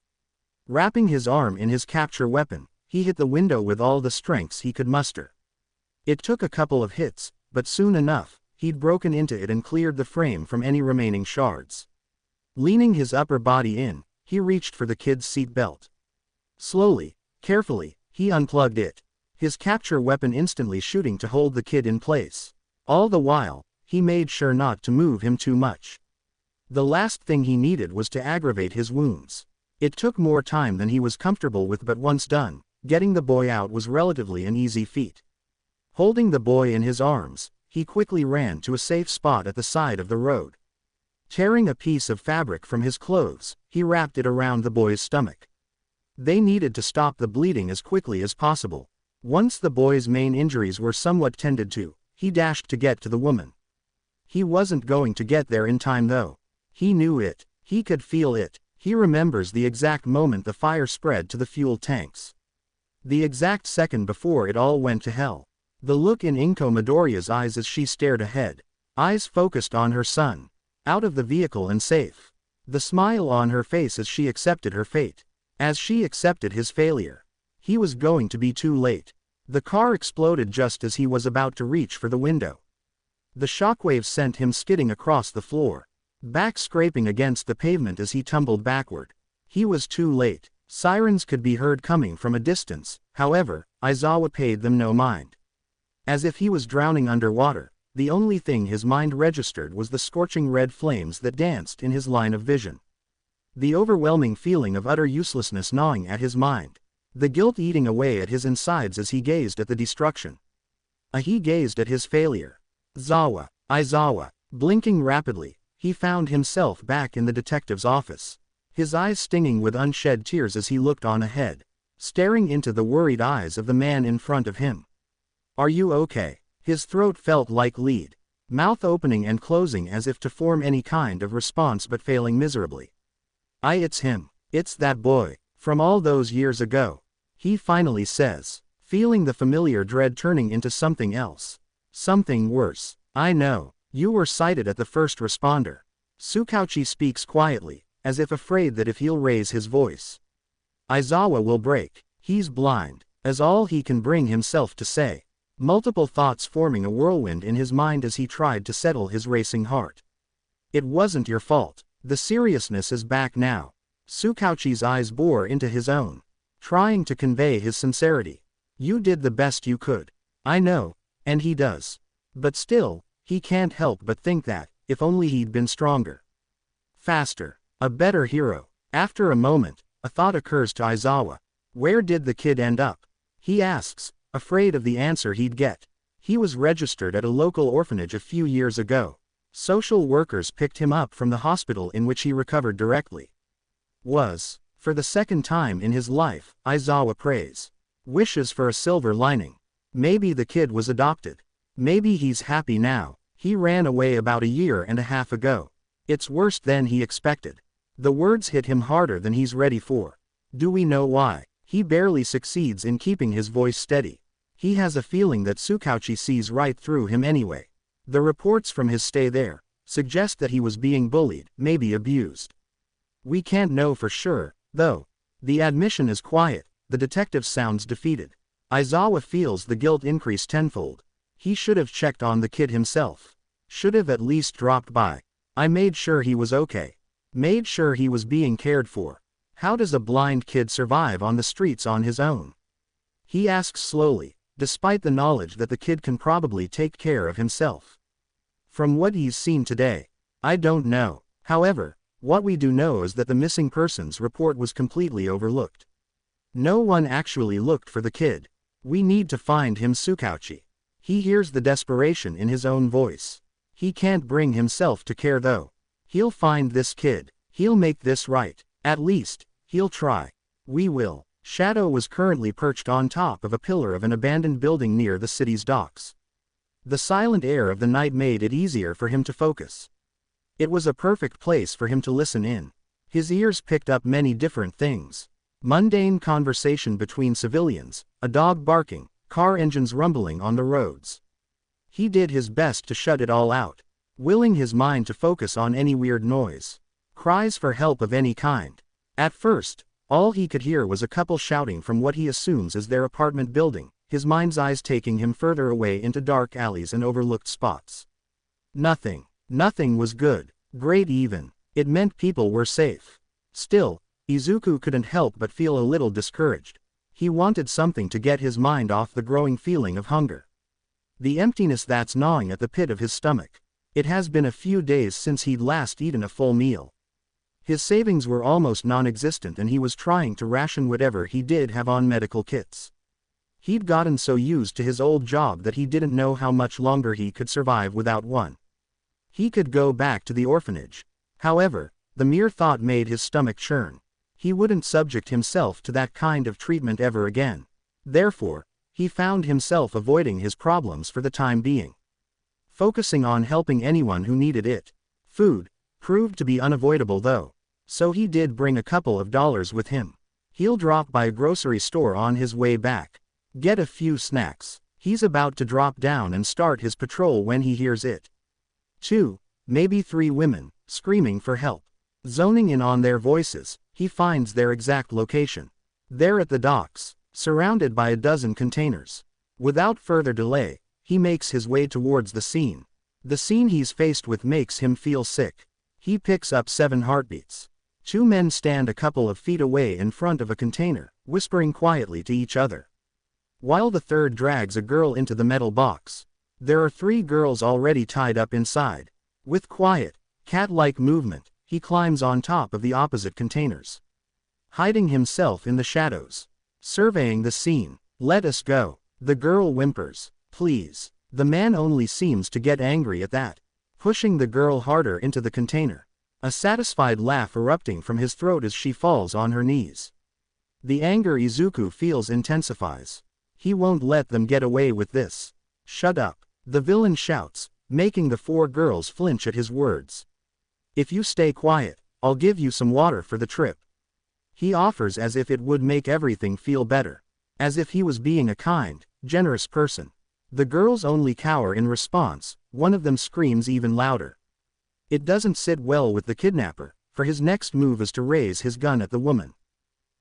Wrapping his arm in his capture weapon, he hit the window with all the strengths he could muster. It took a couple of hits, but soon enough, he'd broken into it and cleared the frame from any remaining shards. Leaning his upper body in, he reached for the kid's seat belt. Slowly, carefully, he unplugged it, his capture weapon instantly shooting to hold the kid in place. All the while, he made sure not to move him too much. The last thing he needed was to aggravate his wounds. It took more time than he was comfortable with, but once done, getting the boy out was relatively an easy feat. Holding the boy in his arms, he quickly ran to a safe spot at the side of the road. Tearing a piece of fabric from his clothes, he wrapped it around the boy's stomach. They needed to stop the bleeding as quickly as possible. Once the boy's main injuries were somewhat tended to, he dashed to get to the woman. He wasn't going to get there in time though. He knew it. He could feel it. He remembers the exact moment the fire spread to the fuel tanks. The exact second before it all went to hell. The look in Inko Midoriya's eyes as she stared ahead. Eyes focused on her son. Out of the vehicle and safe. The smile on her face as she accepted her fate. As she accepted his failure. He was going to be too late. The car exploded just as he was about to reach for the window. The shockwave sent him skidding across the floor. Back scraping against the pavement as he tumbled backward. He was too late. Sirens could be heard coming from a distance, however, Aizawa paid them no mind. As if he was drowning underwater, the only thing his mind registered was the scorching red flames that danced in his line of vision. The overwhelming feeling of utter uselessness gnawing at his mind. The guilt eating away at his insides as he gazed at the destruction. He gazed at his failure. Aizawa. Blinking rapidly, he found himself back in the detective's office. His eyes stinging with unshed tears as he looked on ahead. Staring into the worried eyes of the man in front of him. Are you okay? His throat felt like lead. Mouth opening and closing as if to form any kind of response but failing miserably. It's him. It's that boy. From all those years ago. He finally says. Feeling the familiar dread turning into something else. Something worse. I know. You were sighted at the first responder. Tsukauchi speaks quietly, as if afraid that if he'll raise his voice, Aizawa will break. He's blind. As all he can bring himself to say. Multiple thoughts forming a whirlwind in his mind as he tried to settle his racing heart. It wasn't your fault. The seriousness is back now. Tsukauchi's eyes bore into his own. Trying to convey his sincerity. You did the best you could. I know, and he does. But still, he can't help but think that, if only he'd been stronger. Faster. A better hero. After a moment, a thought occurs to Aizawa. Where did the kid end up? He asks, afraid of the answer he'd get. He was registered at a local orphanage a few years ago. Social workers picked him up from the hospital in which he recovered directly. For the second time in his life, Aizawa prays. Wishes for a silver lining. Maybe the kid was adopted. Maybe he's happy now. He ran away about a year and a half ago. It's worse than he expected. The words hit him harder than he's ready for. Do we know why? He barely succeeds in keeping his voice steady. He has a feeling that Tsukauchi sees right through him anyway. The reports from his stay there suggest that he was being bullied, maybe abused. We can't know for sure, though. The admission is quiet. The detective sounds defeated. Aizawa feels the guilt increase tenfold. He should have checked on the kid himself. Should have at least dropped by. I made sure he was okay. Made sure he was being cared for. How does a blind kid survive on the streets on his own? He asks slowly, despite the knowledge that the kid can probably take care of himself. From what he's seen today, I don't know. However, What we do know is that the missing persons report was completely overlooked. No one actually looked for the kid. We need to find him, Sukauchi. He hears the desperation in his own voice. He can't bring himself to care though. He'll find this kid. He'll make this right. At least, he'll try. We will. Shadow was currently perched on top of a pillar of an abandoned building near the city's docks. The silent air of the night made it easier for him to focus. It was a perfect place for him to listen in. His ears picked up many different things. Mundane conversation between civilians, a dog barking, car engines rumbling on the roads. He did his best to shut it all out, willing his mind to focus on any weird noise. Cries for help of any kind. At first, all he could hear was a couple shouting from what he assumes is their apartment building, his mind's eyes taking him further away into dark alleys and overlooked spots. Nothing. Nothing was good. Great even. It meant people were safe. Still, Izuku couldn't help but feel a little discouraged. He wanted something to get his mind off the growing feeling of hunger. The emptiness that's gnawing at the pit of his stomach. It has been a few days since he'd last eaten a full meal. His savings were almost non-existent and he was trying to ration whatever he did have on medical kits. He'd gotten so used to his old job that he didn't know how much longer he could survive without one. He could go back to the orphanage. However, the mere thought made his stomach churn. He wouldn't subject himself to that kind of treatment ever again. Therefore, he found himself avoiding his problems for the time being. Focusing on helping anyone who needed it. Food proved to be unavoidable though. So he did bring a couple of dollars with him. He'll drop by a grocery store on his way back. Get a few snacks. He's about to drop down and start his patrol when he hears it. 2, maybe 3 women, screaming for help. Zoning in on their voices, he finds their exact location. They're at the docks, surrounded by a dozen containers. Without further delay, he makes his way towards the scene. The scene he's faced with makes him feel sick. He picks up 7 heartbeats. 2 men stand a couple of feet away in front of a container, whispering quietly to each other. While the third drags a girl into the metal box. There are 3 girls already tied up inside. With quiet, cat-like movement, he climbs on top of the opposite containers. Hiding himself in the shadows. Surveying the scene. Let us go. The girl whimpers. Please. The man only seems to get angry at that. Pushing the girl harder into the container. A satisfied laugh erupting from his throat as she falls on her knees. The anger Izuku feels intensifies. He won't let them get away with this. Shut up. The villain shouts, making the 4 girls flinch at his words. If you stay quiet, I'll give you some water for the trip. He offers as if it would make everything feel better. As if he was being a kind, generous person. The girls only cower in response, one of them screams even louder. It doesn't sit well with the kidnapper, for his next move is to raise his gun at the woman.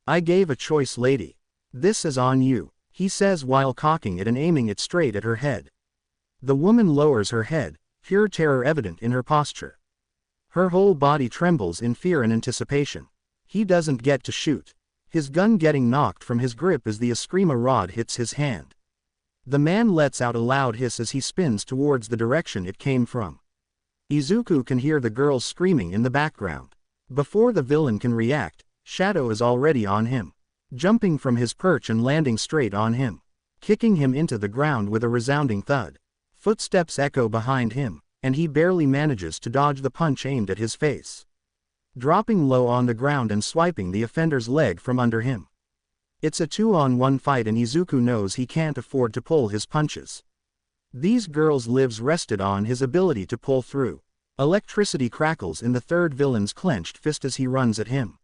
I gave a choice, lady. This is on you, he says while cocking it and aiming it straight at her head. The woman lowers her head, pure terror evident in her posture. Her whole body trembles in fear and anticipation. He doesn't get to shoot. His gun getting knocked from his grip as the Eskrima rod hits his hand. The man lets out a loud hiss as he spins towards the direction it came from. Izuku can hear the girls screaming in the background. Before the villain can react, Shadow is already on him. Jumping from his perch and landing straight on him. Kicking him into the ground with a resounding thud. Footsteps echo behind him, and he barely manages to dodge the punch aimed at his face. Dropping low on the ground and swiping the offender's leg from under him. It's a 2-on-1 fight and Izuku knows he can't afford to pull his punches. These girls' lives rested on his ability to pull through. Electricity crackles in the third villain's clenched fist as he runs at him.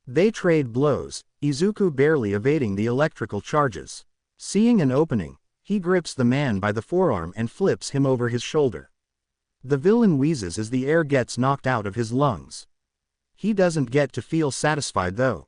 They trade blows, Izuku barely evading the electrical charges. Seeing an opening, he grips the man by the forearm and flips him over his shoulder. The villain wheezes as the air gets knocked out of his lungs. He doesn't get to feel satisfied though.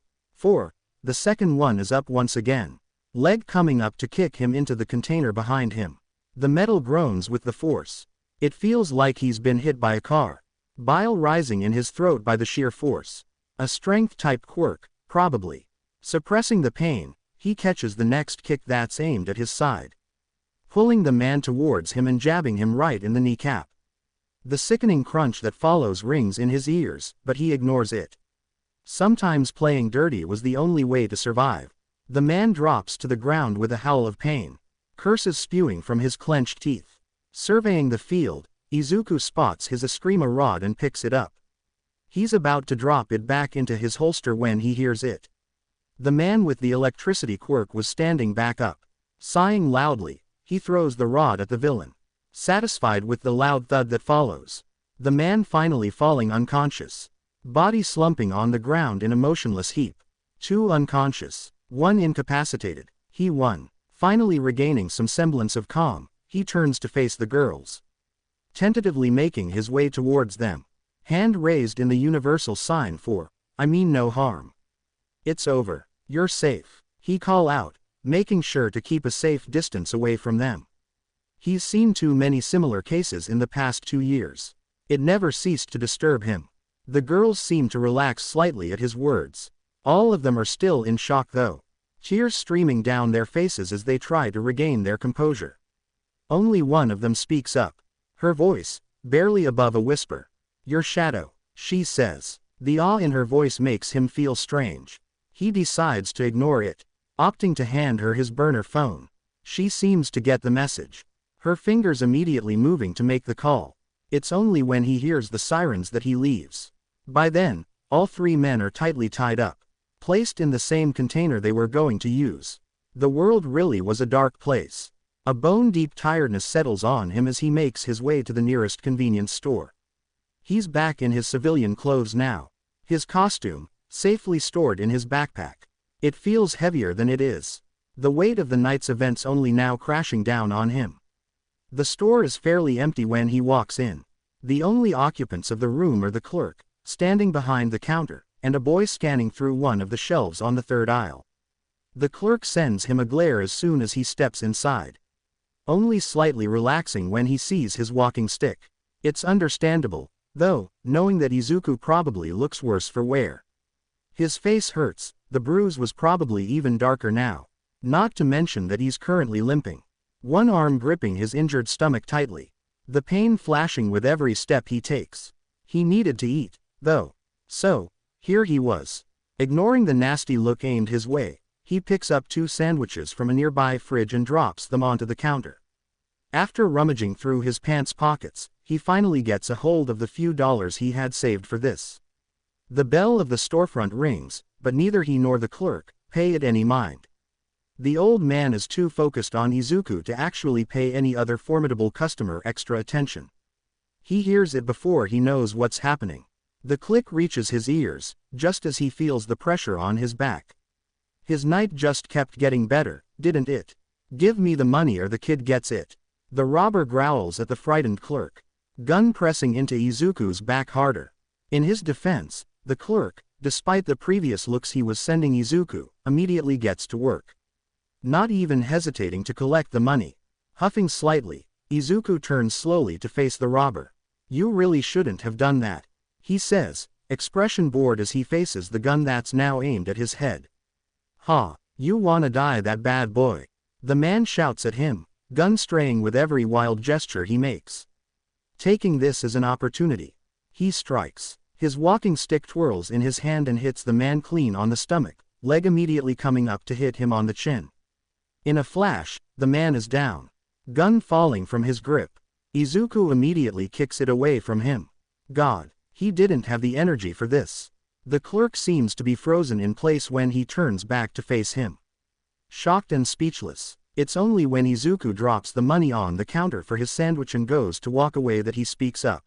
The second one is up once again. Leg coming up to kick him into the container behind him. The metal groans with the force. It feels like he's been hit by a car. Bile rising in his throat by the sheer force. A strength-type quirk, probably. Suppressing the pain, he catches the next kick that's aimed at his side. Pulling the man towards him and jabbing him right in the kneecap. The sickening crunch that follows rings in his ears, but he ignores it. Sometimes playing dirty was the only way to survive. The man drops to the ground with a howl of pain, curses spewing from his clenched teeth. Surveying the field, Izuku spots his Eskrima rod and picks it up. He's about to drop it back into his holster when he hears it. The man with the electricity quirk was standing back up. Sighing loudly, he throws the rod at the villain. Satisfied with the loud thud that follows, the man finally falling unconscious. Body slumping on the ground in a motionless heap. 2 unconscious, 1 incapacitated. He won. Finally regaining some semblance of calm, he turns to face the girls. Tentatively making his way towards them. Hand raised in the universal sign for, I mean no harm. It's over. You're safe. He call out, making sure to keep a safe distance away from them. He's seen too many similar cases in the past 2 years. It never ceased to disturb him. The girls seem to relax slightly at his words. All of them are still in shock though. Tears streaming down their faces as they try to regain their composure. Only one of them speaks up. Her voice, barely above a whisper. Your shadow, she says. The awe in her voice makes him feel strange. He decides to ignore it, opting to hand her his burner phone. She seems to get the message. Her fingers immediately moving to make the call. It's only when he hears the sirens that he leaves. By then, all 3 men are tightly tied up, placed in the same container they were going to use. The world really was a dark place. A bone-deep tiredness settles on him as he makes his way to the nearest convenience store. He's back in his civilian clothes now. His costume, safely stored in his backpack. It feels heavier than it is. The weight of the night's events only now crashing down on him. The store is fairly empty when he walks in. The only occupants of the room are the clerk, standing behind the counter, and a boy scanning through one of the shelves on the 3rd aisle. The clerk sends him a glare as soon as he steps inside. Only slightly relaxing when he sees his walking stick. It's understandable, though, knowing that Izuku probably looks worse for wear. His face hurts, the bruise was probably even darker now. Not to mention that he's currently limping. One arm gripping his injured stomach tightly. The pain flashing with every step he takes. He needed to eat, though. So, here he was. Ignoring the nasty look aimed his way, he picks up 2 sandwiches from a nearby fridge and drops them onto the counter. After rummaging through his pants pockets, he finally gets a hold of the few dollars he had saved for this. The bell of the storefront rings, but neither he nor the clerk pay it any mind. The old man is too focused on Izuku to actually pay any other formidable customer extra attention. He hears it before he knows what's happening. The click reaches his ears, just as he feels the pressure on his back. His night just kept getting better, didn't it? Give me the money or the kid gets it. The robber growls at the frightened clerk. Gun pressing into Izuku's back harder. In his defense, the clerk, despite the previous looks he was sending Izuku, immediately gets to work. Not even hesitating to collect the money. Huffing slightly, Izuku turns slowly to face the robber. You really shouldn't have done that, he says, expression bored as he faces the gun that's now aimed at his head. Ha, you wanna die that bad boy? The man shouts at him, gun straying with every wild gesture he makes. Taking this as an opportunity, he strikes. His walking stick twirls in his hand and hits the man clean on the stomach, leg immediately coming up to hit him on the chin. In a flash, the man is down. Gun falling from his grip. Izuku immediately kicks it away from him. God, he didn't have the energy for this. The clerk seems to be frozen in place when he turns back to face him. Shocked and speechless, it's only when Izuku drops the money on the counter for his sandwich and goes to walk away that he speaks up.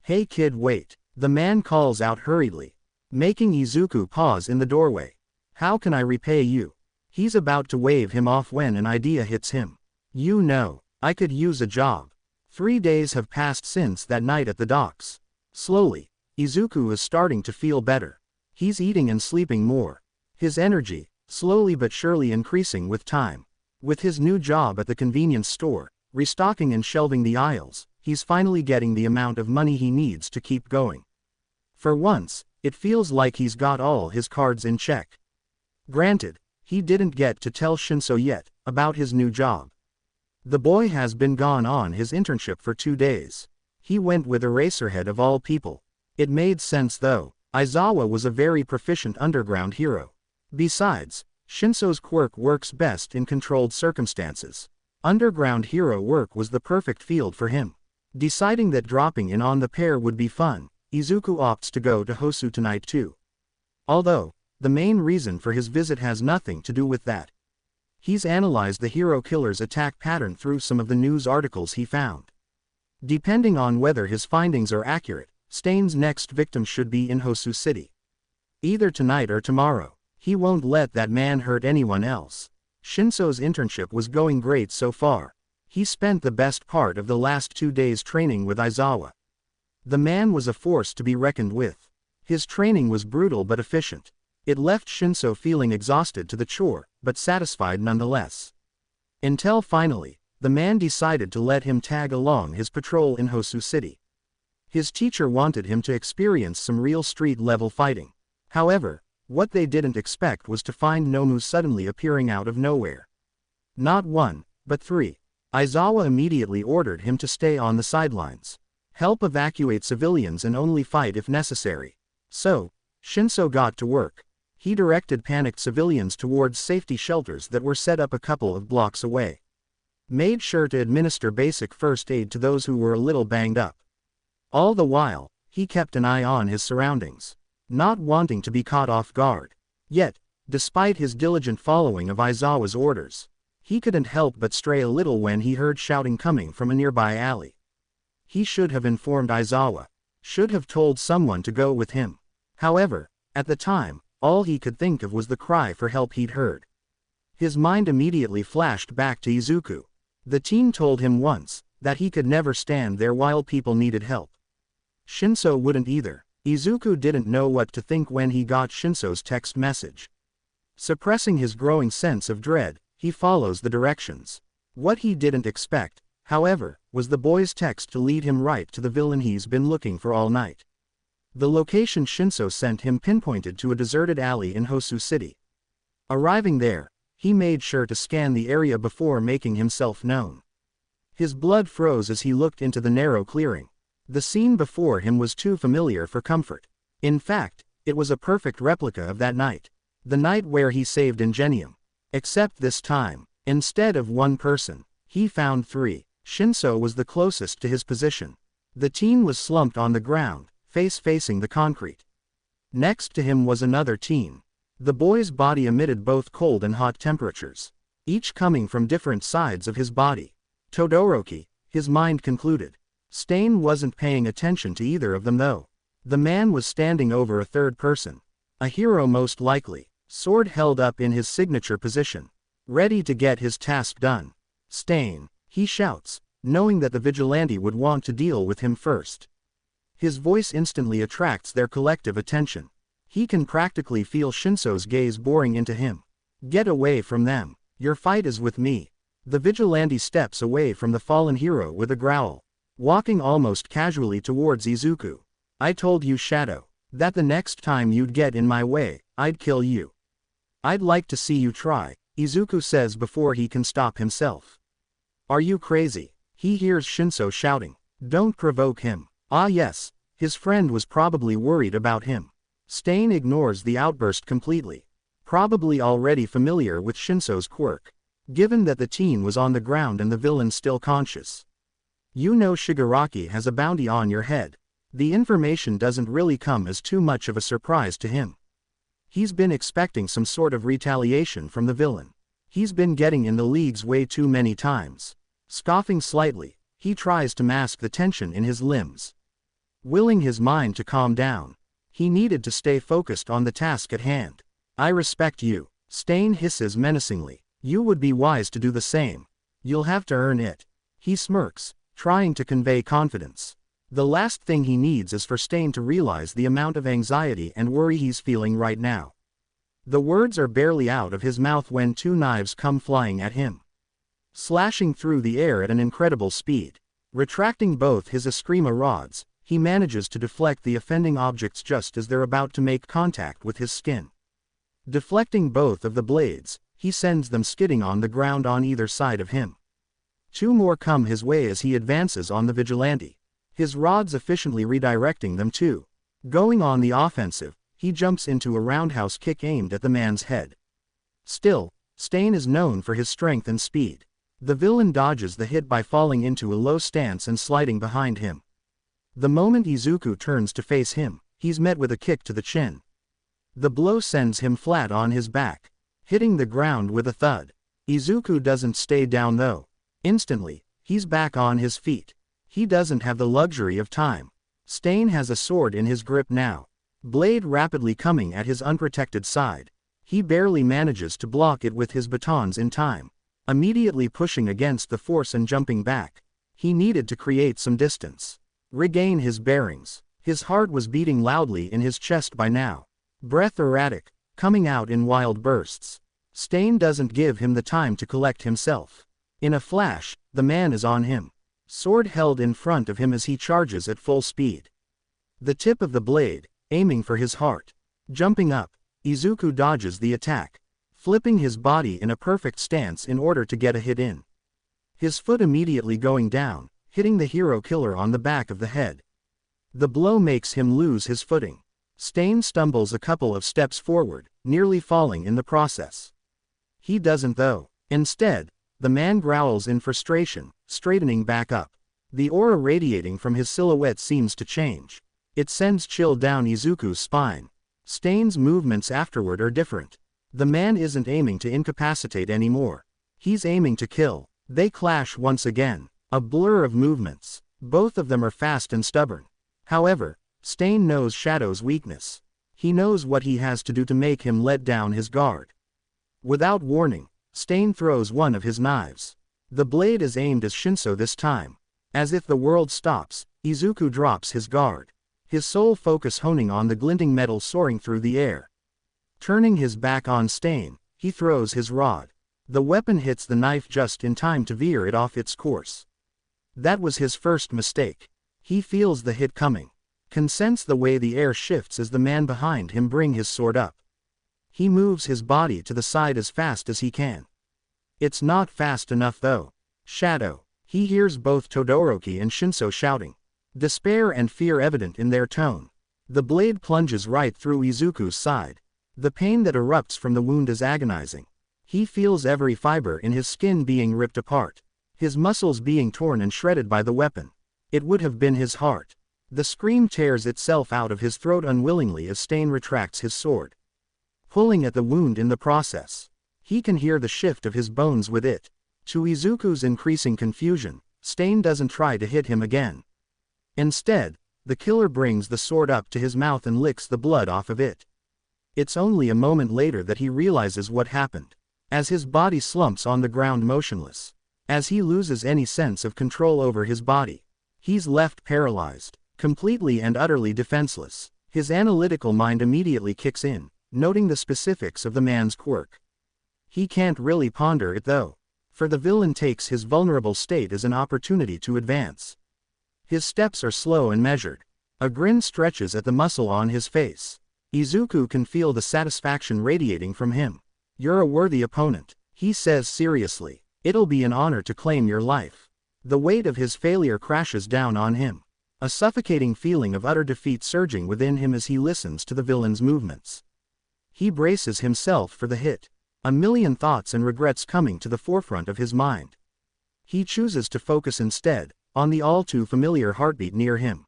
Hey kid, wait, the man calls out hurriedly, making Izuku pause in the doorway. How can I repay you? He's about to wave him off when an idea hits him. You know, I could use a job. 3 days have passed since that night at the docks. Slowly, Izuku is starting to feel better. He's eating and sleeping more. His energy, slowly but surely increasing with time. With his new job at the convenience store, restocking and shelving the aisles, he's finally getting the amount of money he needs to keep going. For once, it feels like he's got all his cards in check. Granted, he didn't get to tell Shinso yet about his new job. The boy has been gone on his internship for 2 days. He went with Eraserhead of all people. It made sense though. Aizawa was a very proficient underground hero. Besides, Shinso's quirk works best in controlled circumstances. Underground hero work was the perfect field for him. Deciding that dropping in on the pair would be fun, Izuku opts to go to Hosu tonight too. Although, the main reason for his visit has nothing to do with that. He's analyzed the hero killer's attack pattern through some of the news articles he found. Depending on whether his findings are accurate, Stain's next victim should be in Hosu City. Either tonight or tomorrow. He won't let that man hurt anyone else. Shinso's internship was going great so far. He spent the best part of the last 2 days training with Aizawa. The man was a force to be reckoned with. His training was brutal but efficient. It left Shinso feeling exhausted to the chore, but satisfied nonetheless. Until finally, the man decided to let him tag along his patrol in Hosu City. His teacher wanted him to experience some real street-level fighting. However, what they didn't expect was to find Nomu suddenly appearing out of nowhere. Not 1, but 3. Aizawa immediately ordered him to stay on the sidelines. Help evacuate civilians and only fight if necessary. So, Shinso got to work. He directed panicked civilians towards safety shelters that were set up a couple of blocks away. Made sure to administer basic first aid to those who were a little banged up. All the while, he kept an eye on his surroundings, not wanting to be caught off guard. Yet, despite his diligent following of Aizawa's orders, he couldn't help but stray a little when he heard shouting coming from a nearby alley. He should have informed Aizawa, should have told someone to go with him. However, at the time, all he could think of was the cry for help he'd heard. His mind immediately flashed back to Izuku. The teen told him once that he could never stand there while people needed help. Shinso wouldn't either. Izuku didn't know what to think when he got Shinso's text message. Suppressing his growing sense of dread, he follows the directions. What he didn't expect, however, was the boy's text to lead him right to the villain he's been looking for all night. The location Shinso sent him pinpointed to a deserted alley in Hosu City. Arriving there, he made sure to scan the area before making himself known. His blood froze as he looked into the narrow clearing. The scene before him was too familiar for comfort. In fact, it was a perfect replica of that night. The night where he saved Ingenium. Except this time, instead of 1 person, he found 3. Shinso was the closest to his position. The teen was slumped on the ground, face facing the concrete. Next to him was another teen. The boy's body emitted both cold and hot temperatures, each coming from different sides of his body. Todoroki, his mind concluded. Stain wasn't paying attention to either of them though. The man was standing over a third person. A hero most likely, sword held up in his signature position, ready to get his task done. Stain, he shouts, knowing that the vigilante would want to deal with him first. His voice instantly attracts their collective attention. He can practically feel Shinso's gaze boring into him. Get away from them. Your fight is with me. The vigilante steps away from the fallen hero with a growl, walking almost casually towards Izuku. I told you, Shadow, that the next time you'd get in my way, I'd kill you. I'd like to see you try, Izuku says before he can stop himself. Are you crazy? He hears Shinso shouting. Don't provoke him. Ah yes, his friend was probably worried about him. Stain ignores the outburst completely, probably already familiar with Shinso's quirk, given that the teen was on the ground and the villain still conscious. You know Shigaraki has a bounty on your head. The information doesn't really come as too much of a surprise to him. He's been expecting some sort of retaliation from the villain. He's been getting in the league's way too many times. Scoffing slightly, he tries to mask the tension in his limbs, willing his mind to calm down. He needed to stay focused on the task at hand. I respect you, Stain hisses menacingly. You would be wise to do the same. You'll have to earn it. He smirks, trying to convey confidence. The last thing he needs is for Stain to realize the amount of anxiety and worry he's feeling right now. The words are barely out of his mouth when 2 knives come flying at him, slashing through the air at an incredible speed. Retracting both his Eskrima rods, he manages to deflect the offending objects just as they're about to make contact with his skin. Deflecting both of the blades, he sends them skidding on the ground on either side of him. 2 more come his way as he advances on the vigilante. his rods efficiently redirecting them too. Going on the offensive, he jumps into a roundhouse kick aimed at the man's head. Still, Stain is known for his strength and speed. The villain dodges the hit by falling into a low stance and sliding behind him. The moment Izuku turns to face him, he's met with a kick to the chin. The blow sends him flat on his back, hitting the ground with a thud. Izuku doesn't stay down though. Instantly, he's back on his feet. He doesn't have the luxury of time. Stain has a sword in his grip now, blade rapidly coming at his unprotected side. He barely manages to block it with his batons in time, immediately pushing against the force and jumping back. He needed to create some distance, regain his bearings. His heart was beating loudly in his chest by now, breath erratic, coming out in wild bursts. Stain doesn't give him the time to collect himself. In a flash, the man is on him, sword held in front of him as he charges at full speed. The tip of the blade, aiming for his heart. Jumping up, Izuku dodges the attack, flipping his body in a perfect stance in order to get a hit in. His foot immediately going down, hitting the hero killer on the back of the head. The blow makes him lose his footing. Stain stumbles a couple of steps forward, nearly falling in the process. He doesn't though. Instead, the man growls in frustration, straightening back up. The aura radiating from his silhouette seems to change. It sends chill down Izuku's spine. Stain's movements afterward are different. The man isn't aiming to incapacitate anymore. He's aiming to kill. They clash once again. A blur of movements. Both of them are fast and stubborn. However, Stain knows Shadow's weakness. He knows what he has to do to make him let down his guard. Without warning, Stain throws one of his knives. The blade is aimed at Shinso this time. As if the world stops, Izuku drops his guard, his sole focus honing on the glinting metal soaring through the air. Turning his back on Stain, he throws his rod. The weapon hits the knife just in time to veer it off its course. That was his first mistake. He feels the hit coming, can sense the way the air shifts as the man behind him brings his sword up. He moves his body to the side as fast as he can. It's not fast enough though. Shadow. He hears both Todoroki and Shinso shouting, despair and fear evident in their tone. The blade plunges right through Izuku's side. The pain that erupts from the wound is agonizing. He feels every fiber in his skin being ripped apart, his muscles being torn and shredded by the weapon. It would have been his heart. The scream tears itself out of his throat unwillingly as Stain retracts his sword, pulling at the wound in the process. He can hear the shift of his bones with it. To Izuku's increasing confusion, Stain doesn't try to hit him again. Instead, the killer brings the sword up to his mouth and licks the blood off of it. It's only a moment later that he realizes what happened. As his body slumps on the ground motionless, as he loses any sense of control over his body, he's left paralyzed, completely and utterly defenseless. His analytical mind immediately kicks in, noting the specifics of the man's quirk. He can't really ponder it though, for the villain takes his vulnerable state as an opportunity to advance. His steps are slow and measured. A grin stretches at the muscle on his face. Izuku can feel the satisfaction radiating from him. You're a worthy opponent, he says seriously. It'll be an honor to claim your life. The weight of his failure crashes down on him, a suffocating feeling of utter defeat surging within him as he listens to the villain's movements. He braces himself for the hit, a million thoughts and regrets coming to the forefront of his mind. He chooses to focus instead on the all-too-familiar heartbeat near him.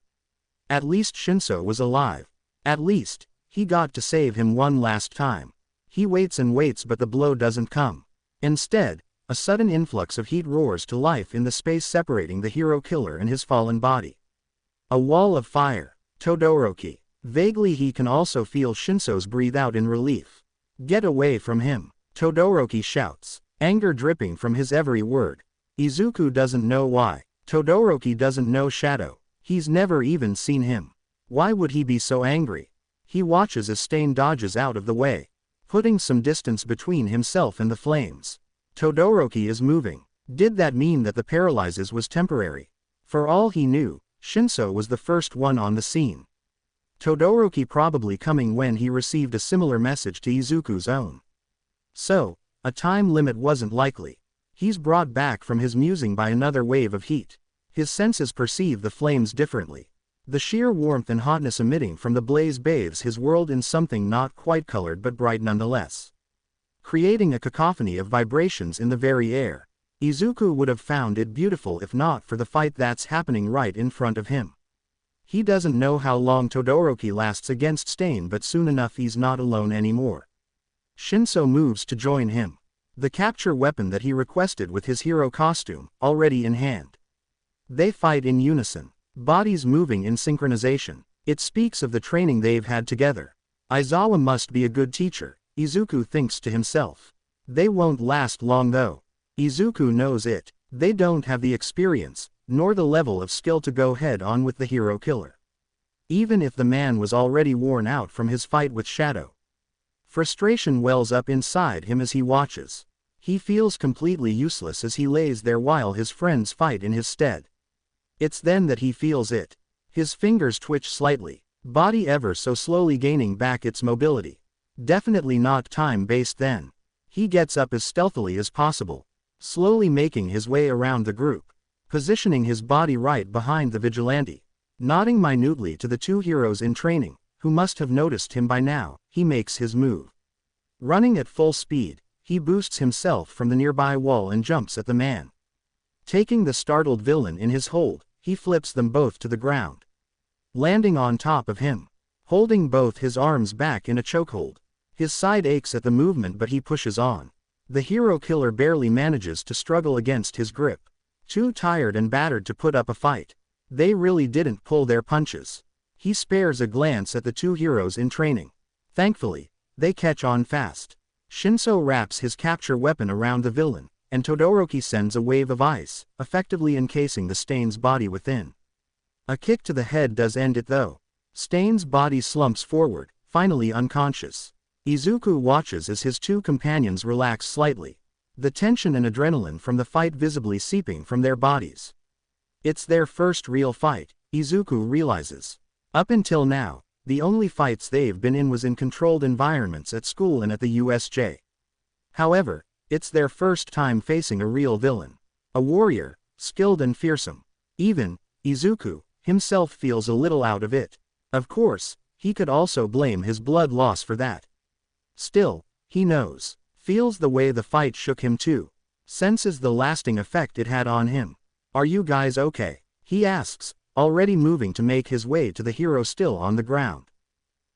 At least Shinso was alive. At least, he got to save him one last time. He waits and waits, but the blow doesn't come. Instead, a sudden influx of heat roars to life in the space separating the hero killer and his fallen body. A wall of fire. Todoroki. Vaguely he can also feel Shinso's breathe out in relief. Get away from him, Todoroki shouts, anger dripping from his every word. Izuku doesn't know why. Todoroki doesn't know Shadow. He's never even seen him. Why would he be so angry? He watches as Stain dodges out of the way, putting some distance between himself and the flames. Todoroki is moving. Did that mean that the paralysis was temporary? For all he knew, Shinso was the first one on the scene. Todoroki probably coming when he received a similar message to Izuku's own. So, a time limit wasn't likely. He's brought back from his musing by another wave of heat. His senses perceive the flames differently. The sheer warmth and hotness emitting from the blaze bathes his world in something not quite colored but bright nonetheless, creating a cacophony of vibrations in the very air. Izuku would have found it beautiful if not for the fight that's happening right in front of him. He doesn't know how long Todoroki lasts against Stain, but soon enough he's not alone anymore. Shinso moves to join him, the capture weapon that he requested with his hero costume already in hand. They fight in unison, bodies moving in synchronization. It speaks of the training they've had together. Aizawa must be a good teacher, Izuku thinks to himself. They won't last long though. Izuku knows it. They don't have the experience, nor the level of skill to go head on with the hero killer. Even if the man was already worn out from his fight with Shadow. Frustration wells up inside him as he watches. He feels completely useless as he lays there while his friends fight in his stead. It's then that he feels it. His fingers twitch slightly, body ever so slowly gaining back its mobility. Definitely not time-based then. He gets up as stealthily as possible, slowly making his way around the group, positioning his body right behind the vigilante. Nodding minutely to the two heroes in training, who must have noticed him by now, he makes his move. Running at full speed, he boosts himself from the nearby wall and jumps at the man. Taking the startled villain in his hold, he flips them both to the ground, landing on top of him, holding both his arms back in a chokehold. His side aches at the movement, but he pushes on. The hero killer barely manages to struggle against his grip, too tired and battered to put up a fight. They really didn't pull their punches. He spares a glance at the two heroes in training. Thankfully, they catch on fast. Shinso wraps his capture weapon around the villain, and Todoroki sends a wave of ice, effectively encasing the Stain's body within. A kick to the head does end it though. Stain's body slumps forward, finally unconscious. Izuku watches as his two companions relax slightly, the tension and adrenaline from the fight visibly seeping from their bodies. It's their first real fight, Izuku realizes. Up until now, the only fights they've been in was in controlled environments at school and at the USJ. However, it's their first time facing a real villain. A warrior, skilled and fearsome. Even Izuku himself feels a little out of it. Of course, he could also blame his blood loss for that. Still, he knows, feels the way the fight shook him too, senses the lasting effect it had on him. "Are you guys okay?" he asks, already moving to make his way to the hero still on the ground.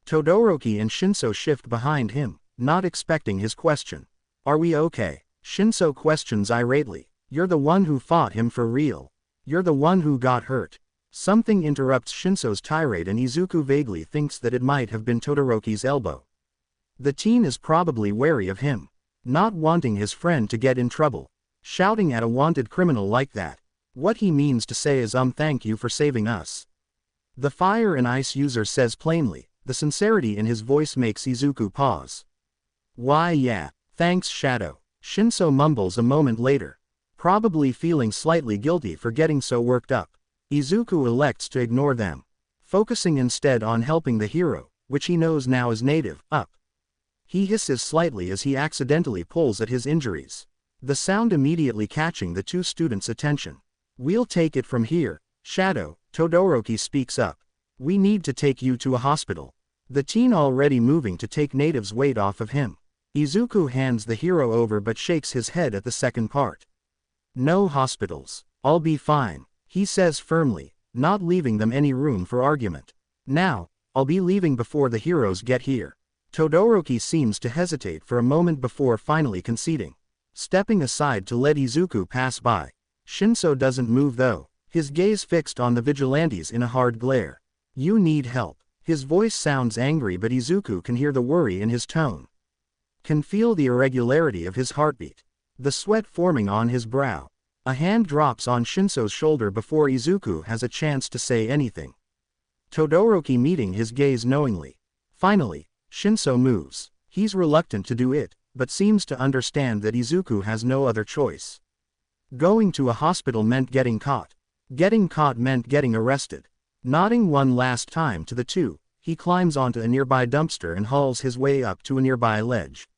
Todoroki and Shinso shift behind him, not expecting his question. "Are we okay?" Shinso questions irately. "You're the one who fought him for real. You're the one who got hurt." Something interrupts Shinso's tirade and Izuku vaguely thinks that it might have been Todoroki's elbow. The teen is probably wary of him, not wanting his friend to get in trouble, shouting at a wanted criminal like that. What he means to say is thank you for saving us. The fire and ice user says plainly, the sincerity in his voice makes Izuku pause. "Why yeah, thanks Shadow," Shinso mumbles a moment later, probably feeling slightly guilty for getting so worked up. Izuku elects to ignore them, focusing instead on helping the hero, which he knows now is native, up. He hisses slightly as he accidentally pulls at his injuries, the sound immediately catching the two students' attention. "We'll take it from here, Shadow," Todoroki speaks up. "We need to take you to a hospital." The teen already moving to take Native's weight off of him. Izuku hands the hero over but shakes his head at the second part. "No hospitals. I'll be fine," he says firmly, not leaving them any room for argument. "Now, I'll be leaving before the heroes get here." Todoroki seems to hesitate for a moment before finally conceding, stepping aside to let Izuku pass by. Shinso doesn't move though, his gaze fixed on the vigilantes in a hard glare. "You need help." His voice sounds angry but Izuku can hear the worry in his tone. Can feel the irregularity of his heartbeat, the sweat forming on his brow. A hand drops on Shinso's shoulder before Izuku has a chance to say anything. Todoroki meeting his gaze knowingly. Finally, Shinso moves. He's reluctant to do it, but seems to understand that Izuku has no other choice. Going to a hospital meant getting caught. Getting caught meant getting arrested. Nodding one last time to the two, he climbs onto a nearby dumpster and hauls his way up to a nearby ledge,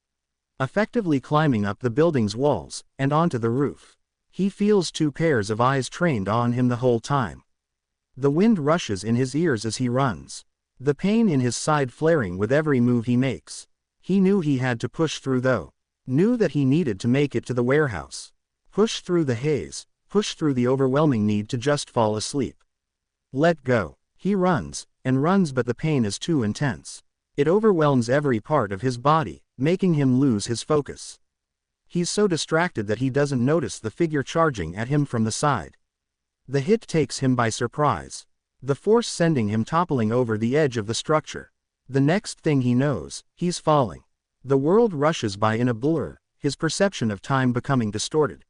effectively climbing up the building's walls, and onto the roof. He feels two pairs of eyes trained on him the whole time. The wind rushes in his ears as he runs, the pain in his side flaring with every move he makes. He knew he had to push through though. Knew that he needed to make it to the warehouse. Push through the haze, push through the overwhelming need to just fall asleep. Let go. He runs, and runs, but the pain is too intense. It overwhelms every part of his body, making him lose his focus. He's so distracted that he doesn't notice the figure charging at him from the side. The hit takes him by surprise, the force sending him toppling over the edge of the structure. The next thing he knows, he's falling. The world rushes by in a blur, his perception of time becoming distorted.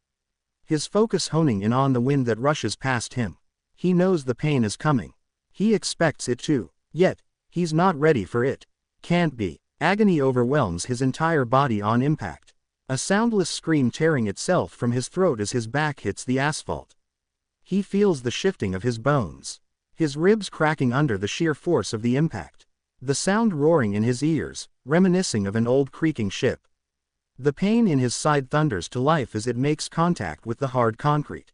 His focus honing in on the wind that rushes past him. He knows the pain is coming. He expects it too, yet, he's not ready for it. Can't be. Agony overwhelms his entire body on impact. A soundless scream tearing itself from his throat as his back hits the asphalt. He feels the shifting of his bones, his ribs cracking under the sheer force of the impact. The sound roaring in his ears, reminiscing of an old creaking ship. The pain in his side thunders to life as it makes contact with the hard concrete.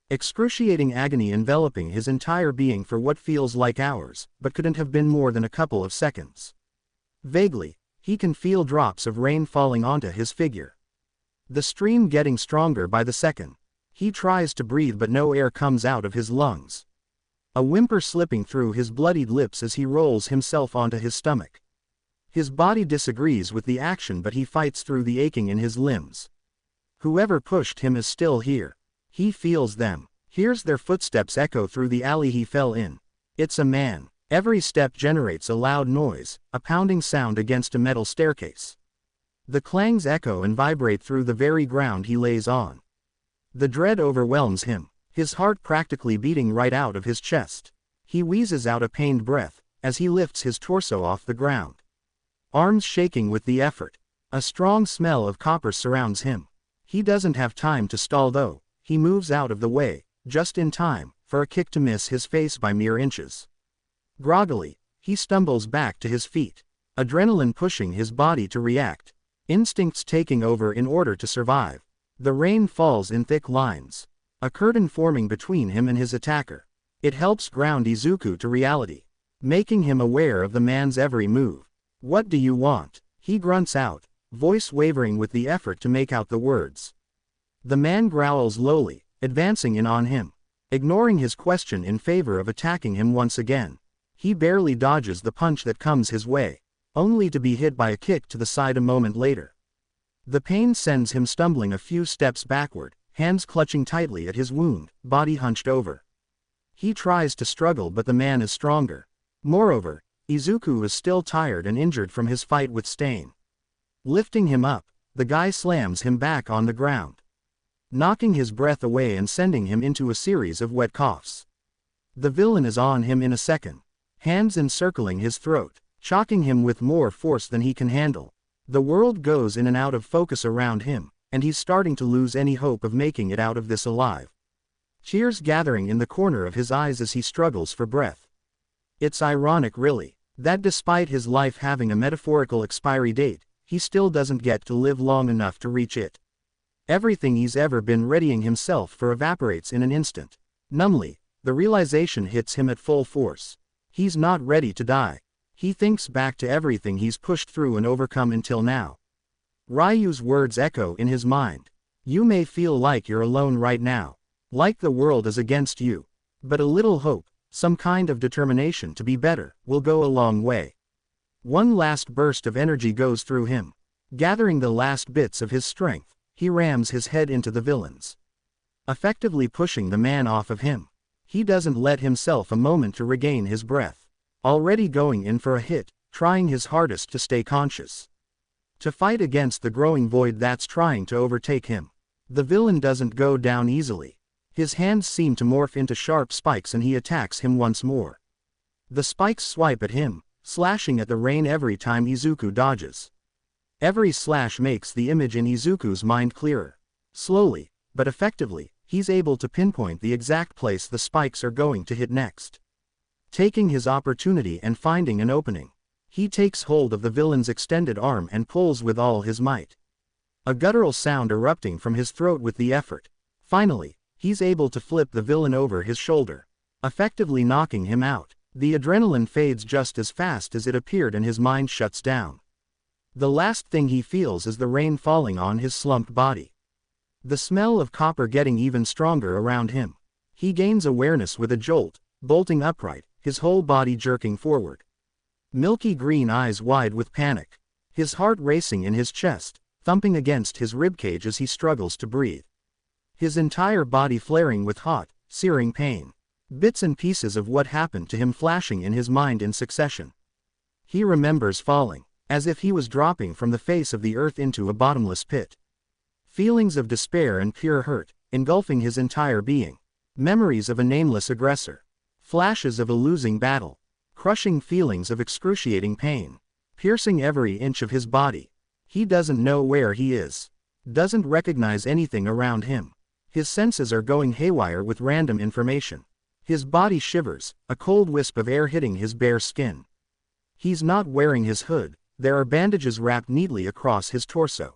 Excruciating agony enveloping his entire being for what feels like hours, but couldn't have been more than a couple of seconds. Vaguely, he can feel drops of rain falling onto his figure. The stream getting stronger by the second. He tries to breathe but no air comes out of his lungs. A whimper slipping through his bloodied lips as he rolls himself onto his stomach. His body disagrees with the action but he fights through the aching in his limbs. Whoever pushed him is still here. He feels them, hears their footsteps echo through the alley he fell in. It's a man. Every step generates a loud noise, a pounding sound against a metal staircase. The clangs echo and vibrate through the very ground he lays on. The dread overwhelms him, his heart practically beating right out of his chest. He wheezes out a pained breath, as he lifts his torso off the ground. Arms shaking with the effort. A strong smell of copper surrounds him. He doesn't have time to stall though. He moves out of the way, just in time, for a kick to miss his face by mere inches. Groggily, he stumbles back to his feet, adrenaline pushing his body to react, instincts taking over in order to survive. The rain falls in thick lines, a curtain forming between him and his attacker. It helps ground Izuku to reality, making him aware of the man's every move. "What do you want?" he grunts out, voice wavering with the effort to make out the words. The man growls lowly, advancing in on him, ignoring his question in favor of attacking him once again. He barely dodges the punch that comes his way, only to be hit by a kick to the side a moment later. The pain sends him stumbling a few steps backward, hands clutching tightly at his wound, body hunched over. He tries to struggle but the man is stronger. Moreover, Izuku is still tired and injured from his fight with Stain. Lifting him up, the guy slams him back on the ground, knocking his breath away and sending him into a series of wet coughs. The villain is on him in a second, hands encircling his throat, shocking him with more force than he can handle. The world goes in and out of focus around him, and he's starting to lose any hope of making it out of this alive. Tears gathering in the corner of his eyes as he struggles for breath. It's ironic really, that despite his life having a metaphorical expiry date, he still doesn't get to live long enough to reach it. Everything he's ever been readying himself for evaporates in an instant. Numbly, the realization hits him at full force. He's not ready to die. He thinks back to everything he's pushed through and overcome until now. Ryu's words echo in his mind. You may feel like you're alone right now, like the world is against you. But a little hope, some kind of determination to be better, will go a long way. One last burst of energy goes through him. Gathering the last bits of his strength, he rams his head into the villains, effectively pushing the man off of him. He doesn't let himself a moment to regain his breath. Already going in for a hit, trying his hardest to stay conscious. To fight against the growing void that's trying to overtake him. The villain doesn't go down easily. His hands seem to morph into sharp spikes and he attacks him once more. The spikes swipe at him, slashing at the rain every time Izuku dodges. Every slash makes the image in Izuku's mind clearer. Slowly, but effectively, he's able to pinpoint the exact place the spikes are going to hit next. Taking his opportunity and finding an opening, he takes hold of the villain's extended arm and pulls with all his might. A guttural sound erupting from his throat with the effort, Finally, he's able to flip the villain over his shoulder, effectively knocking him out. The adrenaline fades just as fast as it appeared and his mind shuts down. The last thing he feels is the rain falling on his slumped body. The smell of copper getting even stronger around him. He gains awareness with a jolt, bolting upright, his whole body jerking forward. Milky green eyes wide with panic. His heart racing in his chest, thumping against his ribcage as he struggles to breathe. His entire body flaring with hot, searing pain. Bits and pieces of what happened to him flashing in his mind in succession. He remembers falling, as if he was dropping from the face of the earth into a bottomless pit. Feelings of despair and pure hurt, engulfing his entire being. Memories of a nameless aggressor. Flashes of a losing battle. Crushing feelings of excruciating pain, piercing every inch of his body. He doesn't know where he is. Doesn't recognize anything around him. His senses are going haywire with random information. His body shivers, a cold wisp of air hitting his bare skin. He's not wearing his hood, there are bandages wrapped neatly across his torso,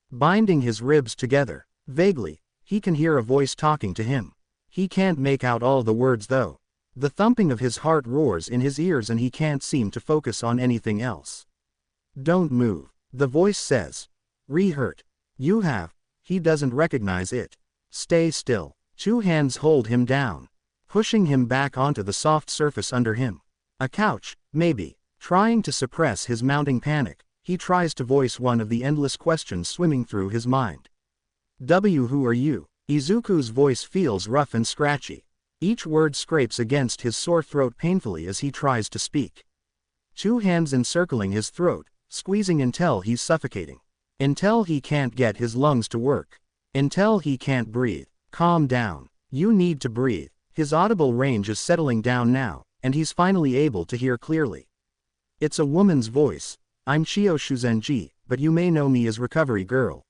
binding his ribs together. Vaguely, he can hear a voice talking to him. He can't make out all the words though. The thumping of his heart roars in his ears and he can't seem to focus on anything else. Don't move, the voice says. Hurt. You have. He doesn't recognize it. Stay still. 2 hands hold him down, pushing him back onto the soft surface under him. A couch, maybe. Trying to suppress his mounting panic, he tries to voice one of the endless questions swimming through his mind. Who are you? Izuku's voice feels rough and scratchy. Each word scrapes against his sore throat painfully as he tries to speak. 2 hands encircling his throat, squeezing until he's suffocating. Until he can't get his lungs to work. Until he can't breathe. Calm down. You need to breathe. His audible range is settling down now, and he's finally able to hear clearly. It's a woman's voice. I'm Chio Shuzenji, but you may know me as Recovery Girl.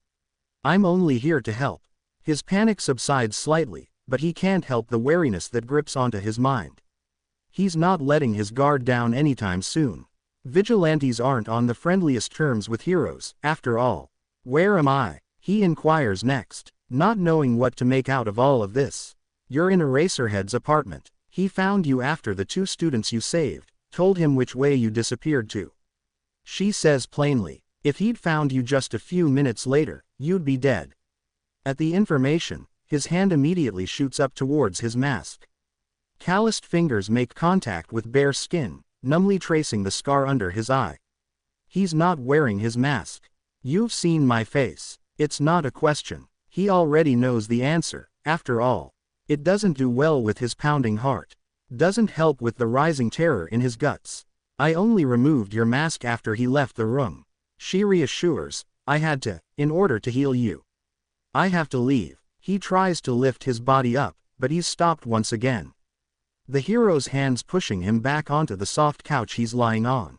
I'm only here to help. His panic subsides slightly, but he can't help the wariness that grips onto his mind. He's not letting his guard down anytime soon. Vigilantes aren't on the friendliest terms with heroes, after all. Where am I? He inquires next, not knowing what to make out of all of this. You're in Eraserhead's apartment. He found you after the 2 students you saved, told him which way you disappeared to. She says plainly, if he'd found you just a few minutes later, you'd be dead. At the information, his hand immediately shoots up towards his mask. Calloused fingers make contact with bare skin, numbly tracing the scar under his eye. He's not wearing his mask. You've seen my face. It's not a question. He already knows the answer, after all. It doesn't do well with his pounding heart. Doesn't help with the rising terror in his guts. I only removed your mask after he left the room. She reassures, I had to, in order to heal you. I have to leave. He tries to lift his body up, but he's stopped once again. The hero's hands pushing him back onto the soft couch he's lying on.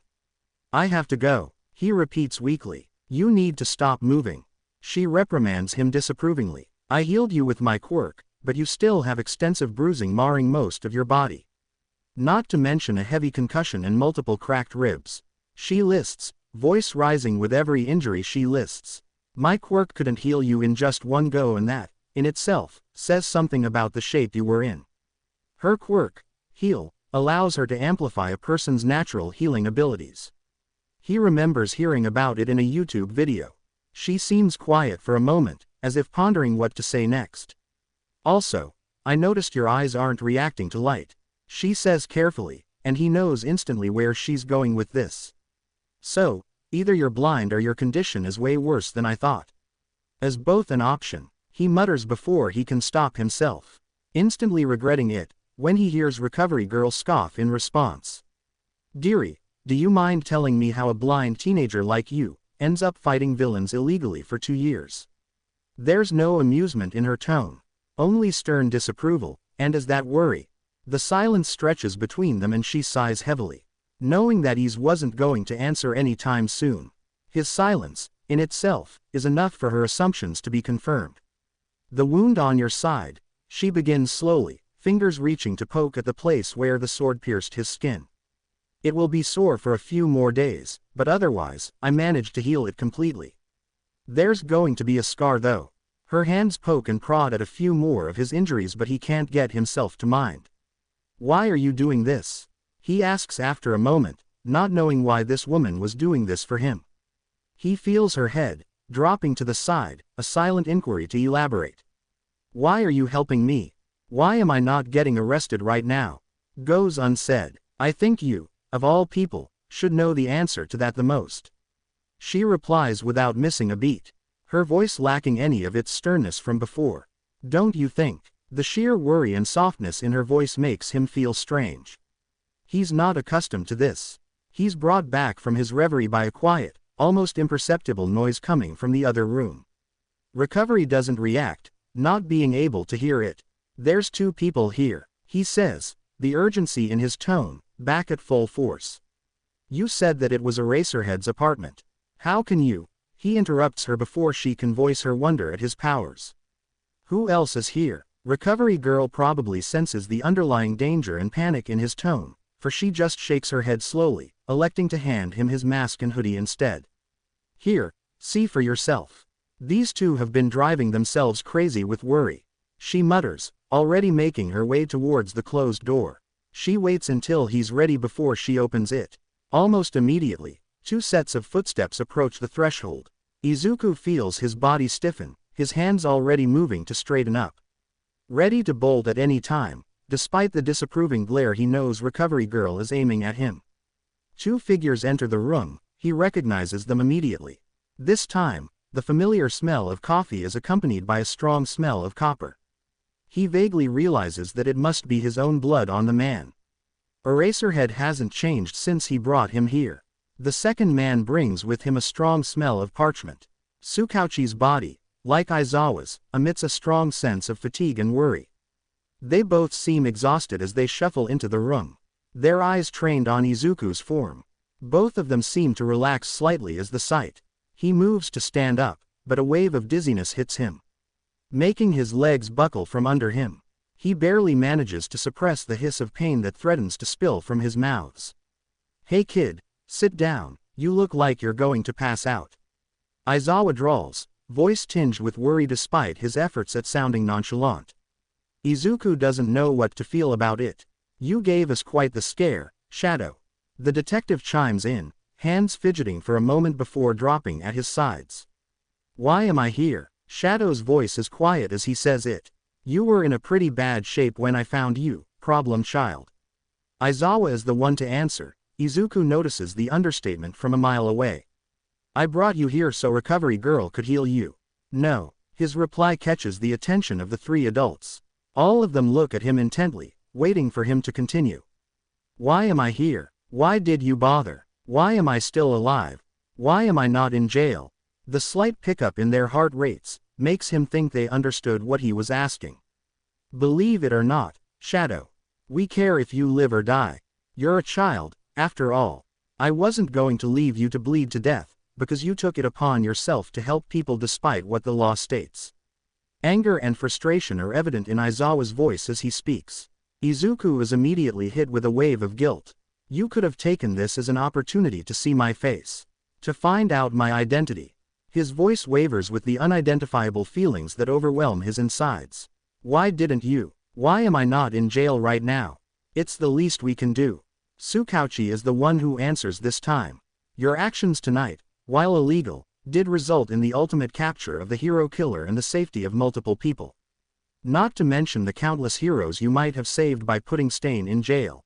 I have to go, he repeats weakly. You need to stop moving. She reprimands him disapprovingly. I healed you with my quirk, but you still have extensive bruising marring most of your body. Not to mention a heavy concussion and multiple cracked ribs. She lists, voice rising with every injury she lists. My quirk couldn't heal you in just one go, and that, in itself, says something about the shape you were in. Her quirk, heal, allows her to amplify a person's natural healing abilities. He remembers hearing about it in a YouTube video. She seems quiet for a moment, as if pondering what to say next. Also, I noticed your eyes aren't reacting to light. She says carefully, and he knows instantly where she's going with this. So, either you're blind or your condition is way worse than I thought. As both an option, he mutters before he can stop himself, instantly regretting it, when he hears Recovery Girl scoff in response. Dearie, do you mind telling me how a blind teenager like you ends up fighting villains illegally for 2 years? There's no amusement in her tone, only stern disapproval, and as that worry. The silence stretches between them and she sighs heavily, knowing that he wasn't going to answer any time soon. His silence, in itself, is enough for her assumptions to be confirmed. The wound on your side, she begins slowly, fingers reaching to poke at the place where the sword pierced his skin. It will be sore for a few more days, but otherwise, I managed to heal it completely. There's going to be a scar though. Her hands poke and prod at a few more of his injuries, but he can't get himself to mind. Why are you doing this? He asks after a moment, not knowing why this woman was doing this for him. He feels her head, dropping to the side, a silent inquiry to elaborate. Why are you helping me? Why am I not getting arrested right now? Goes unsaid. I think you, of all people, should know the answer to that the most. She replies without missing a beat, her voice lacking any of its sternness from before. Don't you think? The sheer worry and softness in her voice makes him feel strange. He's not accustomed to this. He's brought back from his reverie by a quiet, almost imperceptible noise coming from the other room. Recovery doesn't react, not being able to hear it. There's two people here, he says, the urgency in his tone, back at full force. You said that it was Eraserhead's apartment. How can you? He interrupts her before she can voice her wonder at his powers. Who else is here? Recovery girl probably senses the underlying danger and panic in his tone, for she just shakes her head slowly, electing to hand him his mask and hoodie instead. Here, see for yourself. These two have been driving themselves crazy with worry, she mutters, already making her way towards the closed door. She waits until he's ready before she opens it. Almost immediately, two sets of footsteps approach the threshold. Izuku feels his body stiffen, his hands already moving to straighten up. Ready to bolt at any time, despite the disapproving glare he knows Recovery Girl is aiming at him. Two figures enter the room, he recognizes them immediately. This time, the familiar smell of coffee is accompanied by a strong smell of copper. He vaguely realizes that it must be his own blood on the man. Eraserhead hasn't changed since he brought him here. The second man brings with him a strong smell of parchment. Tsukauchi's body, like Aizawa's, emits a strong sense of fatigue and worry. They both seem exhausted as they shuffle into the room, their eyes trained on Izuku's form. Both of them seem to relax slightly as the sight. He moves to stand up, but a wave of dizziness hits him, making his legs buckle from under him. He barely manages to suppress the hiss of pain that threatens to spill from his mouths. Hey kid, sit down, you look like you're going to pass out. Aizawa drawls, voice tinged with worry despite his efforts at sounding nonchalant. Izuku doesn't know what to feel about it. You gave us quite the scare, Shadow. The detective chimes in, hands fidgeting for a moment before dropping at his sides. Why am I here? Shadow's voice is quiet as he says it. You were in a pretty bad shape when I found you, problem child. Aizawa is the one to answer. Izuku notices the understatement from a mile away. I brought you here so Recovery Girl could heal you. No. His reply catches the attention of the three adults. All of them look at him intently, waiting for him to continue. Why am I here? Why did you bother? Why am I still alive? Why am I not in jail? The slight pickup in their heart rates makes him think they understood what he was asking. Believe it or not, Shadow, we care if you live or die. You're a child, after all. I wasn't going to leave you to bleed to death, because you took it upon yourself to help people despite what the law states. Anger and frustration are evident in Aizawa's voice as he speaks. Izuku is immediately hit with a wave of guilt. You could have taken this as an opportunity to see my face, to find out my identity. His voice wavers with the unidentifiable feelings that overwhelm his insides. Why didn't you? Why am I not in jail right now? It's the least we can do. Tsukauchi is the one who answers this time. Your actions tonight, while illegal, did result in the ultimate capture of the hero killer and the safety of multiple people. Not to mention the countless heroes you might have saved by putting Stain in jail.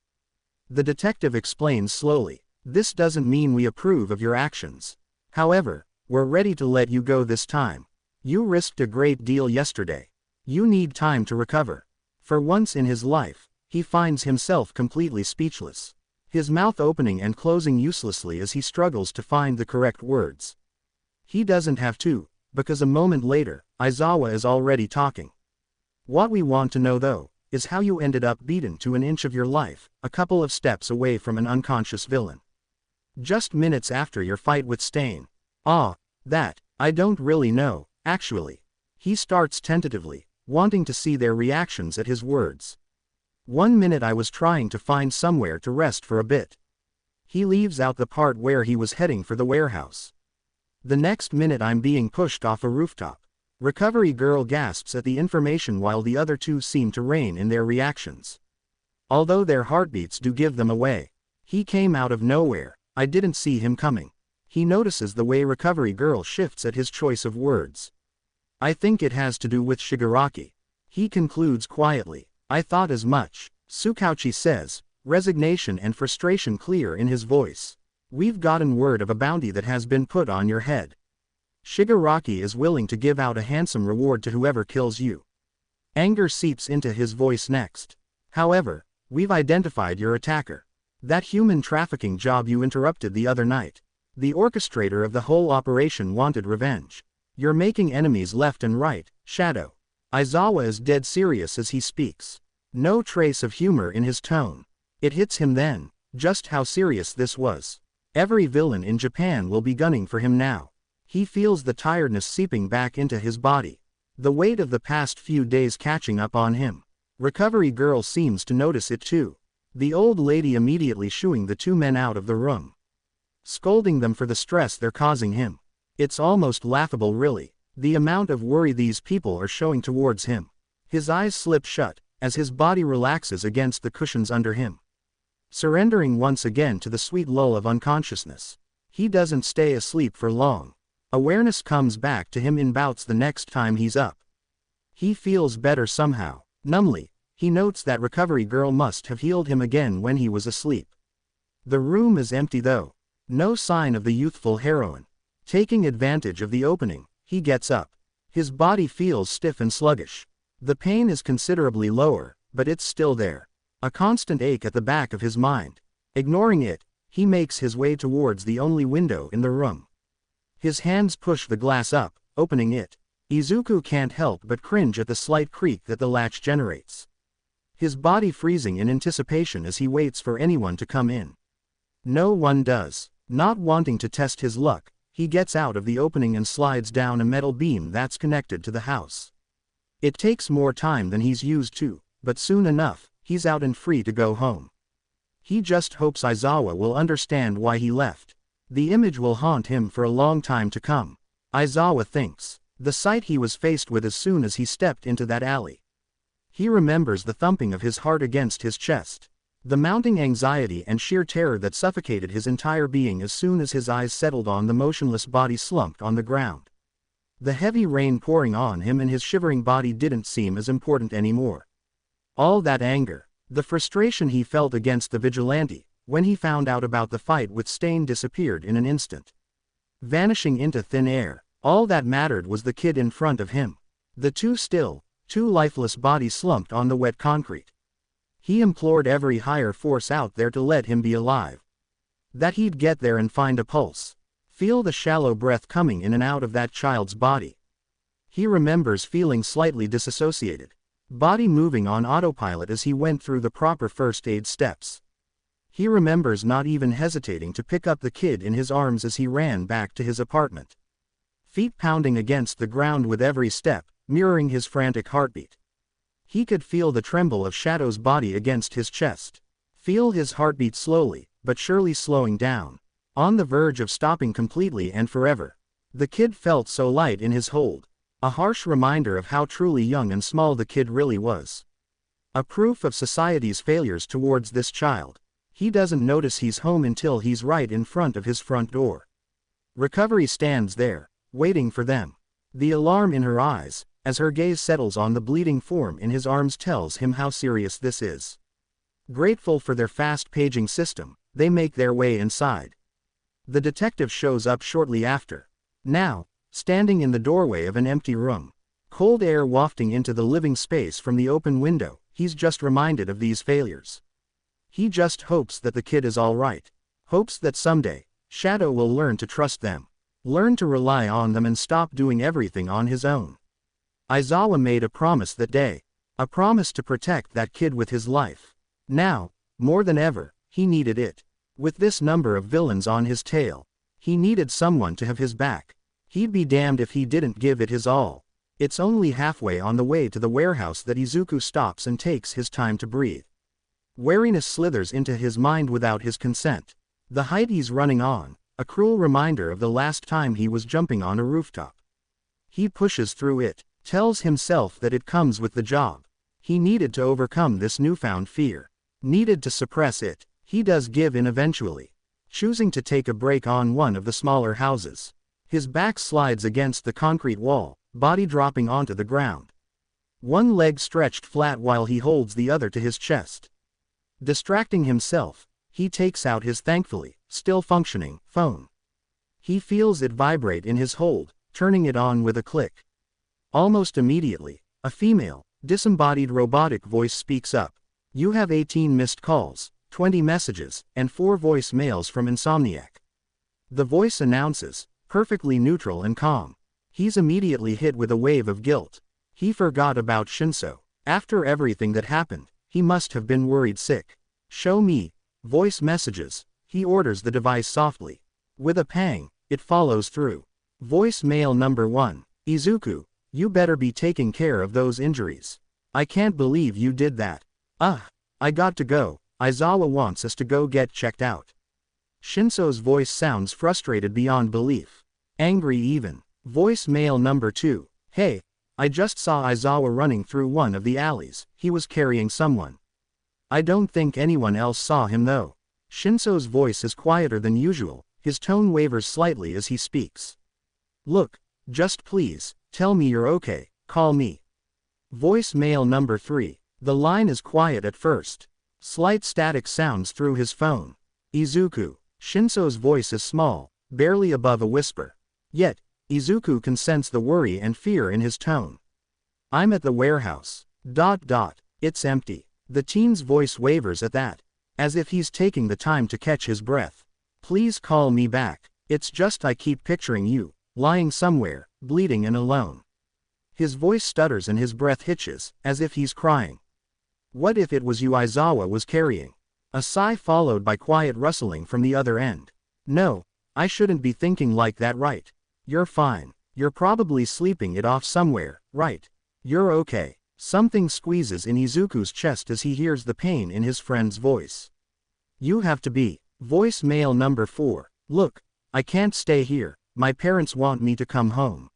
The detective explains slowly. This doesn't mean we approve of your actions. However, we're ready to let you go this time. You risked a great deal yesterday. You need time to recover. For once in his life, he finds himself completely speechless, his mouth opening and closing uselessly as he struggles to find the correct words. He doesn't have to, because a moment later, Aizawa is already talking. What we want to know though, is how you ended up beaten to an inch of your life, a couple of steps away from an unconscious villain. Just minutes after your fight with Stain. That, I don't really know, actually. He starts tentatively, wanting to see their reactions at his words. 1 minute I was trying to find somewhere to rest for a bit. He leaves out the part where he was heading for the warehouse. The next minute I'm being pushed off a rooftop. Recovery Girl gasps at the information while the other two seem to rein in their reactions. Although their heartbeats do give them away. He came out of nowhere, I didn't see him coming. He notices the way Recovery Girl shifts at his choice of words. I think it has to do with Shigaraki. He concludes quietly. I thought as much, Tsukauchi says, resignation and frustration clear in his voice. We've gotten word of a bounty that has been put on your head. Shigaraki is willing to give out a handsome reward to whoever kills you. Anger seeps into his voice next. However, we've identified your attacker. That human trafficking job you interrupted the other night. The orchestrator of the whole operation wanted revenge. You're making enemies left and right, Shadow. Aizawa is dead serious as he speaks. No trace of humor in his tone. It hits him then, just how serious this was. Every villain in Japan will be gunning for him now. He feels the tiredness seeping back into his body. The weight of the past few days catching up on him. Recovery Girl seems to notice it too. The old lady immediately shooing the two men out of the room. Scolding them for the stress they're causing him. It's almost laughable really, the amount of worry these people are showing towards him. His eyes slip shut, as his body relaxes against the cushions under him. Surrendering once again to the sweet lull of unconsciousness. He doesn't stay asleep for long. Awareness comes back to him in bouts the next time he's up. He feels better somehow. Numbly, he notes that Recovery Girl must have healed him again when he was asleep. The room is empty though. No sign of the youthful heroine. Taking advantage of the opening, he gets up. His body feels stiff and sluggish. The pain is considerably lower, but it's still there. A constant ache at the back of his mind. Ignoring it, he makes his way towards the only window in the room. His hands push the glass up, opening it. Izuku can't help but cringe at the slight creak that the latch generates. His body freezing in anticipation as he waits for anyone to come in. No one does. Not wanting to test his luck, he gets out of the opening and slides down a metal beam that's connected to the house. It takes more time than he's used to, but soon enough, he's out and free to go home. He just hopes Aizawa will understand why he left. The image will haunt him for a long time to come. Aizawa thinks. The sight he was faced with as soon as he stepped into that alley. He remembers the thumping of his heart against his chest. The mounting anxiety and sheer terror that suffocated his entire being as soon as his eyes settled on the motionless body slumped on the ground. The heavy rain pouring on him and his shivering body didn't seem as important anymore. All that anger, the frustration he felt against the vigilante, when he found out about the fight with Stain disappeared in an instant. Vanishing into thin air, all that mattered was the kid in front of him. The two lifeless bodies slumped on the wet concrete. He implored every higher force out there to let him be alive. That he'd get there and find a pulse. Feel the shallow breath coming in and out of that child's body. He remembers feeling slightly disassociated. Body moving on autopilot as he went through the proper first aid steps. He remembers not even hesitating to pick up the kid in his arms as he ran back to his apartment. Feet pounding against the ground with every step, mirroring his frantic heartbeat. He could feel the tremble of Shadow's body against his chest. Feel his heartbeat slowly, but surely slowing down. On the verge of stopping completely and forever. The kid felt so light in his hold. A harsh reminder of how truly young and small the kid really was. A proof of society's failures towards this child. He doesn't notice he's home until he's right in front of his front door. Recovery stands there, waiting for them. The alarm in her eyes, as her gaze settles on the bleeding form in his arms, tells him how serious this is. Grateful for their fast paging system, they make their way inside. The detective shows up shortly after. Now, standing in the doorway of an empty room. Cold air wafting into the living space from the open window, he's just reminded of these failures. He just hopes that the kid is alright. Hopes that someday, Shadow will learn to trust them. Learn to rely on them and stop doing everything on his own. Aizawa made a promise that day. A promise to protect that kid with his life. Now, more than ever, he needed it. With this number of villains on his tail, he needed someone to have his back. He'd be damned if he didn't give it his all. It's only halfway on the way to the warehouse that Izuku stops and takes his time to breathe. Wariness slithers into his mind without his consent. The height he's running on, a cruel reminder of the last time he was jumping on a rooftop. He pushes through it, tells himself that it comes with the job. He needed to overcome this newfound fear. Needed to suppress it. He does give in eventually, choosing to take a break on one of the smaller houses. His back slides against the concrete wall, body dropping onto the ground. One leg stretched flat while he holds the other to his chest. Distracting himself, he takes out his thankfully, still functioning, phone. He feels it vibrate in his hold, turning it on with a click. Almost immediately, a female, disembodied robotic voice speaks up. You have 18 missed calls, 20 messages, and 4 voicemails from Insomniac. The voice announces, perfectly neutral and calm. He's immediately hit with a wave of guilt. He forgot about Shinso. After everything that happened, he must have been worried sick. Show me voice messages, he orders the device softly. With a pang, it follows through. Voicemail number 1. Izuku, you better be taking care of those injuries. I can't believe you did that. I got to go. Aizawa wants us to go get checked out. Shinso's voice sounds frustrated beyond belief. Angry even. Voicemail number 2. Hey, I just saw Aizawa running through one of the alleys. He was carrying someone. I don't think anyone else saw him though. Shinso's voice is quieter than usual, his tone wavers slightly as he speaks. Look, just please, tell me you're okay, call me. Voicemail number 3. The line is quiet at first. Slight static sounds through his phone. Izuku. Shinso's voice is small, barely above a whisper. Yet, Izuku can sense the worry and fear in his tone. I'm at the warehouse. It's empty. The teen's voice wavers at that, as if he's taking the time to catch his breath. Please call me back. It's just I keep picturing you, lying somewhere, bleeding and alone. His voice stutters and his breath hitches, as if he's crying. What if it was you Aizawa was carrying? A sigh followed by quiet rustling from the other end. No, I shouldn't be thinking like that, right? You're fine. You're probably sleeping it off somewhere, right? You're okay. Something squeezes in Izuku's chest as he hears the pain in his friend's voice. You have to be. Voicemail number 4. Look, I can't stay here. My parents want me to come home.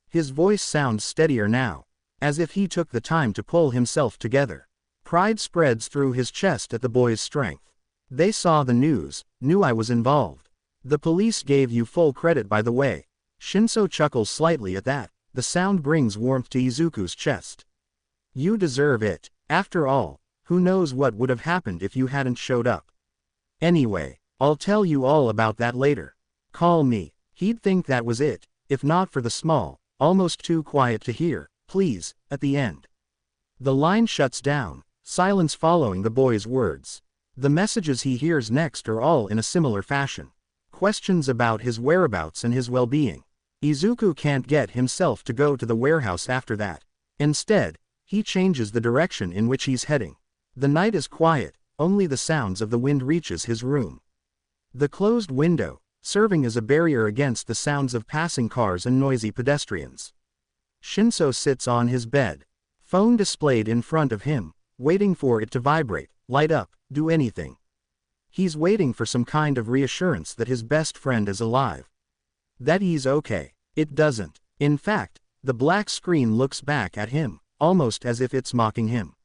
His voice sounds steadier now, as if he took the time to pull himself together. Pride spreads through his chest at the boy's strength. They saw the news, knew I was involved. The police gave you full credit, by the way. Shinso chuckles slightly at that. The sound brings warmth to Izuku's chest. You deserve it. After all, who knows what would have happened if you hadn't showed up. Anyway, I'll tell you all about that later. Call me. He'd think that was it, if not for the small, almost too quiet to hear, please, at the end. The line shuts down, silence following the boy's words. The messages he hears next are all in a similar fashion. Questions about his whereabouts and his well-being. Izuku can't get himself to go to the warehouse after that. Instead, he changes the direction in which he's heading. The night is quiet, only the sounds of the wind reaches his room. The closed window, serving as a barrier against the sounds of passing cars and noisy pedestrians. Shinso sits on his bed, phone displayed in front of him, waiting for it to vibrate, light up, do anything. He's waiting for some kind of reassurance that his best friend is alive. That he's okay. It doesn't. In fact, the black screen looks back at him, almost as if it's mocking him.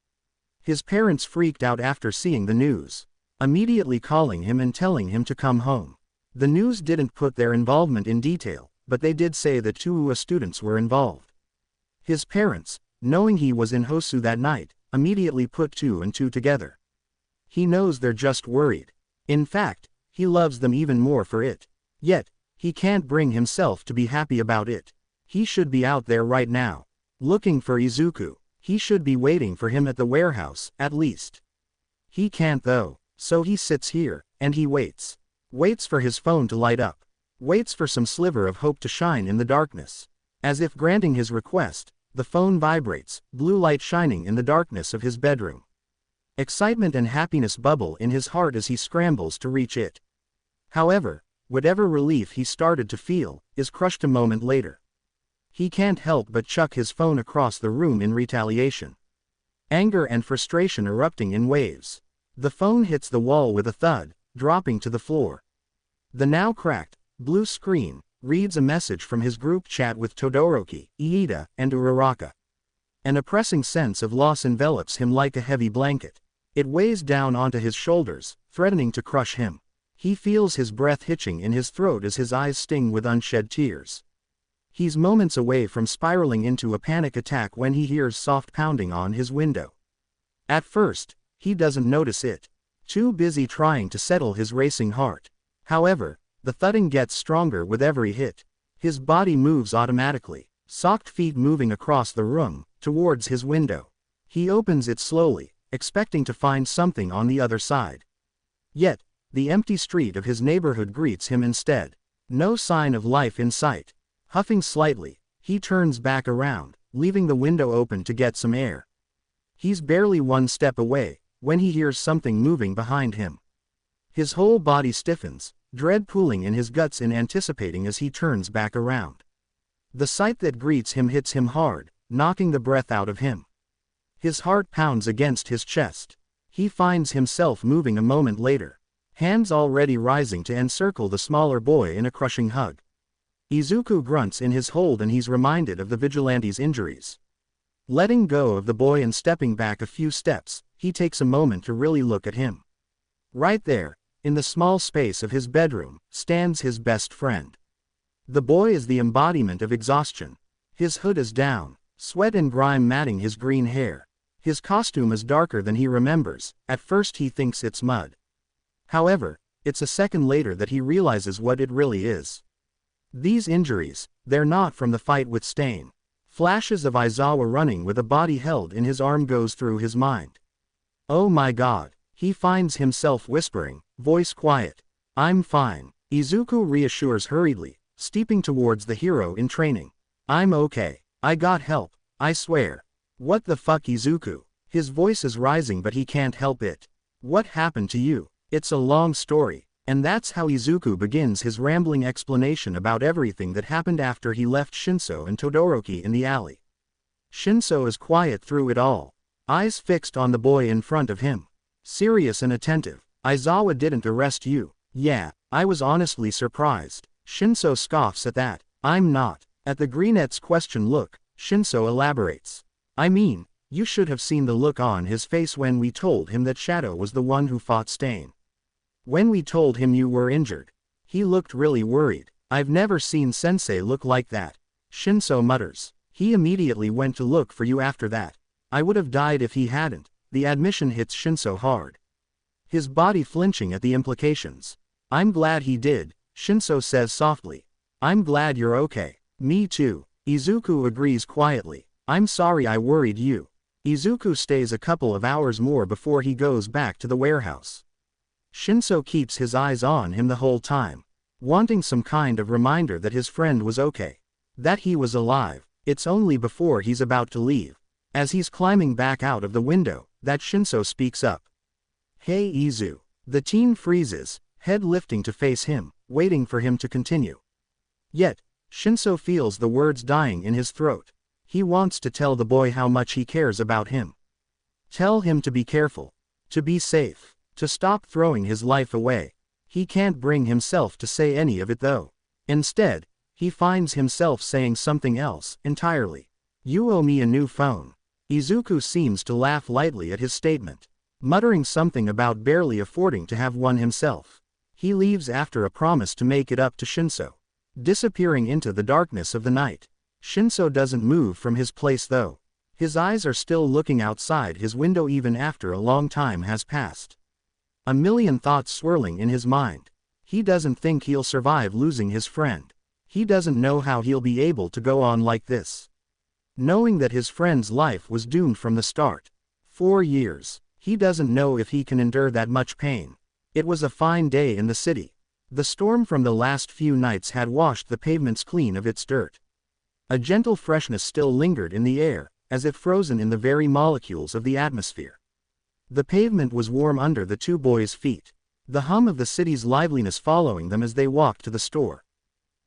His parents freaked out after seeing the news, immediately calling him and telling him to come home. The news didn't put their involvement in detail, but they did say that 2 UA students were involved. His parents, knowing he was in Hosu that night, immediately put 2 and 2 together. He knows they're just worried. In fact, he loves them even more for it. Yet, he can't bring himself to be happy about it. He should be out there right now, looking for Izuku. He should be waiting for him at the warehouse, at least. He can't though, so he sits here, and he waits. Waits for his phone to light up. Waits for some sliver of hope to shine in the darkness. As if granting his request, the phone vibrates, blue light shining in the darkness of his bedroom. Excitement and happiness bubble in his heart as he scrambles to reach it. However, whatever relief he started to feel, is crushed a moment later. He can't help but chuck his phone across the room in retaliation. Anger and frustration erupting in waves. The phone hits the wall with a thud, dropping to the floor. The now cracked, blue screen, reads a message from his group chat with Todoroki, Iida, and Uraraka. An oppressing sense of loss envelops him like a heavy blanket. It weighs down onto his shoulders, threatening to crush him. He feels his breath hitching in his throat as his eyes sting with unshed tears. He's moments away from spiraling into a panic attack when he hears soft pounding on his window. At first, he doesn't notice it, too busy trying to settle his racing heart. However, the thudding gets stronger with every hit. His body moves automatically, socked feet moving across the room, towards his window. He opens it slowly, expecting to find something on the other side. Yet, the empty street of his neighborhood greets him instead. No sign of life in sight. Huffing slightly, he turns back around, leaving the window open to get some air. He's barely one step away, when he hears something moving behind him. His whole body stiffens, dread pooling in his guts in anticipating as he turns back around. The sight that greets him hits him hard, knocking the breath out of him. His heart pounds against his chest. He finds himself moving a moment later, hands already rising to encircle the smaller boy in a crushing hug. Izuku grunts in his hold and he's reminded of the vigilante's injuries. Letting go of the boy and stepping back a few steps, he takes a moment to really look at him. Right there, in the small space of his bedroom, stands his best friend. The boy is the embodiment of exhaustion. His hood is down, sweat and grime matting his green hair. His costume is darker than he remembers. At first he thinks it's mud. However, it's a second later that he realizes what it really is. These injuries, they're not from the fight with Stain. Flashes of Aizawa running with a body held in his arm goes through his mind. Oh my god, he finds himself whispering, voice quiet. I'm fine. Izuku reassures hurriedly, steeping towards the hero in training. I'm okay. I got help, I swear. What the fuck, Izuku? His voice is rising but he can't help it. What happened to you? It's a long story. And that's how Izuku begins his rambling explanation about everything that happened after he left Shinso and Todoroki in the alley. Shinso is quiet through it all, eyes fixed on the boy in front of him. Serious and attentive. Aizawa didn't arrest you. Yeah, I was honestly surprised. Shinso scoffs at that. I'm not. At the Greenette's question look, Shinso elaborates. I mean, you should have seen the look on his face when we told him that Shadow was the one who fought Stain. When we told him you were injured, he looked really worried. I've never seen Sensei look like that. Shinso mutters. He immediately went to look for you after that. I would have died if he hadn't. The admission hits Shinso hard, his body flinching at the implications. I'm glad he did, Shinso says softly. I'm glad you're okay. Me too. Izuku agrees quietly. I'm sorry I worried you. Izuku stays a couple of hours more before he goes back to the warehouse. Shinso keeps his eyes on him the whole time, wanting some kind of reminder that his friend was okay, that he was alive. It's only before he's about to leave, as he's climbing back out of the window, that Shinso speaks up. Hey Izu. The teen freezes, head lifting to face him, waiting for him to continue. Yet, Shinso feels the words dying in his throat. He wants to tell the boy how much he cares about him. Tell him to be careful, to be safe, to stop throwing his life away. He can't bring himself to say any of it though. Instead, he finds himself saying something else entirely. You owe me a new phone. Izuku seems to laugh lightly at his statement, muttering something about barely affording to have one himself. He leaves after a promise to make it up to Shinso, disappearing into the darkness of the night. Shinso doesn't move from his place though. His eyes are still looking outside his window even after a long time has passed. A million thoughts swirling in his mind. He doesn't think he'll survive losing his friend. He doesn't know how he'll be able to go on like this, knowing that his friend's life was doomed from the start. 4 years. He doesn't know if he can endure that much pain. It was a fine day in the city. The storm from the last few nights had washed the pavements clean of its dirt. A gentle freshness still lingered in the air, as if frozen in the very molecules of the atmosphere. The pavement was warm under the two boys' feet, the hum of the city's liveliness following them as they walked to the store.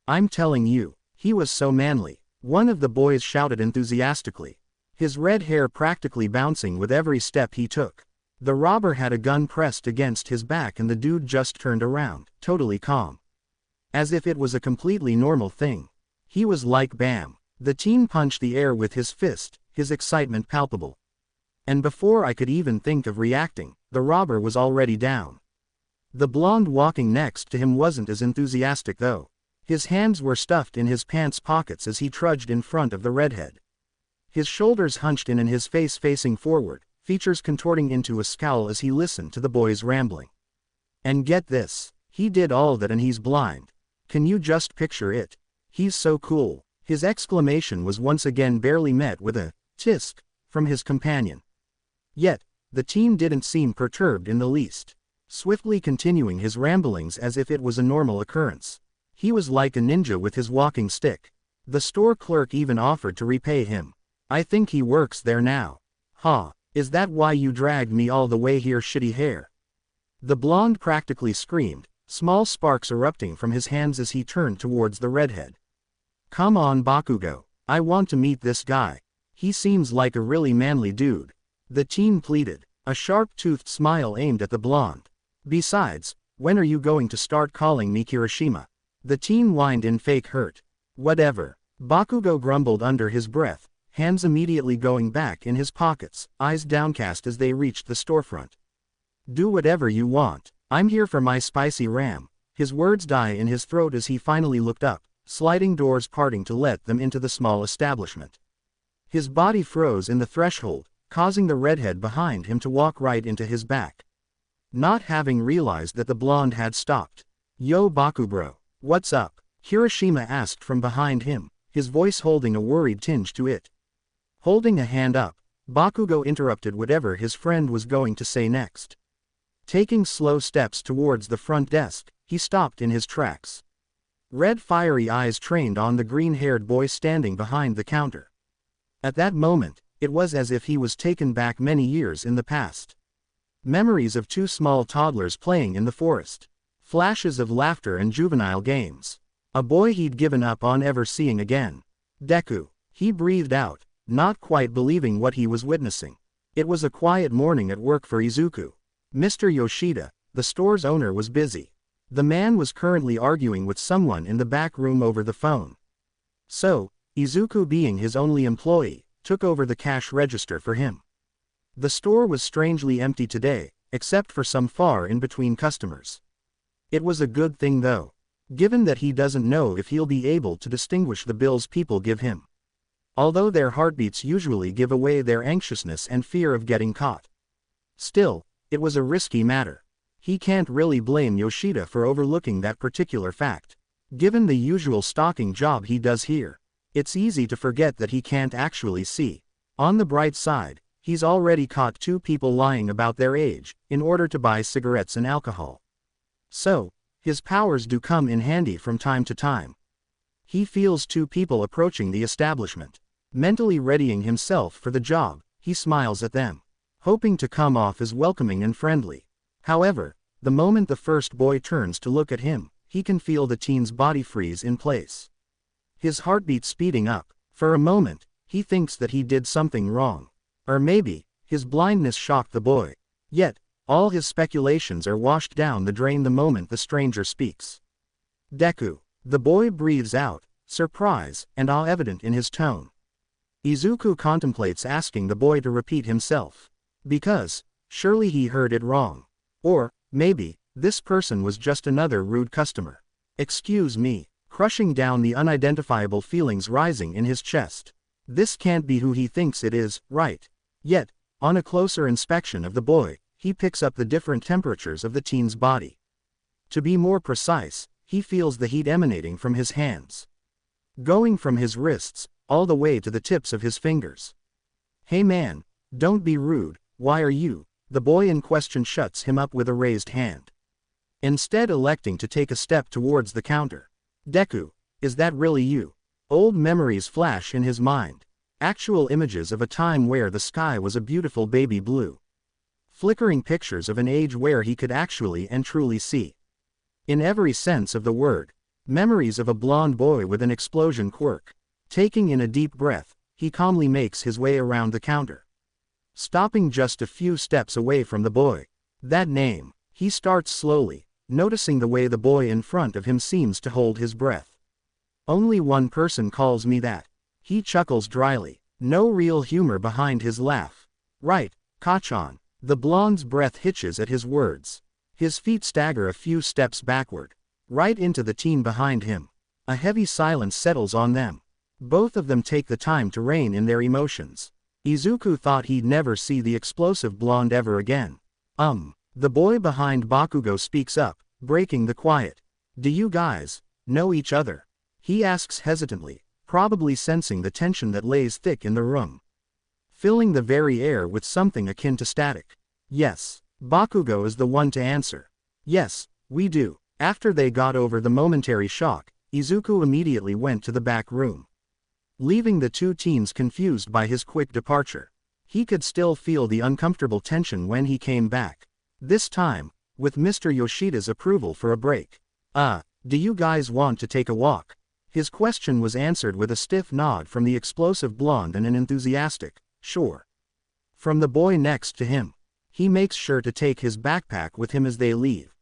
I'm telling you, he was so manly, one of the boys shouted enthusiastically, his red hair practically bouncing with every step he took. The robber had a gun pressed against his back and the dude just turned around, totally calm. As if it was a completely normal thing. He was like bam. The teen punched the air with his fist, his excitement palpable. And before I could even think of reacting, the robber was already down. The blonde walking next to him wasn't as enthusiastic though. His hands were stuffed in his pants pockets as he trudged in front of the redhead. His shoulders hunched in and his face facing forward, features contorting into a scowl as he listened to the boy's rambling. And get this, he did all that and he's blind. Can you just picture it? He's so cool. His exclamation was once again barely met with a tisk from his companion. Yet, the teen didn't seem perturbed in the least, swiftly continuing his ramblings as if it was a normal occurrence. He was like a ninja with his walking stick. The store clerk even offered to repay him. I think he works there now. Ha, is that why you dragged me all the way here, shitty hair? The blonde practically screamed, small sparks erupting from his hands as he turned towards the redhead. Come on Bakugo, I want to meet this guy. He seems like a really manly dude. The teen pleaded, a sharp-toothed smile aimed at the blonde. Besides, when are you going to start calling me Kirishima? The teen whined in fake hurt. Whatever. Bakugo grumbled under his breath, hands immediately going back in his pockets, eyes downcast as they reached the storefront. Do whatever you want. I'm here for my spicy ram. His words died in his throat as he finally looked up, sliding doors parting to let them into the small establishment. His body froze in the threshold, causing the redhead behind him to walk right into his back. Not having realized that the blonde had stopped. Yo Bakubro, what's up? Kirishima asked from behind him, his voice holding a worried tinge to it. Holding a hand up, Bakugo interrupted whatever his friend was going to say next. Taking slow steps towards the front desk, he stopped in his tracks. Red fiery eyes trained on the green-haired boy standing behind the counter. At that moment, it was as if he was taken back many years in the past. Memories of two small toddlers playing in the forest. Flashes of laughter and juvenile games. A boy he'd given up on ever seeing again. Deku. He breathed out, not quite believing what he was witnessing. It was a quiet morning at work for Izuku. Mr. Yoshida, the store's owner, was busy. The man was currently arguing with someone in the back room over the phone. So, Izuku, being his only employee, took over the cash register for him. The store was strangely empty today, except for some far in between customers. It was a good thing though, given that he doesn't know if he'll be able to distinguish the bills people give him. Although their heartbeats usually give away their anxiousness and fear of getting caught. Still, it was a risky matter. He can't really blame Yoshida for overlooking that particular fact. Given the usual stalking job he does here, it's easy to forget that he can't actually see. On the bright side, he's already caught two people lying about their age, in order to buy cigarettes and alcohol. So, his powers do come in handy from time to time. He feels two people approaching the establishment. Mentally readying himself for the job, he smiles at them, hoping to come off as welcoming and friendly. However, the moment the first boy turns to look at him, he can feel the teen's body freeze in place. His heartbeat speeding up. For a moment, he thinks that he did something wrong. Or maybe, his blindness shocked the boy. Yet, all his speculations are washed down the drain the moment the stranger speaks. Deku. The boy breathes out, surprise and awe evident in his tone. Izuku contemplates asking the boy to repeat himself. Because, surely he heard it wrong. Or, maybe, this person was just another rude customer. Excuse me, crushing down the unidentifiable feelings rising in his chest. This can't be who he thinks it is, right? Yet, on a closer inspection of the boy, he picks up the different temperatures of the teen's body. To be more precise, he feels the heat emanating from his hands. Going from his wrists, all the way to the tips of his fingers. Hey man, don't be rude, why are you? The boy in question shuts him up with a raised hand. Instead electing to take a step towards the counter. Deku, is that really you? Old memories flash in his mind. Actual images of a time where the sky was a beautiful baby blue. Flickering pictures of an age where he could actually and truly see. In every sense of the word. Memories of a blonde boy with an explosion quirk. Taking in a deep breath, he calmly makes his way around the counter. Stopping just a few steps away from the boy. That name. He starts slowly, noticing the way the boy in front of him seems to hold his breath. Only one person calls me that. He chuckles dryly. No real humor behind his laugh. Right, Kachan. The blonde's breath hitches at his words. His feet stagger a few steps backward. Right into the teen behind him. A heavy silence settles on them. Both of them take the time to rein in their emotions. Izuku thought he'd never see the explosive blonde ever again. The boy behind Bakugo speaks up, breaking the quiet. Do you guys know each other? He asks hesitantly, probably sensing the tension that lays thick in the room, filling the very air with something akin to static. Yes, Bakugo is the one to answer. Yes, we do. After they got over the momentary shock, Izuku immediately went to the back room, leaving the two teens confused by his quick departure. He could still feel the uncomfortable tension when he came back. This time, with Mr. Yoshida's approval for a break. Do you guys want to take a walk? His question was answered with a stiff nod from the explosive blonde and an enthusiastic, sure, from the boy next to him. He makes sure to take his backpack with him as they leave.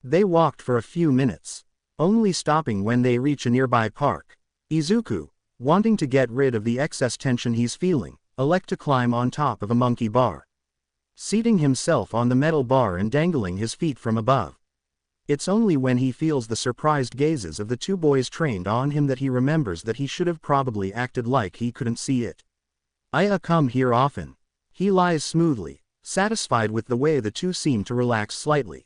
They walked for a few minutes, only stopping when they reach a nearby park. Izuku, wanting to get rid of the excess tension he's feeling, elects to climb on top of a monkey bar, seating himself on the metal bar and dangling his feet from above. It's only when he feels the surprised gazes of the two boys trained on him that he remembers that he should have probably acted like he couldn't see it. I come here often. He lies smoothly, satisfied with the way the two seem to relax slightly.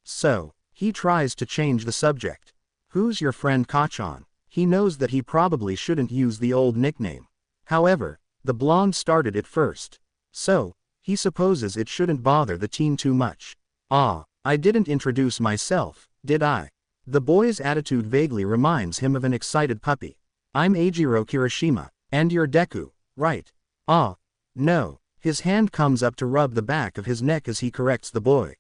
So, he tries to change the subject. Who's your friend Kachan? He knows that he probably shouldn't use the old nickname. However, the blonde started it first. So, he supposes it shouldn't bother the teen too much. I didn't introduce myself, did I? The boy's attitude vaguely reminds him of an excited puppy. I'm Eijiro Kirishima, and you're Deku, right? No. His hand comes up to rub the back of his neck as he corrects the boy.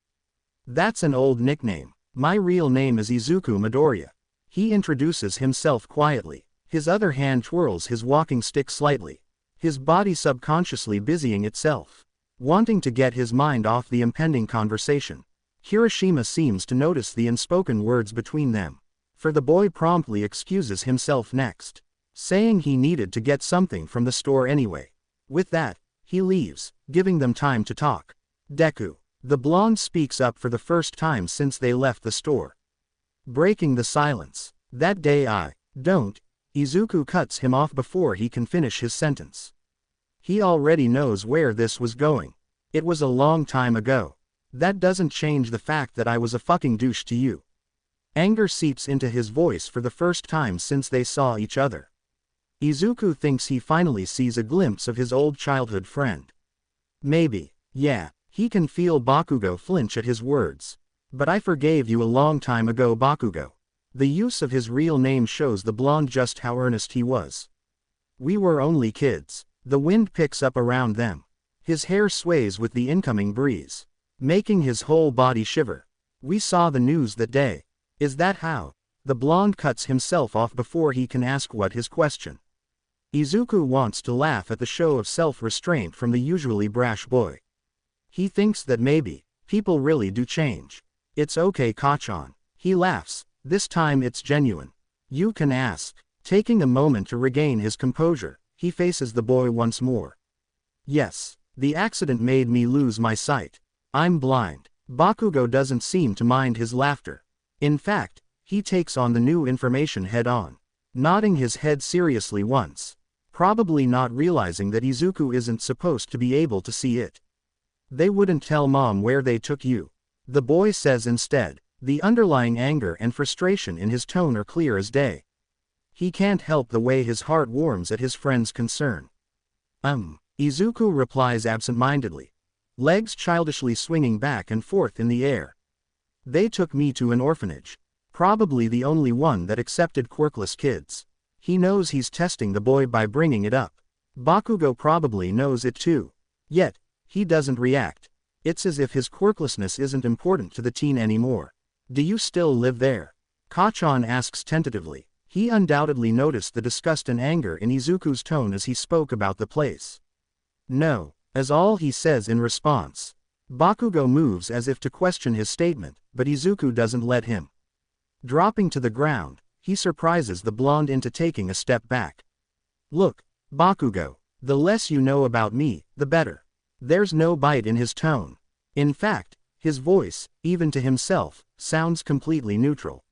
That's an old nickname. My real name is Izuku Midoriya. He introduces himself quietly. His other hand twirls his walking stick slightly, his body subconsciously busying itself, wanting to get his mind off the impending conversation. Kirishima seems to notice the unspoken words between them, for the boy promptly excuses himself next, saying he needed to get something from the store anyway. With that, he leaves, giving them time to talk. Deku. The blonde speaks up for the first time since they left the store, breaking the silence. That day Izuku cuts him off before he can finish his sentence. He already knows where this was going. It was a long time ago. That doesn't change the fact that I was a fucking douche to you. Anger seeps into his voice for the first time since they saw each other. Izuku thinks he finally sees a glimpse of his old childhood friend. Maybe, yeah, he can feel Bakugo flinch at his words. But I forgave you a long time ago, Bakugo. The use of his real name shows the blonde just how earnest he was. We were only kids. The wind picks up around them. His hair sways with the incoming breeze, making his whole body shiver. We saw the news that day. Is that how? The blonde cuts himself off before he can ask what his question. Izuku wants to laugh at the show of self-restraint from the usually brash boy. He thinks that maybe, people really do change. It's okay, Kachan. He laughs. This time it's genuine. You can ask. Taking a moment to regain his composure, he faces the boy once more. Yes, the accident made me lose my sight. I'm blind. Bakugo doesn't seem to mind his laughter. In fact, he takes on the new information head-on, nodding his head seriously once, probably not realizing that Izuku isn't supposed to be able to see it. They wouldn't tell Mom where they took you, the boy says instead. The underlying anger and frustration in his tone are clear as day. He can't help the way his heart warms at his friend's concern. Izuku replies absent-mindedly, legs childishly swinging back and forth in the air. They took me to an orphanage. Probably the only one that accepted quirkless kids. He knows he's testing the boy by bringing it up. Bakugo probably knows it too. Yet, he doesn't react. It's as if his quirklessness isn't important to the teen anymore. Do you still live there? Kachan asks tentatively. He undoubtedly noticed the disgust and anger in Izuku's tone as he spoke about the place. No, as all he says in response. Bakugo moves as if to question his statement, but Izuku doesn't let him. Dropping to the ground, he surprises the blonde into taking a step back. Look, Bakugo, the less you know about me, the better. There's no bite in his tone. In fact, his voice, even to himself, sounds completely neutral.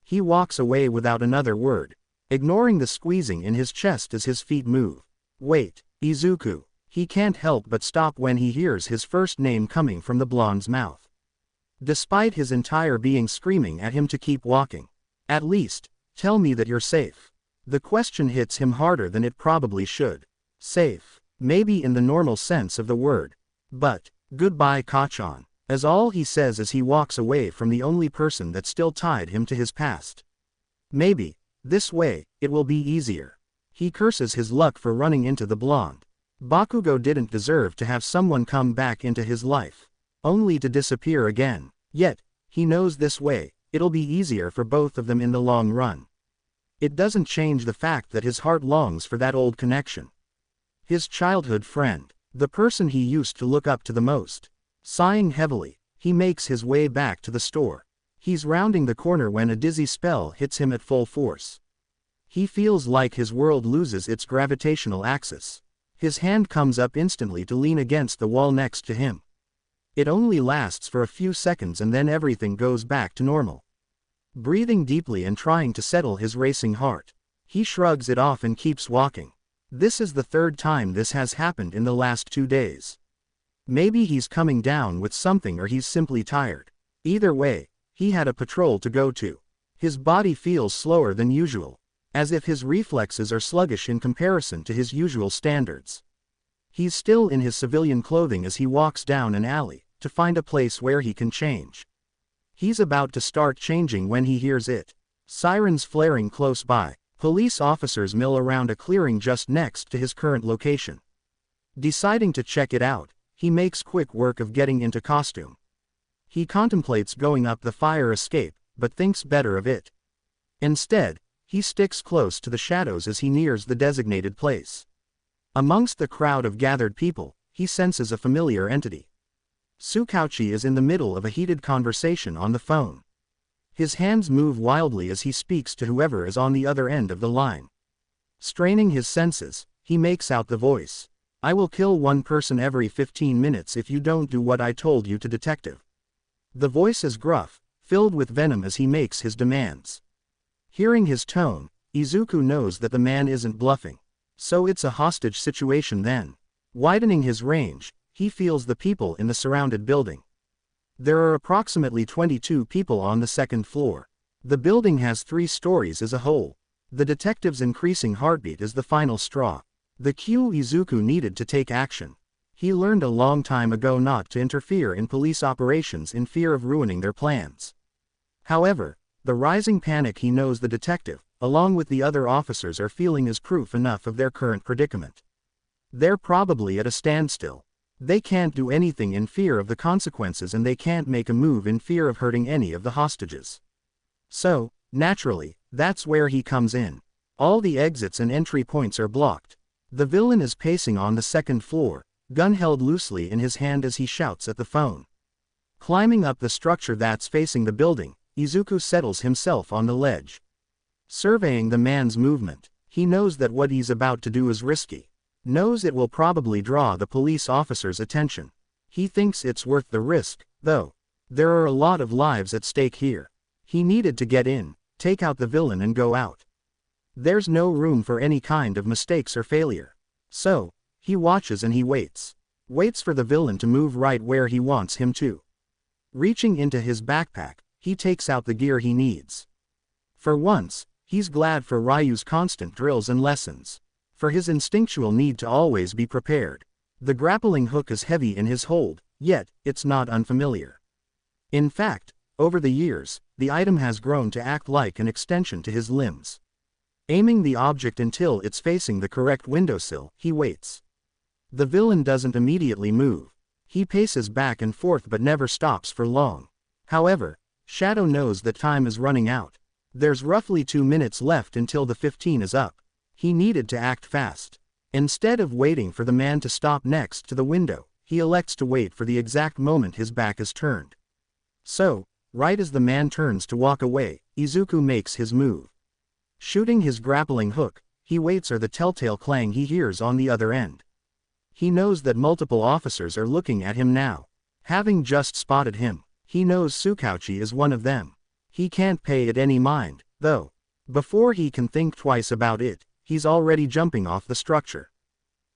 He walks away without another word, ignoring the squeezing in his chest as his feet move. Wait, Izuku. He can't help but stop when he hears his first name coming from the blonde's mouth. Despite his entire being screaming at him to keep walking. At least, tell me that you're safe. The question hits him harder than it probably should. Safe, maybe in the normal sense of the word. But, goodbye Kachan, is all he says as he walks away from the only person that still tied him to his past. Maybe, this way, it will be easier. He curses his luck for running into the blonde. Bakugo didn't deserve to have someone come back into his life, only to disappear again. Yet, he knows this way, it'll be easier for both of them in the long run. It doesn't change the fact that his heart longs for that old connection. His childhood friend, the person he used to look up to the most. Sighing heavily, he makes his way back to the store. He's rounding the corner when a dizzy spell hits him at full force. He feels like his world loses its gravitational axis. His hand comes up instantly to lean against the wall next to him. It only lasts for a few seconds and then everything goes back to normal. Breathing deeply and trying to settle his racing heart, he shrugs it off and keeps walking. This is the third time this has happened in the last 2 days. Maybe he's coming down with something or he's simply tired. Either way, he had a patrol to go to. His body feels slower than usual, as if his reflexes are sluggish in comparison to his usual standards. He's still in his civilian clothing as he walks down an alley, to find a place where he can change. He's about to start changing when he hears it. Sirens flaring close by, police officers mill around a clearing just next to his current location. Deciding to check it out, he makes quick work of getting into costume. He contemplates going up the fire escape, but thinks better of it. Instead, he sticks close to the shadows as he nears the designated place. Amongst the crowd of gathered people, he senses a familiar entity. Tsukauchi is in the middle of a heated conversation on the phone. His hands move wildly as he speaks to whoever is on the other end of the line. Straining his senses, he makes out the voice. I will kill one person every 15 minutes if you don't do what I told you to, detective. The voice is gruff, filled with venom as he makes his demands. Hearing his tone, Izuku knows that the man isn't bluffing. So it's a hostage situation then. Widening his range, he feels the people in the surrounded building. There are approximately 22 people on the second floor. The building has 3 stories as a whole. The detective's increasing heartbeat is the final straw. The cue Izuku needed to take action. He learned a long time ago not to interfere in police operations in fear of ruining their plans. However, the rising panic he knows the detective, along with the other officers, are feeling is proof enough of their current predicament. They're probably at a standstill. They can't do anything in fear of the consequences and they can't make a move in fear of hurting any of the hostages. So, naturally, that's where he comes in. All the exits and entry points are blocked. The villain is pacing on the second floor, gun held loosely in his hand as he shouts at the phone. Climbing up the structure that's facing the building, Izuku settles himself on the ledge. Surveying the man's movement, he knows that what he's about to do is risky. Knows it will probably draw the police officer's attention. He thinks it's worth the risk, though. There are a lot of lives at stake here. He needed to get in, take out the villain and go out. There's no room for any kind of mistakes or failure. So, he watches and he waits. Waits for the villain to move right where he wants him to. Reaching into his backpack, he takes out the gear he needs. For once, he's glad for Ryu's constant drills and lessons. For his instinctual need to always be prepared. The grappling hook is heavy in his hold, yet, it's not unfamiliar. In fact, over the years, the item has grown to act like an extension to his limbs. Aiming the object until it's facing the correct windowsill, he waits. The villain doesn't immediately move. He paces back and forth but never stops for long. However, Shadow knows that time is running out. There's roughly 2 minutes left until the 15 is up. He needed to act fast. Instead of waiting for the man to stop next to the window, he elects to wait for the exact moment his back is turned. So, right as the man turns to walk away, Izuku makes his move. Shooting his grappling hook, he waits for the telltale clang he hears on the other end. He knows that multiple officers are looking at him now. Having just spotted him, he knows Tsukauchi is one of them. He can't pay it any mind, though. Before he can think twice about it, he's already jumping off the structure.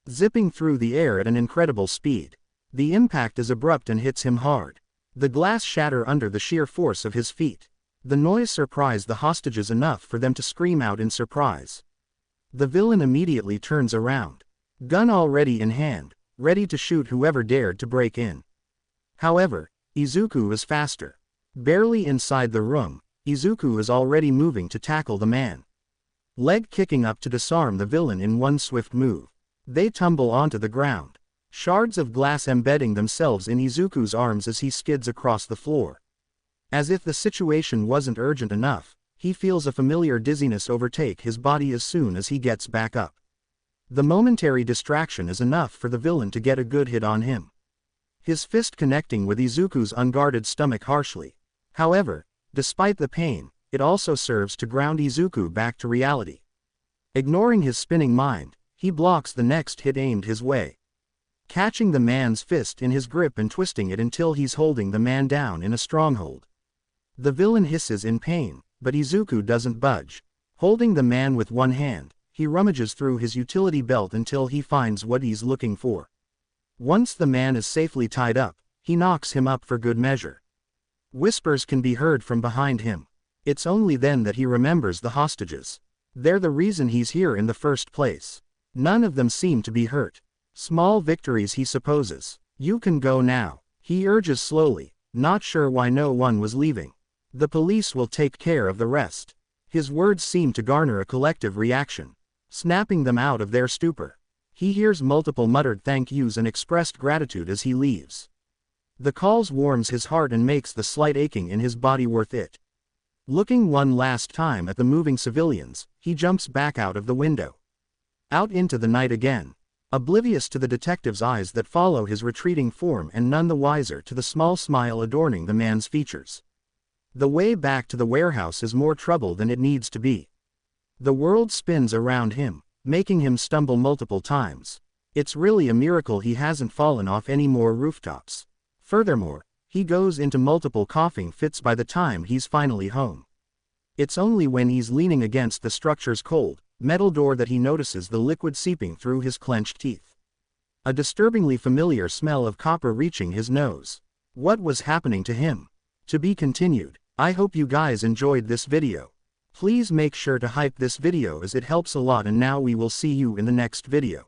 Zipping through the air at an incredible speed. The impact is abrupt and hits him hard. The glass shatter under the sheer force of his feet. The noise surprised the hostages enough for them to scream out in surprise. The villain immediately turns around. Gun already in hand, ready to shoot whoever dared to break in. However, Izuku is faster. Barely inside the room, Izuku is already moving to tackle the man. Leg kicking up to disarm the villain in one swift move. They tumble onto the ground. Shards of glass embedding themselves in Izuku's arms as he skids across the floor. As if the situation wasn't urgent enough, he feels a familiar dizziness overtake his body as soon as he gets back up. The momentary distraction is enough for the villain to get a good hit on him. His fist connecting with Izuku's unguarded stomach harshly. However, despite the pain, it also serves to ground Izuku back to reality. Ignoring his spinning mind, he blocks the next hit aimed his way. Catching the man's fist in his grip and twisting it until he's holding the man down in a stronghold. The villain hisses in pain, but Izuku doesn't budge. Holding the man with one hand, he rummages through his utility belt until he finds what he's looking for. Once the man is safely tied up, he knocks him up for good measure. Whispers can be heard from behind him. It's only then that he remembers the hostages. They're the reason he's here in the first place. None of them seem to be hurt. Small victories, he supposes. You can go now, he urges slowly, not sure why no one was leaving. The police will take care of the rest. His words seem to garner a collective reaction, snapping them out of their stupor. He hears multiple muttered thank yous and expressed gratitude as he leaves. The calls warms his heart and makes the slight aching in his body worth it. Looking one last time at the moving civilians, he jumps back out of the window. Out into the night again. Oblivious to the detective's eyes that follow his retreating form and none the wiser to the small smile adorning the man's features. The way back to the warehouse is more trouble than it needs to be. The world spins around him, making him stumble multiple times. It's really a miracle he hasn't fallen off any more rooftops. Furthermore, he goes into multiple coughing fits by the time he's finally home. It's only when he's leaning against the structure's cold, metal door that he notices the liquid seeping through his clenched teeth. A disturbingly familiar smell of copper reaching his nose. What was happening to him? To be continued. I hope you guys enjoyed this video. Please make sure to hype this video as it helps a lot, and now we will see you in the next video.